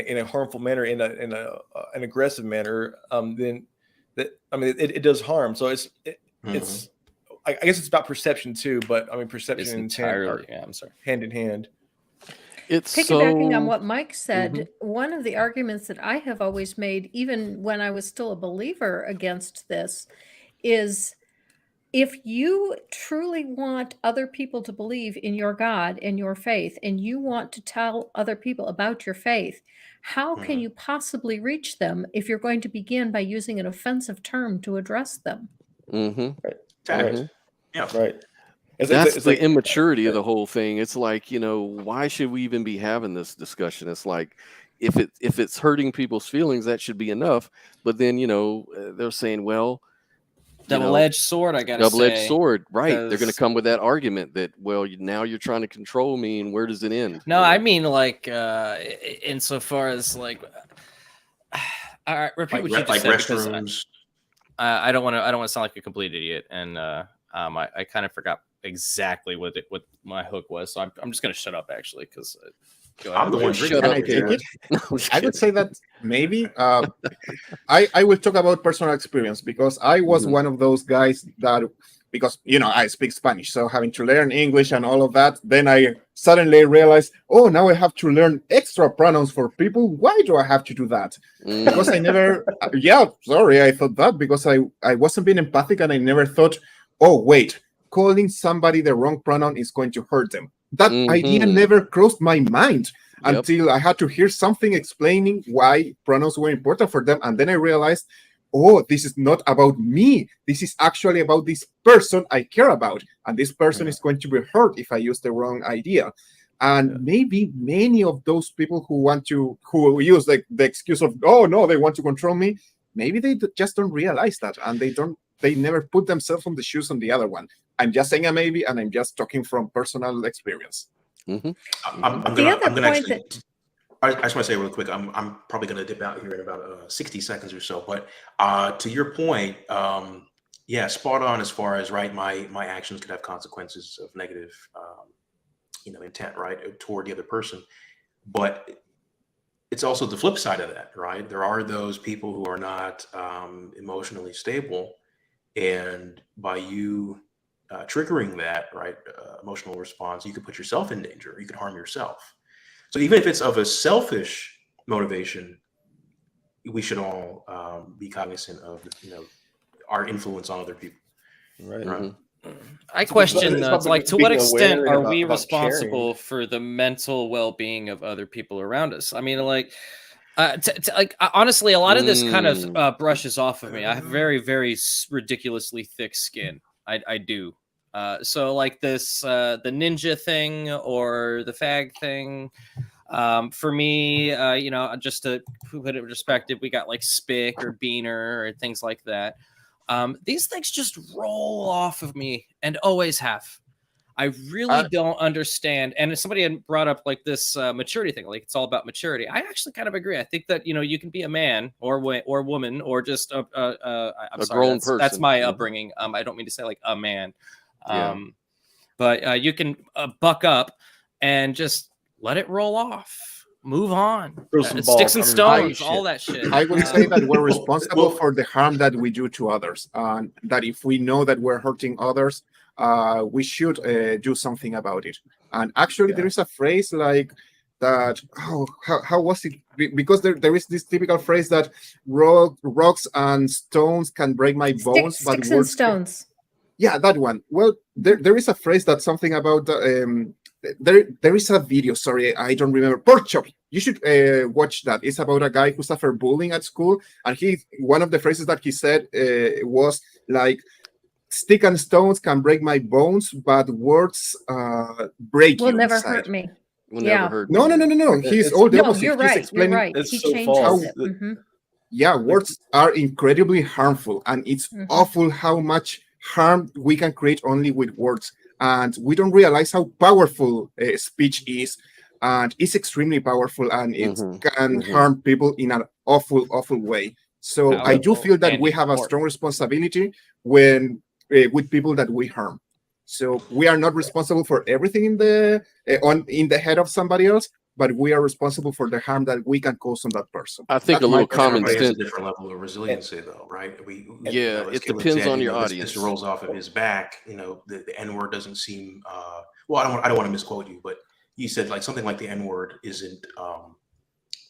O: a harmful manner, in an aggressive manner, then it does harm. So it's I guess it's about perception too, but I mean perception and intent are hand in hand.
A: It's
E: piggybacking on what Mike said. One of the arguments that I have always made, even when I was still a believer against this, is if you truly want other people to believe in your God and your faith, and you want to tell other people about your faith, how can you possibly reach them if you're going to begin by using an offensive term to address them?
O: Right.
I: Yeah.
O: Right.
A: That's
O: it's
A: the
O: like
A: immaturity of the whole thing. It's like, why should we even be having this discussion? It's like, if it's hurting people's feelings, that should be enough. But then, they're saying, well,
B: Double-edged sword, I gotta
A: double-edged
B: say,
A: sword, right? They're going to
B: 'cause-
A: come with that argument that, well, now you're trying to control me, and where does it end?
B: No, I mean, like, insofar as like, all right, repeat
I: Like
B: what you just
I: like
B: said, because
I: restrooms.
B: I don't want to sound like a complete idiot, and I kind of forgot exactly what my hook was, so I'm just gonna shut up actually, because
H: I'm the one shut up. I would say that maybe I will talk about personal experience, because I was one of those guys that, because I speak Spanish, so having to learn English and all of that, then I suddenly realized, oh, now I have to learn extra pronouns for people. Why do I have to do that? Because I never I thought that because I wasn't being empathic, and I never thought, oh wait, calling somebody the wrong pronoun is going to hurt them. That idea never crossed my mind until I had to hear something explaining why pronouns were important for them. And then I realized, oh, this is not about me. This is actually about this person I care about. And this person is going to be hurt if I use the wrong idea. And maybe many of those people who use the excuse of, oh, no, they want to control me, maybe they just don't realize that. And they never put themselves on the shoes on the other one. I'm just saying a maybe, and I'm just talking from personal experience.
I: I'm gonna actually. I just want to say real quick. I'm probably gonna dip out here in about 60 seconds or so. But to your point, yeah, spot on as far as right. My actions could have consequences of negative, intent, right, toward the other person. But it's also the flip side of that, right? There are those people who are not emotionally stable, and by you triggering that emotional response, you could put yourself in danger. You could harm yourself. So even if it's of a selfish motivation, we should all be cognizant of our influence on other people.
A: Right.
B: I question like, to what extent are we
O: about
B: responsible for the mental well-being of other people around us? I mean, like, honestly, a lot of this kind of brushes off of me. I have very, very ridiculously thick skin. I do. So like this, the ninja thing or the fag thing, for me, just to put it in perspective, we got like Spick or Beaner or things like that. These things just roll off of me and always have. I really don't understand. And somebody had brought up like this maturity thing, like it's all about maturity. I actually kind of agree. I think that, you can be a man or woman or just I'm sorry,
A: grown person.
B: That's my upbringing. I don't mean to say like a man. But you can buck up and just let it roll off. Move on. Sticks and stones, all that shit.
H: I would say that we're responsible for the harm that we do to others. That if we know that we're hurting others, we should do something about it. And actually, there is a phrase like that. Oh, how was it? Because there is this typical phrase that rocks and stones can break my bones, but
E: sticks and stones.
H: Yeah, that one. Well, there is a phrase that's something about there is a video. Sorry, I don't remember. Pork chop. You should watch that. It's about a guy who suffered bullying at school, and one of the phrases that he said was like, "Stick and stones can break my bones, but words break you."
E: Will never
H: inside.
E: hurt me.
A: Will never hurt
H: No. He's all the opposite.
E: You're
H: He's
E: right.
H: explaining
E: You're right.
O: It's
E: He
O: so
E: changes
O: false.
E: it. Mhm.
H: Yeah, words are incredibly harmful, and it's awful how much harm we can create only with words. And we don't realize how powerful speech is, and it's extremely powerful, and it can harm people in an awful, awful way. So I do feel that we have a strong responsibility when with people that we harm. So we are not responsible for everything in the head of somebody else, but we are responsible for the harm that we can cause on that person.
A: I think
H: That's
A: a little
H: my
A: common
I: Everybody has
A: sense.
I: a different level of resiliency, though, right?
A: It depends on your audience.
I: This rolls off of his back. The N-word doesn't seem. Well, I don't want to misquote you, but you said like something like the N-word isn't.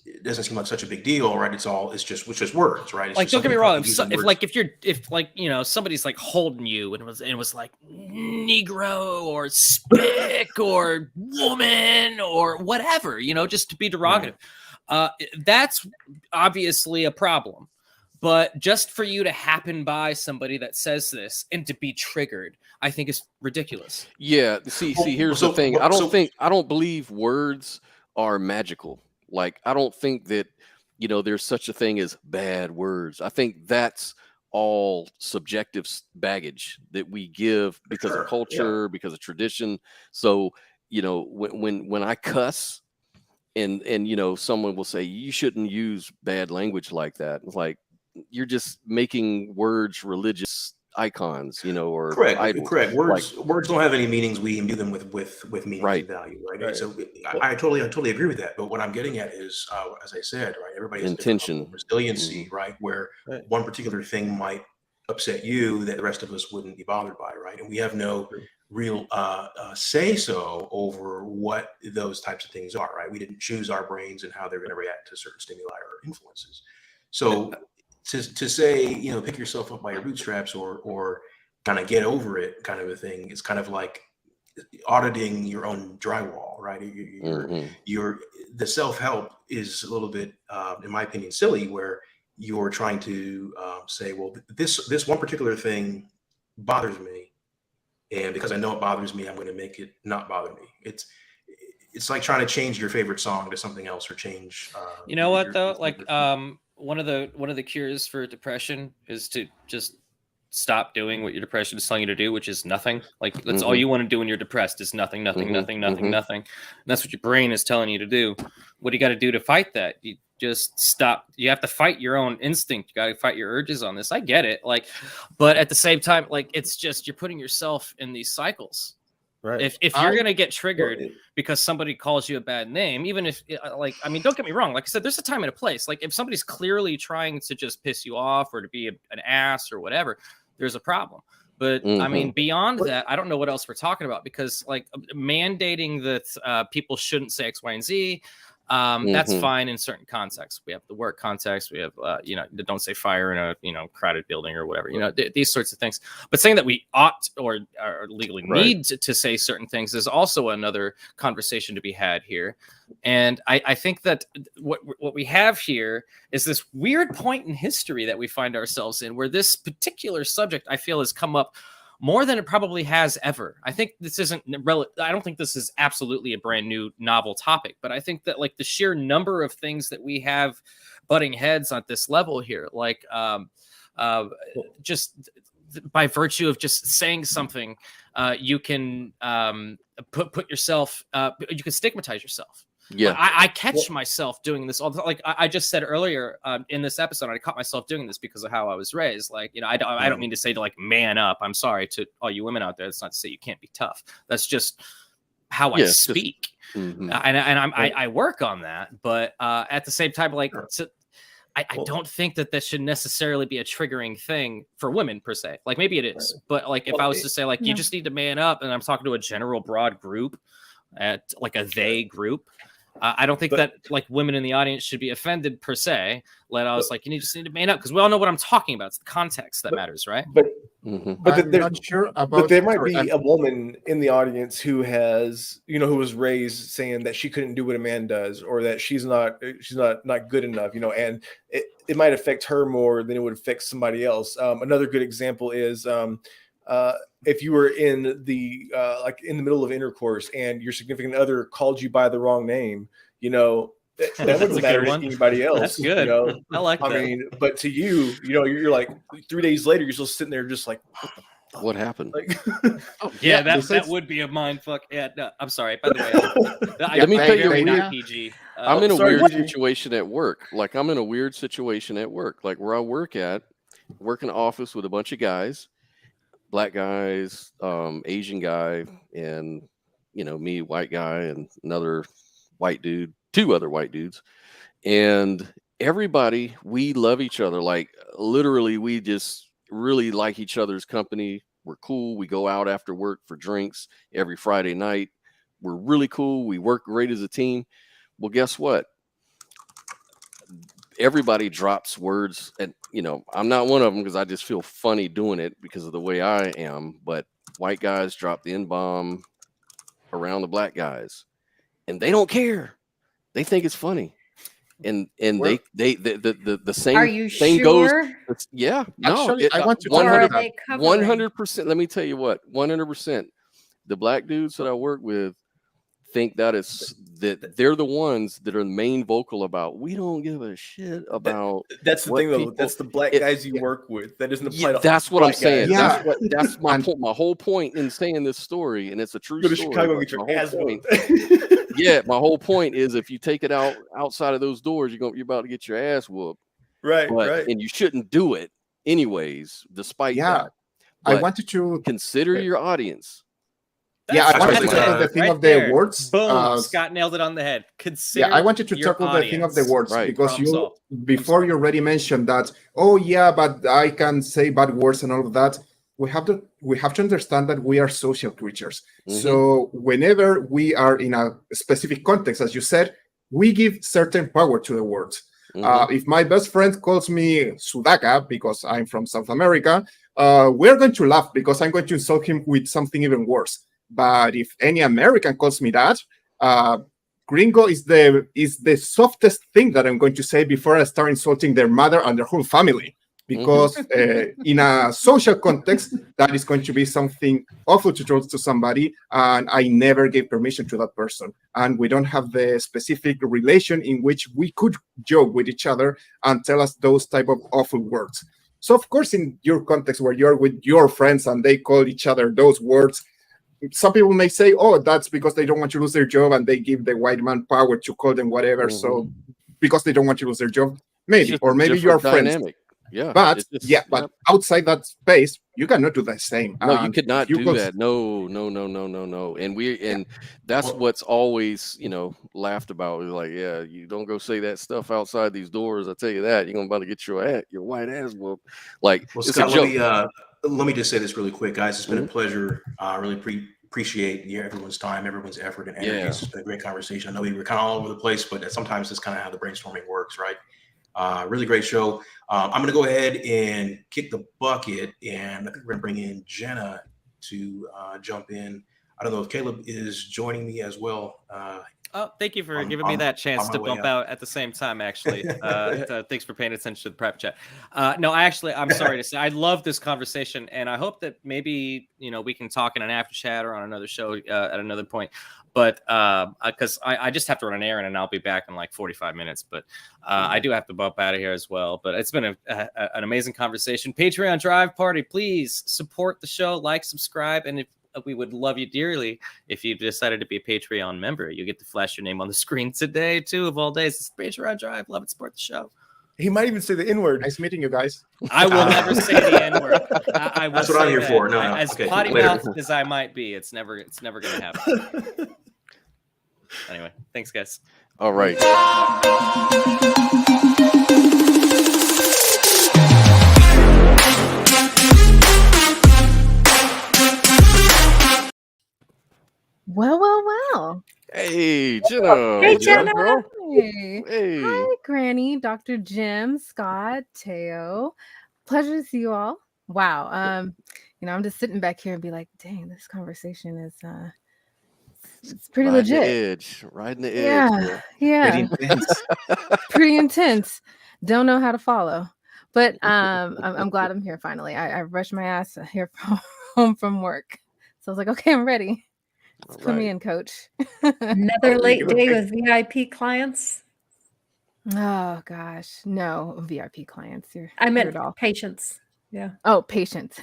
I: It doesn't seem like such a big deal, right? It's just words, right? It's
B: Like,
I: just
B: don't get me
I: something
B: wrong.
I: people use
B: If somebody's like holding you and it was like Negro or Spick or woman or whatever, just to be derogative, that's obviously a problem. But just for you to happen by somebody that says this and to be triggered, I think is ridiculous.
A: Yeah. See, here's the thing. I don't believe words are magical. Like, I don't think that, there's such a thing as bad words. I think that's all subjective baggage that we give because of culture, because of tradition. So, when I cuss and someone will say you shouldn't use bad language like that. It's like, you're just making words religious icons, or
I: correct.
A: idols.
I: Correct. Words don't have any meanings. We imbue them with meaning and value, right? So I totally agree with that. But what I'm getting at is, as I said, right, everybody has
A: intention,
I: resiliency, right? Where one particular thing might upset you that the rest of us wouldn't be bothered by, right? And we have no real say so over what those types of things are, right? We didn't choose our brains and how they're going to react to certain stimuli or influences. So to say, pick yourself up by your bootstraps or kind of get over it kind of a thing, is kind of like auditing your own drywall, right? The self-help is a little bit, in my opinion, silly, where you're trying to say, well, this one particular thing bothers me, and because I know it bothers me, I'm going to make it not bother me. It's like trying to change your favorite song to something else, or change.
B: You know what though? Like, one of the cures for depression is to just stop doing what your depression is telling you to do, which is nothing. Like, that's all you want to do when you're depressed is nothing. And that's what your brain is telling you to do. What do you got to do to fight that? You just stop. You have to fight your own instinct. You got to fight your urges on this. I get it. Like, but at the same time, like, it's just, you're putting yourself in these cycles. Right. If you're going to get triggered because somebody calls you a bad name, even if, like, I mean, don't get me wrong. Like I said, there's a time and a place. Like, if somebody's clearly trying to just piss you off or to be an ass or whatever, there's a problem. But I mean, beyond that, I don't know what else we're talking about, because like mandating that people shouldn't say X, Y, and Z. That's fine in certain contexts. We have the work context. We have, don't say fire in a, crowded building or whatever, these sorts of things. But saying that we ought or legally need to say certain things is also another conversation to be had here. And I think that what we have here is this weird point in history that we find ourselves in, where this particular subject, I feel, has come up more than it probably has ever. I think this isn't I don't think this is absolutely a brand new novel topic, but I think that like the sheer number of things that we have butting heads on this level here, like just by virtue of just saying something, you can put yourself, you can stigmatize yourself.
A: Yeah,
B: I catch myself doing this all the time. Like I just said earlier in this episode, I caught myself doing this because of how I was raised. Like, I don't mean to say to like man up. I'm sorry to all you women out there. That's not to say you can't be tough. That's just how I speak, and I work on that. But at the same time, like I don't think that should necessarily be a triggering thing for women per se. Like maybe it is, but like if I was to say like you just need to man up, and I'm talking to a general broad group, at like a they group. I don't think that like women in the audience should be offended per se. I was like, you just need to man up, because we all know what I'm talking about. It's the context that matters, right?
O: But
H: I'm not sure about.
O: But there might be a woman in the audience who has, who was raised saying that she couldn't do what a man does, or that she's not good enough, and it might affect her more than it would affect somebody else. Another good example is if you were in the like in the middle of intercourse and your significant other called you by the wrong name, that wouldn't matter to anybody else.
B: That's good. I like that.
O: I mean, but to you, you're like 3 days later, you're still sitting there just like,
A: what happened?
O: Like,
B: that would be a mind fuck. Yeah, no, I'm sorry. By the way,
A: let me tell you,
B: not PG.
A: I'm in a weird situation at work. Like I'm in a weird situation at work. Like where I work in an office with a bunch of guys. Black guys, Asian guy, and me, white guy, and another white dude, 2 other white dudes, and everybody, we love each other. Like literally, we just really like each other's company. We're cool. We go out after work for drinks every Friday night. We're really cool. We work great as a team. Well, guess what? Everybody drops words, and I'm not one of them because I just feel funny doing it because of the way I am. But white guys drop the N-bomb around the black guys, and they don't care. They think it's funny. and
H: Well-
A: the same
E: Are you
A: thing
E: sure?
A: goes. Yeah, no,
H: Actually, I want to
E: Or are
A: 100
E: they covering?
A: 100%. Let me tell you what, 100%. The black dudes that I work with think that they're the ones that are the main vocal about. We don't give a shit about.
O: That's the
A: what
O: thing, though.
A: people-
O: That's the black guys you work with. That doesn't apply
A: Yeah,
O: to
A: that's what I'm
O: black
A: saying.
O: guys.
A: That's my point. My whole point in saying this story, and it's a true
O: Go to
A: story.
O: Chicago
A: but
O: and get
A: my
O: your
A: whole
O: ass
A: point-
O: whooped.
A: yeah, my whole point is if you take it outside of those doors, you're about to get your ass whooped.
O: Right,
A: right. And you shouldn't do it anyways, despite
H: Yeah,
A: that.
H: I
A: But
H: wanted to
A: consider your audience.
H: Yeah, I wanted to
B: That's
H: tackle the
B: it.
H: thing
B: Right
H: of the
B: there.
H: awards.
B: Boom, Scott nailed it on the head. Consider.
H: Yeah, I wanted to
B: your
H: tackle the thing of the
B: audience.
H: words
A: Right.
H: because
B: Problem
H: you
B: solved.
H: before you already mentioned that. Oh yeah, but I can say bad words and all of that. We have to understand that we are social creatures. So whenever we are in a specific context, as you said, we give certain power to the words. If my best friend calls me Sudaca because I'm from South America, we're going to laugh because I'm going to insult him with something even worse. But if any American calls me that, gringo is the softest thing that I'm going to say before I start insulting their mother and their whole family. Because in a social context, that is going to be something awful to throw to somebody, and I never gave permission to that person. And we don't have the specific relation in which we could joke with each other and tell us those type of awful words. So of course, in your context where you're with your friends and they call each other those words, some people may say, oh, that's because they don't want to lose their job and they give the white man power to call them whatever. So because they don't want to lose their job, maybe, or maybe you're friends.
A: Dynamic. Yeah,
H: But but outside that space, you cannot do the same.
A: No, you
H: And
A: could not
H: if you
A: do
H: go-
A: that. No. And that's what's always, laughed about. Is like, yeah, you don't go say that stuff outside these doors. I tell you that, you're about to get your white ass whooped. Like,
I: Well,
A: it's
I: Scott,
A: a joke.
I: let me just say this really quick, guys. It's been a pleasure. Really appreciate everyone's time, everyone's effort and energy.
A: Yeah.
I: It's been a great conversation. I know we were kind of all over the place, but sometimes that's kind of how the brainstorming works, right? Really great show. I'm going to go ahead and kick the bucket, and I think we're going to bring in Jenna to jump in. I don't know if Caleb is joining me as well.
B: Oh, thank you for giving me that chance to bump out at the same time, actually. Thanks for paying attention to the private chat. No, I'm sorry to say, I love this conversation, and I hope that maybe, we can talk in an after chat or on another show at another point. But because I just have to run an errand and I'll be back in like 45 minutes. But I do have to bump out of here as well. But it's been an amazing conversation. Patreon Drive Party, please support the show, like, subscribe, and if we would love you dearly if you decided to be a Patreon member. You get to flash your name on the screen today, too, of all days. It's Patreon Drive. Love it. Support the show.
O: He might even say the N-word.
H: Nice meeting you guys.
B: I will never say the N-word. I will
I: That's what I'm
B: say
I: here
B: that.
I: for. No,
B: As
I: okay,
B: potty
I: later.
B: mouthed as I might be, it's never going to happen. Anyway, thanks, guys.
A: All right.
D: Well.
A: Hey, Jenna.
D: Hey,
A: What's up,
D: Jenna.
A: bro?
D: Hey.
A: Hey.
D: Hi, Granny, Dr. Jim, Scott, Mateo. Pleasure to see you all. Wow. I'm just sitting back here and be like, dang, this conversation is it's pretty legit.
A: Riding the edge.
D: Yeah. Pretty intense. Don't know how to follow. But I'm glad I'm here finally. I rushed my ass here home from work. So I was like, okay, I'm ready. Let's put me in, coach.
E: Another late day with VIP clients.
D: Oh gosh, no VIP clients.
E: I meant
D: you're it all.
E: patients. Yeah.
D: Oh, patients.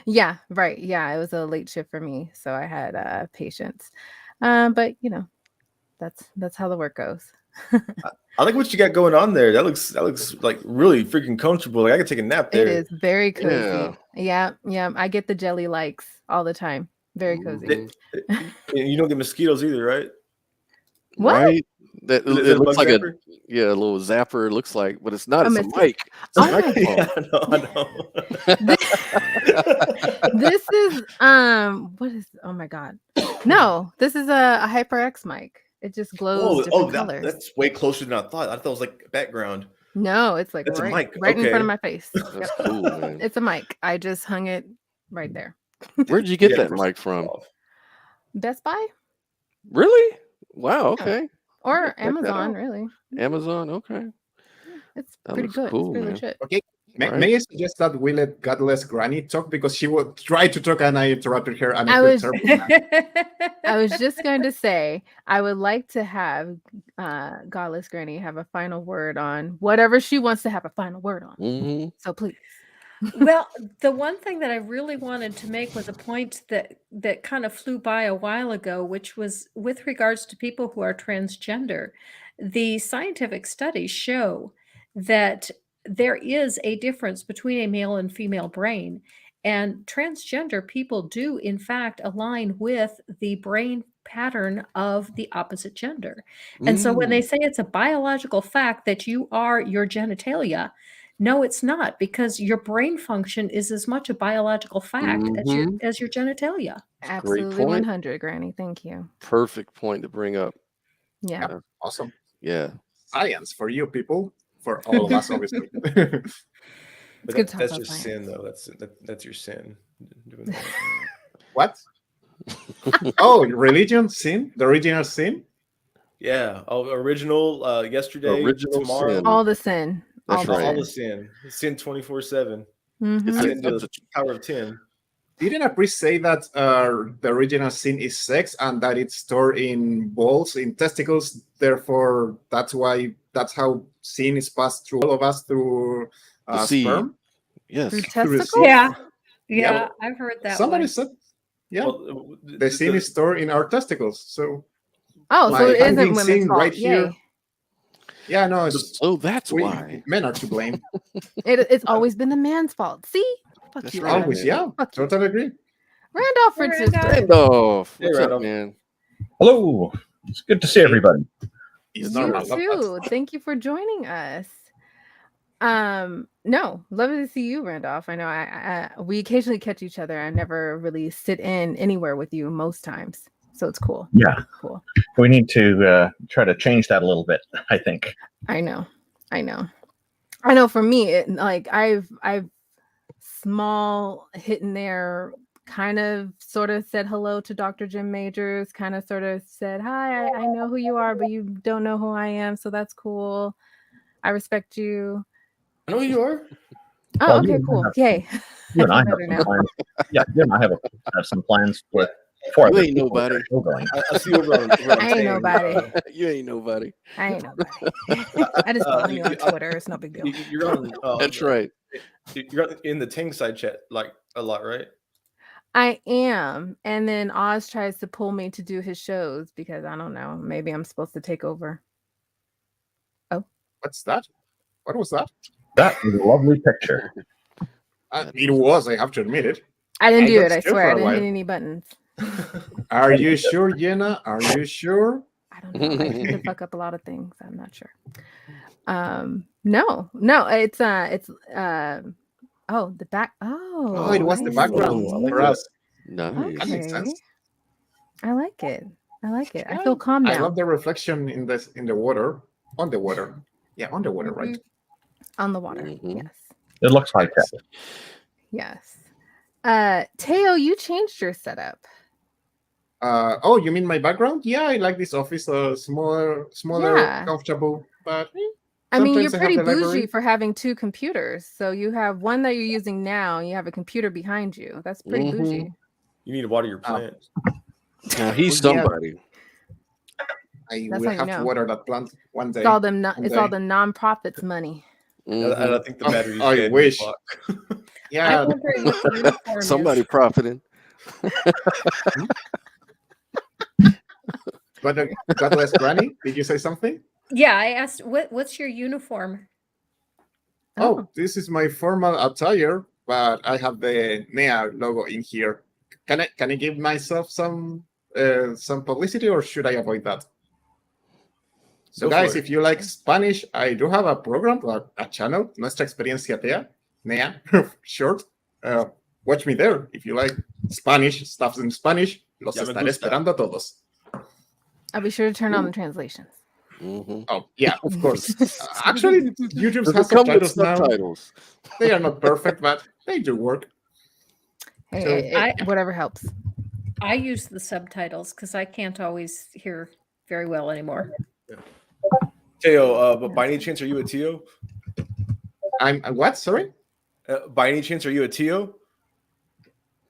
D: Yeah, right. Yeah, it was a late shift for me, so I had patients. But that's how the work goes.
O: I like what you got going on there. That looks like really freaking comfortable. Like I could take a nap there.
D: It is very cozy. Yeah. I get the jelly likes all the time. Very cozy.
O: You don't get mosquitoes either, right?
D: What?
A: Right? It looks like
O: zapper?
A: a little zapper. It looks like, but it's not.
D: A
A: It's a
D: mosquito.
A: mic. It's a
D: Oh
A: microphone.
D: This is what is? Oh my god! No, this is a HyperX mic. It just glows different colors.
O: That's way closer than I thought. I thought it was like background.
D: No, it's like
O: That's a
D: right,
O: mic.
D: right in
O: Okay.
D: front of my face.
A: That's cool, man.
D: It's a mic. I just hung it right there.
A: Where'd you get that mic from?
D: Best Buy.
A: Really? Wow. Okay.
D: Or
A: Check that
D: Amazon,
A: out.
D: really.
A: Amazon, okay.
D: It's
A: That
D: pretty
A: looks
D: good.
A: cool,
D: It's pretty
A: man.
D: legit.
H: Okay.
A: Right.
H: May I suggest that we let Godless Granny talk because she would try to talk and I interrupted her and
D: I
H: I feel
D: was
H: terrible now.
D: I was just going to say I would like to have Godless Granny have a final word on whatever she wants to have a final word on.
A: Mm-hmm.
D: So please.
E: Well, the one thing that I really wanted to make was a point that kind of flew by a while ago, which was with regards to people who are transgender. The scientific studies show that there is a difference between a male and female brain, and transgender people do in fact align with the brain pattern of the opposite gender. And so when they say it's a biological fact that you are your genitalia, no, it's not, because your brain function is as much a biological fact
A: Mhm.
E: as your genitalia.
D: Absolutely
A: point.
D: 100, Granny. Thank you.
A: Perfect point to bring up.
D: Yeah.
H: Awesome.
A: Yeah.
H: Science for you people, for all of us, obviously.
O: But
D: good to talk
O: that's
D: about
O: just sin, though. That's your sin. Doing that.
H: What? Oh, religion, sin, the original sin.
O: Yeah. Oh, original. Yesterday,
A: Original
O: tomorrow.
A: sin.
D: All the sin.
A: That's
D: all the
A: right.
O: All the
D: sin.
O: sin. Sin 24/7.
D: Mhm.
O: Sin to the power of 10.
H: Didn't a priest say that the original sin is sex and that it's stored in balls, in testicles? Therefore, that's how sin is passed through all of us through
A: The seed.
H: sperm.
A: Yes.
D: Through
H: Through the
D: testicles?
H: seed.
E: Yeah.
H: Yeah.
E: Yeah, I've heard that
H: Somebody
E: one.
H: said, yeah,
O: Well,
H: the sin is stored in our testicles. So
D: Oh, so it
H: I'm
D: isn't
H: being
D: women's
H: seen
D: fault.
H: right here.
D: Yay.
H: Yeah, no,
A: So that's why.
H: men are to blame.
D: It's always been the man's fault. See? Fuck
A: That's
D: you.
A: right.
H: Always, yeah,
D: Fuck you.
H: totally agree.
D: Randolph
E: Hey,
D: Francisco.
A: Randolph.
O: Hey,
A: What's up,
O: Randolph.
A: man?
K: Hello. It's good to see everybody.
H: It's not
D: You
H: Randolph,
D: too. Thank you for joining us. No, love to see you, Randolph. I know we occasionally catch each other. I never really sit in anywhere with you most times. So it's cool.
K: Yeah.
D: Cool.
K: We need to try to change that a little bit, I think.
D: I know. For me, I've small hitting there, kind of sort of said hello to Dr. Jim Majors, kind of sort of said, hi, I know who you are, but you don't know who I am. So that's cool. I respect you.
O: I know who you are.
D: Oh,
K: Well,
D: okay, cool. Yay.
K: You and I have
D: Better
K: some
D: now.
K: plans. Yeah, you and I have some plans for before
A: You
K: I
A: ain't nobody.
O: I see you over on
D: I ain't nobody.
A: You ain't nobody.
D: I ain't nobody. I just follow you on Twitter. It's no big deal.
O: You're on.
A: That's right.
O: You're in the Ting side chat like a lot, right?
D: I am. And then Oz tries to pull me to do his shows because I don't know. Maybe I'm supposed to take over. Oh.
H: What's that? What was that?
K: That was a lovely picture.
H: It was, I have to admit it.
D: I didn't do
H: got
D: it. I
H: scared
D: swear.
H: for
D: I
H: a
D: didn't hit
H: while.
D: any buttons.
H: Are you sure, Jenna? Are you sure?
D: I don't know. I tend to fuck up a lot of things. I'm not sure. No, it's the back.
H: Oh, it was the background for us.
A: Nice.
H: That makes sense.
D: I like it. I feel calm
H: I
D: now.
H: love the reflection in the water. On the water. Yeah, on the water, right?
D: On the water.
A: Mhm.
D: Yes.
K: It looks high tech.
D: Yes. Teo, you changed your setup.
H: Oh, you mean my background? Yeah, I like this office. Smaller,
D: Yeah.
H: comfortable. But
D: I mean, you're
H: sometimes I have
D: pretty
H: the
D: bougie
H: library.
D: for having two computers. So you have one that you're using now, and you have a computer behind you. That's pretty
A: Mhm.
D: bougie.
O: You need to water your plants.
A: Now he's
H: Well, yeah.
A: somebody.
H: I
D: That's
H: will
D: how you
H: have
D: know.
H: to water that plant one day.
D: It's all them.
H: one
D: It's all
H: day.
D: the nonprofits' money.
O: And I think the battery's
H: I
O: dead.
H: wish.
O: Clock.
H: Yeah.
E: I'm wondering what the uniform
A: Somebody
E: is.
A: profiting.
H: But Godless Granny, did you say something?
E: Yeah, I asked what's your uniform?
H: Oh, this is my formal attire, but I have the NEA logo in here. Can I give myself some publicity, or should I avoid that? So,
O: Go for
H: guys,
O: it.
H: if you like Spanish, I do have a program, a channel, Nuestra Experiencia Tea, NEA, short. Watch me there if you like Spanish, stuff in Spanish. Los
O: Ya me
H: estaré
O: gusta.
H: esperando a todos.
D: I'll be sure to turn on the translations.
A: Mhm.
H: Oh, yeah, of course. Actually, YouTube
A: Does
H: has
A: it come with
H: subtitles now.
A: subtitles?
H: They are not perfect, but they do work.
D: Hey, whatever helps.
E: I use the subtitles because I can't always hear very well anymore.
O: Teo, but by any chance, are you a Teo?
H: I'm what? Sorry.
O: By any chance, are you a Teo?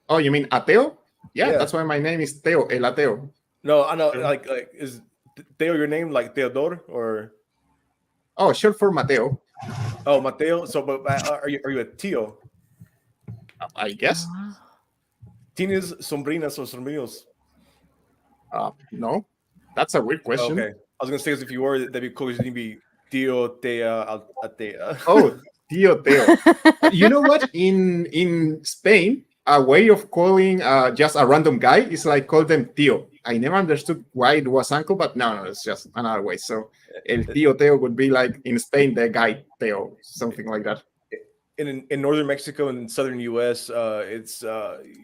H: Oh, you mean Ateo? Yeah,
O: Yeah.
H: that's why my name is Teo, El Ateo.
O: No, I know. Like is Teo your name, like Theodore, or?
H: Oh, short for Mateo.
O: Oh, Mateo. So, but are you a Teo?
H: I guess.
O: ¿Tienes sobrinas o sobrinos?
H: No, that's a weird question.
O: Okay, I was gonna say as if you were, that'd be cool. You'd be Tio, Tea, Atea.
H: Oh, Tio Teo. You know what? In Spain, a way of calling just a random guy is like call them Tio. I never understood why it was uncle, but no, it's just another way. So El Tio Teo would be like in Spain, the guy Teo, something like that.
O: In northern Mexico and southern U.S., it's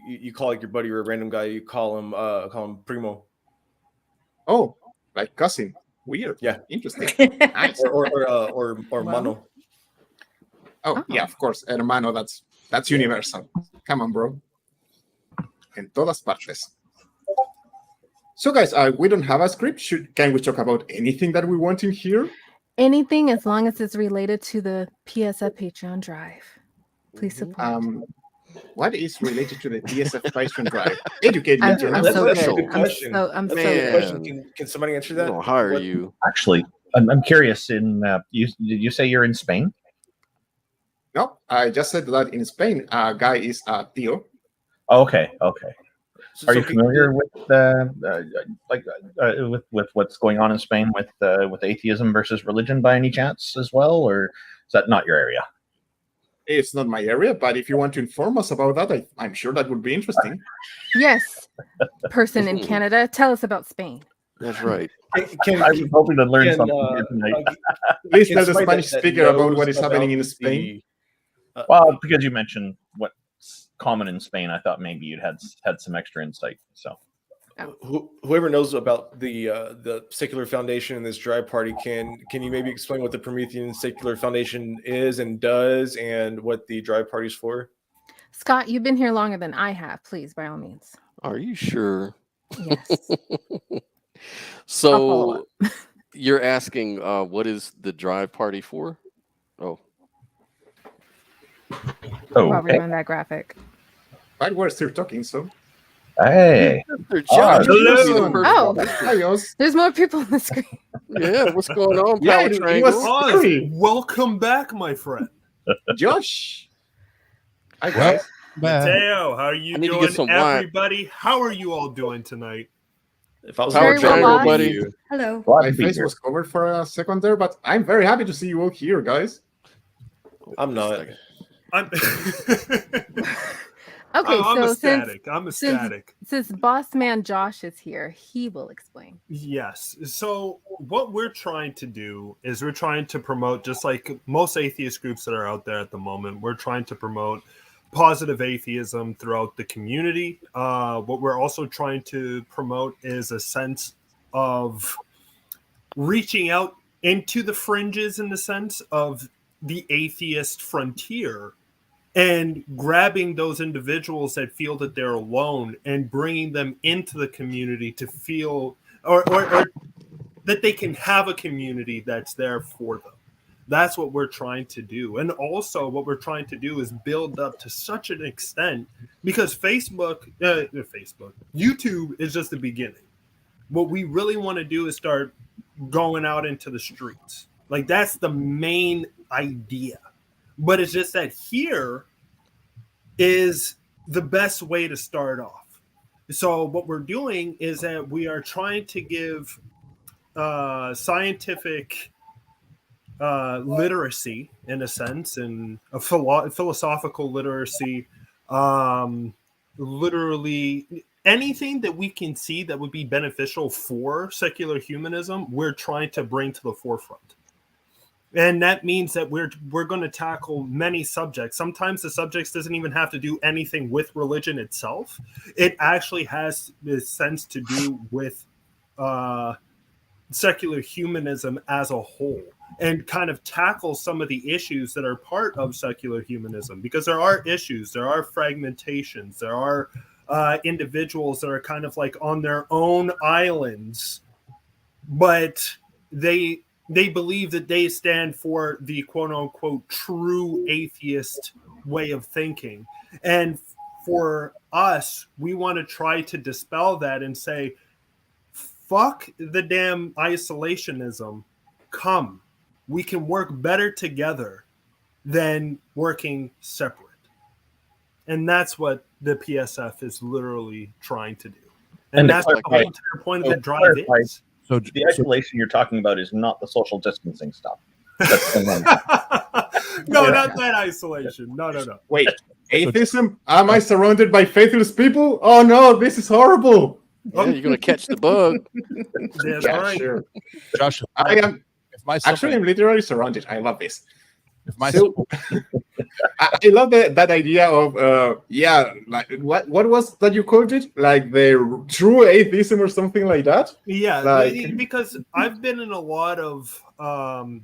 O: you call like your buddy or a random guy, you call him primo.
H: Oh, like cousin. Weird.
O: Yeah,
H: interesting. Nice.
O: or
H: Wow.
O: mano.
H: Oh yeah, of course, hermano. That's universal. Come on, bro. En todas partes. So, guys, we don't have a script. Can we talk about anything that we want in here?
D: Anything as long as it's related to the PSF Patreon drive. Please support.
H: What is related to the PSF Patron drive? Educate me.
D: I'm
H: Jenna.
D: so
O: That's a
D: good.
O: good question.
D: I'm
O: That's
D: so
O: a good
D: good.
O: question. Can somebody answer that?
A: I'll hire
O: What-
A: you.
K: Actually, I'm curious. Did you say you're in Spain?
H: No, I just said that in Spain, a guy is a Tio.
K: Okay. Are you
O: so
K: familiar with with what's going on in Spain with atheism versus religion by any chance as well, or is that not your area?
H: It's not my area, but if you want to inform us about that, I'm sure that would be interesting.
D: Yes, person in Canada, tell us about Spain.
A: That's right.
K: I was hoping to learn something here tonight.
H: Please
O: can
H: tell the
O: somebody
H: Spanish
O: that
H: speaker about
O: knows
H: what is happening in
O: about
H: Spain.
K: Well, because you mentioned what's common in Spain, I thought maybe you'd had some extra insight. So,
O: Whoever knows about the Secular Foundation and this drive party, can you maybe explain what the Promethean Secular Foundation is and does, and what the drive party's for?
D: Scott, you've been here longer than I have. Please, by all means.
A: Are you sure?
D: Yes.
A: So you're asking what is the drive party for? Oh.
D: While we're doing that graphic.
H: But we're still talking, so.
K: Hey.
D: Oh,
H: Hello.
D: There's more people on the screen.
A: Yeah, what's going on,
H: Yeah,
A: Power
H: it
A: Triangle?
H: was scary.
J: Welcome back, my friend.
H: Josh. Hi, guys.
J: Mateo, how are you
A: I need to
J: doing,
A: get some wine.
J: everybody? How are you all doing tonight?
O: If I was
A: Power
D: Very well,
A: Triangle,
D: boss.
A: buddy.
E: Hello.
H: My face was covered for a second there, but I'm very happy to see you all here, guys.
O: I'm not.
J: I'm
D: Okay,
J: I'm
D: so
J: ecstatic. I'm ecstatic.
D: Since boss man Josh is here, he will explain.
J: Yes. So what we're trying to do is we're trying to promote, just like most atheist groups that are out there at the moment, we're trying to promote positive atheism throughout the community. What we're also trying to promote is a sense of reaching out into the fringes, in the sense of the atheist frontier, and grabbing those individuals that feel that they're alone and bringing them into the community to feel or that they can have a community that's there for them. That's what we're trying to do. And also what we're trying to do is build up to such an extent, because YouTube is just the beginning. What we really want to do is start going out into the streets. Like, that's the main idea. But it's just that here is the best way to start off. So what we're doing is that we are trying to give scientific literacy, in a sense, and a philosophical literacy, literally anything that we can see that would be beneficial for secular humanism, we're trying to bring to the forefront. And that means that we're going to tackle many subjects. Sometimes the subjects doesn't even have to do anything with religion itself. It actually has this sense to do with secular humanism as a whole, and kind of tackle some of the issues that are part of secular humanism. Because there are issues, there are fragmentations, there are individuals that are kind of like on their own islands, but they believe that they stand for the quote unquote true atheist way of thinking. And for us, we want to try to dispel that and say, fuck the damn isolationism. Come, we can work better together than working separate. And that's what the PSF is literally trying to do. And
K: to
J: that's the
K: clarify-
J: whole entire point of
K: to
J: the drive
K: clarify,
J: is.
L: So
K: the isolation you're talking about is not the social distancing stuff. That's the one.
J: No, not that isolation. No.
H: Wait, atheism? Am I surrounded by faithless people? Oh no, this is horrible.
A: Yeah, you're gonna catch the bug.
J: That's
H: Yeah,
J: right.
H: sure.
L: Josh,
H: I am.
L: if my
H: Actually, I'm literally surrounded. I love this.
L: if my
H: So, I love that idea of like what was that you called it? Like the true atheism or something like that?
J: Yeah,
H: Like-
J: because I've been in a lot of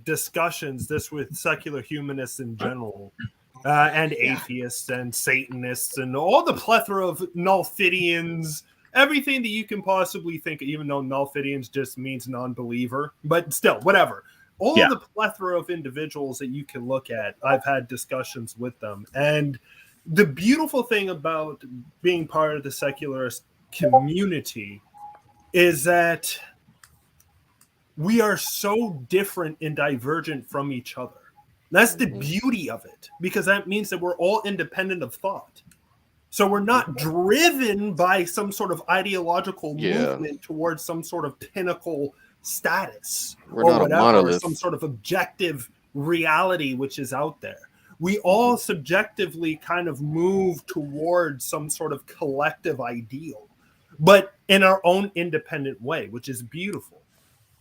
J: discussions this with secular humanists in general, and atheists and Satanists and all the plethora of Nullifidians, everything that you can possibly think of, even though Nullifidians just means non-believer, but still, whatever. All
K: Yeah.
J: of the plethora of individuals that you can look at, I've had discussions with them. And the beautiful thing about being part of the secularist community is that we are so different and divergent from each other. That's the beauty of it, because that means that we're all independent of thought. So we're not driven by some sort of ideological movement towards some sort of pinnacle status
A: We're
J: or
A: not a
J: whatever, or
A: monolith.
J: some sort of objective reality which is out there. We all subjectively kind of move towards some sort of collective ideal, but in our own independent way, which is beautiful.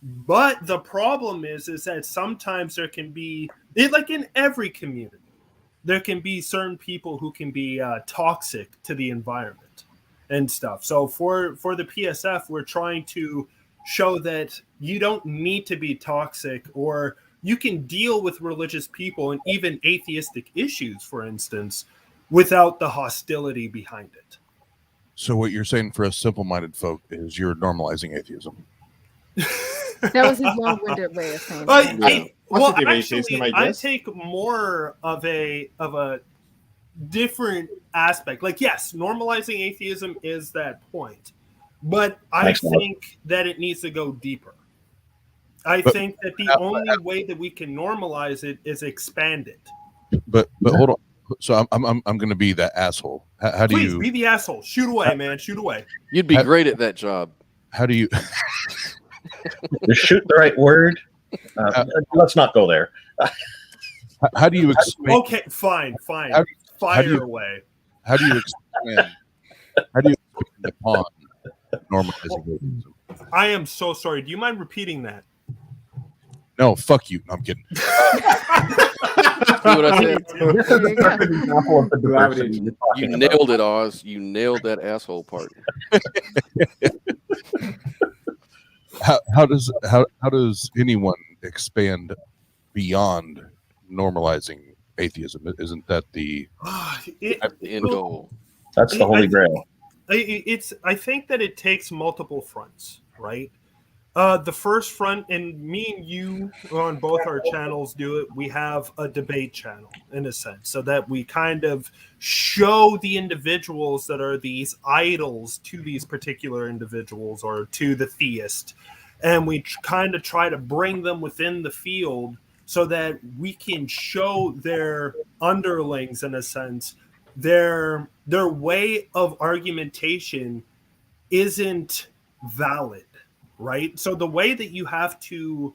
J: But the problem is that sometimes there can be, like in every community, there can be certain people who can be toxic to the environment and stuff. So for the PSF, we're trying to show that you don't need to be toxic, or you can deal with religious people and even atheistic issues, for instance, without the hostility behind it.
L: So what you're saying for us simple-minded folk is you're normalizing atheism.
D: That was his long-winded way of saying it.
J: Well,
H: Positive
J: actually,
H: atheism, I
J: I
H: guess.
J: take more of a different aspect. Like, yes, normalizing atheism is that point, but I
K: Thanks, Mark.
J: think that it needs to go deeper. I think that the only way that we can normalize it is expand it.
L: But hold on. So I'm going to be that asshole. How do
J: Please
L: you
J: be the asshole. Shoot away, man. Shoot away.
A: You'd be great at that job.
L: how do you
K: Just shoot the right word. Let's not go there.
L: how do you explain
J: Okay, fine.
L: How do
J: Fire
L: you-
J: away.
L: how do you expand upon normalizing atheism?
J: I am so sorry. Do you mind repeating that?
L: No, fuck you. No, I'm kidding.
A: See what I said?
K: Perfect example of the diversity you're talking
A: You
K: about.
A: nailed it, Oz. You nailed that asshole part.
L: How does anyone expand beyond normalizing atheism? Isn't that the
A: end goal?
K: That's the holy grail.
J: I think that it takes multiple fronts, right? The first front, and me and you on both our channels do it, we have a debate channel in a sense, so that we kind of show the individuals that are these idols to these particular individuals or to the theist, and we kind of try to bring them within the field so that we can show their underlings, in a sense, their way of argumentation isn't valid. Right. So the way that you have to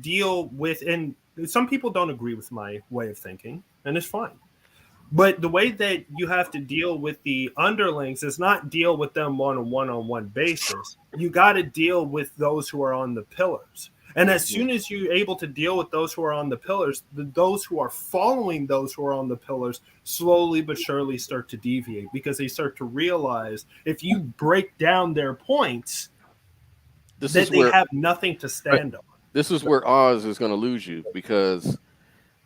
J: deal with, and some people don't agree with my way of thinking, and it's fine. But the way that you have to deal with the underlings is not deal with them on a one-on-one basis. You got to deal with those who are on the pillars. And as soon as you're able to deal with those who are on the pillars, those who are following those who are on the pillars slowly but surely start to deviate, because they start to realize if you break down their points, that they have nothing to stand on.
A: This is where Oz is going to lose you, because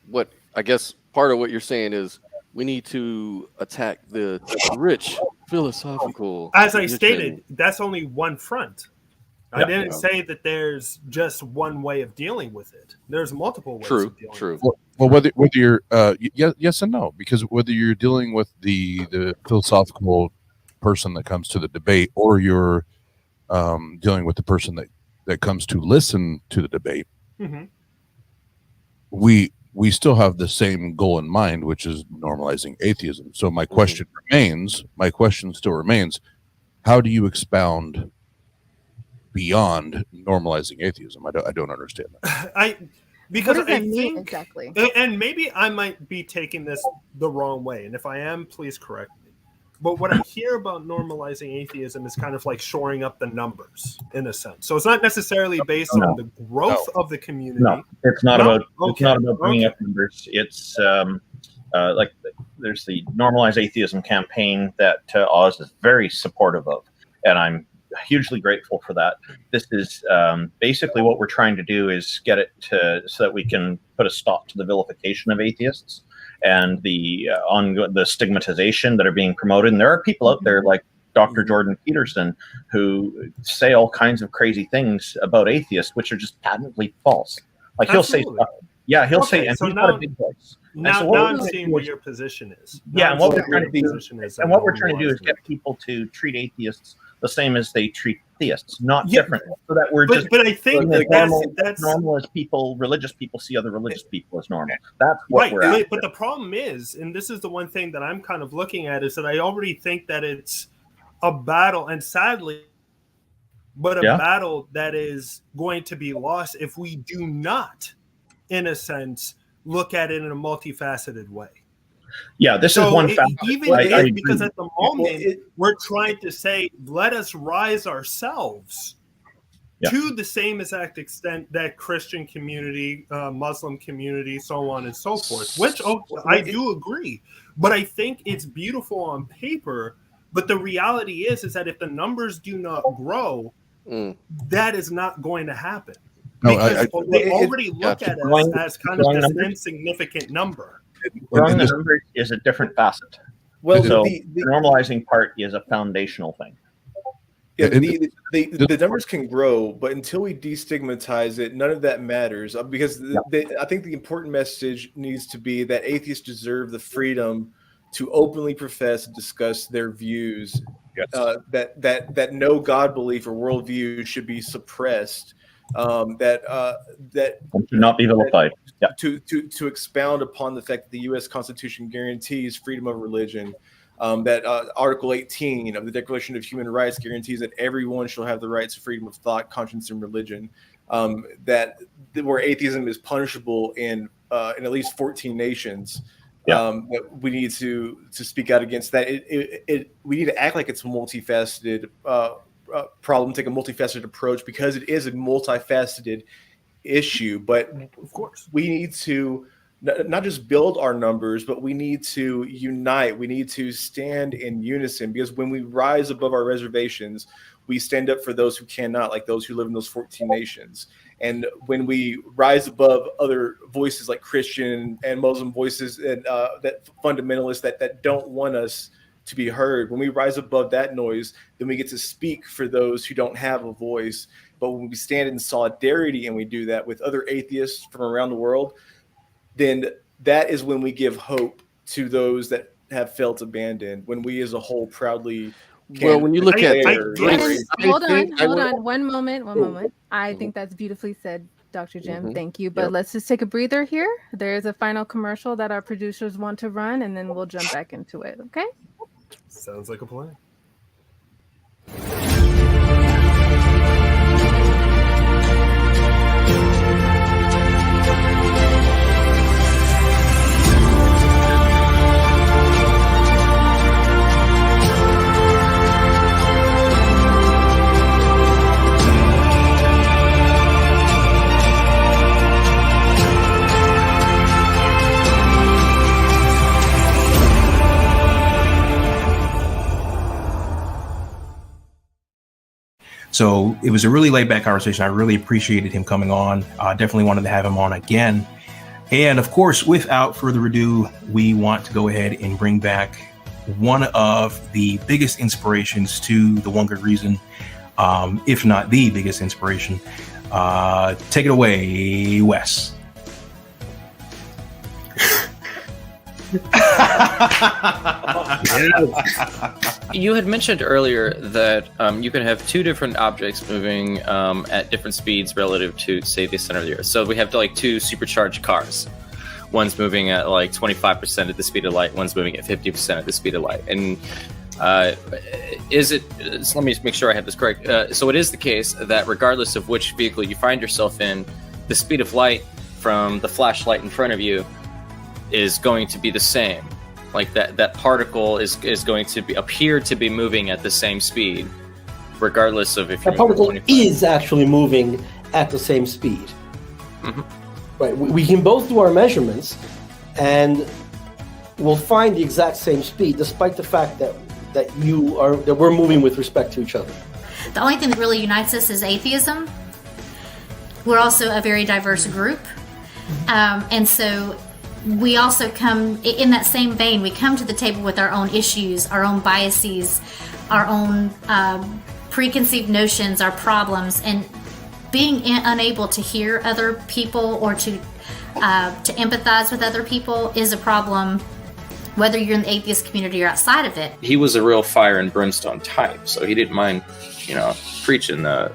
A: what I guess part of what you're saying is we need to attack the rich philosophical.
J: As I
A: tradition.
J: stated, that's only one front. I didn't say that there's just one way of dealing with it. There's multiple ways of dealing with it.
L: Well, whether you're yes and no, because whether you're dealing with the philosophical person that comes to the debate, or you're dealing with the person that comes to listen to the debate,
J: Mm-hmm.
L: we still have the same goal in mind, which is normalizing atheism. So my question still remains: how do you expound beyond normalizing atheism? I don't understand that.
J: Because
D: What does
J: I
D: that mean
J: think
D: exactly?
J: and maybe I might be taking this the wrong way, and if I am, please correct me. But what I hear about normalizing atheism is kind of like shoring up the numbers, in a sense. So it's not necessarily based on the growth of the community.
K: No, it's not about bringing up numbers. It's like there's the Normalize Atheism campaign that Oz is very supportive of, and I'm hugely grateful for that. This is basically what we're trying to do is get it so that we can put a stop to the vilification of atheists and the stigmatization that are being promoted. And there are people out there like Dr. Jordan Peterson who say all kinds of crazy things about atheists, which are just patently false. Like he'll say stuff. Yeah, he'll say, and he's got a big voice.
J: Now I'm seeing what your position is.
K: Yeah, and what we're trying to do is get people to treat atheists the same as they treat theists, not different. So that we're
J: but I think that's
K: normal as religious people see other religious people as normal. That's what we're at.
J: But the problem is, and this is the one thing that I'm kind of looking at, is that I already think that it's a battle, and sadly, but a battle that is going to be lost if we do not, in a sense, look at it in a multifaceted way.
K: Yeah, this is one factor.
J: Because at the moment we're trying to say, let us rise ourselves to the same exact extent that Christian community, Muslim community, so on and so forth, which I do agree. But I think it's beautiful on paper. But the reality is that if the numbers do not grow, that is not going to happen. Because they already look at us as kind of this insignificant number.
K: Growing the numbers is a different facet.
O: Well,
K: so the normalizing part is a foundational thing.
O: Yeah, the numbers can grow, but until we destigmatize it, none of that matters. Because I think the important message needs to be that atheists deserve the freedom to openly profess and discuss their views. That no God belief or worldview should be suppressed. That
K: should not be vilified.
O: To expound upon the fact that the U.S. Constitution guarantees freedom of religion, that Article 18 of the Declaration of Human Rights guarantees that everyone shall have the rights to freedom of thought, conscience, and religion. That where atheism is punishable in at least 14 nations. That we need to speak out against that. We need to act like it's a multifaceted problem, take a multifaceted approach, because it is a multifaceted issue. But of course, we need to not just build our numbers, but we need to unite. We need to stand in unison, because when we rise above our reservations, we stand up for those who cannot, like those who live in those 14 nations. And when we rise above other voices like Christian and Muslim voices and that fundamentalists that don't want us to be heard, when we rise above that noise, then we get to speak for those who don't have a voice. But when we stand in solidarity and we do that with other atheists from around the world, then that is when we give hope to those that have felt abandoned, when we as a whole proudly
A: when you look at
D: hold on one moment. I think that's beautifully said, Dr. Jim. Thank you. But let's just take a breather here. There is a final commercial that our producers want to run, and then we'll jump back into it. Okay?
J: Sounds like a plan.
Q: So it was a really laid back conversation. I really appreciated him coming on. Definitely wanted to have him on again. And of course, without further ado, we want to go ahead and bring back one of the biggest inspirations to the One Good Reason. if not the biggest inspiration. Take it away, Wes.
B: You had mentioned earlier that you can have two different objects moving at different speeds relative to, say, the center of the Earth. So we have like two supercharged cars. One's moving at like 25% at the speed of light. One's moving at 50% at the speed of light. And is it? So let me make sure I have this correct. So it is the case that regardless of which vehicle you find yourself in, the speed of light from the flashlight in front of you is going to be the same. Like that particle is going to appear to be moving at the same speed, regardless of if
M: that particle is actually moving at the same speed.
B: Mm-hmm.
M: Right. We can both do our measurements, and we'll find the exact same speed, despite the fact that we're moving with respect to each other.
V: The only thing that really unites us is atheism. We're also a very diverse group, and so we also come in that same vein. We come to the table with our own issues, our own biases, our own preconceived notions, our problems, and being unable to hear other people or to empathize with other people is a problem, whether you're in the atheist community or outside of it.
B: He was a real fire and brimstone type, so he didn't mind, preaching the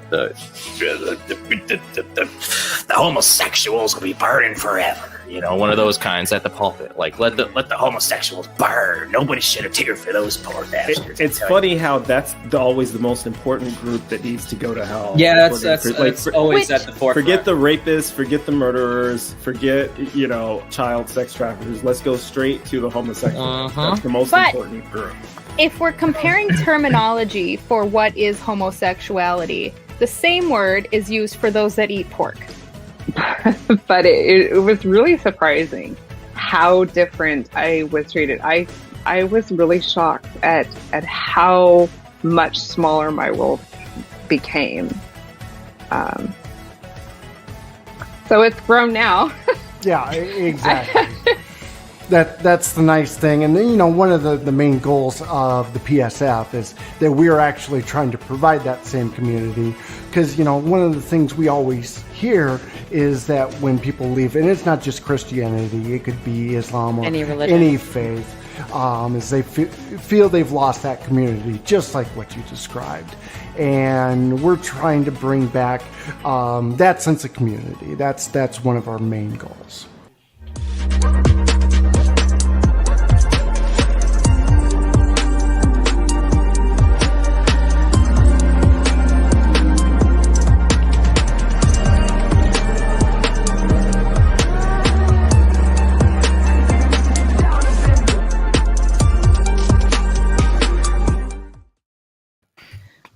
B: homosexuals will be burning forever. One of those kinds at the pulpit. Like, let the homosexuals burn. Nobody shed a tear for those poor bastards.
P: It's funny how that's always the most important group that needs to go to hell.
B: Yeah, that's always at the forefront.
P: Forget the rapists, forget the murderers, forget child sex traffickers. Let's go straight to the homosexuals. That's the most important group.
S: If we're comparing terminology for what is homosexuality, the same word is used for those that eat pork.
U: But it was really surprising how different I was treated. I was really shocked at how much smaller my world became. So it's grown now.
W: Yeah, exactly. That's the nice thing. And one of the main goals of the PSF is that we're actually trying to provide that same community, because one of the things we always hear is that when people leave, and it's not just Christianity, it could be Islam or
S: any religion, any faith,
W: is they feel they've lost that community, just like what you described. And we're trying to bring back that sense of community. That's one of our main goals.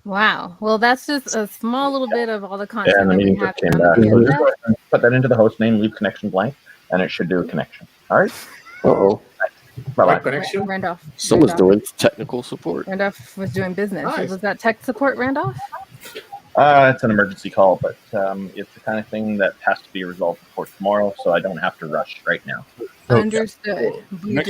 D: Wow. Well, that's just a small little bit of all the content
K: And the
D: that we
K: meeting
D: have.
K: just came back. Put that into the host name, leave connection blank, and it should do a connection. All right?
A: Uh-oh.
K: Bye-bye.
H: Connection?
D: Randolph.
A: Someone's
D: Randolph.
A: doing technical support.
D: Randolph was doing business.
H: Nice.
D: Was that tech support, Randolph?
K: It's an emergency call, but it's the kind of thing that has to be resolved before tomorrow, so I don't have to rush right now.
D: Understood. You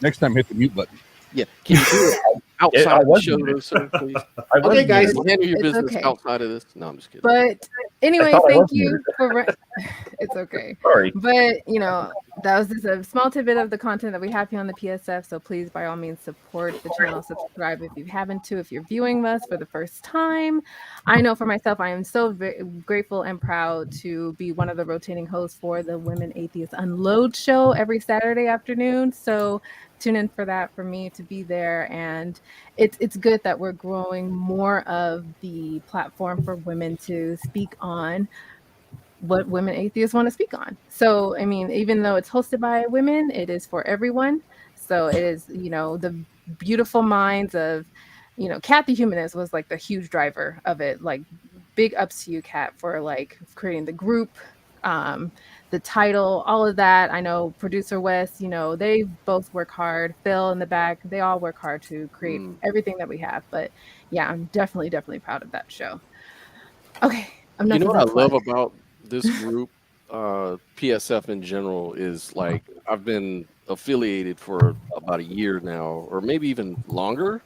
L: Next time, hit the mute button.
A: Yeah. Can you do it outside of the show, though, sir, please?
H: Okay, guys.
A: Handle your
D: It's
A: business
D: okay.
A: outside of this. No, I'm just kidding.
D: But anyway, thank you for. It's okay.
K: Sorry.
D: But that was just a small tidbit of the content that we have here on the PSF. So please, by all means, support the channel. Subscribe if you haven't to. If you're viewing us for the first time, I know for myself, I am so very grateful and proud to be one of the rotating hosts for the Women Atheist Unload show every Saturday afternoon. So tune in for that, for me to be there. And it's good that we're growing more of the platform for women to speak on what women atheists want to speak on. So, I mean, even though it's hosted by women, it is for everyone. So it is, the beautiful minds of, Kat the Humanist was like the huge driver of it. Like, big ups to you, Kat, for like creating the group, the title, all of that. I know producer Wes, they both work hard. Phil in the back, they all work hard to create everything that we have. But yeah, I'm definitely proud of that show. Okay.
A: You know what I love about this group, PSF in general, is like I've been affiliated for about a year now, or maybe even longer.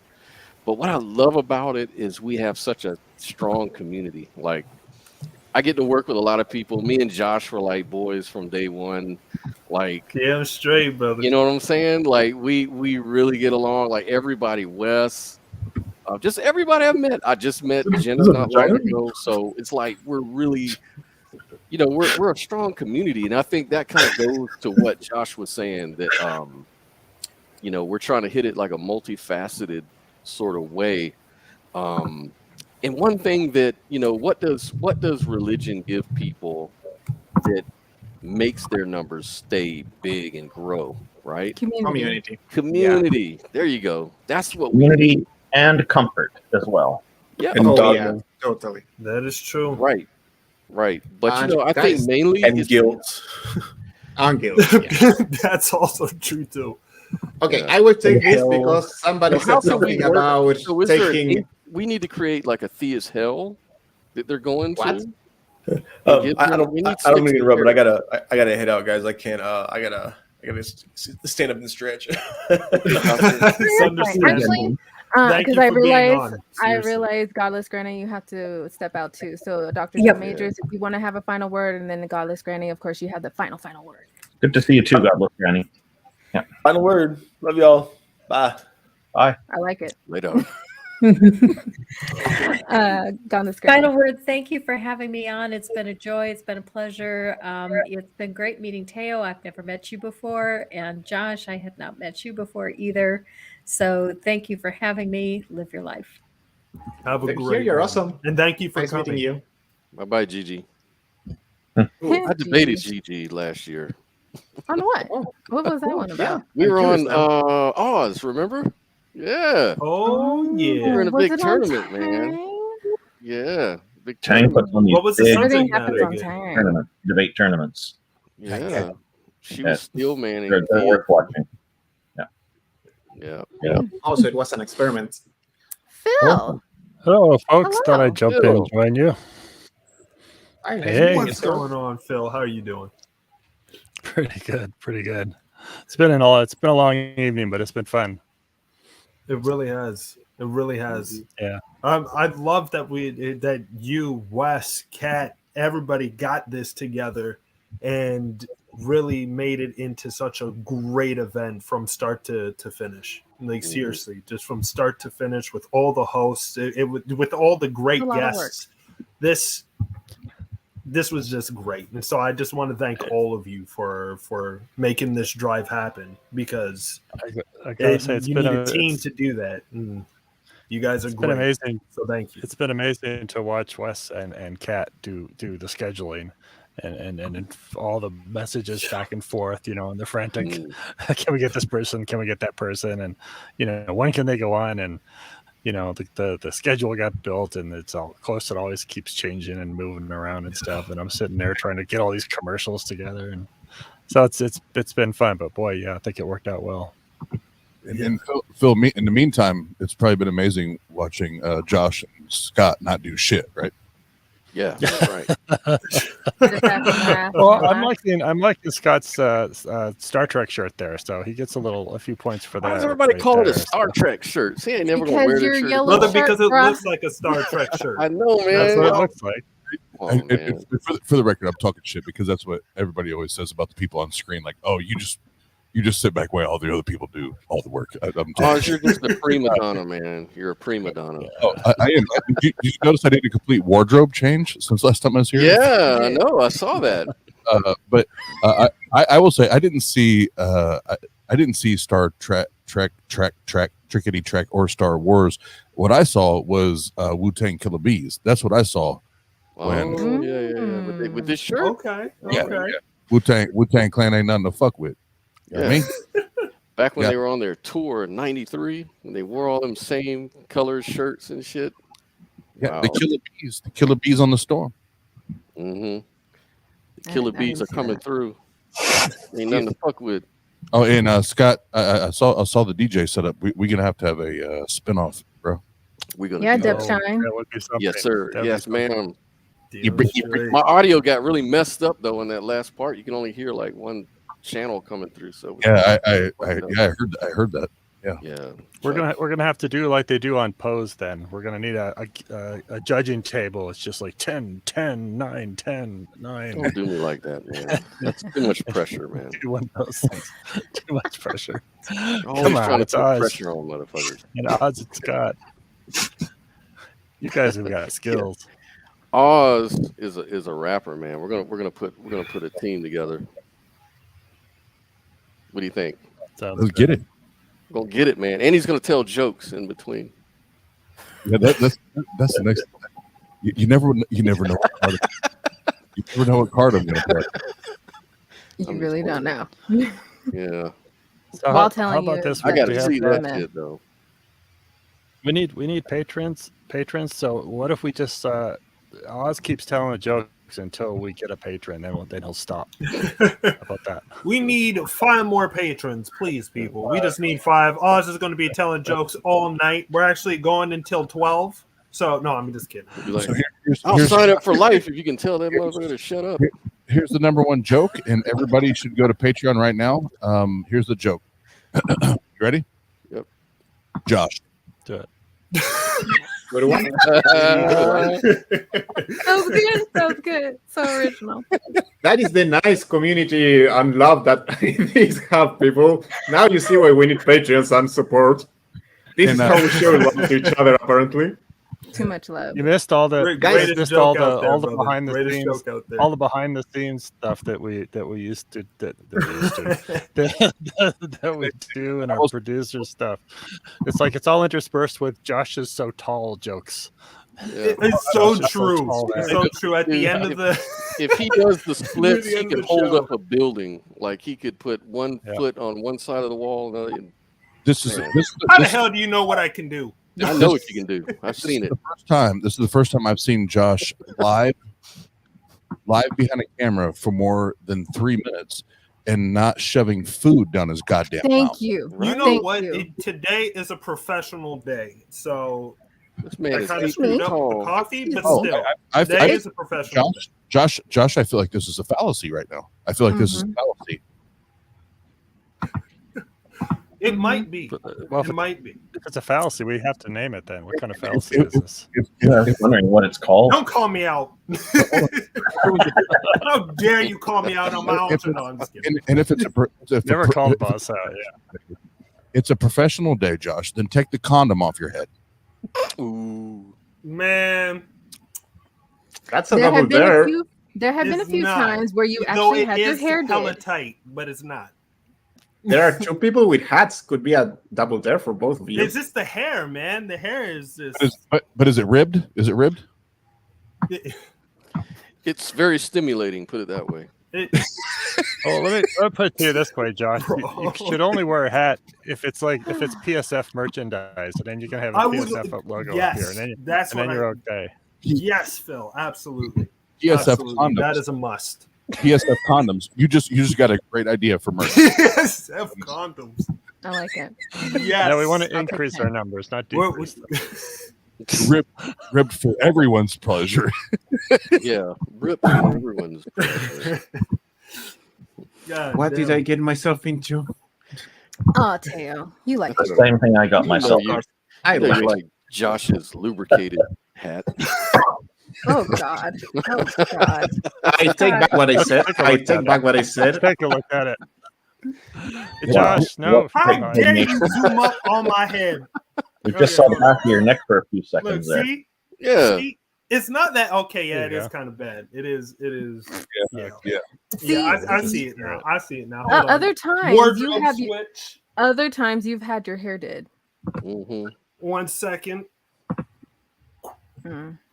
A: But what I love about it is we have such a strong community. Like, I get to work with a lot of people. Me and Josh were like boys from day one. Like,
J: damn straight, brother.
A: you know what I'm saying? Like, we really get along. Like, everybody, Wes, just everybody I've met. I just met Jenna not long ago. So it's like we're really, you know, we're a strong community. And I think that kind of goes to what Josh was saying, that, you know, we're trying to hit it like a multifaceted sort of way. And one thing that, you know, what does religion give people that makes their numbers stay big and grow, right?
H: Community.
A: Community. There you go. That's what
K: Community and comfort as well.
A: Yeah.
O: And
H: Oh,
O: dogma.
H: yeah, totally.
J: That is true.
A: Right. Right. But
H: And
A: you know, I
H: guys,
A: think mainly
O: And
A: it's-
O: guilt.
H: And guilt. Yeah.
J: That's also true too.
H: Okay,
A: Yeah.
H: I will take this
O: Hell.
H: because somebody
A: How
H: said
A: can we
H: something
A: work-
H: about
A: so is there
H: taking.
A: we need to create like a theist hell that they're going
H: What?
A: to.
O: I don't mean to interrupt, but I gotta head out, guys. I can't. I gotta stand up and stretch.
J: It's understandable. Thank
D: Because
J: you
D: I
J: for being
D: realized,
J: on.
D: I
J: Seriously.
D: realized, Godless Granny, you have to step out too. So, Dr.
E: Yep.
D: Majors, if you want to have a final word, and then the Godless Granny, of course, you have the final word.
K: Good to see you too, Godless Granny.
O: Final word. Love y'all. Bye.
K: Bye.
D: I like it.
A: Later.
D: Godless Granny.
E: Final word. Thank you for having me on. It's been a joy. It's been a pleasure. It's been great meeting Teo. I've never met you before, and Josh, I had not met you before either. So thank you for having me. Live your life.
J: Have a
H: Thank you.
J: great
H: You're
J: one.
H: awesome.
J: And thank you for
H: Nice
J: coming.
H: meeting you.
A: Bye bye, Gigi.
D: Hey,
A: I debated
D: Gigi.
A: Gigi last year.
D: On what? What was that one about?
A: We were
H: curious
A: on
H: now.
A: Oz, remember? Yeah.
J: Oh
A: We were in
J: yeah.
A: a
D: Was
A: big
D: it on
A: tournament, man.
D: time?
A: Yeah. Big
K: Tang
A: tournament.
K: puts on these
J: What was the
K: big
J: subject
D: Everything
J: matter
D: happens on
J: again?
D: time.
K: debate tournaments.
A: Yeah. She
K: Yeah.
A: was still manning.
K: They're worth watching.
A: Yeah.
K: Yeah.
H: Also, it was an experiment.
D: Phil.
N: Hello, folks. Thought
D: Hello.
N: I'd jump in
A: Phil.
N: and join you.
H: Hi, nice
N: Hey.
H: meeting you,
J: What's
H: sir.
J: going on, Phil? How are you doing?
N: Pretty good. Pretty good. It's been a long evening, but it's been fun.
J: It really has. It really has.
N: Yeah.
J: I love that that you, Wes, Kat, everybody got this together and really made it into such a great event from start to finish. Like seriously, just from start to finish with all the hosts, with all the great
D: A lot of work.
J: guests. This was just great, and so I just want to thank all of you for making this drive happen, because
N: I gotta say, it's
J: you
N: been
J: need
N: a
J: a team to do that. And you guys are
N: It's been
J: great.
N: amazing.
J: So thank you.
N: It's been amazing to watch Wes and Kat do the scheduling and all the messages back and forth, and the frantic, can we get this person? Can we get that person? And, when can they go on? And, the schedule got built, and it's all close. It always keeps changing and moving around and stuff. And I'm sitting there trying to get all these commercials together. And so it's been fun, but boy, yeah, I think it worked out well.
L: And Phil, in the meantime, it's probably been amazing watching Josh and Scott not do shit, right?
A: Yeah, that's right.
N: Well, I'm liking Scott's Star Trek shirt there, so he gets a few points for that.
A: Why does everybody call it a
N: there,
A: Star Trek shirt? See, I ain't never
D: Because
A: gonna wear
D: your
A: this shirt.
D: yellow
J: Brother,
D: shirt,
J: because it
D: bruh.
J: looks like a Star Trek shirt.
A: I know, man.
N: That's what it looks like.
A: Oh,
L: And
A: man.
L: for the record, I'm talking shit because that's what everybody always says about the people on screen. Like, oh, you just sit back while all the other people do all the work.
A: Oz, you're just a prima donna, man. You're a prima donna.
L: Oh, I am. Did you notice I did a complete wardrobe change since last time I was here?
A: Yeah, I know. I saw that.
L: But I will say I didn't see Star Trek Trickety Trek or Star Wars. What I saw was Wu-Tang Killer Bees. That's what I saw.
A: Oh, yeah. With this shirt.
J: Okay.
L: Yeah. Wu-Tang Clan ain't nothing to fuck with. You know what I mean?
A: Back when
L: Yeah.
A: they were on their tour in '93, when they wore all them same color shirts and shit.
L: Yeah,
A: Wow.
L: the killer bees on the storm.
A: Mm-hmm. The killer
D: I
A: bees
D: didn't
A: are
D: see
A: coming
D: that.
A: through. Ain't nothing to fuck with.
L: Oh, and Scott, I saw the DJ set up. We're gonna have to have a spinoff, bro.
A: We're gonna
D: Yeah,
A: do
D: Deb
A: that.
D: Shine.
N: That would be something.
A: Yes, sir.
N: That'd be
A: Yes,
N: something.
A: ma'am.
J: Demonstrate.
A: My audio got really messed up though in that last part. You can only hear like one channel coming through. So
L: Yeah, I heard that.
A: Yeah.
N: We're gonna have to do like they do on Pose. Then we're gonna need a judging table. It's just like 10, 10, 9, 10, 9.
A: Don't do me like that, man. That's too much pressure, man.
N: Do one of those things. Too much pressure.
A: Always
N: Come on,
A: trying to
N: it's
A: put
N: Oz.
A: pressure on motherfuckers.
N: And odds it's got. You guys have got skills.
A: Oz is a rapper, man. We're gonna put a team together. What do you think?
L: Let's get it.
A: We're gonna get it, man. And he's gonna tell jokes in between.
L: Yeah, that's the next. You never know. You never know what card I'm gonna play.
D: You really don't know.
A: Yeah.
N: So
D: While
N: how
D: telling
N: about
D: you
N: this?
A: I gotta
N: We
A: see
N: have-
A: that shit though.
N: We need patrons. So what if we just Oz keeps telling the jokes until we get a patron, then he'll stop. How about that?
J: We need 5 more patrons, please, people. We just need 5. Oz is going to be telling jokes all night. We're actually going until 12. So no, I'm just kidding.
A: Be like,
L: So
A: I'll sign up for life if you can tell that motherfucker to shut up.
L: Here's the number one joke, and everybody should go to Patreon right now. Here's the joke. You ready?
A: Yep.
L: Josh.
N: Do it.
H: What do I?
D: That was good. So original.
H: That is the nice community and love that these have, people. Now you see why we need Patreons and support. This is how we show love to each other, apparently.
D: Too much love.
N: You missed all the
J: Greatest
N: missed
J: joke
N: all the
J: out there,
N: all the
J: brother.
N: behind the
J: Greatest
N: scenes
J: joke out there.
N: all the behind the scenes stuff that we used to that we do and our producer stuff. It's like it's all interspersed with Josh's so tall jokes.
A: Yeah.
J: It's so
N: Josh is
J: true.
N: tall,
J: It's
N: man.
J: so true. At the end of the
A: If he does the splits,
J: the
A: he
J: end
A: can
J: of the
A: hold
J: show.
A: up a building. Like he could put one foot on one side of the wall. And
L: This is
A: Man.
J: how the hell do you know what I can do?
A: I know what you can do. I've seen it.
L: This is the first time I've seen Josh live behind a camera for more than 3 minutes and not shoving food down his goddamn mouth.
D: Thank you.
J: You know
D: Thank
J: what?
D: you.
J: Today is a professional day, so
A: This man
J: I
A: is
J: kind of
A: 8
J: screwed
A: feet
J: up with
A: tall.
J: the coffee, but
L: Oh,
J: still,
L: I
J: today
L: I-
J: is a professional day.
L: Josh, I feel like this is a fallacy right now. I feel like this is a fallacy.
J: It might be.
N: Well,
J: It might be.
N: If it's a fallacy, we have to name it then. What kind of fallacy is this?
K: I was wondering what it's called.
J: Don't call me out. How dare you call me out on my own? No, I'm just kidding.
L: And if it's
N: Never call the boss out. Yeah.
L: it's a professional day, Josh, then take the condom off your head.
A: Ooh.
J: Man,
H: That's a
D: There
H: double
D: have been
H: dare.
D: a few
J: not.
D: times where you
J: Though
D: actually
J: it
D: had your
J: is
D: hair
J: hella
D: did.
J: tight, but it's not.
H: There are 2 people with hats. Could be a double dare for both of you.
J: It's just the hair, man. The hair is just.
L: But is it ribbed? Is it ribbed?
A: It's very stimulating, put it that way.
N: Well, let me put it to you this way, Josh. You should only wear a hat if it's PSF merchandise, and then you can have a
J: I would-
N: PSF logo
J: yes,
N: up here, and then,
J: that's
N: and then
J: what
N: you're okay.
J: Yes, Phil. Absolutely.
L: PSF
J: Absolutely.
L: condoms.
J: That is a must.
L: PSF condoms. You just got a great idea for merch.
J: PSF condoms.
D: I like it.
J: Yes.
N: No, we want to increase our numbers, not decrease them.
L: ribbed for everyone's pleasure.
A: Yeah, rip for everyone's.
J: God
H: What
J: damn.
H: did I get myself into?
D: Oh, Teo, you like
K: That's
D: it.
K: the same thing I got
A: You
K: myself.
A: know,
H: I
A: you
H: like
A: like Josh's lubricated hat.
D: Oh God. Oh God.
H: I take back what I said.
N: Take a
H: I
N: look at
H: take back
N: it.
H: what I said.
N: Take a look at it. Josh, no.
J: How dare you zoom up on my head?
K: We just saw the back of your neck for a few
J: Look,
K: seconds there.
J: see?
A: Yeah.
J: See? It's not that okay. Yeah,
N: There
J: it
N: you
J: is
N: go.
J: kind of bad. It is. Yeah.
L: Yeah.
J: I see it now. I see it now. Hold on.
D: Other times
J: Wardrobe
D: switch. Other times you've had your hair did.
A: Mm-hmm.
J: 1 second.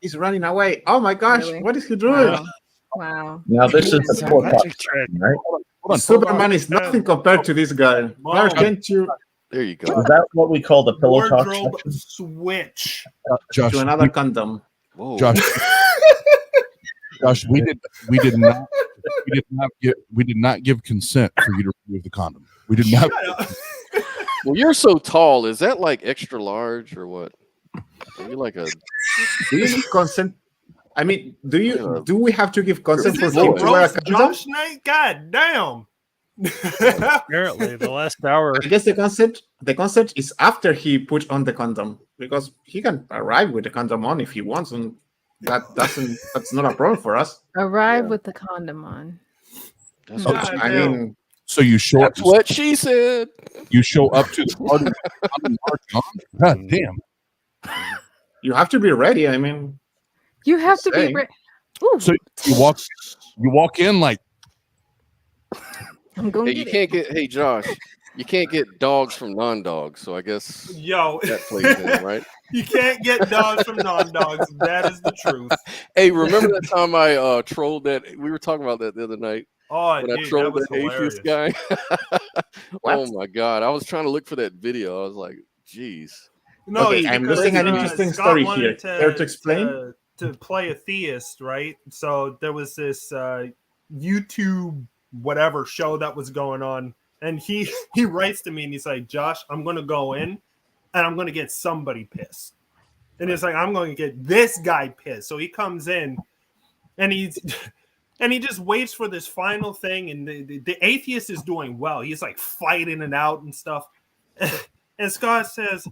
H: He's running away. Oh my gosh,
D: Really?
H: what is he doing?
D: Wow.
K: Now this is the 4 o'clock
N: Magic trick.
K: right?
L: Hold on.
H: Superman is nothing compared to this guy. Why can't you
A: There you go.
K: Is that what we call the pillow talk
J: Wardrobe
K: section?
J: switch.
L: Josh,
H: to another condom?
A: Whoa.
L: Josh, we did not give consent for you to remove the condom. We did not.
J: Shut up.
A: Well, you're so tall. Is that like extra large or what? Are you like a?
H: Do you need consent? I mean, do we have to give consent
J: Is
H: for
J: this a
H: him to wear a
J: roast
H: condom?
J: Josh night? God damn.
N: Apparently, the last hour.
H: I guess the concept is after he put on the condom, because he can arrive with the condom on if he wants, and that's not a problem for us.
D: Arrive with the condom on.
A: That's
H: So,
A: what
H: I mean,
L: So you show
A: That's
L: up.
A: what she said.
L: You show up to the party. God damn.
H: you have to be ready. I mean,
D: You have to be
H: saying.
D: ready.
L: So you walk in like,
D: I'm going
A: Hey,
D: to
A: you
D: get
A: can't get. Hey, Josh, you can't get dogs from non-dogs. So I guess
J: Yo,
A: that plays in, right?
J: you can't get dogs from non-dogs. That is the truth.
A: Hey, remember that time I trolled that? We were talking about that the other night.
J: Oh,
A: When I
J: dude,
A: trolled
J: that was
A: that atheist guy. Oh my god! I was trying to look for that video. I was like, "Jeez."
J: No,
H: Okay,
J: it's
H: I'm
J: because,
H: losing an interesting
J: Scott
H: story
J: wanted
H: here. Care to explain?
J: To play a theist, right? So there was this YouTube whatever show that was going on, and he writes to me and he's like, "Josh, I'm gonna go in and I'm gonna get somebody pissed," and it's like, "I'm going to get this guy pissed." So he comes in and he just waits for this final thing, and the atheist is doing well. He's like fighting it out and stuff, and Scott says,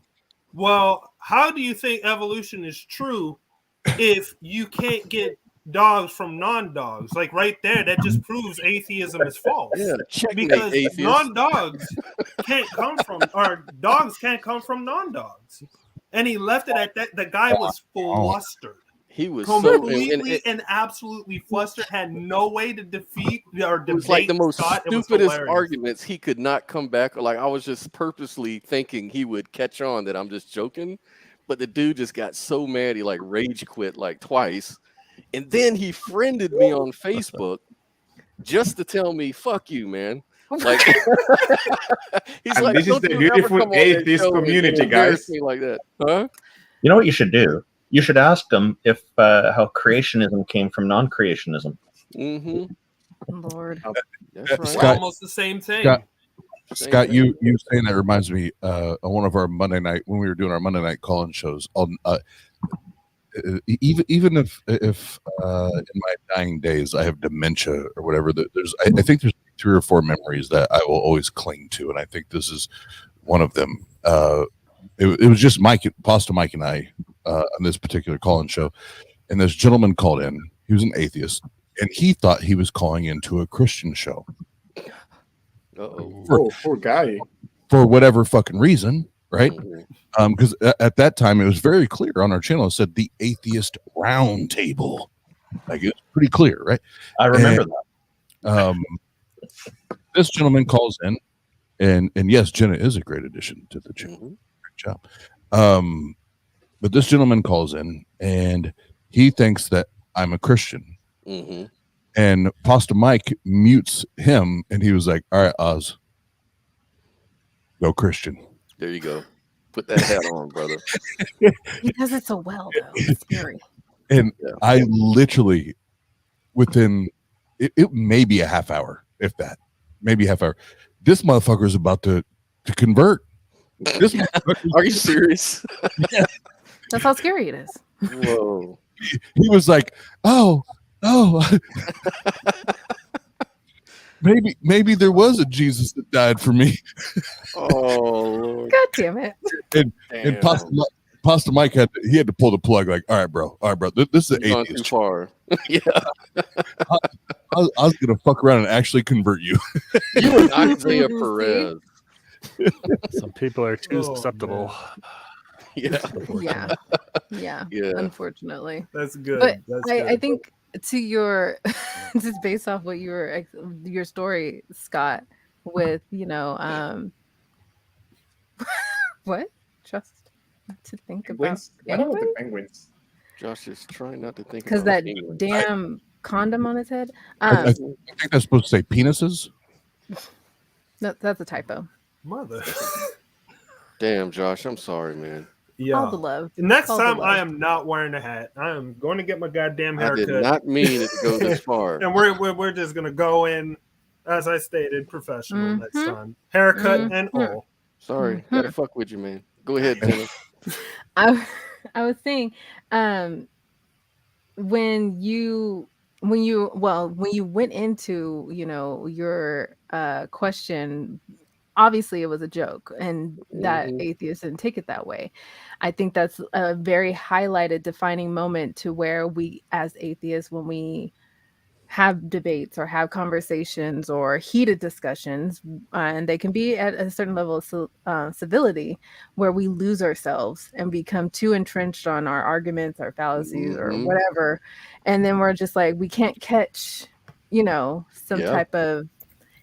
J: "Well, how do you think evolution is true if you can't get dogs from non-dogs?" Like right there, that just proves atheism is false.
A: Yeah, checkmate,
J: because
A: atheist.
J: non-dogs can't come from, or dogs can't come from non-dogs. And he left it at that. The guy was flustered.
A: He was
J: Completely and absolutely flustered. Had no way to defeat or debate.
A: It was like the most
J: Scott. It was
A: stupidest
J: hilarious.
A: arguments. He could not come back. Like I was just purposely thinking he would catch on that I'm just joking, but the dude just got so mad he like rage quit like twice, and then he friended me on Facebook just to tell me "fuck you, man." Like he's
H: And
A: like,
H: this is
A: "Don't
H: the
A: you ever
H: beautiful
A: come on that
H: atheist
A: show and
H: community,
A: embarrass
H: guys.
A: me like that, huh?"
K: You know what you should do? You should ask them if how creationism came from non-creationism.
A: Mm-hmm.
D: Lord.
A: That's right.
L: Scott-
J: Almost the same thing.
L: Scott, you saying that reminds me on one of our Monday night, when we were doing our Monday night call-in shows. Even if in my dying days I have dementia or whatever, I think there's 3 or 4 memories that I will always cling to, and I think this is one of them. It was just Pasta Mike and I on this particular call-in show, and this gentleman called in. He was an atheist, and he thought he was calling into a Christian show.
H: Oh, poor guy.
L: For whatever fucking reason, right? Because at that time it was very clear on our channel. It said the Atheist Round Table. Like it's pretty clear, right?
K: I remember that.
L: This gentleman calls in, and yes, Jenna is a great addition to the channel. Great job. But this gentleman calls in, and he thinks that I'm a Christian.
A: Mm-hmm.
L: And Pasta Mike mutes him, and he was like, "All right, Oz, go Christian."
A: There you go. Put that hat on, brother.
D: He does it so well, though. It's scary.
L: And I literally, within it may be a half hour, if that, maybe a half hour, this motherfucker is about to convert. This
A: Are you serious?
L: Yeah.
D: That's how scary it is.
A: Whoa.
L: He was like, oh. Maybe there was a Jesus that died for me.
A: Oh, Lord.
D: God damn it.
L: And Pasta Mike had to pull the plug. Like, all right, bro. This is an
A: You've gone
L: atheist.
A: too far. Yeah.
L: I was gonna fuck around and actually convert you.
A: You and Isaiah Perez.
N: Some people are too susceptible.
A: Yeah.
D: Yeah.
A: Yeah.
D: Unfortunately.
J: That's good.
D: But
J: That's
D: I
J: good.
D: think to your just based off what your story, Scott, with what? Trust not to think
H: Penguins?
D: about
H: What about the
D: penguins?
H: penguins?
A: Josh is trying not to think
D: Because
A: about
D: that
A: penguins.
D: damn condom on his head.
L: I think that's supposed to say penises.
D: That's a typo.
J: Mother.
A: Damn, Josh, I'm sorry, man.
J: Yeah.
D: All the love.
J: Next
D: All the
J: time
D: love.
J: I am not wearing a hat. I am going to get my goddamn
A: I
J: haircut.
A: did not mean it to go this far.
J: And we're just gonna go in, as I stated, professional next time. Haircut and all.
A: Sorry, gotta fuck with you, man. Go ahead, Jenna.
D: I was saying, when you when you went into, your question, obviously it was a joke, and that
A: Mhm.
D: atheist didn't take it that way. I think that's a very highlighted, defining moment to where we, as atheists, when we have debates or have conversations or heated discussions, and they can be at a certain level of civility, where we lose ourselves and become too entrenched on our arguments, our fallacies, or
A: Mhm.
D: whatever, and then we're just like, we can't catch, some
A: Yeah.
D: type of,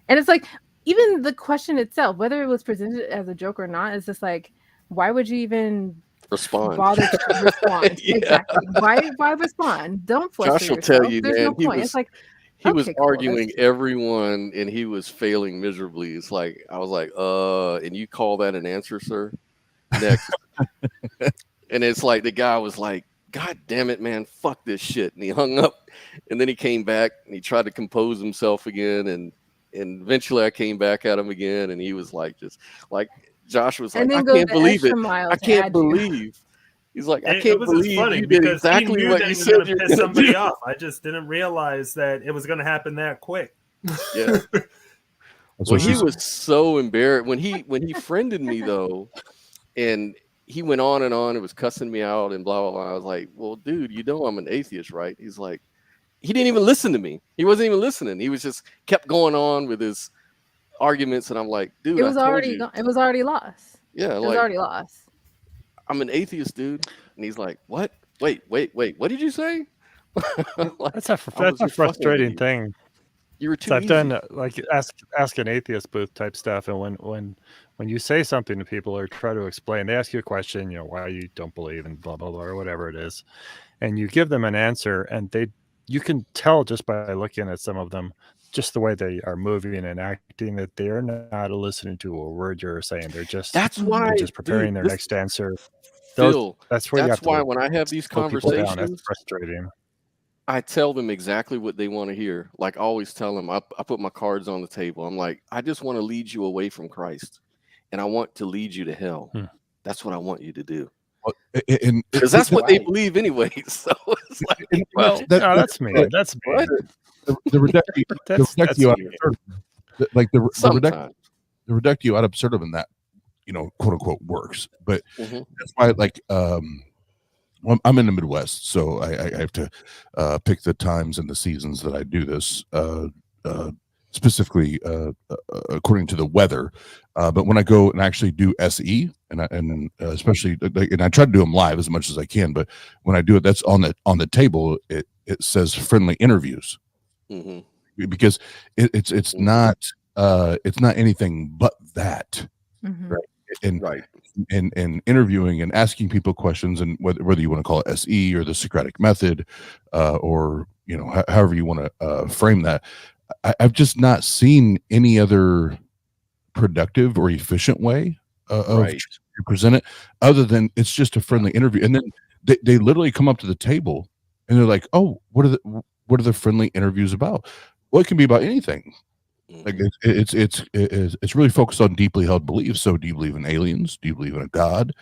D: and it's like, even the question itself, whether it was presented as a joke or not, is just like, why would you even
A: Respond.
D: bother to respond?
A: Yeah.
D: Exactly. Why respond? Don't fluster
A: Josh will tell
D: yourself.
A: you,
D: There's
A: man,
D: no point. It's like,
A: he was
D: okay, cool. That's
A: arguing everyone and he was failing miserably. It's like, I was like, and you call that an answer, sir? Next. And it's like the guy was like, God damn it, man, fuck this shit. And he hung up, and then he came back and he tried to compose himself again, and eventually I came back at him again, and he was like, just like Josh was
D: and
A: like, I
D: then go
A: can't
D: the
A: believe it.
D: extra mile
A: I
D: to
A: can't
D: add you.
A: believe. He's like, I
J: It
A: can't
J: was just
A: believe
J: funny
A: you did
J: because he
A: exactly
J: knew
A: what
J: that
A: you
J: he was
A: said
J: going to
A: you're
J: piss
A: gonna
J: somebody
A: do.
J: off. I just didn't realize that it was going to happen that quick.
A: Yeah.
L: That's
A: Well,
L: what she
A: he
L: said.
A: was so embarrassed when he friended me though, and he went on and was cussing me out and blah blah blah. I was like, well, dude, you know I'm an atheist, right? He's like, he didn't even listen to me. He wasn't even listening. He was just kept going on with his arguments, and I'm like, dude,
D: It
A: I
D: was
A: told
D: already
A: you.
D: gone. It was already lost.
A: Yeah,
D: It was
A: like,
D: already lost.
A: I'm an atheist, dude. And he's like, what? Wait. What did you say? Like,
N: That's a
A: I was just fucking with
N: frustrating
A: you.
N: thing.
A: You were
N: So
A: too
N: I've
A: easy.
N: done like ask an atheist booth type stuff, and when you say something to people or try to explain, they ask you a question, why you don't believe in blah blah blah or whatever it is, and you give them an answer, and you can tell just by looking at some of them, just the way they are moving and acting, that they're not listening to a word you're saying.
A: That's why,
N: They're just preparing
A: dude,
N: their
A: this
N: next answer.
A: Phil,
N: That's where you
A: that's
N: have
A: why
N: to
A: when I have these
N: slow people down. That's
A: conversations,
N: frustrating.
A: I tell them exactly what they want to hear. Like I always tell them, I put my cards on the table. I'm like, I just want to lead you away from Christ, and I want to lead you to hell. That's what I want you to do. Because that's what they believe anyway. So it's like, well,
N: that's mean. That's mean.
L: The reductio ad
N: mean.
L: absurdum, like the
A: Sometimes.
L: reductio ad absurdum in that, quote unquote works. But
A: Mhm.
L: that's why, like, well, I'm in the Midwest, so I have to pick the times and the seasons that I do this, specifically according to the weather. But when I go and actually do SE, and especially, and I try to do them live as much as I can, but when I do it, that's on the table. It says friendly interviews,
A: Mhm.
L: because it's not anything but that, right? And interviewing and asking people questions, and whether you want to call it SE or the Socratic method, or however you want to frame that, I've just not seen any other productive or efficient way of
A: Right.
L: to present it, other than it's just a friendly interview. And then they literally come up to the table and they're like, "Oh, what are the friendly interviews about?" Well, it can be about anything. Like it's really focused on deeply held beliefs. So, do you believe in aliens? Do you believe in a god?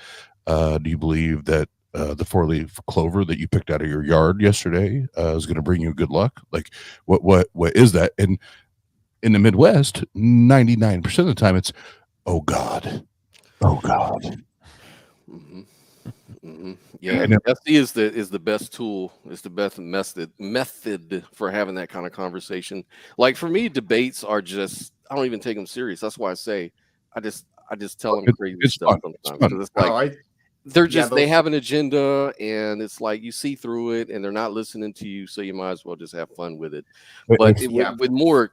L: Do you believe that the 4-leaf clover that you picked out of your yard yesterday is going to bring you good luck? Like, what is that? And in the Midwest, 99% of the time, it's, oh God, oh God.
A: Yeah,
L: And
A: SE is the best tool. It's the best method for having that kind of conversation. Like for me, debates are just, I don't even take them serious. That's why I say I just tell them crazy
L: it's
A: stuff
L: fun.
A: sometimes,
L: It's fun.
A: 'cause it's like they're just they
H: those-
A: have an agenda, and it's like you see through it, and they're not listening to you, so you might as well just have fun with it. But with more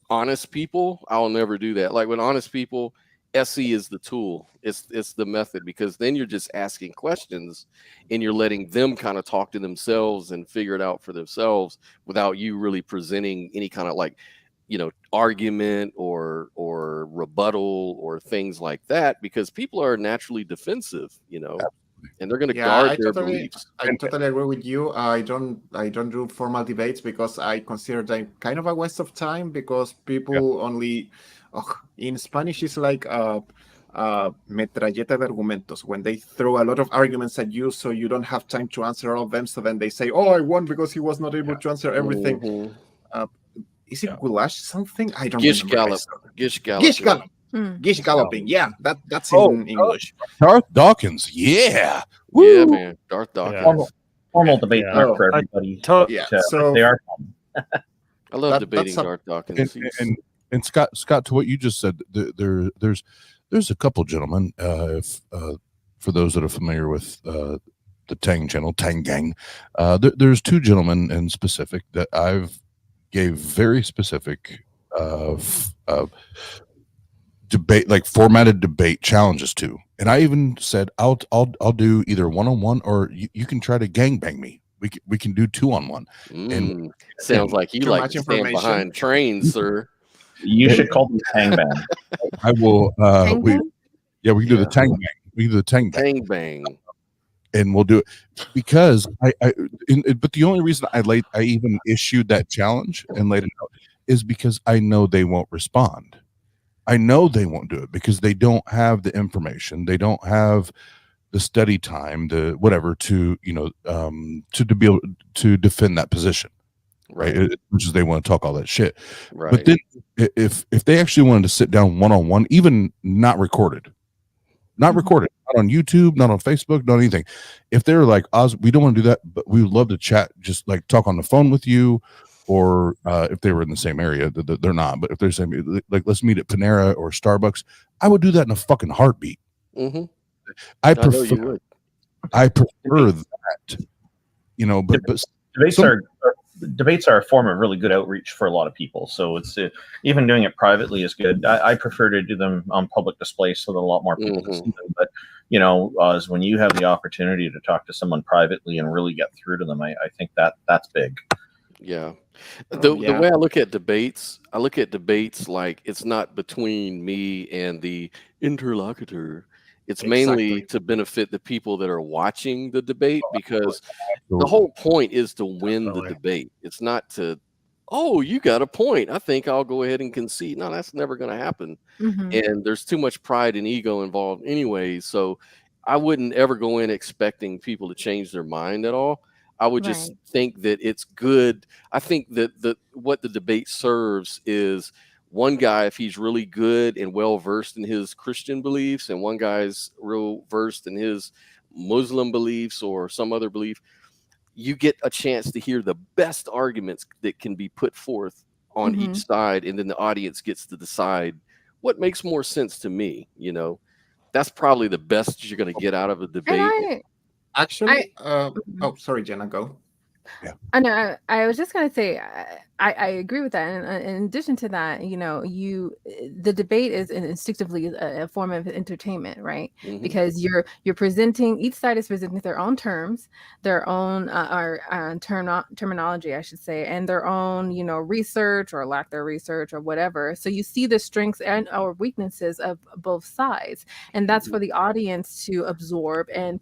A: honest people, I'll never do that. Like with honest people, SE is the tool. It's the method, because then you're just asking questions and you're letting them kind of talk to themselves and figure it out for themselves without you really presenting any kind of like, argument or rebuttal or things like that, because people are naturally defensive, and they're going to guard their beliefs.
H: I totally agree with you. I don't do formal debates because I consider them kind of a waste of time, because people only in Spanish is like metralleta de argumentos, when they throw a lot of arguments at you so you don't have time to answer all of them, so then they say, oh, I won because he was not able to answer everything. Is it goulash something? I don't
A: Gish
H: remember.
A: gallop. Gish gallop.
H: Gish gallop. Gish galloping. Yeah, that's in English.
L: Darth Dawkins. Yeah.
A: Yeah, man. Darth Dawkins.
K: Formal debates aren't for everybody. So they are fun.
A: I love debating Darth Dawkins.
L: And Scott, to what you just said, there's a couple gentlemen. For those that are familiar with the Tang channel, Tang Gang, there's two gentlemen in specific that I've gave very specific debate, like formatted debate challenges to, and I even said I'll do either 1-on-1 or you can try to gangbang me. We can do 2-on-1. And
A: sounds like you like to stand behind trains, sir.
K: You should call them Tang Bang.
L: I will. We can do the Tang Bang. We can do the Tang Bang.
A: Tang Bang.
L: And we'll do it because but the only reason I even issued that challenge and laid it out is because I know they won't respond. I know they won't do it because they don't have the information. They don't have the study time, the whatever to be able to defend that position, right? Which is they want to talk all that shit.
A: Right.
L: But then if they actually wanted to sit down 1-on-1, even not recorded, not on YouTube, not on Facebook, not anything. If they're like, Oz, we don't want to do that, but we would love to chat, just like talk on the phone with you, or if they were in the same area, they're not. But if they're saying like, let's meet at Panera or Starbucks, I would do that in a fucking heartbeat.
A: Mm-hmm.
L: I prefer that, but
K: debates are a form of really good outreach for a lot of people. So it's even doing it privately is good. I prefer to do them on public display so that a lot more people can see them. But is when you have the opportunity to talk to someone privately and really get through to them, I think that's big.
A: Yeah. The way I look at debates like it's not between me and the interlocutor. It's mainly to benefit the people that are watching the debate, because the whole point is to win the debate. It's not to, oh, you got a point, I think I'll go ahead and concede. No, that's never going to happen. And there's too much pride and ego involved anyway. So I wouldn't ever go in expecting people to change their mind at all. I would just think that it's good. I think that what the debate serves is one guy, if he's really good and well versed in his Christian beliefs, and one guy's real versed in his Muslim beliefs or some other belief, you get a chance to hear the best arguments that can be put forth on each side, and then the audience gets to decide what makes more sense to me. That's probably the best you're going to get out of a debate.
H: Sorry, Jenna, go.
L: Yeah.
D: I know. I was just gonna say I agree with that. And in addition to that, the debate is instinctively a form of entertainment, right? Because you're presenting, each side is presenting their own terms, their own terminology, I should say, and their own research or lack their research or whatever. So you see the strengths and or weaknesses of both sides, and that's for the audience to absorb and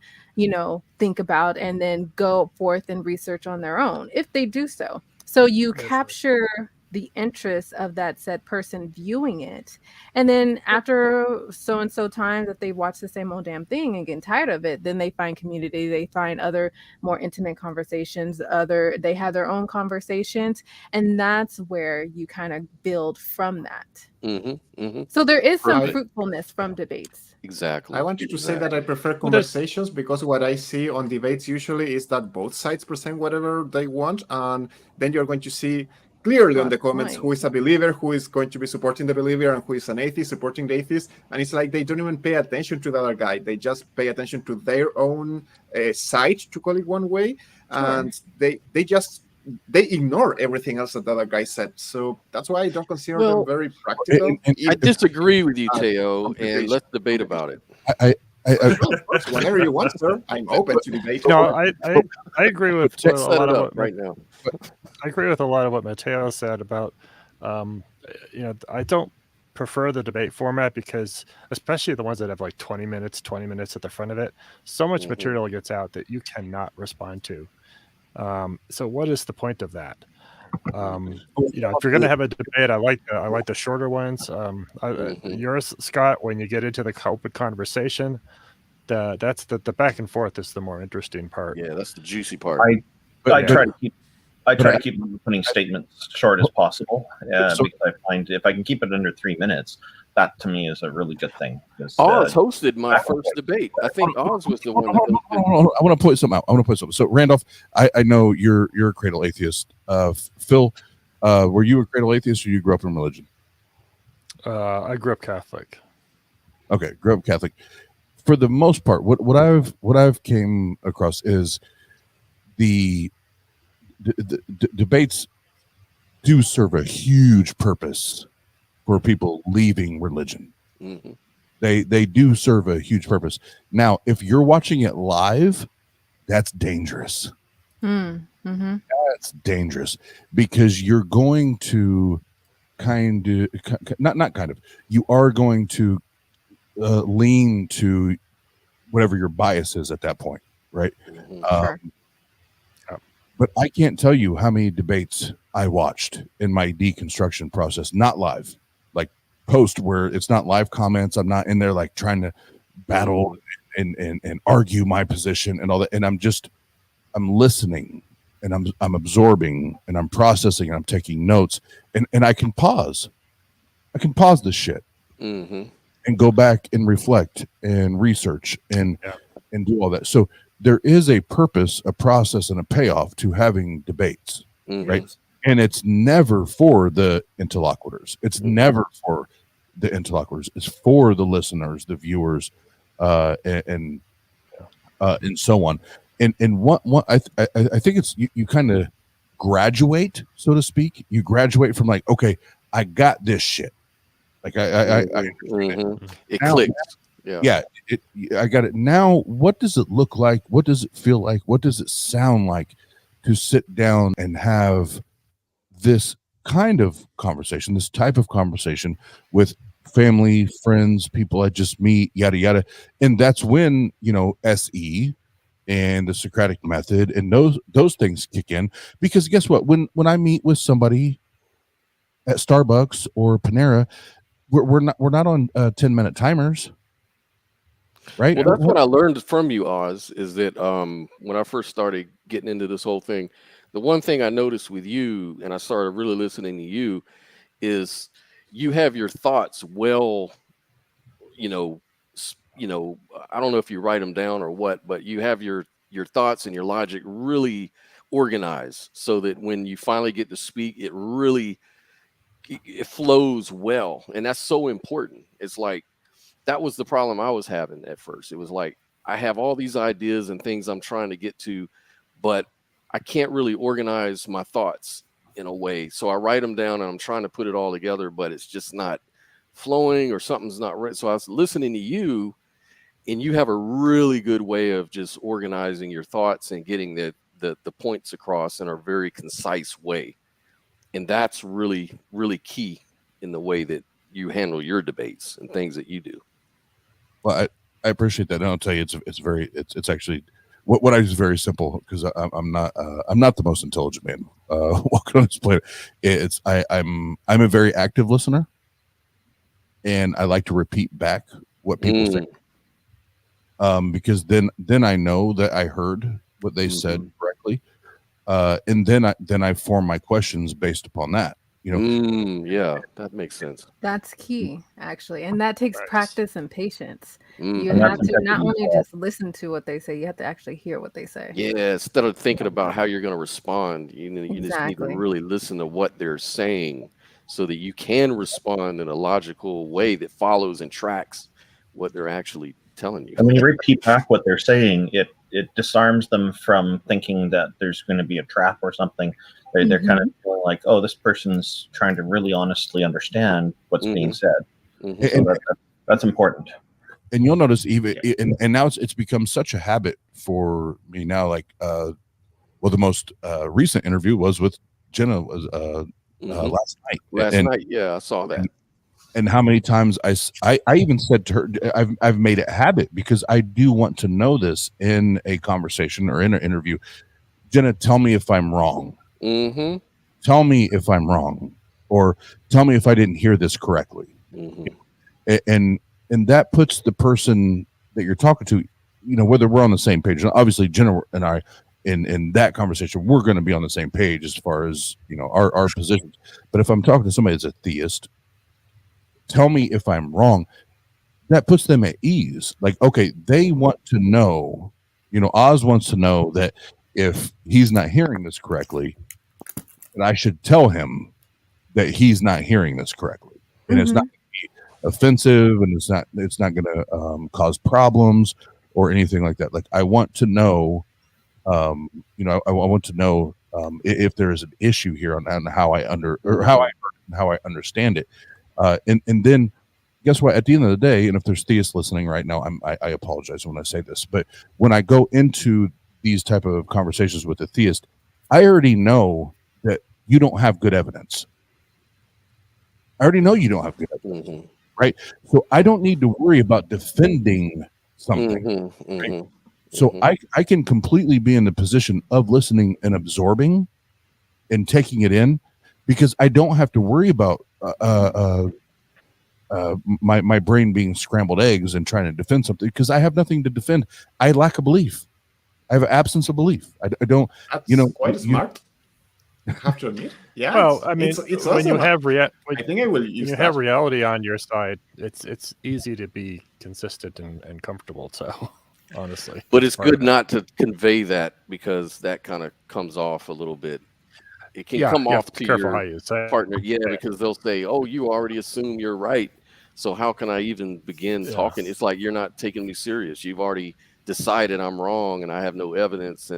D: think about, and then go forth and research on their own if they do so. So you capture the interest of that said person viewing it, and then after so and so time that they watch the same old damn thing and get tired of it, then they find community, they find other more intimate conversations, they have their own conversations, and that's where you kind of build from that. So there is some fruitfulness from debates.
A: Exactly.
H: I wanted to say that I prefer conversations, because what I see on debates usually is that both sides present whatever they want, and then you're going to see clearly on the comments who is a believer, who is going to be supporting the believer, and who is an atheist supporting the atheist. And it's like they don't even pay attention to the other guy. They just pay attention to their own side, to call it one way, and they ignore everything else that the other guy said. So that's why I don't consider them very practical.
A: I disagree with you, Teo, and let's debate about it.
H: Whenever you want, sir, I'm open to debate.
N: No, I agree with a lot of what
A: right now.
N: I agree with a lot of what Mateo said about, I don't prefer the debate format, because especially the ones that have like 20 minutes at the front of it, so much material gets out that you cannot respond to. So what is the point of that? You know, if you're going to have a debate, I like the shorter ones. Yours, Scott, when you get into the open conversation, that's the back and forth is the more interesting part.
A: Yeah, that's the juicy part.
K: I try to keep my opening statements short as possible because I find if I can keep it under 3 minutes, that to me is a really good thing.
A: Oz hosted my first debate. I think Oz was the one.
L: I want to point something out. So Randolph, I know you're a cradle atheist. Phil, were you a cradle atheist or you grew up in religion?
N: I grew up Catholic.
L: Okay, grew up Catholic. For the most part, what I've came across is the debates do serve a huge purpose for people leaving religion.
A: Mm-hmm.
L: They do serve a huge purpose. Now, if you're watching it live, that's dangerous.
D: Mm-hmm.
L: That's dangerous because you're going to you are going to lean to whatever your bias is at that point, right?
D: Sure.
L: But I can't tell you how many debates I watched in my deconstruction process, not live, like post where it's not live comments. I'm not in there like trying to battle and argue my position and all that. And I'm listening and I'm absorbing and I'm processing and I'm taking notes and I can pause. I can pause this shit and go back and reflect and research and do all that. So there is a purpose, a process, and a payoff to having debates, right? And it's never for the interlocutors. It's never for the interlocutors. It's for the listeners, the viewers, and so on. And what I think it's you kind of graduate, so to speak. You graduate from like, okay, I got this shit. Like I
A: it clicks.
L: Yeah, I got it. Now, what does it look like? What does it feel like? What does it sound like to sit down and have this kind of conversation, this type of conversation with family, friends, people I just meet, yada, yada. And that's when, SE and the Socratic method and those things kick in. Because guess what? When I meet with somebody at Starbucks or Panera, we're not on 10-minute timers. Right.
A: Well, that's what I learned from you, Oz, is that when I first started getting into this whole thing, the one thing I noticed with you, and I started really listening to you, is you have your thoughts well, I don't know if you write them down or what, but you have your thoughts and your logic really organized so that when you finally get to speak, it flows well. And that's so important. It's like, that was the problem I was having at first. It was like, I have all these ideas and things I'm trying to get to, but I can't really organize my thoughts in a way. So I write them down and I'm trying to put it all together, but it's just not flowing or something's not right. So I was listening to you and you have a really good way of just organizing your thoughts and getting the points across in a very concise way. And that's really, really key in the way that you handle your debates and things that you do.
L: Well, I appreciate that. And I'll tell you, it's actually what I do is very simple because I'm not the most intelligent man walking on this planet. I'm a very active listener, and I like to repeat back what people say, because then I know that I heard what they said correctly, and then I form my questions based upon that.
A: Yeah, that makes sense.
D: That's key, actually. And that takes practice and patience. You
A: And
D: have
A: that's
D: to not only just listen to what they say, you have to actually hear what they say.
A: Yeah, instead of thinking about how you're going to respond, you just need to
D: Exactly.
A: really listen to what they're saying so that you can respond in a logical way that follows and tracks what they're actually telling you.
K: And when you repeat back what they're saying, it disarms them from thinking that there's going to be a trap or something. They're kind of feeling like, oh, this person's trying to really honestly understand what's being said. So that's important.
L: And you'll notice even and now it's become such a habit for me now. Like, the most recent interview was with Jenna last night.
A: Last night, yeah, I saw that.
L: And how many times I even said to her, I've made it a habit because I do want to know this in a conversation or in an interview. Jenna, tell me if I'm wrong. tell me if I'm wrong, or tell me if I didn't hear this correctly. And that puts the person that you're talking to, whether we're on the same page. And obviously, Jenna and I, in that conversation, we're going to be on the same page as far as our positions. But if I'm talking to somebody that's a theist, tell me if I'm wrong. That puts them at ease. Like, okay, they want to know. Oz wants to know that if he's not hearing this correctly, that I should tell him that he's not hearing this correctly, and it's not going to be offensive, and it's not going to cause problems or anything like that. Like, I want to know, I want to know if there is an issue here on how I understand it, and then guess what? At the end of the day, and if there's theists listening right now, I apologize when I say this, but when I go into these type of conversations with a theist, I already know that you don't have good evidence. I already know you don't have good evidence, right? So I don't need to worry about defending something. Right? So I can completely be in the position of listening and absorbing and taking it in, because I don't have to worry about my brain being scrambled eggs and trying to defend something, because I have nothing to defend. I lack a belief. I have an absence of belief. I don't.
H: That's quite smart. I have to admit. Yeah.
N: Well, I mean,
H: it's
N: when you have
H: I think I will use
N: you
H: that.
N: have reality on your side, it's easy to be consistent and comfortable. So, honestly,
A: But it's good not to convey that, because that kind of comes off a little bit. It can come
N: you have
A: off
N: to
A: to
N: be careful how
A: your
N: you say it.
A: partner, because they'll say, "Oh, you already assume you're right. So how can I even begin talking?" It's like, you're not taking me serious. You've already decided I'm wrong, and I have no evidence.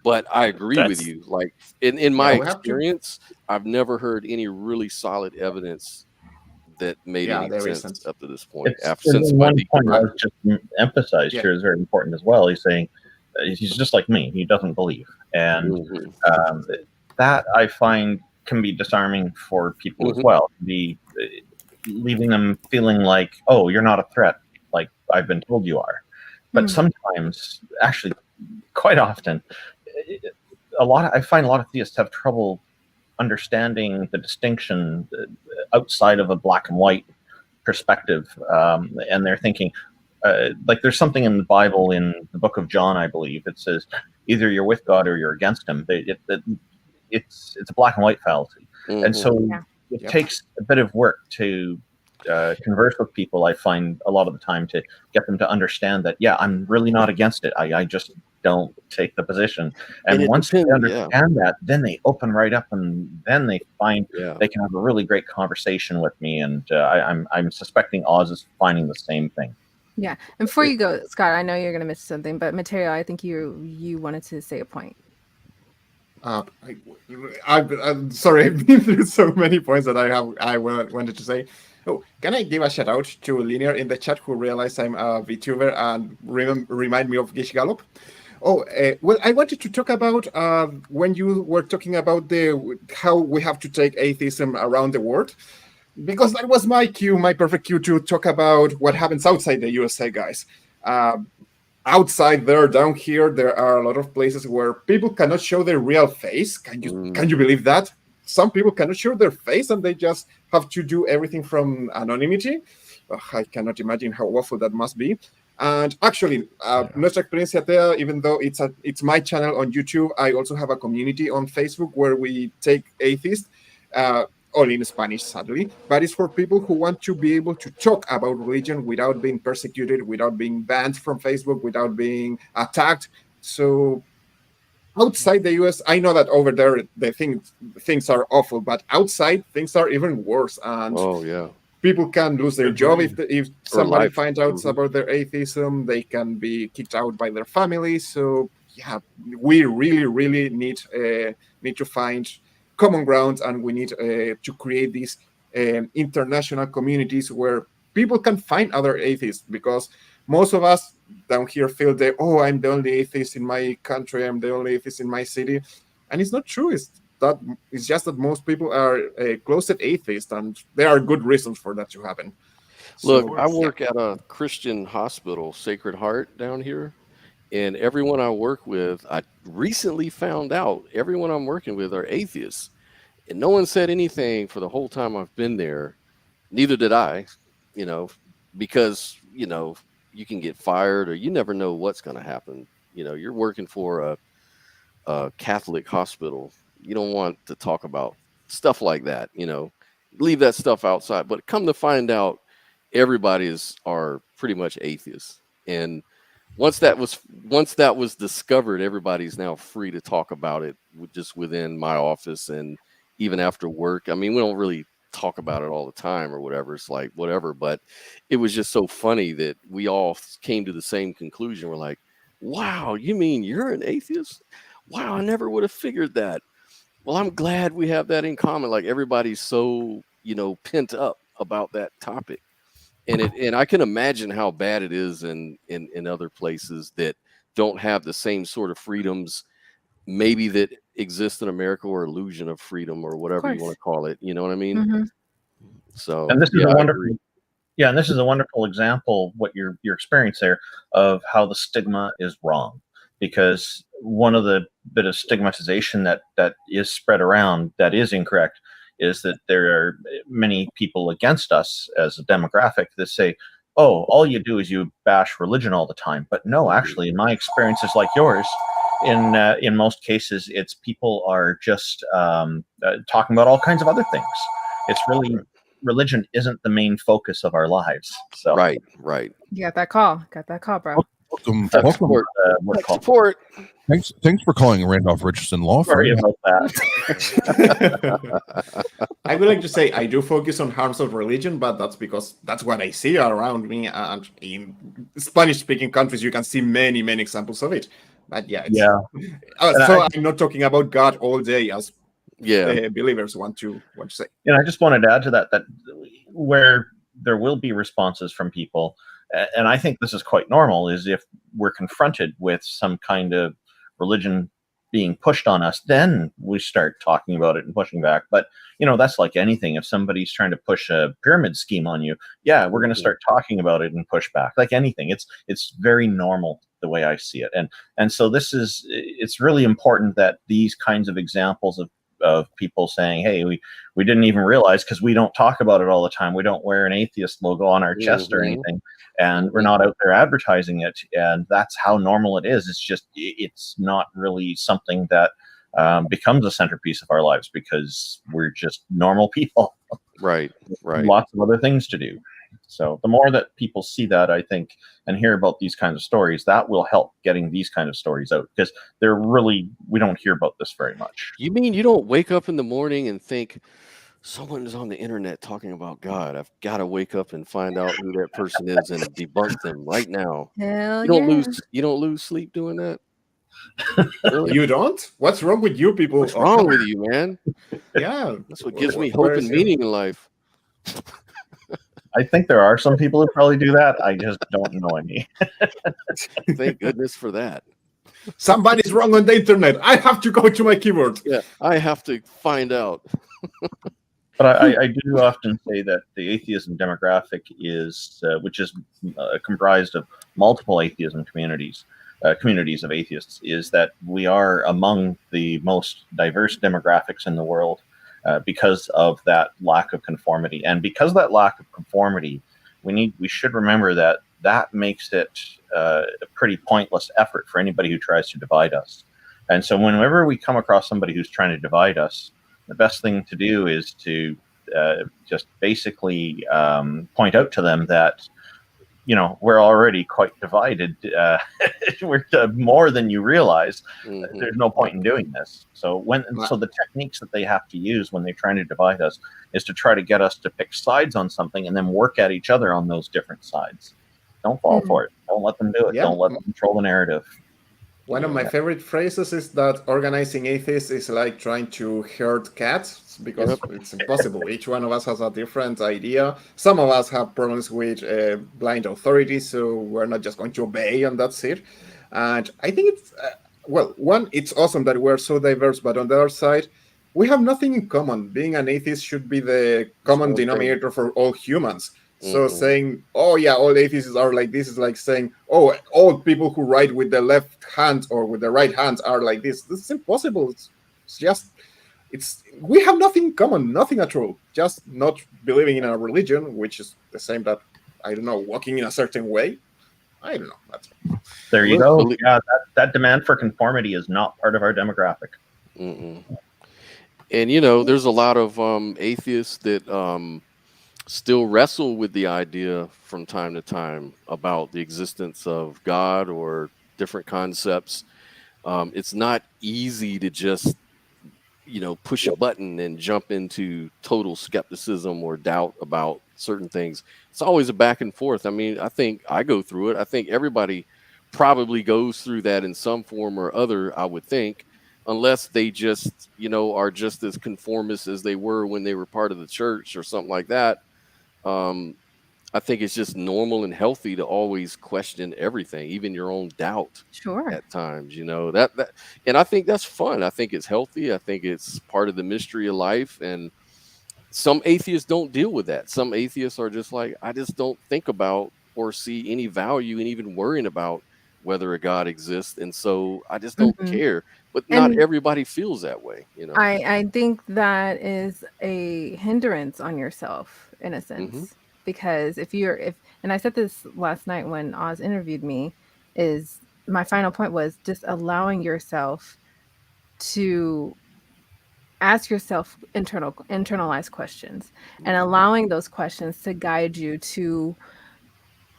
A: But I agree with you. Like, in my
H: we have to.
A: experience, I've never heard any really solid evidence that made
H: Yeah,
A: any
H: there
A: sense
H: isn't.
A: up to this point.
K: It's
A: Since
K: and
A: my
K: one point I
A: deconversion.
K: was just emphasized
H: Yeah.
K: here is very important as well. He's saying he's just like me. He doesn't believe, and that I find can be disarming for people as well. Be leaving them feeling like, oh, you're not a threat, like I've been told you are. But sometimes, actually, quite often, I find a lot of theists have trouble understanding the distinction outside of a black and white perspective, and they're thinking, like, there's something in the Bible, in the book of John, I believe, it says either you're with God or you're against him. It's a black and white fallacy, and so it takes a bit of work to converse with people. I find a lot of the time to get them to understand that, I'm really not against it. I just don't take the position. And once they understand that, then they open right up, and then they find they can have a really great conversation with me. And I'm suspecting Oz is finding the same thing.
D: Yeah. And before you go, Scott, I know you're going to miss something, but Mateo, I think you wanted to say a point.
H: I'm sorry, I've been through so many points that I wanted to say. Oh, can I give a shout out to Linear in the chat, who realized I'm a VTuber and remind me of Gish Gallop? Oh, well, I wanted to talk about when you were talking about how we have to take atheism around the world, because that was my perfect cue to talk about what happens outside the USA, guys. Outside there, down here, there are a lot of places where people cannot show their real face. Can you believe that? Some people cannot show their face, and they just have to do everything from anonymity. I cannot imagine how awful that must be. And actually, Nuestra Experiencia Atea, even though it's my channel on YouTube, I also have a community on Facebook where we take atheists, only in Spanish, sadly, but it's for people who want to be able to talk about religion without being persecuted, without being banned from Facebook, without being attacked. So outside the US, I know that over there things are awful, but outside things are even worse. And people can lose their job if somebody finds out about their atheism. They can be kicked out by their family. So we really need to find common ground, and we need to create these international communities where people can find other atheists, because most of us down here feel that, I'm the only atheist in my country, I'm the only atheist in my city, and it's not true. It's just that most people are closet atheists, and there are good reasons for that to happen.
A: Look, I work at a Christian hospital, Sacred Heart, down here, and everyone I work with, I recently found out everyone I'm working with are atheists. And no one said anything for the whole time I've been there. Neither did I, because, you can get fired or you never know what's going to happen. You're working for a Catholic hospital. You don't want to talk about stuff like that, leave that stuff outside. But come to find out, everybody are pretty much atheists. And once that was discovered, everybody's now free to talk about it just within my office and even after work. I mean, we don't really talk about it all the time or whatever. It's like whatever, but it was just so funny that we all came to the same conclusion. We're like, wow, you mean you're an atheist? Wow, I never would have figured that. Well, I'm glad we have that in common. Like everybody's so, pent up about that topic. And I can imagine how bad it is in other places that don't have the same sort of freedoms maybe that exist in America, or illusion of freedom, or whatever you want to call it. You know what I mean?
D: Mm-hmm.
A: So,
K: and this is a wonderful, and this is a wonderful example, what your experience there, of how the stigma is wrong. Because one of the bit of stigmatization that is spread around that is incorrect is that there are many people against us as a demographic that say, oh, all you do is you bash religion all the time. But no, actually, in my experiences like yours, in most cases, it's people are just talking about all kinds of other things. It's really, religion isn't the main focus of our lives. So
A: right.
D: You got that call, bro.
L: Welcome.
A: Support.
L: Thanks for calling Randolph Richardson Law Firm.
K: Sorry about that.
H: I would like to say I do focus on harms of religion, but that's because that's what I see around me. And in Spanish-speaking countries, you can see many, many examples of it. But yeah. I'm not talking about God all day, as believers want to say.
K: And I just wanted to add to that where there will be responses from people, and I think this is quite normal, is if we're confronted with some kind of religion being pushed on us, then we start talking about it and pushing back. But that's like anything. If somebody's trying to push a pyramid scheme on you, we're going to start talking about it and push back. Like anything, it's very normal the way I see it. And so it's really important that these kinds of examples of people saying, hey, we didn't even realize, because we don't talk about it all the time. We don't wear an atheist logo on our chest or anything, and we're not out there advertising it. And that's how normal it is. It's just, it's not really something that becomes a centerpiece of our lives, because we're just normal people.
A: Right.
K: Lots of other things to do. So the more that people see that, I think, and hear about these kinds of stories, that will help getting these kind of stories out, because we don't hear about this very much.
A: You mean you don't wake up in the morning and think, someone is on the internet talking about God, I've got to wake up and find out who that person is and debunk them right now?
D: Hell
A: You don't lose sleep doing that?
H: Really? You don't? What's wrong with you people?
A: What's wrong with you, man?
H: Yeah.
A: That's what gives me hope and meaning in life.
K: I think there are some people who probably do that. I just don't know any.
A: Thank goodness for that.
H: Somebody's wrong on the internet. I have to go to my keyboard.
A: Yeah, I have to find out.
K: But I do often say that the atheism demographic is, which is comprised of multiple atheism communities of atheists, is that we are among the most diverse demographics in the world. Because of that lack of conformity, and because of that lack of conformity, we should remember that makes it a pretty pointless effort for anybody who tries to divide us. And so, whenever we come across somebody who's trying to divide us, the best thing to do is to just basically point out to them that we're already quite divided. We're more than you realize. Mm-hmm. There's no point in doing this. So the techniques that they have to use when they're trying to divide us is to try to get us to pick sides on something and then work at each other on those different sides. Don't fall for it. Don't let them do it. Don't let them control the narrative.
H: One of my favorite phrases is that organizing atheists is like trying to herd cats, because it's impossible. Each one of us has a different idea. Some of us have problems with blind authority, so we're not just going to obey and that's it. And I think it's, it's awesome that we're so diverse, but on the other side, we have nothing in common. Being an atheist should be the common denominator for all humans. So saying, all atheists are like this is like saying, all people who write with the left hand or with the right hand are like this. This is impossible. It's just we have nothing in common, nothing at all. Just not believing in a religion, which is the same that, I don't know, walking in a certain way. I don't know. That's
K: there you go. Yeah, that demand for conformity is not part of our demographic.
A: Mm-mm. And you know, there's a lot of atheists that still wrestle with the idea from time to time about the existence of God or different concepts. It's not easy to just, you know, push a button and jump into total skepticism or doubt about certain things. It's always a back and forth. I mean, I think I go through it. I think everybody probably goes through that in some form or other, I would think, unless they just, you know, are just as conformist as they were when they were part of the church or something like that. I think it's just normal and healthy to always question everything, even your own doubt.
D: Sure.
A: At times, you know, that and I think that's fun. I think it's healthy. I think it's part of the mystery of life. And some atheists don't deal with that. Some atheists are just like, I just don't think about or see any value in even worrying about whether a God exists. And so I just don't
D: Mhm.
A: care. But not
D: And
A: everybody feels that way, you know.
D: I think that is a hindrance on yourself in a sense.
A: Mm-hmm.
D: Because if and I said this last night when Oz interviewed me, is my final point was just allowing yourself to ask yourself internalized questions and allowing those questions to guide you to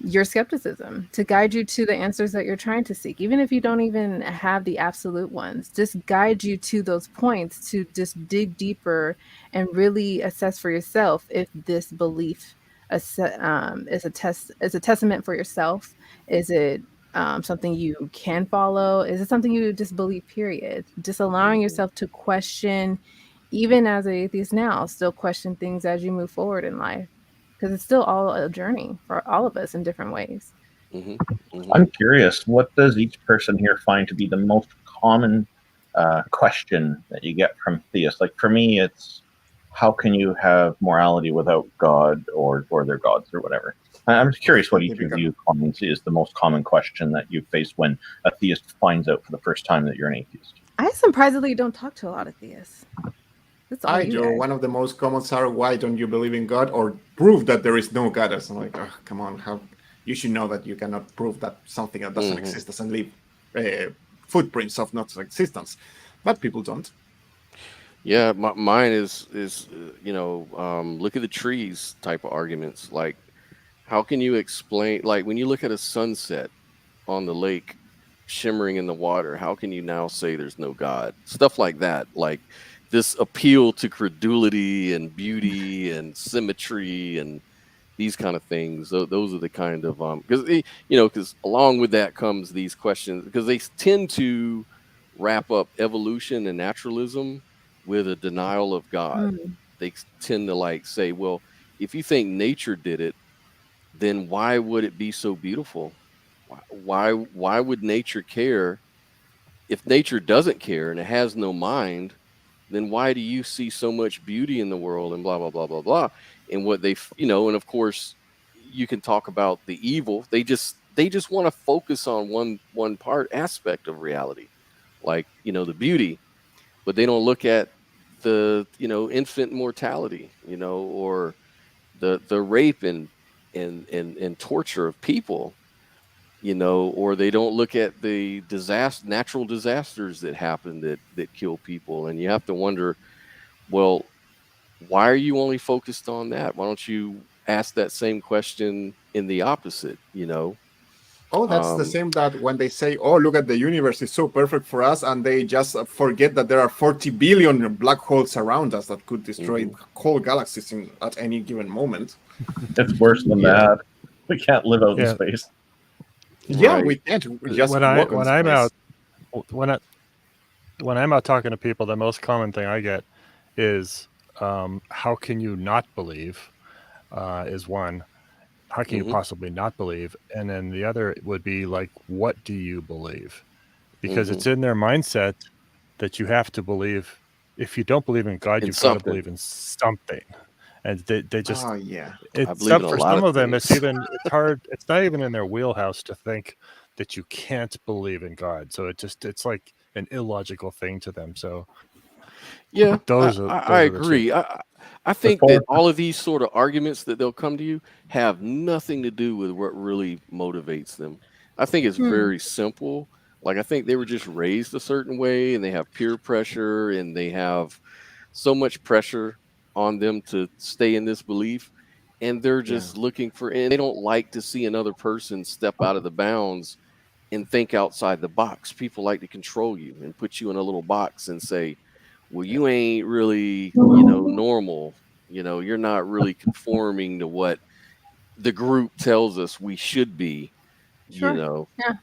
D: your skepticism, to guide you to the answers that you're trying to seek, even if you don't even have the absolute ones. Just guide you to those points to just dig deeper and really assess for yourself if this belief is a testament for yourself. Is it something you can follow? Is it something you just believe, period? Just allowing yourself to question, even as an atheist now, still question things as you move forward in life, because it's still all a journey for all of us in different ways.
K: I'm curious, what does each person here find to be the most common question that you get from theists? Like for me, it's how can you have morality without God or their gods or whatever? I'm just curious what each of you finds is the most common question that you face when a theist finds out for the first time that you're an atheist.
D: I surprisingly don't talk to a lot of theists. That's all
H: I
D: you
H: do.
D: guys.
H: One of the most commons are, why don't you believe in God or prove that there is no God? I'm like, oh, come on, how you should know that you cannot prove that something that doesn't exist doesn't leave footprints of not existence, but people don't.
A: Yeah, mine is you know, look at the trees type of arguments. Like, how can you explain, like when you look at a sunset on the lake shimmering in the water, how can you now say there's no God? Stuff like that. Like this appeal to credulity and beauty and symmetry and these kind of things. Those are the kind of because you know, because along with that comes these questions, because they tend to wrap up evolution and naturalism with a denial of God. They tend to like say, well, if you think nature did it, then why would it be so beautiful? Why would nature care? If nature doesn't care and it has no mind, then why do you see so much beauty in the world and blah blah blah blah blah? And what they, you know, and of course you can talk about the evil. They just want to focus on one part aspect of reality, like, you know, the beauty, but they don't look at the, you know, infant mortality, you know, or the rape and torture of people, you know, or they don't look at the natural disasters that happen that kill people. And you have to wonder, well, why are you only focused on that? Why don't you ask that same question in the opposite, you know?
H: Oh, that's the same that when they say, oh, look at the universe, it's so perfect for us, and they just forget that there are 40 billion black holes around us that could destroy whole galaxies at any given moment.
K: It's worse than that. We can't live out in space.
H: Yeah,
A: Right.
H: we can't. We just
N: when
H: walk on
N: I'm out
H: space.
N: when I'm out talking to people, the most common thing I get is how can you not believe is one. How can you possibly not believe? And then the other would be like, what do you believe? Because it's in their mindset that you have to believe. If you don't believe in God, you've got to believe in something. And they just,
H: oh yeah,
A: I believe in a
N: for
A: lot
N: some
A: of
N: of them,
A: things.
N: it's hard. It's not even in their wheelhouse to think that you can't believe in God. So it's like an illogical thing to them. So
A: Yeah,
N: Those
A: I
N: are the two.
A: agree. I think that all of these sort of arguments that they'll come to you have nothing to do with what really motivates them. I think it's very simple. Like I think they were just raised a certain way, and they have peer pressure, and they have so much pressure on them to stay in this belief, and they're just looking for, and they don't like to see another person step out of the bounds and think outside the box. People like to control you and put you in a little box and say, well, you ain't really, normal. You're not really conforming to what the group tells us we should be,
D: Sure. Yeah.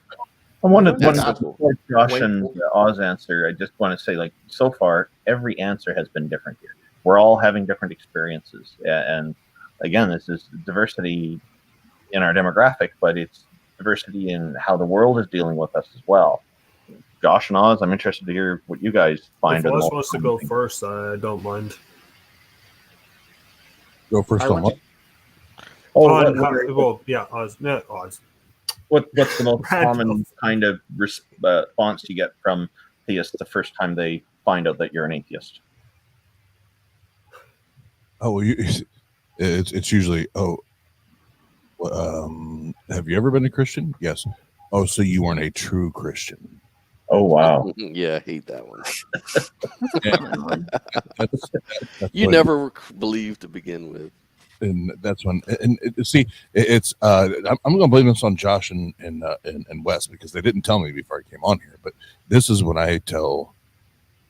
K: I wanted
A: That's
K: one
A: simple.
K: before Josh and Oz answer. I just want to say, like, so far, every answer has been different here. We're all having different experiences. And again, this is diversity in our demographic, but it's diversity in how the world is dealing with us as well. Josh and Oz, I'm interested to hear what you guys find.
J: If Oz wants to go first, I don't mind.
L: Go first on what?
J: Well, yeah, Oz. No, Oz.
K: What's the most common kind of response you get from theists the first time they find out that you're an atheist?
L: Oh, well, it's usually, have you ever been a Christian? Yes. Oh, so you weren't a true Christian.
K: Oh, wow.
A: Yeah, I hate that one.
L: That's
A: You
L: what-
A: never believed to begin with.
L: And that's when, and see, it's I'm going to blame this on Josh and Wes, because they didn't tell me before I came on here. But this is when I tell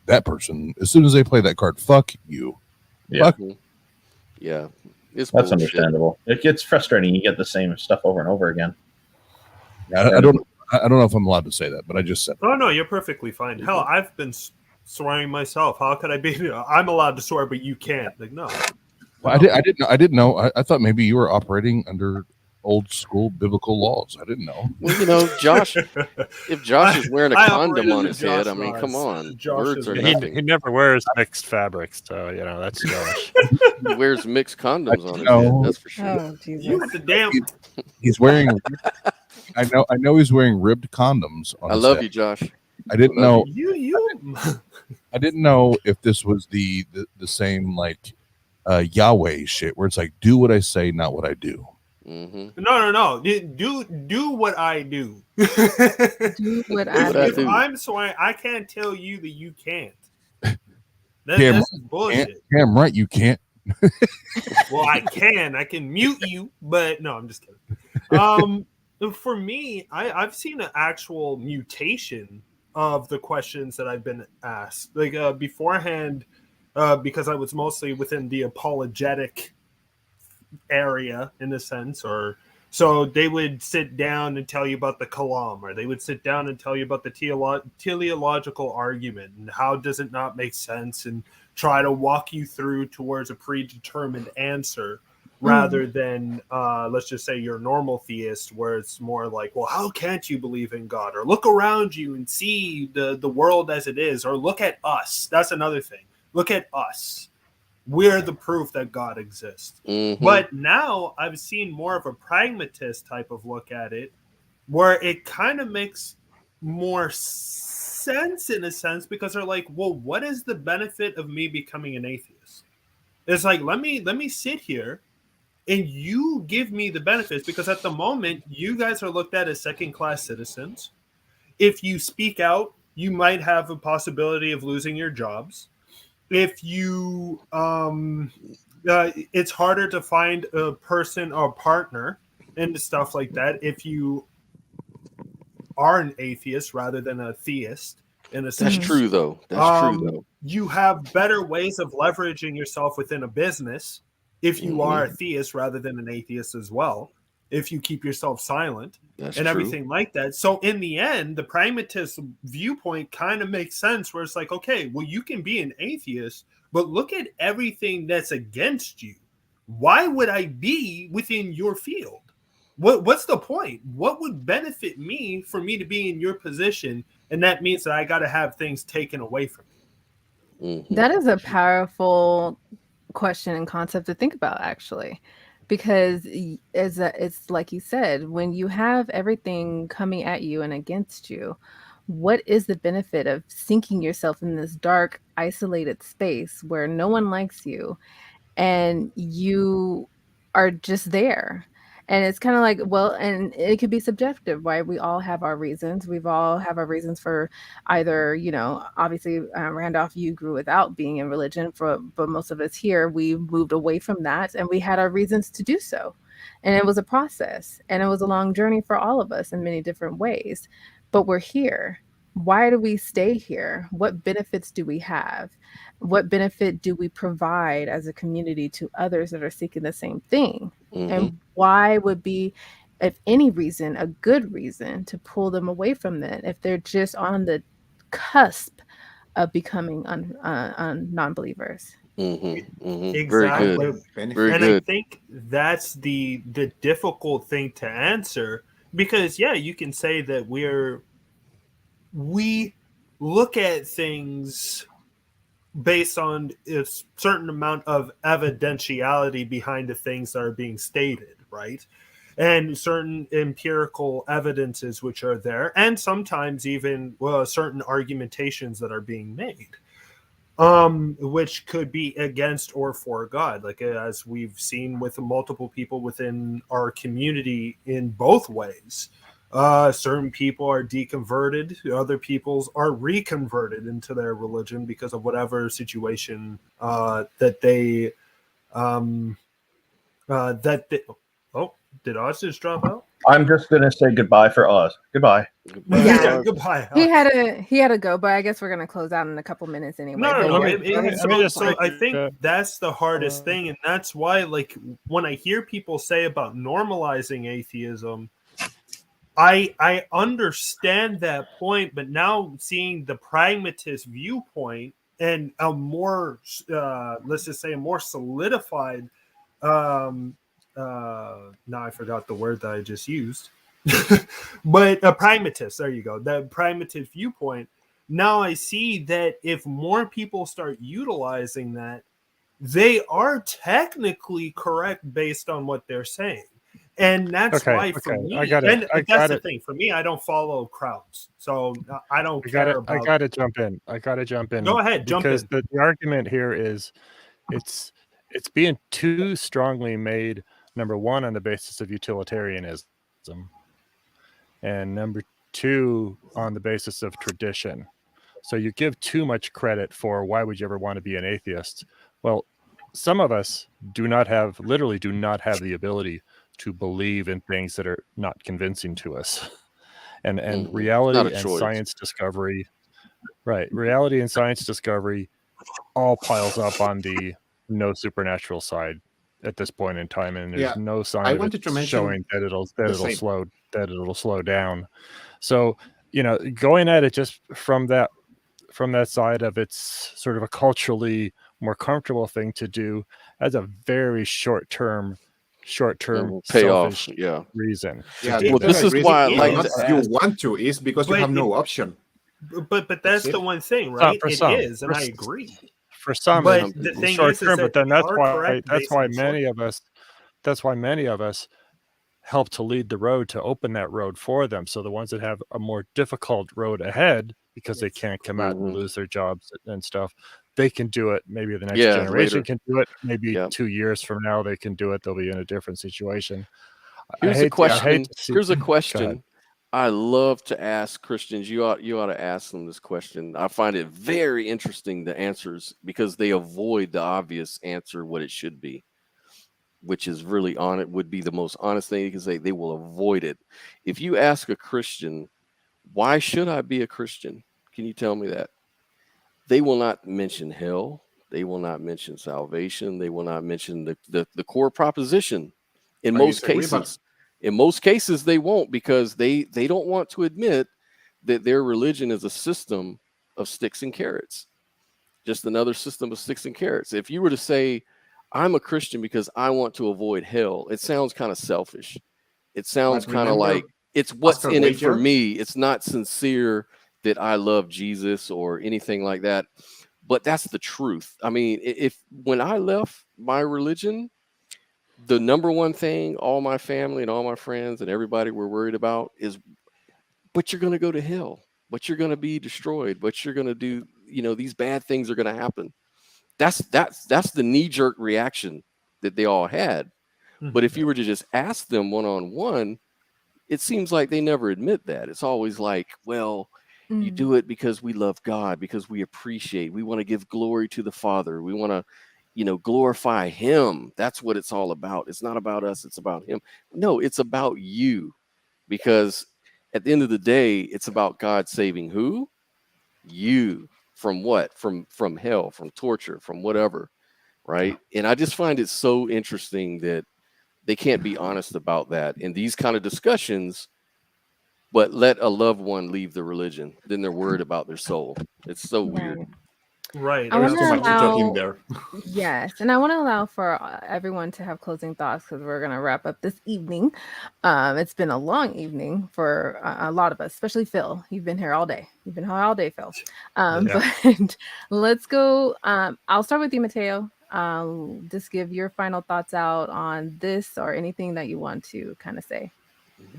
L: that person, as soon as they play that card, fuck you.
K: Yeah.
L: Fuck.
A: Yeah, it's
K: That's
A: bullshit.
K: understandable. It gets frustrating. You get the same stuff over and over again.
L: I don't know if I'm allowed to say that, but I just said.
J: Oh no, you're perfectly fine. Hell, I've been swearing myself. How could I be? I'm allowed to swear, but you can't. Like no.
L: Well, I didn't know. I thought maybe you were operating under old school biblical laws. I didn't know.
A: Well, Josh, if Josh is wearing a
J: I
A: condom
J: operated
A: on
J: the
A: his head,
J: Josh
A: I mean, come
J: laws.
A: on.
J: Josh
A: Words
J: is
A: are
J: right.
A: nothing.
N: He never wears mixed fabrics, so that's Josh.
A: He wears mixed condoms on his
L: know.
A: head, that's for sure.
D: Oh, Jesus.
J: You the damn.
L: He's wearing. I know he's wearing ribbed condoms. On
A: I
L: his
A: love
L: head.
A: you, Josh.
L: I didn't know.
J: You.
L: I didn't know if this was the same like Yahweh shit, where it's like, do what I say, not what I do.
A: Mm-hmm.
J: No. Do what I do.
D: Do what I
J: If
D: do.
J: I'm swearing, I can't tell you that you can't.
L: Damn,
J: That's bullshit.
L: damn right you can't.
J: Well, I can mute you, but no, I'm just kidding. For me, I've seen an actual mutation of the questions that I've been asked. Like beforehand, because I was mostly within the apologetic area in a sense, or so they would sit down and tell you about the kalam, or they would sit down and tell you about the teleological argument and how does it not make sense, and try to walk you through towards a predetermined answer, rather than let's just say you're a normal theist, where it's more like, well, how can't you believe in God, or look around you and see the world as it is, or look at us. That's another thing. Look at us. We're the proof that God exists.
A: Mm-hmm.
J: But now I've seen more of a pragmatist type of look at it, where it kind of makes more sense in a sense, because they're like, well, what is the benefit of me becoming an atheist? It's like, let me sit here and you give me the benefits, because at the moment you guys are looked at as second-class citizens. If you speak out, you might have a possibility of losing your jobs. If you it's harder to find a person or partner and stuff like that if you are an atheist rather than a theist, in a sense.
A: That's true, though. That's true, though.
J: You have better ways of leveraging yourself within a business if you are a theist rather than an atheist as well, if you keep yourself silent.
A: That's
J: and
A: true.
J: everything like that. So in the end, the pragmatist viewpoint kind of makes sense, where it's like, okay, well, you can be an atheist, but look at everything that's against you. Why would I be within your field? What's the point? What would benefit me for me to be in your position? And that means that I got to have things taken away from me.
D: That is a powerful question and concept to think about, actually. Because it's like you said, when you have everything coming at you and against you, what is the benefit of sinking yourself in this dark, isolated space where no one likes you and you are just there? And it's kind of like, well, and it could be subjective, right? We all have our reasons. We've all have our reasons for either, obviously, Randolph, you grew without being in religion, but most of us here, we moved away from that and we had our reasons to do so. And it was a process and it was a long journey for all of us in many different ways, but we're here. Why do we stay here? What benefits do we have? What benefit do we provide as a community to others that are seeking the same thing? And why would be, if any reason, a good reason to pull them away from that if they're just on the cusp of becoming non-believers?
J: Exactly.
A: Very good. Very
J: and
A: good.
J: I think that's the difficult thing to answer, because you can say that we look at things based on a certain amount of evidentiality behind the things that are being stated, right? And certain empirical evidences which are there, and sometimes even certain argumentations that are being made, which could be against or for God, like as we've seen with multiple people within our community in both ways. Certain people are deconverted, other peoples are reconverted into their religion because of whatever situation that they did Oz just drop out?
K: I'm just gonna say goodbye for Oz. Goodbye.
J: Yeah, goodbye.
D: He had to go, but I guess we're gonna close out in a couple minutes anyway.
J: No.
D: But
J: I think that's the hardest thing, and that's why, like, when I hear people say about normalizing atheism, I understand that point, but now seeing the pragmatist viewpoint and a more, let's just say, a more solidified, now I forgot the word that I just used, but a pragmatist, there you go, that pragmatist viewpoint. Now I see that if more people start utilizing that, they are technically correct based on what they're saying. And that's why for me, that's the thing. For me, I don't follow crowds, so I don't care about.
N: I gotta jump in.
J: Go ahead, jump in.
N: Because the argument here is, it's being too strongly made. Number one, on the basis of utilitarianism, and number two, on the basis of tradition. So you give too much credit for why would you ever want to be an atheist? Well, some of us literally do not have the ability to believe in things that are not convincing to us. And reality and science discovery, right? Reality and science discovery all piles up on the no supernatural side at this point in time, and there's no sign of it showing that it'll slow down. So, going at it just from that side of, it's sort of a culturally more comfortable thing to do as a very short-term
A: payoff,
N: reason.
A: Well, this is why I like to ask.
H: You want to is because you have no option.
J: But that's the one thing, right?
N: For
J: it
N: some.
J: is, and I agree.
N: For some,
J: but the thing
N: short
J: is
N: term,
J: that
N: but then that's why many of us help to lead the road, to open that road for them. So the ones that have a more difficult road ahead because they can't come out and lose their jobs and stuff, they can do it. Maybe the next generation can do it. Maybe 2 years from now they can do it. They'll be in a different situation.
A: Here's a question. I love to ask Christians. You ought to ask them this question. I find it very interesting, the answers, because they avoid the obvious answer, what it should be, which is really would be the most honest thing you can say. They will avoid it. If you ask a Christian, why should I be a Christian? Can you tell me that? They will not mention hell. They will not mention salvation. They will not mention the core proposition. In most cases, they won't, because they don't want to admit that their religion is a system of sticks and carrots, just another system of sticks and carrots. If you were to say, I'm a Christian because I want to avoid hell, it sounds kind of selfish. It sounds kind of like it's what's in it for me. It's not sincere that I love Jesus or anything like that. But that's the truth. I mean, when I left my religion, the number one thing all my family and all my friends and everybody were worried about is, but you're going to go to hell. but you're going to be destroyed, but you're going to do, these bad things are going to happen. That's the knee-jerk reaction that they all had. But if you were to just ask them one-on-one, it seems like they never admit that. It's always like, well, you do it because we love God, because we appreciate, we want to give glory to the Father. We want to, glorify him. That's what it's all about. It's not about us. It's about him. No, it's about you, because at the end of the day, it's about God saving who? You. From what? From hell, from torture, from whatever. Right. And I just find it so interesting that they can't be honest about that in these kind of discussions, but let a loved one leave the religion. Then they're worried about their soul. It's so weird.
J: Right.
D: I want to allow,
H: in there.
D: yes, and I want to allow for everyone to have closing thoughts, because we're going to wrap up this evening. It's been a long evening for a lot of us, especially Phil. You've been here all day. You've been here all day, Phil. But let's go. I'll start with you, Mateo. Just give your final thoughts out on this, or anything that you want to kind of say.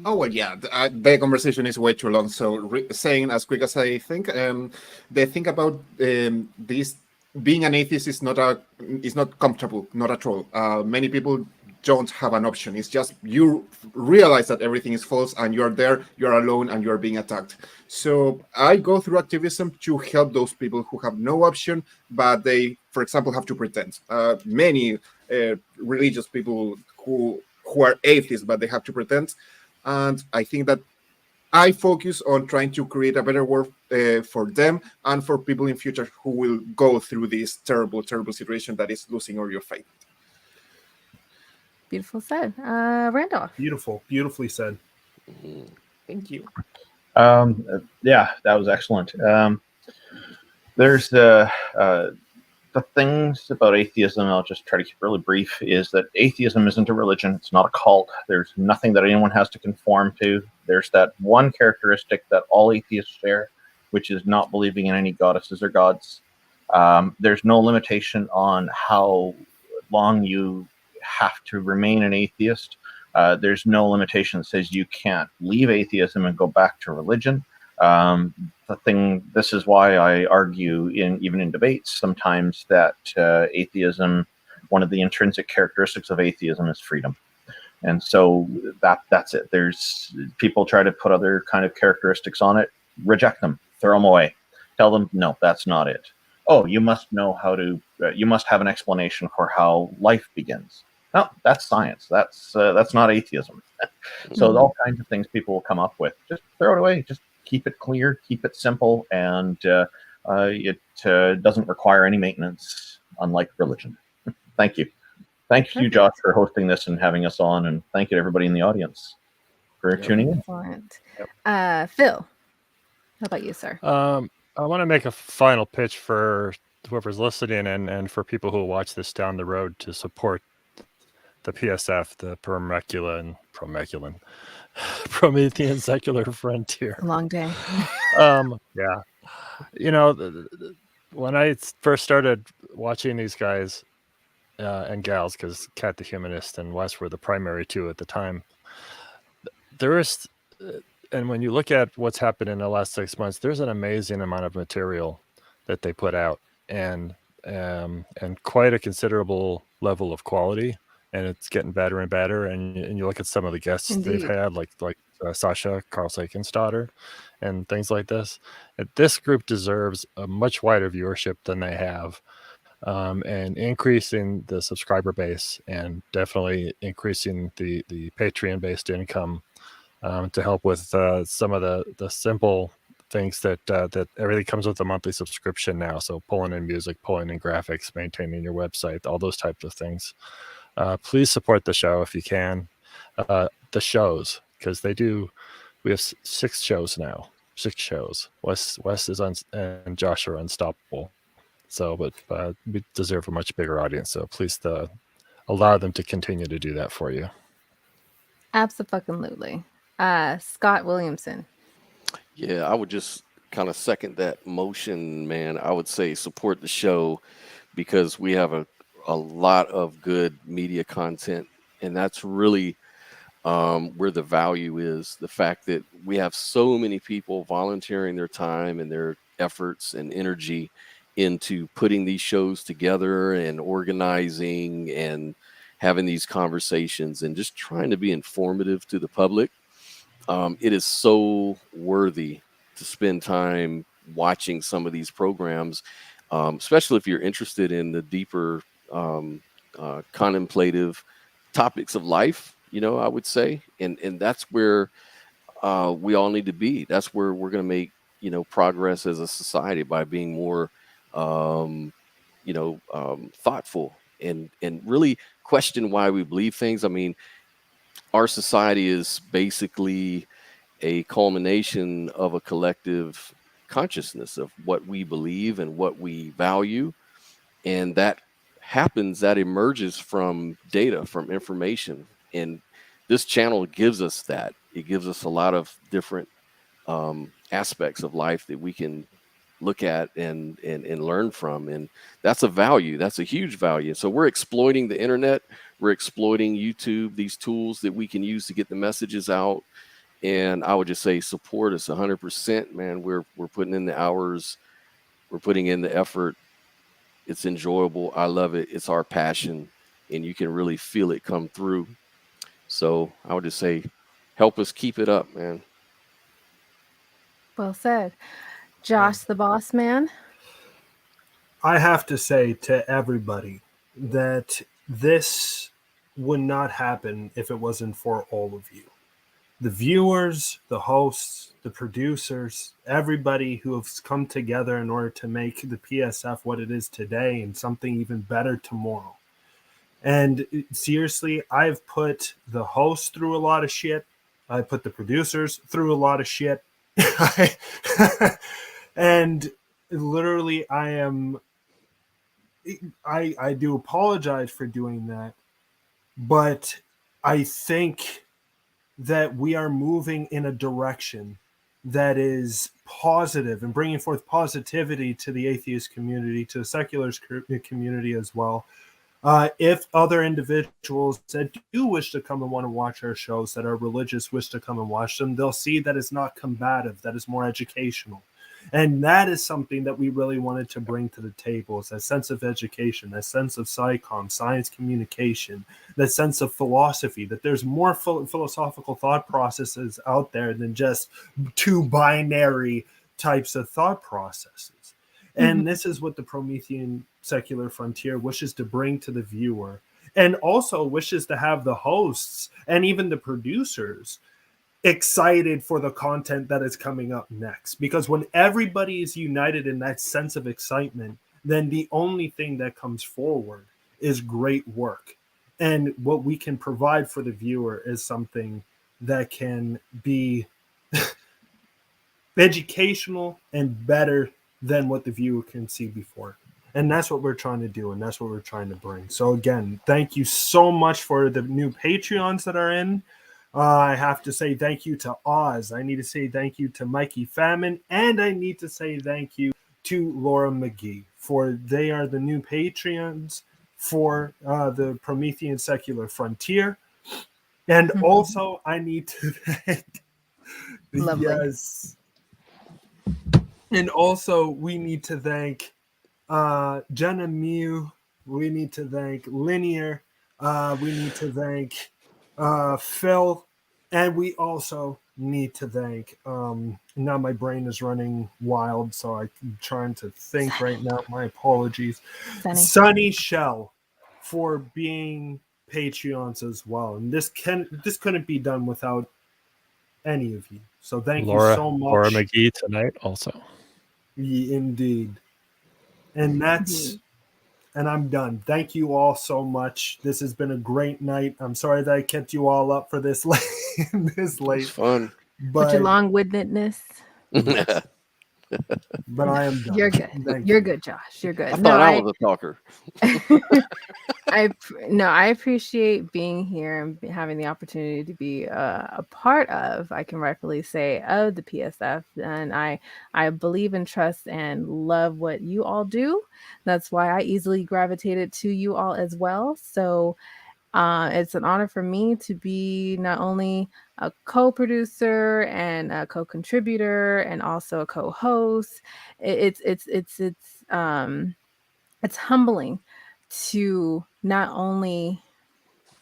H: Oh, well, yeah, the conversation is way too long. So saying as quick as I think, the thing about this, being an atheist is not comfortable, not at all. Many people don't have an option. It's just you realize that everything is false and you're there, you're alone, and you're being attacked. So I go through activism to help those people who have no option, but they, for example, have to pretend. Many religious people who are atheists, but they have to pretend. And I think that I focus on trying to create a better world for them and for people in future who will go through this terrible, terrible situation that is losing all your faith.
D: Beautiful said. Randolph.
J: Beautifully said.
H: Thank you.
K: Yeah, that was excellent. There's the things about atheism, I'll just try to keep really brief, is that atheism isn't a religion. It's not a cult. There's nothing that anyone has to conform to. There's that one characteristic that all atheists share, which is not believing in any goddesses or gods. There's no limitation on how long you have to remain an atheist. There's no limitation that says you can't leave atheism and go back to religion. This is why I argue even in debates sometimes that atheism, one of the intrinsic characteristics of atheism is freedom. And so that's it. There's people try to put other kind of characteristics on it, reject them, throw them away, tell them, no, that's not it. Oh, you must know how to, you must have an explanation for how life begins. No, that's science. That's not atheism. So all kinds of things people will come up with. Just throw it away. Just keep it clear, keep it simple, and it doesn't require any maintenance, unlike religion. Thank you. Thank you, Josh, for hosting this and having us on, and thank you to everybody in the audience for tuning in.
D: Excellent. Phil, how about you, sir?
N: I want to make a final pitch for whoever's listening and for people who will watch this down the road to support the PSF, the Promethean Secular Frontier.
D: Long day.
N: Yeah. You know, when I first started watching these guys and gals, because Kat the Humanist and Wes were the primary two at the time, there is, and when you look at what's happened in the last 6 months, there's an amazing amount of material that they put out, and quite a considerable level of quality. And it's getting better and better. And you look at some of the guests they've had, like Sasha, Carl Sagan's daughter, and things like this. This group deserves a much wider viewership than they have, and increasing the subscriber base, and definitely increasing the Patreon-based income to help with some of the simple things that everything comes with a monthly subscription now. So pulling in music, pulling in graphics, maintaining your website, all those types of things. Please support the show if you can. The shows, because we have 6 shows now. 6 shows. Wes is and Josh are unstoppable. So, but we deserve a much bigger audience. So please allow them to continue to do that for you.
D: Absolutely. Scott Williamson.
A: Yeah, I would just kind of second that motion, man. I would say support the show, because we have a lot of good media content, and that's really where the value is. The fact that we have so many people volunteering their time and their efforts and energy into putting these shows together and organizing and having these conversations and just trying to be informative to the public. It is so worthy to spend time watching some of these programs, especially if you're interested in the deeper contemplative topics of life, I would say. And that's where we all need to be. That's where we're going to make, progress as a society, by being more, thoughtful and really question why we believe things. I mean, our society is basically a culmination of a collective consciousness of what we believe and what we value. And that emerges from data, from information. And this channel gives us that. It gives us a lot of different aspects of life that we can look at and learn from. And that's a value. That's a huge value. So we're exploiting the internet. We're exploiting YouTube, these tools that we can use to get the messages out. And I would just say support us 100%, man. We're putting in the hours. We're putting in the effort. It's enjoyable. I love it. It's our passion, and you can really feel it come through. So I would just say, help us keep it up, man.
D: Well said. Josh, the boss man.
J: I have to say to everybody that this would not happen if it wasn't for all of you. The viewers, the hosts, the producers, everybody who has come together in order to make the PSF what it is today and something even better tomorrow. And seriously, I've put the hosts through a lot of shit. I put the producers through a lot of shit. And literally, I do apologize for doing that. But I think that we are moving in a direction that is positive and bringing forth positivity to the atheist community, to the secular community as well. If other individuals that do wish to come and want to watch our shows, that are religious, wish to come and watch them, they'll see that it's not combative, that is more educational. And that is something that we really wanted to bring to the table, is that sense of education, that sense of psychom, science communication, that sense of philosophy, that there's more philosophical thought processes out there than just two binary types of thought processes. And this is what the Promethean Secular Frontier wishes to bring to the viewer, and also wishes to have the hosts and even the producers excited for the content that is coming up next. Because when everybody is united in that sense of excitement, then the only thing that comes forward is great work. And what we can provide for the viewer is something that can be educational and better than what the viewer can see before. And that's what we're trying to do, and that's what we're trying to bring. So again, thank you so much for the new Patreons that are in. I have to say thank you to Oz. I need to say thank you to Mikey Famine, and I need to say thank you to Laura McGee, for they are the new Patreons for the Promethean Secular Frontier. And also, I need to thank yes. And also, we need to thank Jenna Mew. We need to thank Linear. We need to thank Phil. And we also need to thank, now my brain is running wild, so I'm trying to think right now. My apologies. Sunny Shell for being Patreons as well. And this couldn't be done without any of you. So thank you so much.
N: Laura McGee tonight also.
J: Indeed. And that's, and I'm done. Thank you all so much. This has been a great night. I'm sorry that I kept you all up for this late. This late.
A: It's fun.
D: But your long-windedness.
J: But I am done.
D: You're good. You're good, Josh. You're good.
A: I thought I was a talker.
D: I appreciate being here and having the opportunity to be a part of, I can rightfully say, of the PSF. And I believe and trust and love what you all do. That's why I easily gravitated to you all as well. So It's an honor for me to be not only a co-producer and a co-contributor and also a co-host. It's humbling to not only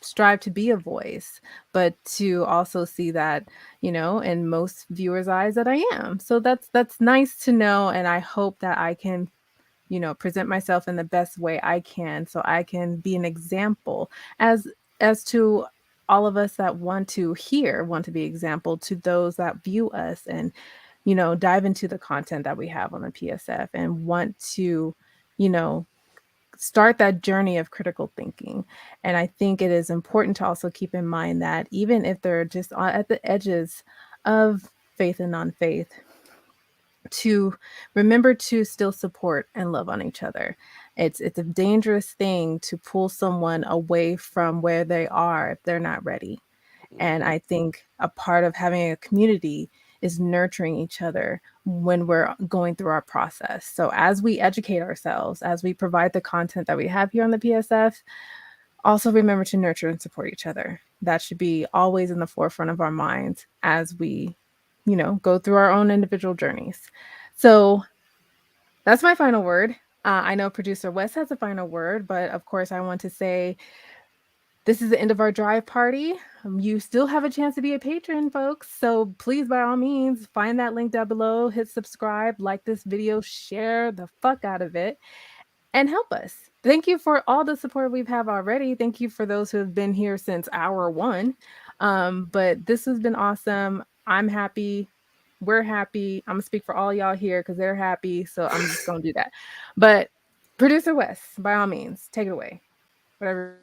D: strive to be a voice, but to also see that, in most viewers' eyes that I am. So that's nice to know, and I hope that I can, present myself in the best way I can, so I can be an example as to all of us that want to be example to those that view us and, dive into the content that we have on the PSF and want to, start that journey of critical thinking. And I think it is important to also keep in mind that even if they're just at the edges of faith and non-faith, to remember to still support and love on each other. It's a dangerous thing to pull someone away from where they are if they're not ready. And I think a part of having a community is nurturing each other when we're going through our process. So as we educate ourselves, as we provide the content that we have here on the PSF, also remember to nurture and support each other. That should be always in the forefront of our minds as we, go through our own individual journeys. So that's my final word. I know producer Wes has a final word, but of course I want to say this is the end of our drive party. You still have a chance to be a patron, folks. So please, by all means, find that link down below, hit subscribe, like this video, share the fuck out of it, and help us. Thank you for all the support we've had already. Thank you for those who have been here since hour one. But this has been awesome. I'm happy. We're happy. I'm gonna speak for all y'all here because they're happy. So I'm just gonna do that. But producer Wes, by all means, take it away. Whatever.